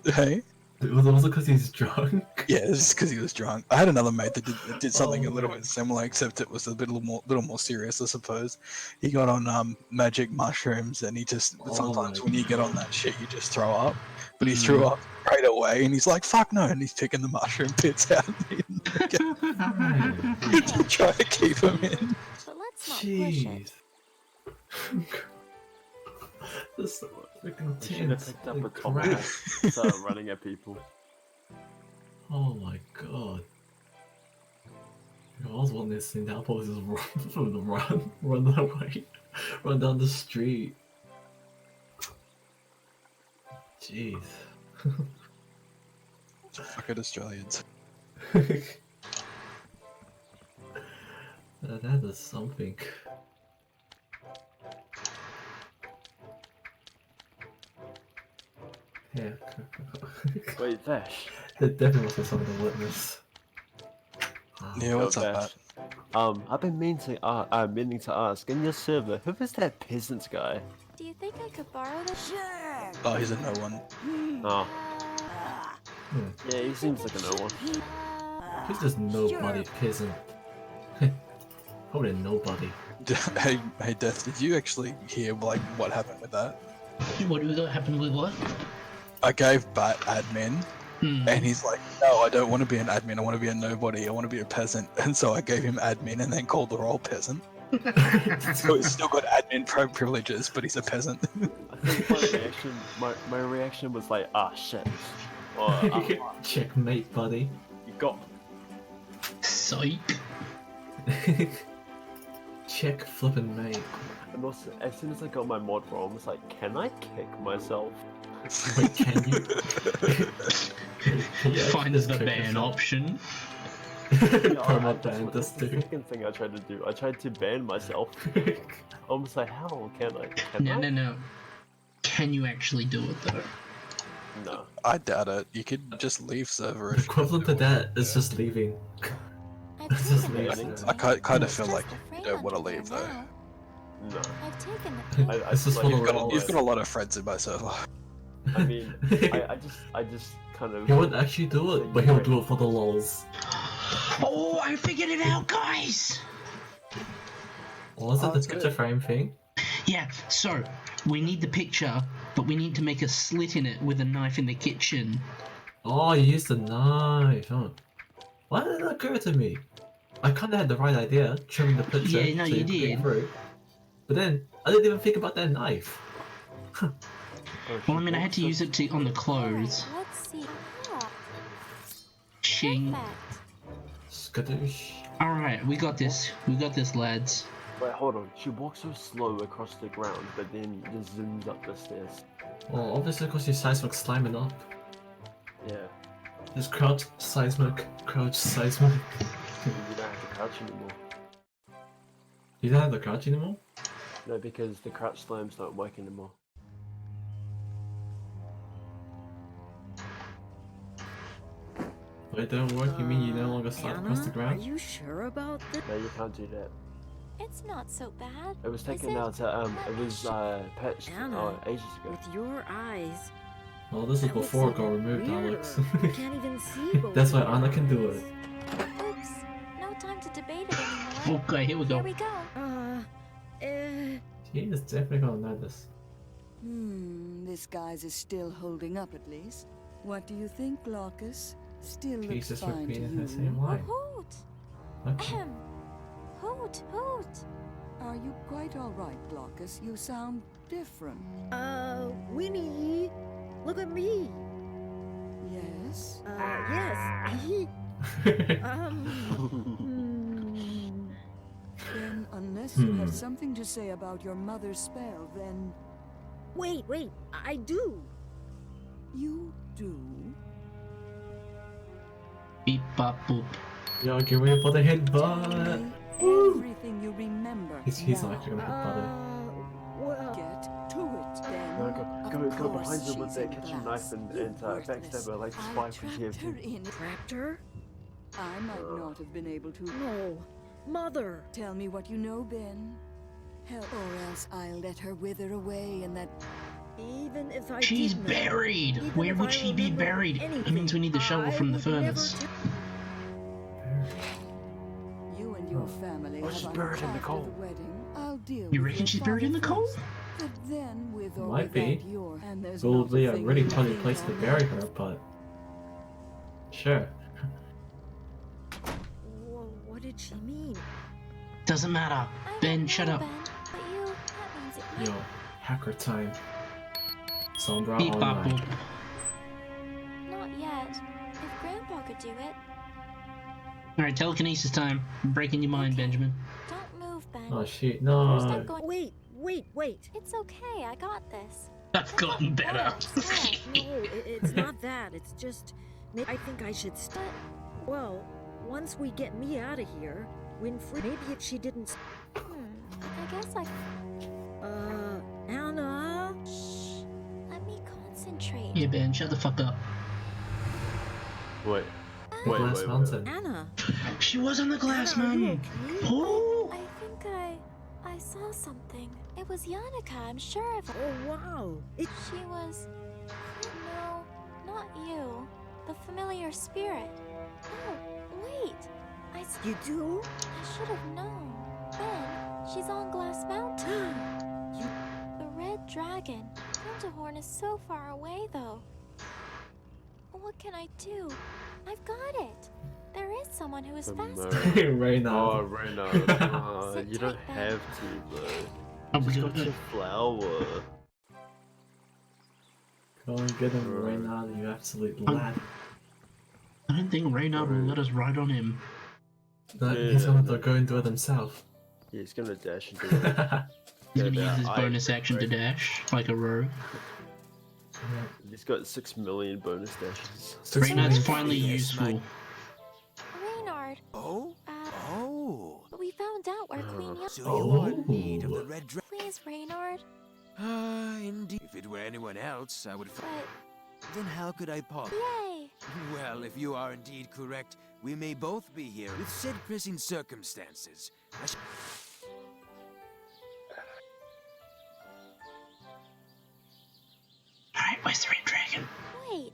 Speaker 18: Hey?
Speaker 2: Was it because he's drunk?
Speaker 18: Yeah, it's because he was drunk. I had another mate that did something a little bit similar, except it was a little more serious, I suppose. He got on magic mushrooms, and he just sometimes when you get on that shit, you just throw up. But he threw up right away, and he's like, "Fuck no!" And he's picking the mushroom pits out and eating them again. Trying to keep him in.
Speaker 5: But let's not push it.
Speaker 2: This is freaking
Speaker 4: I should have
Speaker 2: tense.
Speaker 4: picked up
Speaker 2: Holy
Speaker 4: a tomahawk
Speaker 2: crap.
Speaker 4: and started running at people.
Speaker 2: Oh my god. I was wanting this thing down, probably just run from the run that way, run down the street. Jeez.
Speaker 18: Fucking Australians.
Speaker 2: That is something. Yeah.
Speaker 4: Wait, Vash.
Speaker 2: There definitely must be something to witness.
Speaker 18: Yeah, what's up,
Speaker 4: Vash. I've been meaning to ask, in your server, who is that peasant guy?
Speaker 5: Do you think I could borrow this?
Speaker 16: Sure.
Speaker 18: Oh, he's a no one.
Speaker 4: Oh. Yeah, he seems like a no one.
Speaker 2: He's just nobody peasant. Probably nobody.
Speaker 18: Hey, Death, did you actually hear like what happened with that?
Speaker 1: What happened with what?
Speaker 18: I gave Bat admin, and he's like, no, I don't want to be an admin, I want to be a nobody, I want to be a peasant. And so I gave him admin and then called the role peasant. So he's still got admin privileges, but he's a peasant.
Speaker 4: I think my reaction was like, ah, shit. Or,
Speaker 2: Checkmate, buddy.
Speaker 4: You got
Speaker 1: Psych.
Speaker 2: Check flippin' mate.
Speaker 4: And also, as soon as I got my mod wrong, I was like, can I kick myself?
Speaker 2: Wait, can you?
Speaker 1: Find the ban option.
Speaker 2: Perma ban this
Speaker 4: the
Speaker 2: too.
Speaker 4: second thing I tried to do. I tried to ban myself. I was like, how can I?
Speaker 1: No. Can you actually do it though?
Speaker 4: No.
Speaker 18: I doubt it. You could just leave server.
Speaker 2: Equivalent to that is just leaving. It's just leaving.
Speaker 18: I kind of feel like you don't want to leave though.
Speaker 4: No.
Speaker 5: I've taken the
Speaker 2: This is
Speaker 18: You've got a lot of friends in my server.
Speaker 4: I mean, I just kind of.
Speaker 2: He wouldn't actually do it, but he'll do it for the lols.
Speaker 1: Oh, I figured it out, guys!
Speaker 2: Was it the picture frame thing?
Speaker 1: Yeah, so we need the picture, but we need to make a slit in it with a knife in the kitchen.
Speaker 2: Oh, you used the knife, huh? Why did it occur to me? I kinda had the right idea, trimming the picture.
Speaker 1: Yeah, no,
Speaker 2: so
Speaker 1: you
Speaker 2: could get
Speaker 1: did.
Speaker 2: through. But then, I didn't even think about that knife.
Speaker 1: Well, I mean, I had to use it on the clothes.
Speaker 5: Let's see.
Speaker 1: Ching.
Speaker 2: Skadoosh.
Speaker 1: Alright, we got this. We got this, lads.
Speaker 4: Wait, hold on. She walks so slow across the ground, but then just zooms up the stairs.
Speaker 2: Well, obviously because your seismic sliming up.
Speaker 4: Yeah.
Speaker 2: Just crouch seismic, crouch seismic.
Speaker 4: You don't have to crouch anymore.
Speaker 2: You don't have the crouch anymore?
Speaker 4: No, because the crouch slimes don't work anymore.
Speaker 2: Wait, they don't work? You mean you no longer slide across the
Speaker 15: Are
Speaker 2: ground?
Speaker 15: you sure about this?
Speaker 4: No, you can't do that.
Speaker 5: It's not so bad.
Speaker 4: It was
Speaker 5: is
Speaker 4: taken
Speaker 5: it?
Speaker 4: out. It was patched
Speaker 15: Anna,
Speaker 4: ages ago.
Speaker 15: with your eyes,
Speaker 2: Well, this is
Speaker 15: that looks
Speaker 2: before it
Speaker 15: even
Speaker 2: got removed, Alex.
Speaker 15: weirder. You can't even see both
Speaker 2: That's why
Speaker 15: sides.
Speaker 2: Anna can do it.
Speaker 5: Oops. No time to debate it anymore.
Speaker 1: Okay, here we go.
Speaker 5: Here we go.
Speaker 2: He is definitely gonna know this.
Speaker 14: This guy's is still holding up at least. What do you think, Glaucus? Still looks
Speaker 2: Jesus
Speaker 14: fine to
Speaker 2: repeating the
Speaker 14: you.
Speaker 2: same line.
Speaker 5: Hoot.
Speaker 2: Okay.
Speaker 5: Ahem. Hoot, hoot.
Speaker 14: Are you quite all right, Glaucus? You sound different.
Speaker 15: Winnie, look at me.
Speaker 14: Yes?
Speaker 15: Yes.
Speaker 14: Then, unless you have something to say about your mother's spell, then...
Speaker 15: Wait, I do.
Speaker 14: You do?
Speaker 1: Beep bop boop.
Speaker 2: Yo, get ready for the headbutt!
Speaker 14: Everything you remember.
Speaker 2: He's not actually gonna
Speaker 15: Well,
Speaker 14: Get to it, then.
Speaker 4: No, go
Speaker 14: Of
Speaker 4: behind her
Speaker 14: course
Speaker 4: with
Speaker 14: she's
Speaker 4: that
Speaker 14: in
Speaker 4: kitchen
Speaker 14: class.
Speaker 4: knife and
Speaker 14: Worthless.
Speaker 4: backstab her like
Speaker 14: I
Speaker 4: spy from
Speaker 14: trapped her
Speaker 4: TFT.
Speaker 14: in.
Speaker 15: trapped her?
Speaker 14: I might not have been able to.
Speaker 15: No, Mother.
Speaker 14: Tell me what you know, Ben. Help, or else I'll let her wither away in that.
Speaker 15: Even if I
Speaker 1: She's
Speaker 15: did know,
Speaker 1: buried!
Speaker 15: even
Speaker 1: Where
Speaker 15: if
Speaker 1: would
Speaker 15: I
Speaker 1: she be
Speaker 15: remembered
Speaker 1: buried? That
Speaker 15: anything,
Speaker 1: means we need the shovel
Speaker 15: I
Speaker 1: from the
Speaker 15: would never
Speaker 1: furnace.
Speaker 15: do-
Speaker 14: You and your family
Speaker 4: Oh,
Speaker 14: have
Speaker 4: she's
Speaker 14: on
Speaker 4: buried in the
Speaker 14: after
Speaker 4: coal.
Speaker 14: the wedding. I'll deal
Speaker 1: You
Speaker 14: with
Speaker 1: reckon
Speaker 14: your
Speaker 1: she's buried in the
Speaker 14: father
Speaker 1: coal?
Speaker 14: first, But then, with or
Speaker 2: Might be.
Speaker 14: without your, and there's
Speaker 2: Will
Speaker 14: not
Speaker 2: be
Speaker 14: a
Speaker 2: a
Speaker 14: thing
Speaker 2: really
Speaker 14: you
Speaker 2: funny
Speaker 14: think
Speaker 2: place to
Speaker 14: of.
Speaker 2: bury her, but... Sure.
Speaker 15: What did she mean?
Speaker 1: Doesn't matter. Ben, shut up.
Speaker 5: Ben, but you, that means it might...
Speaker 2: Yo, hacker time. Sombra
Speaker 1: Beep bop
Speaker 2: online.
Speaker 1: boop.
Speaker 5: Not yet. If Grandpa could do it.
Speaker 1: Alright, telekinesis time. I'm breaking your mind, Benjamin.
Speaker 5: Don't move, Ben.
Speaker 2: Oh shit,
Speaker 5: First
Speaker 2: no.
Speaker 5: I'm going...
Speaker 15: Wait.
Speaker 5: It's okay, I got this.
Speaker 1: I've gotten better.
Speaker 15: No, it's not that. It's just... I think I should stop. Well, once we get me out of here, Winfriede... Maybe if she didn't...
Speaker 5: I guess I...
Speaker 15: Anna?
Speaker 5: Shh. Let me concentrate.
Speaker 1: Yeah, Ben, shut the fuck up.
Speaker 4: Wait.
Speaker 2: Glass Mountain.
Speaker 15: Anna?
Speaker 1: She was on the Glass
Speaker 15: Anna, are you
Speaker 1: Mountain.
Speaker 15: okay?
Speaker 1: Oh!
Speaker 5: I think I saw something. It was Yannicka, I'm sure of it.
Speaker 15: Oh, wow.
Speaker 5: She was... No, not you. The familiar spirit. Oh, wait.
Speaker 15: You do?
Speaker 5: I should have known. Ben, she's on Glass Mountain. The red dragon. Counterhorn is so far away, though. What can I do? I've got it. There is someone who is faster.
Speaker 2: Reynard.
Speaker 4: Oh, Reynard. You don't have to, though. You just got your flower.
Speaker 2: Go and get him, Reynard, you absolute lad.
Speaker 1: I don't think Reynard will let us ride on him.
Speaker 2: No, he's gonna go and do it himself.
Speaker 4: Yeah, he's gonna dash and do it.
Speaker 1: He's gonna use his bonus action to dash, like a rogue.
Speaker 4: He's got 6 million bonus dashes.
Speaker 1: Reynard's finally useful.
Speaker 5: Reynard.
Speaker 17: Oh?
Speaker 5: We found out where Queen Yannicka...
Speaker 17: So you are in need of the red dragon.
Speaker 5: Please, Reynard.
Speaker 17: Indeed. If it were anyone else, I would...
Speaker 5: But...
Speaker 17: Then how could I pop?
Speaker 5: Yay!
Speaker 17: Well, if you are indeed correct, we may both be here with said pressing circumstances.
Speaker 1: Alright, where's the red dragon?
Speaker 5: Wait,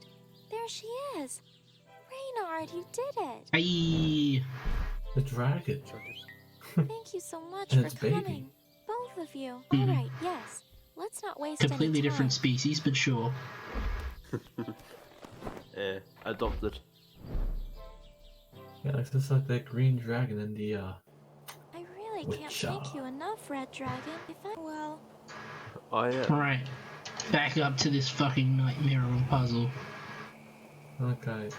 Speaker 5: there she is. Reynard, you did it.
Speaker 1: Aye.
Speaker 2: The dragon.
Speaker 5: Thank you so much
Speaker 2: And
Speaker 5: for
Speaker 2: its baby.
Speaker 5: coming. Both of you.
Speaker 1: Mhm.
Speaker 5: Alright, yes. Let's not waste
Speaker 1: Completely
Speaker 5: any time.
Speaker 1: different species, but sure.
Speaker 4: Yeah, adopted.
Speaker 2: Yeah, it's just like that green dragon in the
Speaker 5: I really can't
Speaker 2: Witcher.
Speaker 5: thank you enough, Red Dragon. If I... Well...
Speaker 1: Alright. Back up to this fucking nightmare of a puzzle.
Speaker 2: Okay.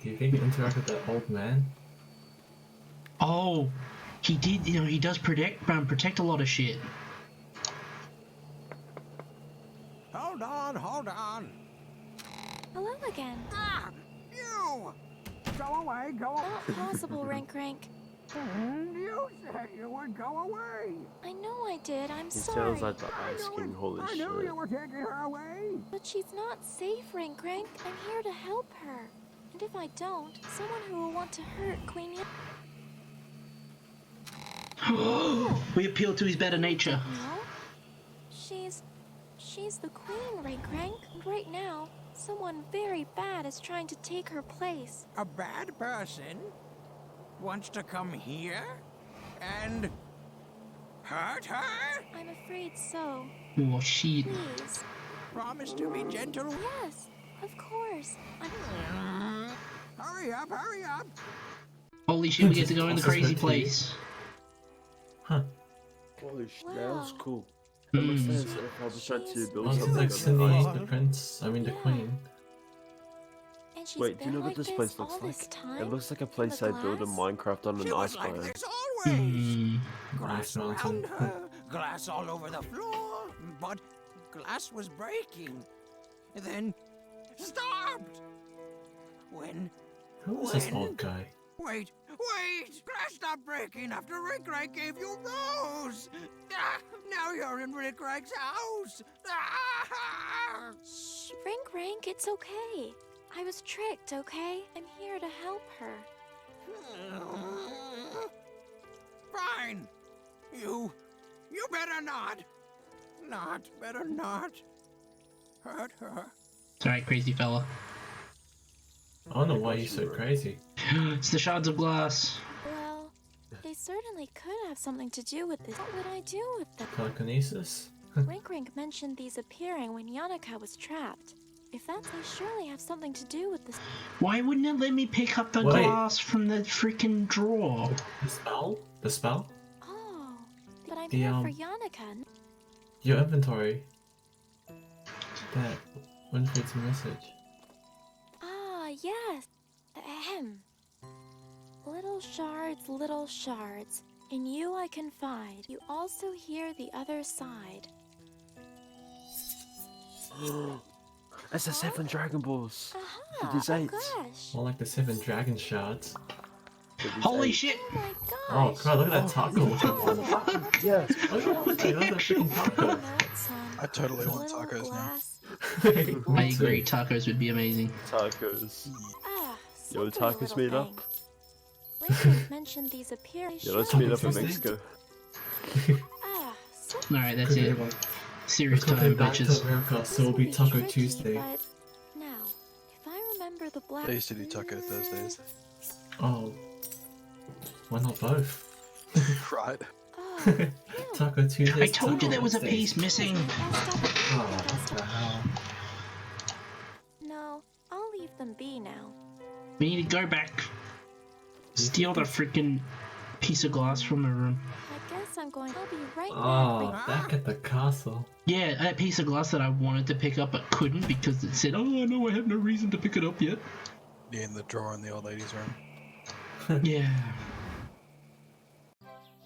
Speaker 2: Do you think you interact with that old man?
Speaker 1: Oh! He did, you know, he does protect a lot of shit.
Speaker 17: Hold on.
Speaker 5: Hello again.
Speaker 17: Ah! You! Go away,
Speaker 5: Not possible, Rank.
Speaker 17: You said you would go away!
Speaker 5: I know I did. I'm
Speaker 4: He
Speaker 5: sorry.
Speaker 4: sounds like the Ice King, holy
Speaker 17: I
Speaker 4: shit.
Speaker 17: knew you were taking her away!
Speaker 5: But she's not safe, Rank. I'm here to help her. And if I don't, someone who will want to hurt Queen
Speaker 1: We appeal to his better nature.
Speaker 5: No? She's the queen, Rank. And right now, someone very bad is trying to take her place.
Speaker 17: A bad person wants to come here and hurt her?
Speaker 5: I'm afraid so.
Speaker 1: Oh shit.
Speaker 5: Please.
Speaker 17: Promise to be gentle?
Speaker 5: Yes, of course.
Speaker 17: Hurry up!
Speaker 1: Holy shit, we get to go in the crazy place.
Speaker 4: Holy shit, that was cool. It looks like as if I was trying to build
Speaker 2: Oh, it's
Speaker 4: something
Speaker 2: like
Speaker 4: on
Speaker 2: Cindy,
Speaker 4: the ice.
Speaker 2: the prince, the queen.
Speaker 5: And she's
Speaker 4: Wait, do you know
Speaker 5: been
Speaker 4: what
Speaker 5: like
Speaker 4: this
Speaker 5: this
Speaker 4: place looks
Speaker 5: all
Speaker 4: like?
Speaker 5: this time?
Speaker 4: It looks like a
Speaker 5: In
Speaker 4: place
Speaker 5: the
Speaker 4: I'd build in
Speaker 5: glass?
Speaker 4: Minecraft on an
Speaker 17: She was
Speaker 4: ice
Speaker 17: like
Speaker 4: biome.
Speaker 17: this always!
Speaker 2: Glass
Speaker 17: Glass around
Speaker 2: Mountain.
Speaker 17: her, glass all over the floor, but glass was breaking. Then stopped. When?
Speaker 2: Who is this old guy?
Speaker 17: Wait! Glass stopped breaking after Rick gave you Rose! Ah, now you're in Rick house! Ah!
Speaker 5: Shh, Rank, it's okay. I was tricked, okay? I'm here to help her.
Speaker 17: Fine! You better not! Better not hurt her.
Speaker 1: It's alright, crazy fella.
Speaker 2: I don't know why you're so crazy.
Speaker 1: It's the shards of glass.
Speaker 5: Well, they certainly could have something to do with this. What would I do with them?
Speaker 2: Telekinesis?
Speaker 5: Rank mentioned these appearing when Yannicka was trapped. If that's, they surely have something to do with this.
Speaker 1: Why wouldn't it let me pick up the
Speaker 2: Wait.
Speaker 1: glass from the freaking drawer?
Speaker 2: The spell? The spell?
Speaker 5: Oh, but I'm
Speaker 2: The,
Speaker 5: here for Yannicka.
Speaker 2: Your inventory. That Winfriede's message.
Speaker 5: Ah, yes. Ahem. Little shards. In you I confide. You also hear the other side.
Speaker 4: It's the 7 Dragon Balls.
Speaker 5: Aha,
Speaker 4: It is 8.
Speaker 5: gosh.
Speaker 2: More like the 7 dragon shards.
Speaker 1: Holy shit!
Speaker 5: Oh my gosh.
Speaker 2: Oh god, look at that taco looking one.
Speaker 4: Yes.
Speaker 2: Oh, you want that? That's a freaking taco.
Speaker 18: I totally want tacos now.
Speaker 1: I agree, tacos would be amazing.
Speaker 4: Tacos.
Speaker 5: Ah,
Speaker 4: Yo,
Speaker 5: slippery
Speaker 4: tacos
Speaker 5: little
Speaker 4: meet up.
Speaker 5: thing. Raymond mentioned these appear.
Speaker 4: Yeah, let's meet up in Mexico.
Speaker 5: Ah,
Speaker 1: Alright, that's it. Serious
Speaker 2: Let's go
Speaker 1: time,
Speaker 2: back to
Speaker 1: bitches.
Speaker 2: America, so it'll be Taco Tuesday.
Speaker 5: But now, if I remember the black.
Speaker 18: They used to do Taco Thursdays.
Speaker 2: Oh. Why not both?
Speaker 18: Right.
Speaker 2: Taco Tuesday.
Speaker 1: I told you there was a piece missing.
Speaker 2: Oh, what the hell?
Speaker 5: No, I'll leave them be now.
Speaker 1: We need to go back. Steal the freaking piece of glass from the room.
Speaker 5: I guess I'll be right
Speaker 2: Oh,
Speaker 5: back.
Speaker 2: back at the castle.
Speaker 1: Yeah, that piece of glass that I wanted to pick up but couldn't because it said, oh no, I have no reason to pick it up yet.
Speaker 18: Yeah, in the drawer in the old lady's room.
Speaker 1: Yeah.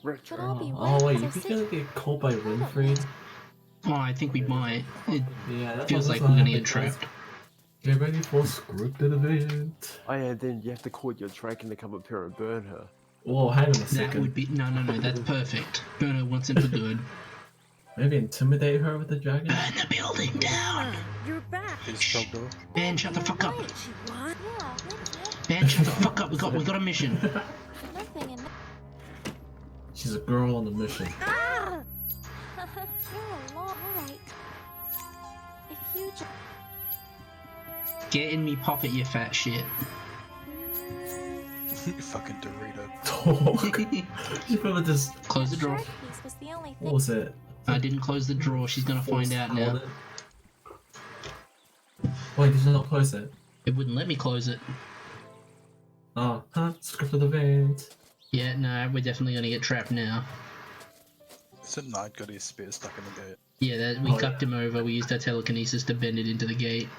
Speaker 5: But I'll be right
Speaker 2: Oh wait, you
Speaker 5: back.
Speaker 2: think you're gonna get caught by Winfriede?
Speaker 1: Oh, I think we might. It
Speaker 2: Yeah, that's
Speaker 1: feels
Speaker 2: what's
Speaker 1: like we're gonna
Speaker 2: happen,
Speaker 1: get
Speaker 2: guys.
Speaker 1: trapped.
Speaker 2: Get ready for scripted event.
Speaker 4: Oh yeah, then you have to call your dragon to come up here and burn her.
Speaker 2: Whoa, hang on a
Speaker 1: That
Speaker 2: second.
Speaker 1: would be no, that's perfect. Burn her once and for good.
Speaker 2: Maybe intimidate her with the dragon?
Speaker 1: Burn the building down.
Speaker 15: You're back.
Speaker 18: He's choked her.
Speaker 1: Ben, shut the fuck up.
Speaker 15: What?
Speaker 5: Yeah,
Speaker 1: Ben, shut the fuck up. We got a mission.
Speaker 5: nothing in
Speaker 2: She's a girl on a mission.
Speaker 5: Ah! You're alone. Alright. If you just.
Speaker 1: Get in me pocket, you fat shit.
Speaker 18: You fucking Dorito.
Speaker 2: You probably just
Speaker 1: Close the drawer.
Speaker 5: Piece was the only
Speaker 2: what
Speaker 5: thing.
Speaker 2: was it?
Speaker 1: I didn't close the drawer. She's gonna find out now.
Speaker 2: Wait, did you not close it?
Speaker 1: It wouldn't let me close it.
Speaker 2: Oh, scripted event.
Speaker 1: Yeah, no, we're definitely gonna get trapped now.
Speaker 18: Some knight got his spear stuck in the gate.
Speaker 1: Yeah, we cucked him over. We used our telekinesis to bend it into the gate.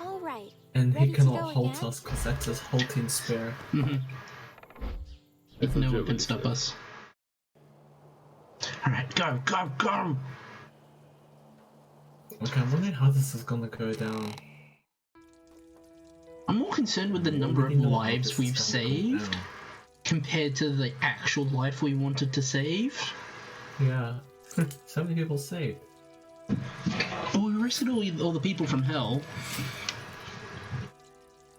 Speaker 5: Alright.
Speaker 2: And
Speaker 5: Ready
Speaker 2: he
Speaker 5: to
Speaker 2: cannot
Speaker 5: go
Speaker 2: halt
Speaker 5: again?
Speaker 2: us because that's his halting spear.
Speaker 1: If no one can stop us. Alright, go!
Speaker 2: Okay, I'm wondering how this is gonna go down.
Speaker 1: I'm more concerned with the number of lives we've saved compared to the actual life we wanted to save.
Speaker 2: Yeah. So many people saved.
Speaker 1: Well, we rescued all the people from hell.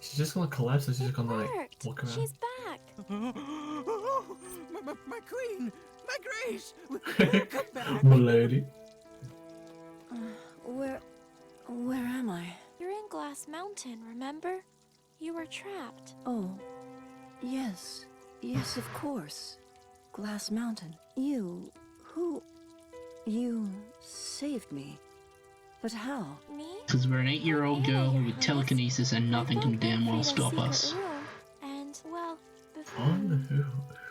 Speaker 2: She's just gonna collapse and she's just gonna like
Speaker 5: Worked.
Speaker 2: walk around.
Speaker 5: She's back.
Speaker 17: My queen! My grace! Come back!
Speaker 2: My lady.
Speaker 14: Where am I?
Speaker 5: You're in Glass Mountain, remember? You were trapped.
Speaker 14: Oh, yes, of course. Glass Mountain. You saved me. But how?
Speaker 5: Me?
Speaker 1: Because we're an 8-year-old girl with telekinesis and nothing can damn well stop us.
Speaker 5: And, well, before
Speaker 2: On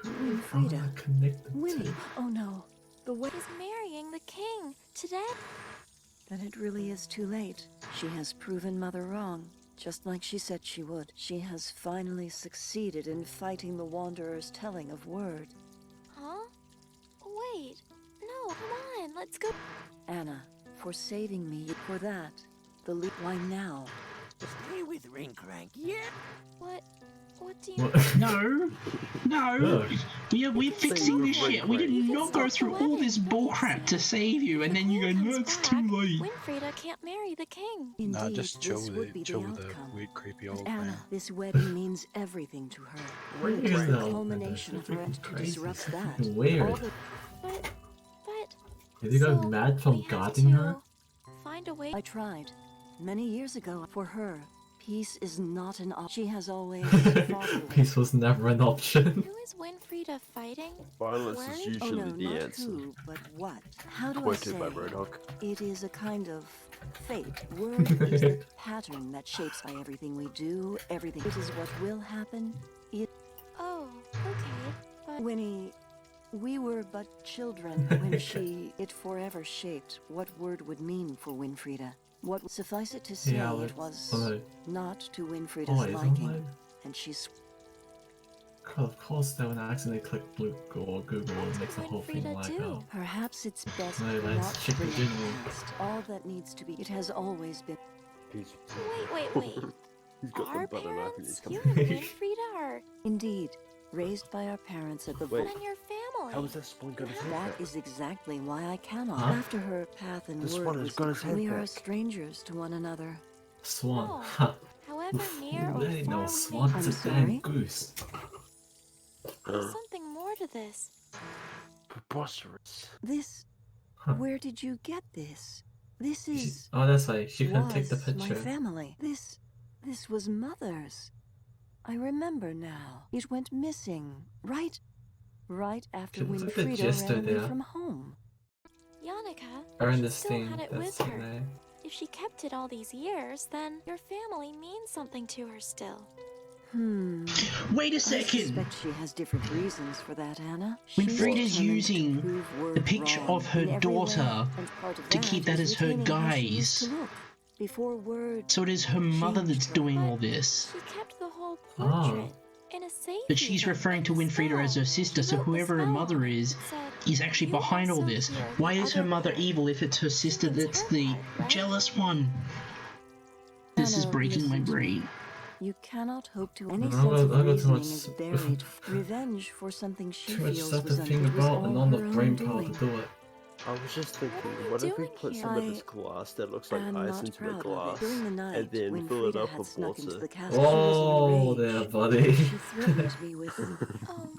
Speaker 2: who
Speaker 14: Winfriede.
Speaker 2: connected
Speaker 14: Winnie.
Speaker 2: to?
Speaker 14: Oh no. The way
Speaker 5: she's marrying the king today.
Speaker 14: that it really is too late. She has proven Mother wrong, just like she said she would. She has finally succeeded in fighting the Wanderer's telling of word.
Speaker 5: Huh? Wait. No, come on, let's go.
Speaker 14: Anna, for saving me, for that, why now?
Speaker 17: Stay with Ringcrank, yeah?
Speaker 5: What do you...
Speaker 1: No! We're fixing this shit. We did not go through all this bullcrap to save you, and then you go, no, it's too late.
Speaker 5: Winfriede can't marry the king.
Speaker 18: Nah,
Speaker 14: Indeed,
Speaker 18: just chill
Speaker 14: this
Speaker 18: with
Speaker 14: would
Speaker 18: it.
Speaker 14: be
Speaker 18: Chill
Speaker 14: the
Speaker 18: with the
Speaker 14: outcome.
Speaker 18: weird, creepy
Speaker 14: But
Speaker 18: old
Speaker 14: Anna,
Speaker 18: man.
Speaker 14: this wedding means everything to her.
Speaker 2: Weird
Speaker 14: Winfriede,
Speaker 2: is
Speaker 14: the
Speaker 2: that?
Speaker 14: culmination of her
Speaker 2: Freaking
Speaker 14: to
Speaker 2: crazy.
Speaker 14: disrupt that.
Speaker 2: Weird.
Speaker 14: All the
Speaker 5: But...
Speaker 2: Did you go
Speaker 5: So,
Speaker 2: mad
Speaker 5: we
Speaker 2: from
Speaker 5: have
Speaker 2: guarding her?
Speaker 5: to find a way...
Speaker 14: I tried. Many years ago, for her, peace is not an option. She has always fought her way.
Speaker 2: Peace was never an option.
Speaker 5: Who is Winfriede fighting?
Speaker 4: Violence
Speaker 5: Where?
Speaker 4: is
Speaker 14: Oh
Speaker 4: usually
Speaker 14: no,
Speaker 4: the
Speaker 14: not
Speaker 4: answer.
Speaker 14: who, but what? How do I
Speaker 4: Quoted
Speaker 14: say?
Speaker 4: by Roadhog.
Speaker 14: It is a kind of fate. Word is the pattern that shapes by everything we do, everything. It is what will happen.
Speaker 5: Oh, okay, but...
Speaker 14: Winnie, We were but children when it forever shaped what word would mean for Winfriede. What suffice it to say,
Speaker 2: Yeah,
Speaker 14: it was not to
Speaker 2: Oh,
Speaker 14: Winfriede's
Speaker 2: it's
Speaker 14: liking,
Speaker 2: online?
Speaker 14: and she's.
Speaker 2: Of course, they would accidentally click Blue or Google and makes the whole thing like that.
Speaker 14: Perhaps it's best
Speaker 2: No,
Speaker 14: not
Speaker 2: that's
Speaker 14: to bring
Speaker 2: chicken
Speaker 14: up the
Speaker 2: dinner.
Speaker 14: past. All that needs to be. It has always been.
Speaker 5: Wait.
Speaker 4: He's got
Speaker 5: Our
Speaker 4: the butter knife in his
Speaker 5: parents?
Speaker 4: company.
Speaker 5: You and Winfriede are.
Speaker 14: Indeed, raised by our parents at the
Speaker 4: Wait.
Speaker 5: And your family.
Speaker 4: How is that spawn gonna take
Speaker 14: That
Speaker 4: that?
Speaker 14: is exactly why I cannot.
Speaker 2: Huh?
Speaker 14: After her path and
Speaker 4: The
Speaker 14: word
Speaker 4: swan has
Speaker 14: was
Speaker 4: got his
Speaker 14: decreed, we
Speaker 4: head
Speaker 14: are
Speaker 4: back.
Speaker 14: strangers to one another.
Speaker 2: Swan.
Speaker 5: No.
Speaker 2: Ha.
Speaker 5: However near or
Speaker 2: They know
Speaker 5: far we
Speaker 2: swan
Speaker 5: may
Speaker 2: to
Speaker 5: be,
Speaker 2: damn goose.
Speaker 5: there's something more to this.
Speaker 4: Preposterous.
Speaker 14: This. Where did you get this? This is.
Speaker 2: Oh, that's right. She couldn't take the
Speaker 14: was
Speaker 2: picture.
Speaker 14: My family. This was Mother's. I remember now. It went missing. Right after
Speaker 2: She looks like the
Speaker 14: Winfriede
Speaker 2: jester
Speaker 14: ran away
Speaker 2: there.
Speaker 14: from home.
Speaker 5: Yannicka, she
Speaker 2: Ernestine,
Speaker 5: still had it
Speaker 2: that's
Speaker 5: with
Speaker 2: her
Speaker 5: her.
Speaker 2: name.
Speaker 5: If she kept it all these years, then your family means something to her still.
Speaker 1: Wait a
Speaker 14: I
Speaker 1: second!
Speaker 14: suspect she has different reasons for that, Anna.
Speaker 1: Winfriede's
Speaker 14: She's determined to
Speaker 1: using
Speaker 14: prove
Speaker 1: the
Speaker 14: word
Speaker 1: picture
Speaker 14: wrong
Speaker 1: of her
Speaker 14: in every
Speaker 1: daughter
Speaker 14: way, and part of
Speaker 1: to keep that
Speaker 14: is
Speaker 1: as her
Speaker 14: retaining how she used
Speaker 1: guise.
Speaker 14: to look before word.
Speaker 1: So it is her mother that's
Speaker 14: changed her.
Speaker 1: doing all this.
Speaker 5: She kept the whole
Speaker 2: Ah.
Speaker 5: portrait in a safe.
Speaker 1: But she's
Speaker 5: even,
Speaker 1: referring to
Speaker 5: in a
Speaker 1: Winfriede as her
Speaker 5: spell.
Speaker 1: sister,
Speaker 5: She
Speaker 1: so
Speaker 5: wrote the
Speaker 1: whoever her
Speaker 5: spell
Speaker 1: mother
Speaker 5: on it.
Speaker 1: is
Speaker 5: It said,
Speaker 1: actually
Speaker 5: "You
Speaker 1: behind all
Speaker 5: also
Speaker 1: this.
Speaker 5: hear
Speaker 1: Why
Speaker 5: the
Speaker 1: is her
Speaker 5: other
Speaker 1: mother
Speaker 5: part."
Speaker 1: evil if it's her sister
Speaker 5: means
Speaker 1: that's
Speaker 5: her
Speaker 1: the
Speaker 5: part, right?
Speaker 1: jealous one? This is
Speaker 14: Anna,
Speaker 1: breaking my
Speaker 14: listen to me.
Speaker 1: brain.
Speaker 14: You cannot hope to. Any
Speaker 2: I'll
Speaker 14: sense of
Speaker 2: go too
Speaker 14: reasoning
Speaker 2: much-
Speaker 14: is buried. Revenge for something she
Speaker 2: Too much
Speaker 14: feels
Speaker 2: stuff
Speaker 14: was
Speaker 2: to think
Speaker 14: unfair was
Speaker 2: about and
Speaker 14: all
Speaker 2: on the
Speaker 14: her own
Speaker 2: brain power
Speaker 14: doing.
Speaker 2: to do it.
Speaker 4: I was just thinking,
Speaker 5: are you
Speaker 4: what if we
Speaker 5: doing
Speaker 4: put
Speaker 5: here?
Speaker 4: some of this
Speaker 14: I
Speaker 4: glass that looks like
Speaker 14: am
Speaker 4: ice
Speaker 14: not
Speaker 4: into the
Speaker 14: proud of it.
Speaker 4: glass,
Speaker 14: During the night,
Speaker 4: and then
Speaker 14: when
Speaker 4: fill it
Speaker 14: Frida
Speaker 4: up
Speaker 14: had
Speaker 4: with
Speaker 14: snuck into
Speaker 4: water?
Speaker 14: the castle,
Speaker 2: Oh,
Speaker 14: she was
Speaker 2: there,
Speaker 14: enraged.
Speaker 2: buddy.
Speaker 14: She threatened me with.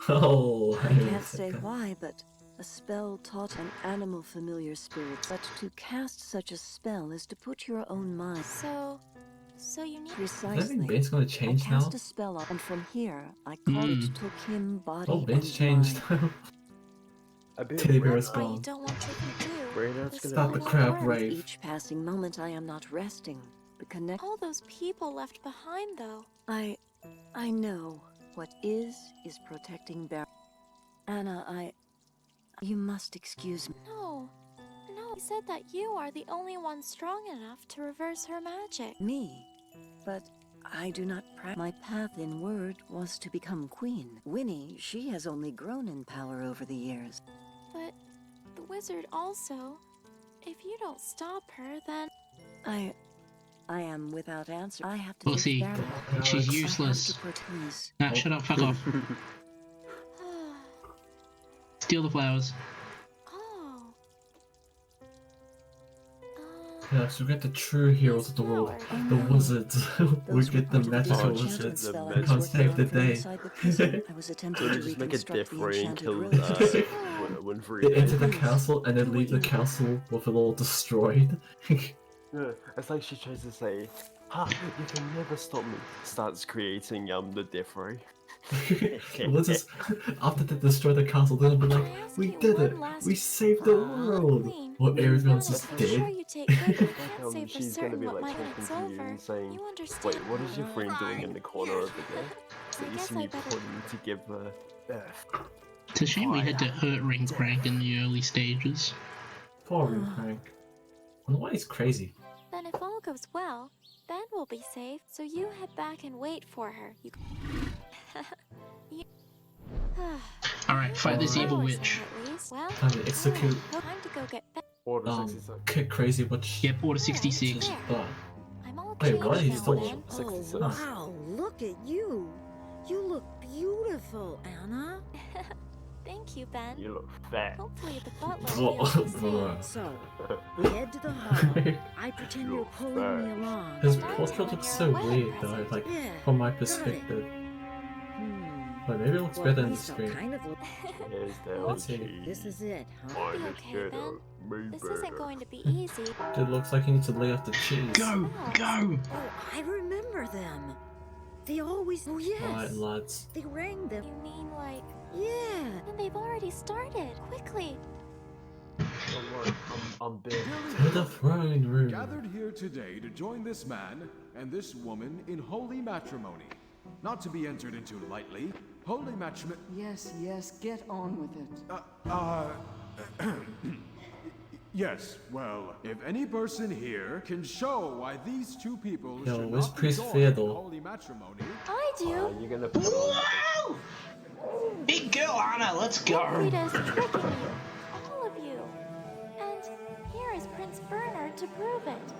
Speaker 2: Oh,
Speaker 14: I
Speaker 2: hang on a
Speaker 14: can't say
Speaker 2: second.
Speaker 14: why, but a spell taught an animal familiar spirit. But to cast such a spell is to put your own mind.
Speaker 5: So you need.
Speaker 2: Does that
Speaker 14: Precisely.
Speaker 2: mean Bane's gonna change
Speaker 14: I
Speaker 2: now?
Speaker 14: cast a spell on, and from here I called it took him body
Speaker 2: Oh, Bane's
Speaker 14: and
Speaker 2: changed.
Speaker 14: mind.
Speaker 4: I bet
Speaker 2: Teddy bear
Speaker 4: Brad-
Speaker 2: is
Speaker 5: What you
Speaker 2: gone.
Speaker 5: don't want to do.
Speaker 4: Brainard's
Speaker 5: The
Speaker 4: gonna
Speaker 2: Stop
Speaker 4: be
Speaker 2: the
Speaker 5: spell
Speaker 2: crab
Speaker 5: won't work.
Speaker 2: rave.
Speaker 14: Each passing moment I am not resting. The connect.
Speaker 5: All those people left behind, though.
Speaker 14: I know what is protecting Bar. Anna, you must excuse me.
Speaker 5: No. He said that you are the only one strong enough to reverse her magic.
Speaker 14: Me? But I do not my path in word was to become queen. Winnie, she has only grown in power over the years.
Speaker 5: But the wizard also. If you don't stop her, then.
Speaker 14: I am without answer. I have to
Speaker 1: Pussy.
Speaker 14: take Barry.
Speaker 1: She's
Speaker 14: I have
Speaker 1: useless.
Speaker 14: to please.
Speaker 1: Nah, shut up, fuck off. Steal the flowers.
Speaker 2: Yes, we get the true heroes of the world, the wizards. We get the magical wizards. We can't save the day.
Speaker 14: I was attempting
Speaker 4: We'll
Speaker 14: to
Speaker 4: just make a
Speaker 14: reconstruct the
Speaker 4: death ray and
Speaker 14: enchanted
Speaker 4: kill
Speaker 14: rose.
Speaker 4: Winfriede.
Speaker 2: They enter the castle and then leave the castle with it all destroyed.
Speaker 4: No, it's like she tries to say, "Ha! You can never stop me." Starts creating the death ray.
Speaker 2: Wizards, after they destroy the castle, they'll be like, "We did it! We saved the world!" Well, everyone's just dead.
Speaker 4: She's gonna be like talking to you and saying, "Wait, what is your friend doing in the corner over there? That you see putting together."
Speaker 1: It's a shame we had to hurt Ring Crank in the early stages.
Speaker 2: Poor Ring Crank. I wonder why he's crazy.
Speaker 5: Then if all goes well, then we'll be safe. So you head back and wait for her.
Speaker 1: Alright, fight this evil witch.
Speaker 5: Well,
Speaker 2: Time to execute.
Speaker 5: time to go get back.
Speaker 2: Kid Crazy Witch.
Speaker 1: Yep, Order 66.
Speaker 2: Oh.
Speaker 5: I'm all
Speaker 2: Wait, what?
Speaker 5: changed
Speaker 2: He's
Speaker 5: now,
Speaker 2: still
Speaker 5: Ben.
Speaker 15: Oh, wow, look at you. You look beautiful, Anna.
Speaker 5: Thank you, Ben.
Speaker 4: You look fat.
Speaker 5: Hopefully the butler
Speaker 2: Oh,
Speaker 5: feels the same.
Speaker 15: So, we head to the hall. I pretend you're pulling me along.
Speaker 2: His portrait looks so weird though, like,
Speaker 15: Yeah,
Speaker 2: from my
Speaker 15: got it.
Speaker 2: perspective. But maybe it looks better in the screen.
Speaker 15: Kind of
Speaker 2: Let's see.
Speaker 15: This is it, huh?
Speaker 5: I'll be okay, Ben. This isn't going to be easy.
Speaker 2: It looks like you need to lay off the cheese.
Speaker 1: Go! Go!
Speaker 15: Oh, I remember them. They always. Oh yes.
Speaker 2: Alright, lads.
Speaker 15: They rang them.
Speaker 5: You mean like?
Speaker 15: Yeah.
Speaker 5: And they've already started. Quickly.
Speaker 4: I'm big.
Speaker 2: To the throne room.
Speaker 19: Gathered here today to join this man and this woman in holy matrimony, not to be entered into lightly,
Speaker 10: holy matrimony.
Speaker 20: Yes, yes, get on with it.
Speaker 10: Yes, well, if any person here can show why these two people
Speaker 2: Yo,
Speaker 10: should
Speaker 2: where's
Speaker 10: not be
Speaker 2: Priest
Speaker 10: joined
Speaker 2: Fiddle?
Speaker 10: in holy matrimony.
Speaker 5: I do.
Speaker 4: You're gonna put on.
Speaker 1: Big girl Anna, let's go.
Speaker 5: Winfriede's tricking you, all of you. And here is Prince Bernard to prove it.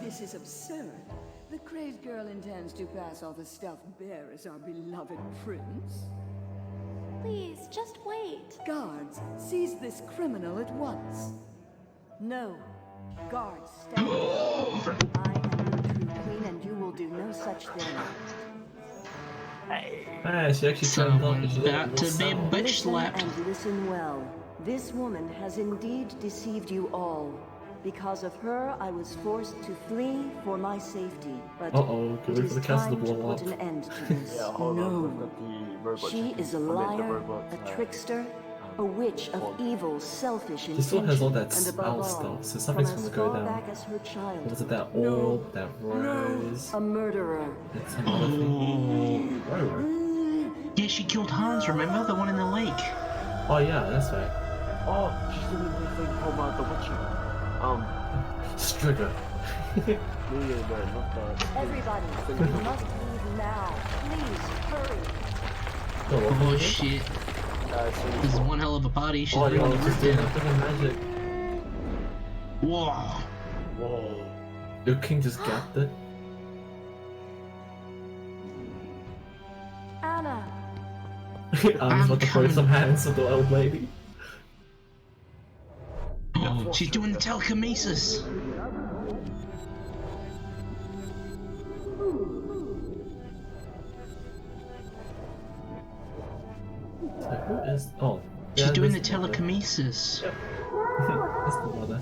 Speaker 20: This is absurd. The crazed girl intends to pass off the stuffed bear as our beloved prince.
Speaker 5: Please, just wait.
Speaker 20: Guards, seize this criminal at once.
Speaker 14: No. Guards, stand down. I am your true queen, and you will do no such thing.
Speaker 2: Ah, she actually turned on.
Speaker 1: About to be bitch
Speaker 14: Listen
Speaker 1: slapped.
Speaker 14: and listen well. This woman has indeed deceived you all. Because of her, I was forced to flee for my safety. But
Speaker 2: Uh-oh,
Speaker 14: it
Speaker 2: get ready
Speaker 14: is
Speaker 2: for the castle
Speaker 14: time
Speaker 2: to
Speaker 14: to
Speaker 2: blow
Speaker 14: put
Speaker 2: up.
Speaker 14: an end to this.
Speaker 4: Yeah, hold on, we've
Speaker 14: No.
Speaker 4: got the robot
Speaker 14: She
Speaker 4: chicken.
Speaker 14: is a
Speaker 4: I mean, the
Speaker 14: liar,
Speaker 4: robot,
Speaker 14: a trickster, a witch of evil, selfish
Speaker 2: She
Speaker 14: intention,
Speaker 2: still has all that
Speaker 14: and above
Speaker 2: spell
Speaker 14: all,
Speaker 2: stuff, so
Speaker 14: from
Speaker 2: something's
Speaker 14: as
Speaker 2: gonna go
Speaker 14: far
Speaker 2: down.
Speaker 14: back as her child.
Speaker 2: What was it, that orb, that rose?
Speaker 14: A murderer.
Speaker 2: That's some other thing. Whoa.
Speaker 1: Yeah, she killed Hans, remember? The one in the lake.
Speaker 2: Oh yeah, that's right.
Speaker 4: Oh, she's doing the thing from the witching.
Speaker 2: Strigger.
Speaker 4: No, not that.
Speaker 14: Everybody, you must leave now. Please, hurry.
Speaker 1: Oh shit. This is one hell of a party. She's
Speaker 2: Oh,
Speaker 1: bringing
Speaker 2: yo,
Speaker 1: the
Speaker 2: just
Speaker 1: roof
Speaker 2: doing
Speaker 1: down.
Speaker 2: freaking magic.
Speaker 1: Whoa.
Speaker 2: Whoa. Your king just gapped it.
Speaker 14: Anna.
Speaker 2: I'm about to throw some hands at the old lady.
Speaker 1: Oh, she's doing the telekinesis.
Speaker 2: So who is? Oh,
Speaker 1: She's
Speaker 2: yeah,
Speaker 1: doing the
Speaker 2: that's mother.
Speaker 1: telekinesis.
Speaker 2: Yep. That's the mother.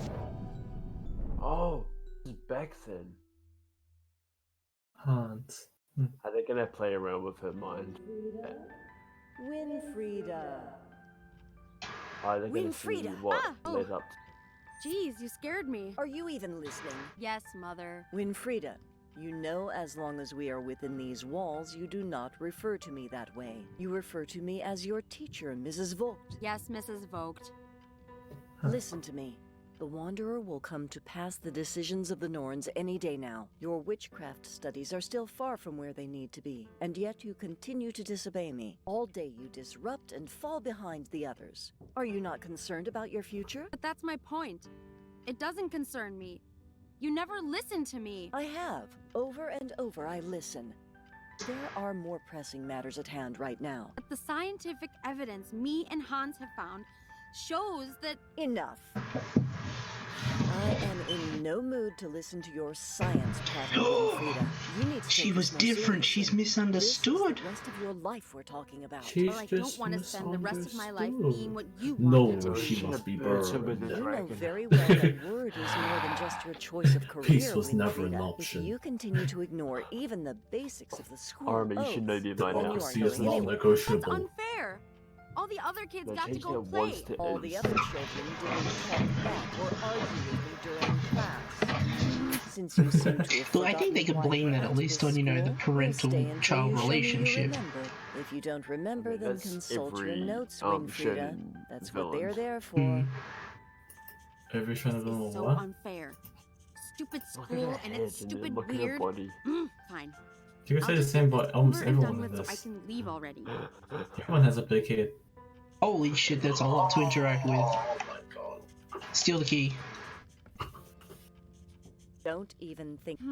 Speaker 4: Oh, it's back then.
Speaker 2: Hans.
Speaker 4: Are they gonna play around with her mind?
Speaker 14: Winfriede.
Speaker 4: Are they gonna
Speaker 11: Winfriede,
Speaker 4: see what
Speaker 11: ah!
Speaker 4: led up
Speaker 11: Jeez, you scared me.
Speaker 14: Are you even listening?
Speaker 11: Yes, Mother.
Speaker 14: Winfriede, you know as long as we are within these walls, you do not refer to me that way. You refer to me as your teacher, Mrs. Vogt.
Speaker 11: Yes, Mrs. Vogt.
Speaker 14: Listen to me. The Wanderer will come to pass the decisions of the Norns any day now. Your witchcraft studies are still far from where they need to be, and yet you continue to disobey me. All day you disrupt and fall behind the others. Are you not concerned about your future?
Speaker 11: But that's my point. It doesn't concern me. You never listen to me.
Speaker 14: I have. Over and over I listen. There are more pressing matters at hand right now.
Speaker 11: But the scientific evidence me and Hans have found shows that...
Speaker 14: Enough. I am in no mood to listen to your science, Catherine Winfriede. You need to
Speaker 1: She
Speaker 14: take
Speaker 1: was
Speaker 14: this more
Speaker 1: different.
Speaker 14: seriously.
Speaker 1: She's misunderstood.
Speaker 14: This is the rest of your life we're talking about.
Speaker 2: She's
Speaker 11: Well, I don't
Speaker 2: just
Speaker 11: want to spend the rest of my life
Speaker 2: misunderstood.
Speaker 11: being what you
Speaker 2: No,
Speaker 11: want me to
Speaker 2: she
Speaker 11: be.
Speaker 2: must be
Speaker 14: You
Speaker 2: burned.
Speaker 14: know very well that word is more than just your choice of career.
Speaker 2: Peace was never an
Speaker 14: Winfriede.
Speaker 2: option.
Speaker 14: If you continue to ignore even the basics of the school
Speaker 4: Armin, you should know
Speaker 14: oath,
Speaker 4: the by now.
Speaker 14: then you are
Speaker 2: Democracy is
Speaker 14: going anywhere.
Speaker 11: That's
Speaker 2: non-negotiable.
Speaker 11: unfair. All the other kids
Speaker 4: No,
Speaker 11: got to
Speaker 4: change
Speaker 11: go
Speaker 4: that
Speaker 11: play.
Speaker 4: once to
Speaker 14: All the
Speaker 4: else.
Speaker 14: other children didn't talk back or argue with me during class. Since you seem to have
Speaker 1: Well, I think they could
Speaker 14: forgotten why
Speaker 1: blame
Speaker 14: you
Speaker 1: that
Speaker 14: went
Speaker 1: at
Speaker 14: to
Speaker 1: least
Speaker 14: this
Speaker 1: on, you know, the
Speaker 14: school,
Speaker 1: parental
Speaker 14: you'll stay until
Speaker 1: child
Speaker 14: you show me you
Speaker 1: relationship.
Speaker 14: remember. If you don't remember, then
Speaker 4: That's
Speaker 14: consult your
Speaker 4: every,
Speaker 14: notes,
Speaker 4: shonen
Speaker 14: Winfriede. That's what
Speaker 4: villain.
Speaker 14: they're there for.
Speaker 1: Hmm.
Speaker 2: Every trying to
Speaker 11: This
Speaker 2: know
Speaker 11: is so
Speaker 2: what?
Speaker 11: unfair. Stupid
Speaker 4: Look at
Speaker 11: school
Speaker 4: her
Speaker 11: and
Speaker 4: head
Speaker 11: it's
Speaker 4: and then
Speaker 11: stupid
Speaker 4: look at her
Speaker 11: weird.
Speaker 4: body.
Speaker 11: Fine.
Speaker 2: You can
Speaker 11: I'll
Speaker 2: say the
Speaker 11: just
Speaker 2: same
Speaker 11: get
Speaker 2: about
Speaker 11: this
Speaker 2: almost
Speaker 11: over and done
Speaker 2: everyone in
Speaker 11: with so I
Speaker 2: this.
Speaker 11: can leave already.
Speaker 2: Everyone has a big head.
Speaker 1: Holy shit, that's a lot to interact with.
Speaker 2: Oh my god.
Speaker 1: Steal the key.
Speaker 14: Don't even think.
Speaker 11: The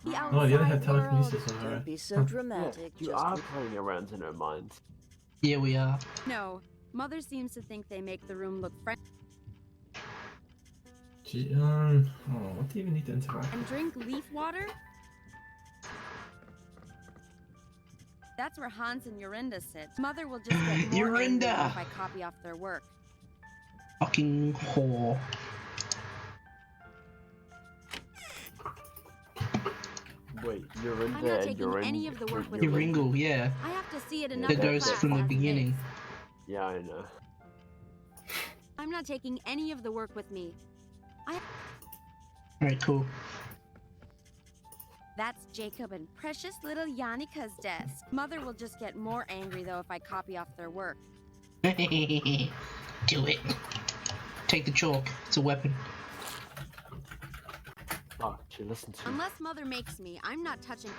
Speaker 2: No, the other had
Speaker 11: outside world.
Speaker 2: telekinesis on her.
Speaker 14: Don't be so
Speaker 2: Huh.
Speaker 14: dramatic.
Speaker 4: You
Speaker 14: Just
Speaker 4: are playing around in her mind.
Speaker 1: Yeah, we are.
Speaker 11: No, Mother seems to think they make the room look friendly
Speaker 2: Gee, what do you even need to interact?
Speaker 11: and drink leaf water. That's where Hans and Yorinda sit. Mother will just get more angry
Speaker 1: Yorinda!
Speaker 11: if I copy off their work.
Speaker 1: Fucking whore.
Speaker 4: Wait, you're in
Speaker 11: I'm
Speaker 4: there
Speaker 11: not
Speaker 4: and you're
Speaker 11: taking
Speaker 4: in.
Speaker 11: any of the work with
Speaker 1: The
Speaker 11: me.
Speaker 1: Ringle, yeah.
Speaker 11: I have to see it enough
Speaker 1: The
Speaker 11: in
Speaker 1: ghost
Speaker 11: class
Speaker 1: from the
Speaker 11: as it
Speaker 1: beginning.
Speaker 11: is.
Speaker 4: Yeah, I know.
Speaker 11: I'm not taking any of the work with me.
Speaker 1: Alright, cool.
Speaker 21: That's Jacob and precious little Yannika's desk. Mother will just get more angry though if I copy off their work.
Speaker 1: Do it. Take the chalk. It's a weapon.
Speaker 4: Oh, she listened to me.
Speaker 21: Unless Mother makes me, I'm not touching.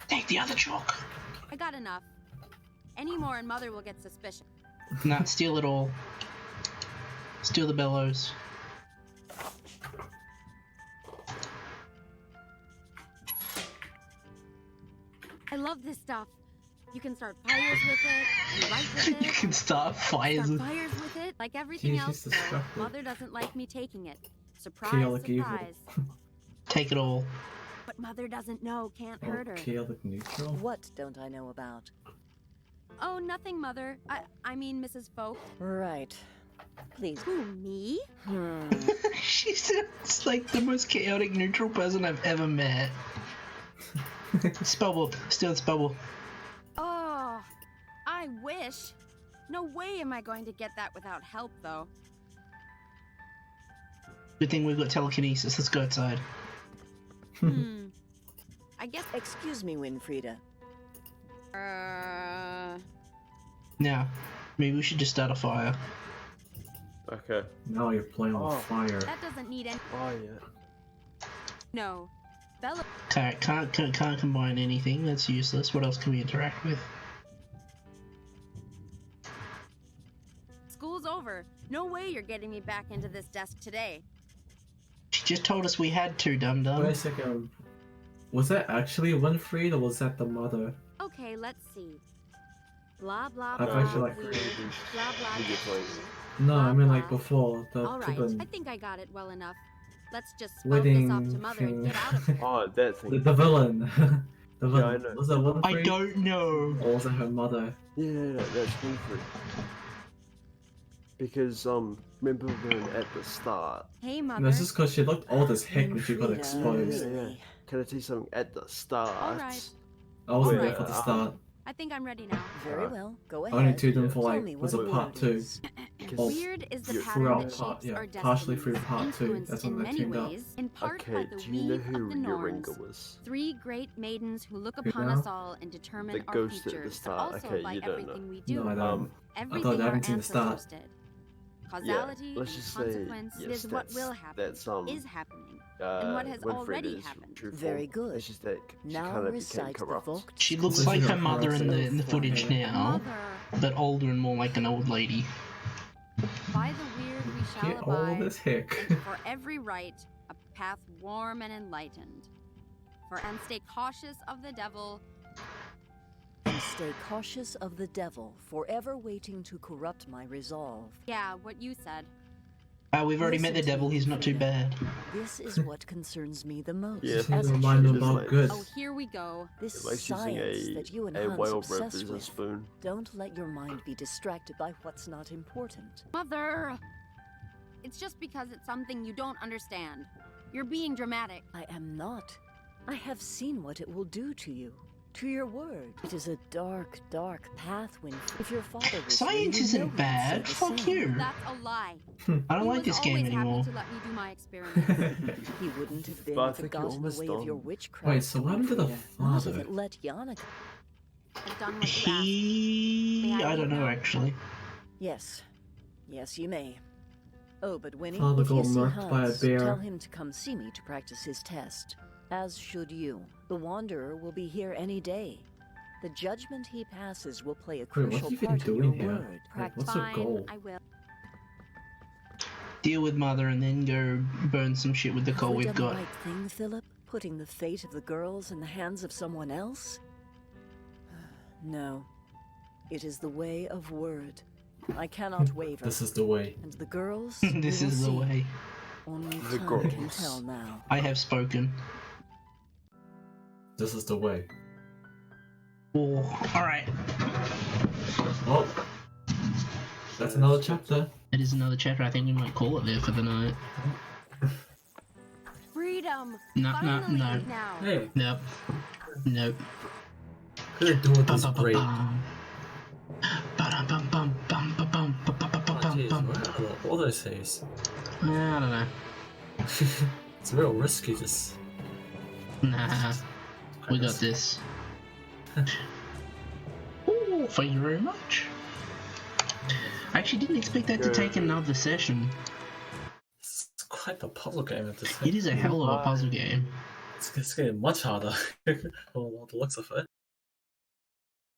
Speaker 1: Take the other chalk.
Speaker 21: I got enough. Any more and Mother will get suspicious.
Speaker 1: Nah, steal it all. Steal the bellows.
Speaker 21: I love this stuff. You can start fires with it, and write with it.
Speaker 1: You can start fires.
Speaker 21: Start fires with it, like everything
Speaker 2: She's
Speaker 21: else. Though.
Speaker 2: destructive.
Speaker 21: Mother doesn't like me taking it. Surprise,
Speaker 2: Chaotic evil.
Speaker 21: surprise.
Speaker 1: Take it all.
Speaker 21: But Mother doesn't know, can't hurt her.
Speaker 2: Chaotic neutral?
Speaker 14: What don't I know about?
Speaker 21: Oh, nothing, Mother. I mean, Mrs. Folk.
Speaker 14: Right. Please.
Speaker 21: Who, me?
Speaker 1: She sounds like the most chaotic neutral person I've ever met. Spellbook. Steal the spellbook.
Speaker 21: Oh, I wish. No way am I going to get that without help, though.
Speaker 1: Good thing we've got telekinesis. Let's go outside.
Speaker 21: I guess.
Speaker 14: Excuse me, Winfriede.
Speaker 1: Now, maybe we should just start a fire.
Speaker 4: Okay.
Speaker 2: Now you're playing with fire.
Speaker 21: That doesn't need any.
Speaker 4: Oh, yeah.
Speaker 21: No. Bella.
Speaker 1: Can't combine anything. That's useless. What else can we interact with?
Speaker 21: School's over. No way you're getting me back into this desk today.
Speaker 1: She just told us we had to, dum-dum.
Speaker 2: Wait a second. Was that actually Winfriede or was that the mother?
Speaker 21: Okay, let's see. Blah blah
Speaker 2: I've
Speaker 21: blah.
Speaker 2: actually, like,
Speaker 21: weird, blah blah.
Speaker 2: No, I mean like before. The
Speaker 21: All right,
Speaker 2: flippin'
Speaker 21: I think I got it well enough. Let's just spout this
Speaker 2: wedding
Speaker 21: off to Mother and
Speaker 2: thing.
Speaker 21: get out of here.
Speaker 4: Oh, that thing.
Speaker 2: The villain. The
Speaker 4: Yeah, I
Speaker 2: villain.
Speaker 4: know.
Speaker 2: Was that Winfriede?
Speaker 1: I don't know.
Speaker 2: Or was it her mother?
Speaker 4: Yeah, that's Winfriede. Because, remember when at the start...
Speaker 21: Hey,
Speaker 2: No,
Speaker 21: Mother.
Speaker 2: it's just because she looked old as heck when she got
Speaker 14: Winfriede,
Speaker 2: exposed.
Speaker 4: Yeah. Can I tell you something? At the start...
Speaker 21: Alright.
Speaker 2: I wasn't
Speaker 4: Where,
Speaker 2: there for the start.
Speaker 21: I think I'm ready now.
Speaker 14: Very well. Go ahead.
Speaker 2: Only two them for
Speaker 14: Tell
Speaker 2: like,
Speaker 14: me
Speaker 2: was
Speaker 14: what
Speaker 2: it
Speaker 14: a
Speaker 2: part
Speaker 14: word
Speaker 2: 2?
Speaker 14: is.
Speaker 2: Or
Speaker 21: Weird is the pattern
Speaker 2: throughout
Speaker 21: that
Speaker 2: part,
Speaker 21: shapes our
Speaker 2: yeah, partially through
Speaker 21: destinies,
Speaker 2: part 2.
Speaker 21: influenced
Speaker 2: That's
Speaker 21: in
Speaker 2: when they
Speaker 21: many
Speaker 2: teamed up.
Speaker 21: ways, in part
Speaker 4: Okay,
Speaker 21: by the
Speaker 4: do you know
Speaker 21: weave
Speaker 4: who
Speaker 21: of the Norns.
Speaker 4: Yoringa was?
Speaker 21: 3 great maidens who look
Speaker 2: Who
Speaker 21: upon
Speaker 2: now?
Speaker 21: us all and determine
Speaker 4: The
Speaker 21: our
Speaker 4: ghost at the
Speaker 21: futures, but
Speaker 4: start.
Speaker 21: also
Speaker 4: Okay,
Speaker 21: by
Speaker 4: you don't
Speaker 21: everything
Speaker 4: know.
Speaker 21: we do.
Speaker 2: No, I don't.
Speaker 21: Everything
Speaker 2: I
Speaker 21: our
Speaker 2: haven't seen the start.
Speaker 21: ancestors did. Causality
Speaker 4: let's
Speaker 21: and
Speaker 4: just say,
Speaker 21: consequence
Speaker 4: yes,
Speaker 21: is what
Speaker 4: that's-
Speaker 21: will happen,
Speaker 4: that's,
Speaker 21: is happening, and what has
Speaker 4: Winfriede
Speaker 21: already
Speaker 4: is
Speaker 21: happened.
Speaker 4: truthful.
Speaker 14: Very good.
Speaker 4: It's just that she
Speaker 14: Now
Speaker 4: kind of became
Speaker 14: recite the
Speaker 4: corrupt.
Speaker 14: Vogt.
Speaker 1: She looks
Speaker 2: This
Speaker 1: like
Speaker 2: is
Speaker 1: her
Speaker 2: a
Speaker 1: mother in the
Speaker 2: corrupted
Speaker 1: footage
Speaker 2: form.
Speaker 1: now, but older and more like an old lady.
Speaker 21: By the weird we shall
Speaker 2: Get old
Speaker 21: abide,
Speaker 2: as heck.
Speaker 21: and for every right, a path warm and enlightened. And stay cautious of the devil.
Speaker 14: And stay cautious of the devil, forever waiting to corrupt my resolve.
Speaker 21: Yeah, what you said.
Speaker 1: We've already met the
Speaker 14: Listen to
Speaker 1: devil.
Speaker 14: me,
Speaker 1: He's not too
Speaker 14: Winfriede.
Speaker 1: bad.
Speaker 14: This is what concerns me the most.
Speaker 4: Yeah.
Speaker 2: Just need
Speaker 14: As
Speaker 2: to
Speaker 14: it
Speaker 2: remind them
Speaker 14: should
Speaker 2: about
Speaker 14: be.
Speaker 2: good.
Speaker 21: Oh, here we go.
Speaker 14: This
Speaker 4: Like using
Speaker 14: science that you and
Speaker 4: a
Speaker 14: Hans
Speaker 4: whale
Speaker 14: obsess
Speaker 4: rope as a
Speaker 14: with.
Speaker 4: spoon.
Speaker 14: Don't let your mind be distracted by what's not important.
Speaker 21: Mother! It's just because it's something you don't understand. You're being dramatic.
Speaker 14: I am not. I have seen what it will do to you. To your word. It is a dark, dark path, Winfriede. If your father was
Speaker 1: Science
Speaker 14: here, you know
Speaker 1: isn't
Speaker 14: he'd
Speaker 1: bad.
Speaker 14: say the
Speaker 1: Fuck
Speaker 14: same.
Speaker 1: you.
Speaker 21: That's a lie.
Speaker 1: I don't
Speaker 21: He
Speaker 1: like
Speaker 21: was
Speaker 1: this game
Speaker 21: always
Speaker 1: anymore.
Speaker 21: happy to let me do my experiments.
Speaker 14: He wouldn't have been
Speaker 4: But I
Speaker 14: if it
Speaker 4: think
Speaker 14: got
Speaker 4: you're
Speaker 14: in the
Speaker 4: almost
Speaker 14: way of your
Speaker 4: done.
Speaker 14: witchcraft.
Speaker 2: Wait, so what happened to the
Speaker 14: Winfriede. Not if
Speaker 2: father?
Speaker 14: it let Yannick.
Speaker 21: I've done what you asked.
Speaker 1: He...
Speaker 21: May I
Speaker 1: I don't
Speaker 21: leave
Speaker 1: know,
Speaker 21: now?
Speaker 1: actually.
Speaker 14: Yes. Yes, you may. Oh, but Winnie,
Speaker 2: Father
Speaker 14: if you
Speaker 2: got
Speaker 14: see
Speaker 2: murked by a
Speaker 14: Hans,
Speaker 2: bear.
Speaker 14: tell him to come see me to practice his test. As should you. The Wanderer will be here any day. The judgment he passes will play a
Speaker 2: Wait,
Speaker 14: crucial
Speaker 2: what's he even
Speaker 14: part in your
Speaker 2: doing here?
Speaker 14: word.
Speaker 2: Like, what's your
Speaker 21: Fine,
Speaker 2: goal?
Speaker 21: I will.
Speaker 1: Deal with Mother and then go burn some shit with the coal
Speaker 14: Have we
Speaker 1: we've
Speaker 14: done
Speaker 1: got.
Speaker 14: the right thing, Philip? Putting the fate of the girls in the hands of someone else? No. It is the way of word. I cannot waver.
Speaker 2: This is the way.
Speaker 14: And the girls?
Speaker 1: This
Speaker 14: we will
Speaker 1: is the
Speaker 14: see.
Speaker 1: way.
Speaker 14: Only
Speaker 4: The
Speaker 14: time can
Speaker 4: girls.
Speaker 14: tell now.
Speaker 1: I have spoken.
Speaker 2: This is the way.
Speaker 1: Oh, alright.
Speaker 2: Oh. That's another chapter.
Speaker 1: It is another chapter. I think we might call it there for the night.
Speaker 21: Freedom!
Speaker 1: No, no,
Speaker 21: Finally,
Speaker 1: no.
Speaker 21: now.
Speaker 2: Hey,
Speaker 1: Nope. Nope.
Speaker 2: what are they doing with this break? Oh, jeez, what do I say?
Speaker 1: I don't know.
Speaker 2: It's real risky, just...
Speaker 1: Nah, we got this. Ooh, thank you very much. I actually didn't expect that to take another session.
Speaker 2: It's quite a puzzle game at this
Speaker 1: It is a hell of a puzzle game.
Speaker 2: It's getting much harder. All the looks of it.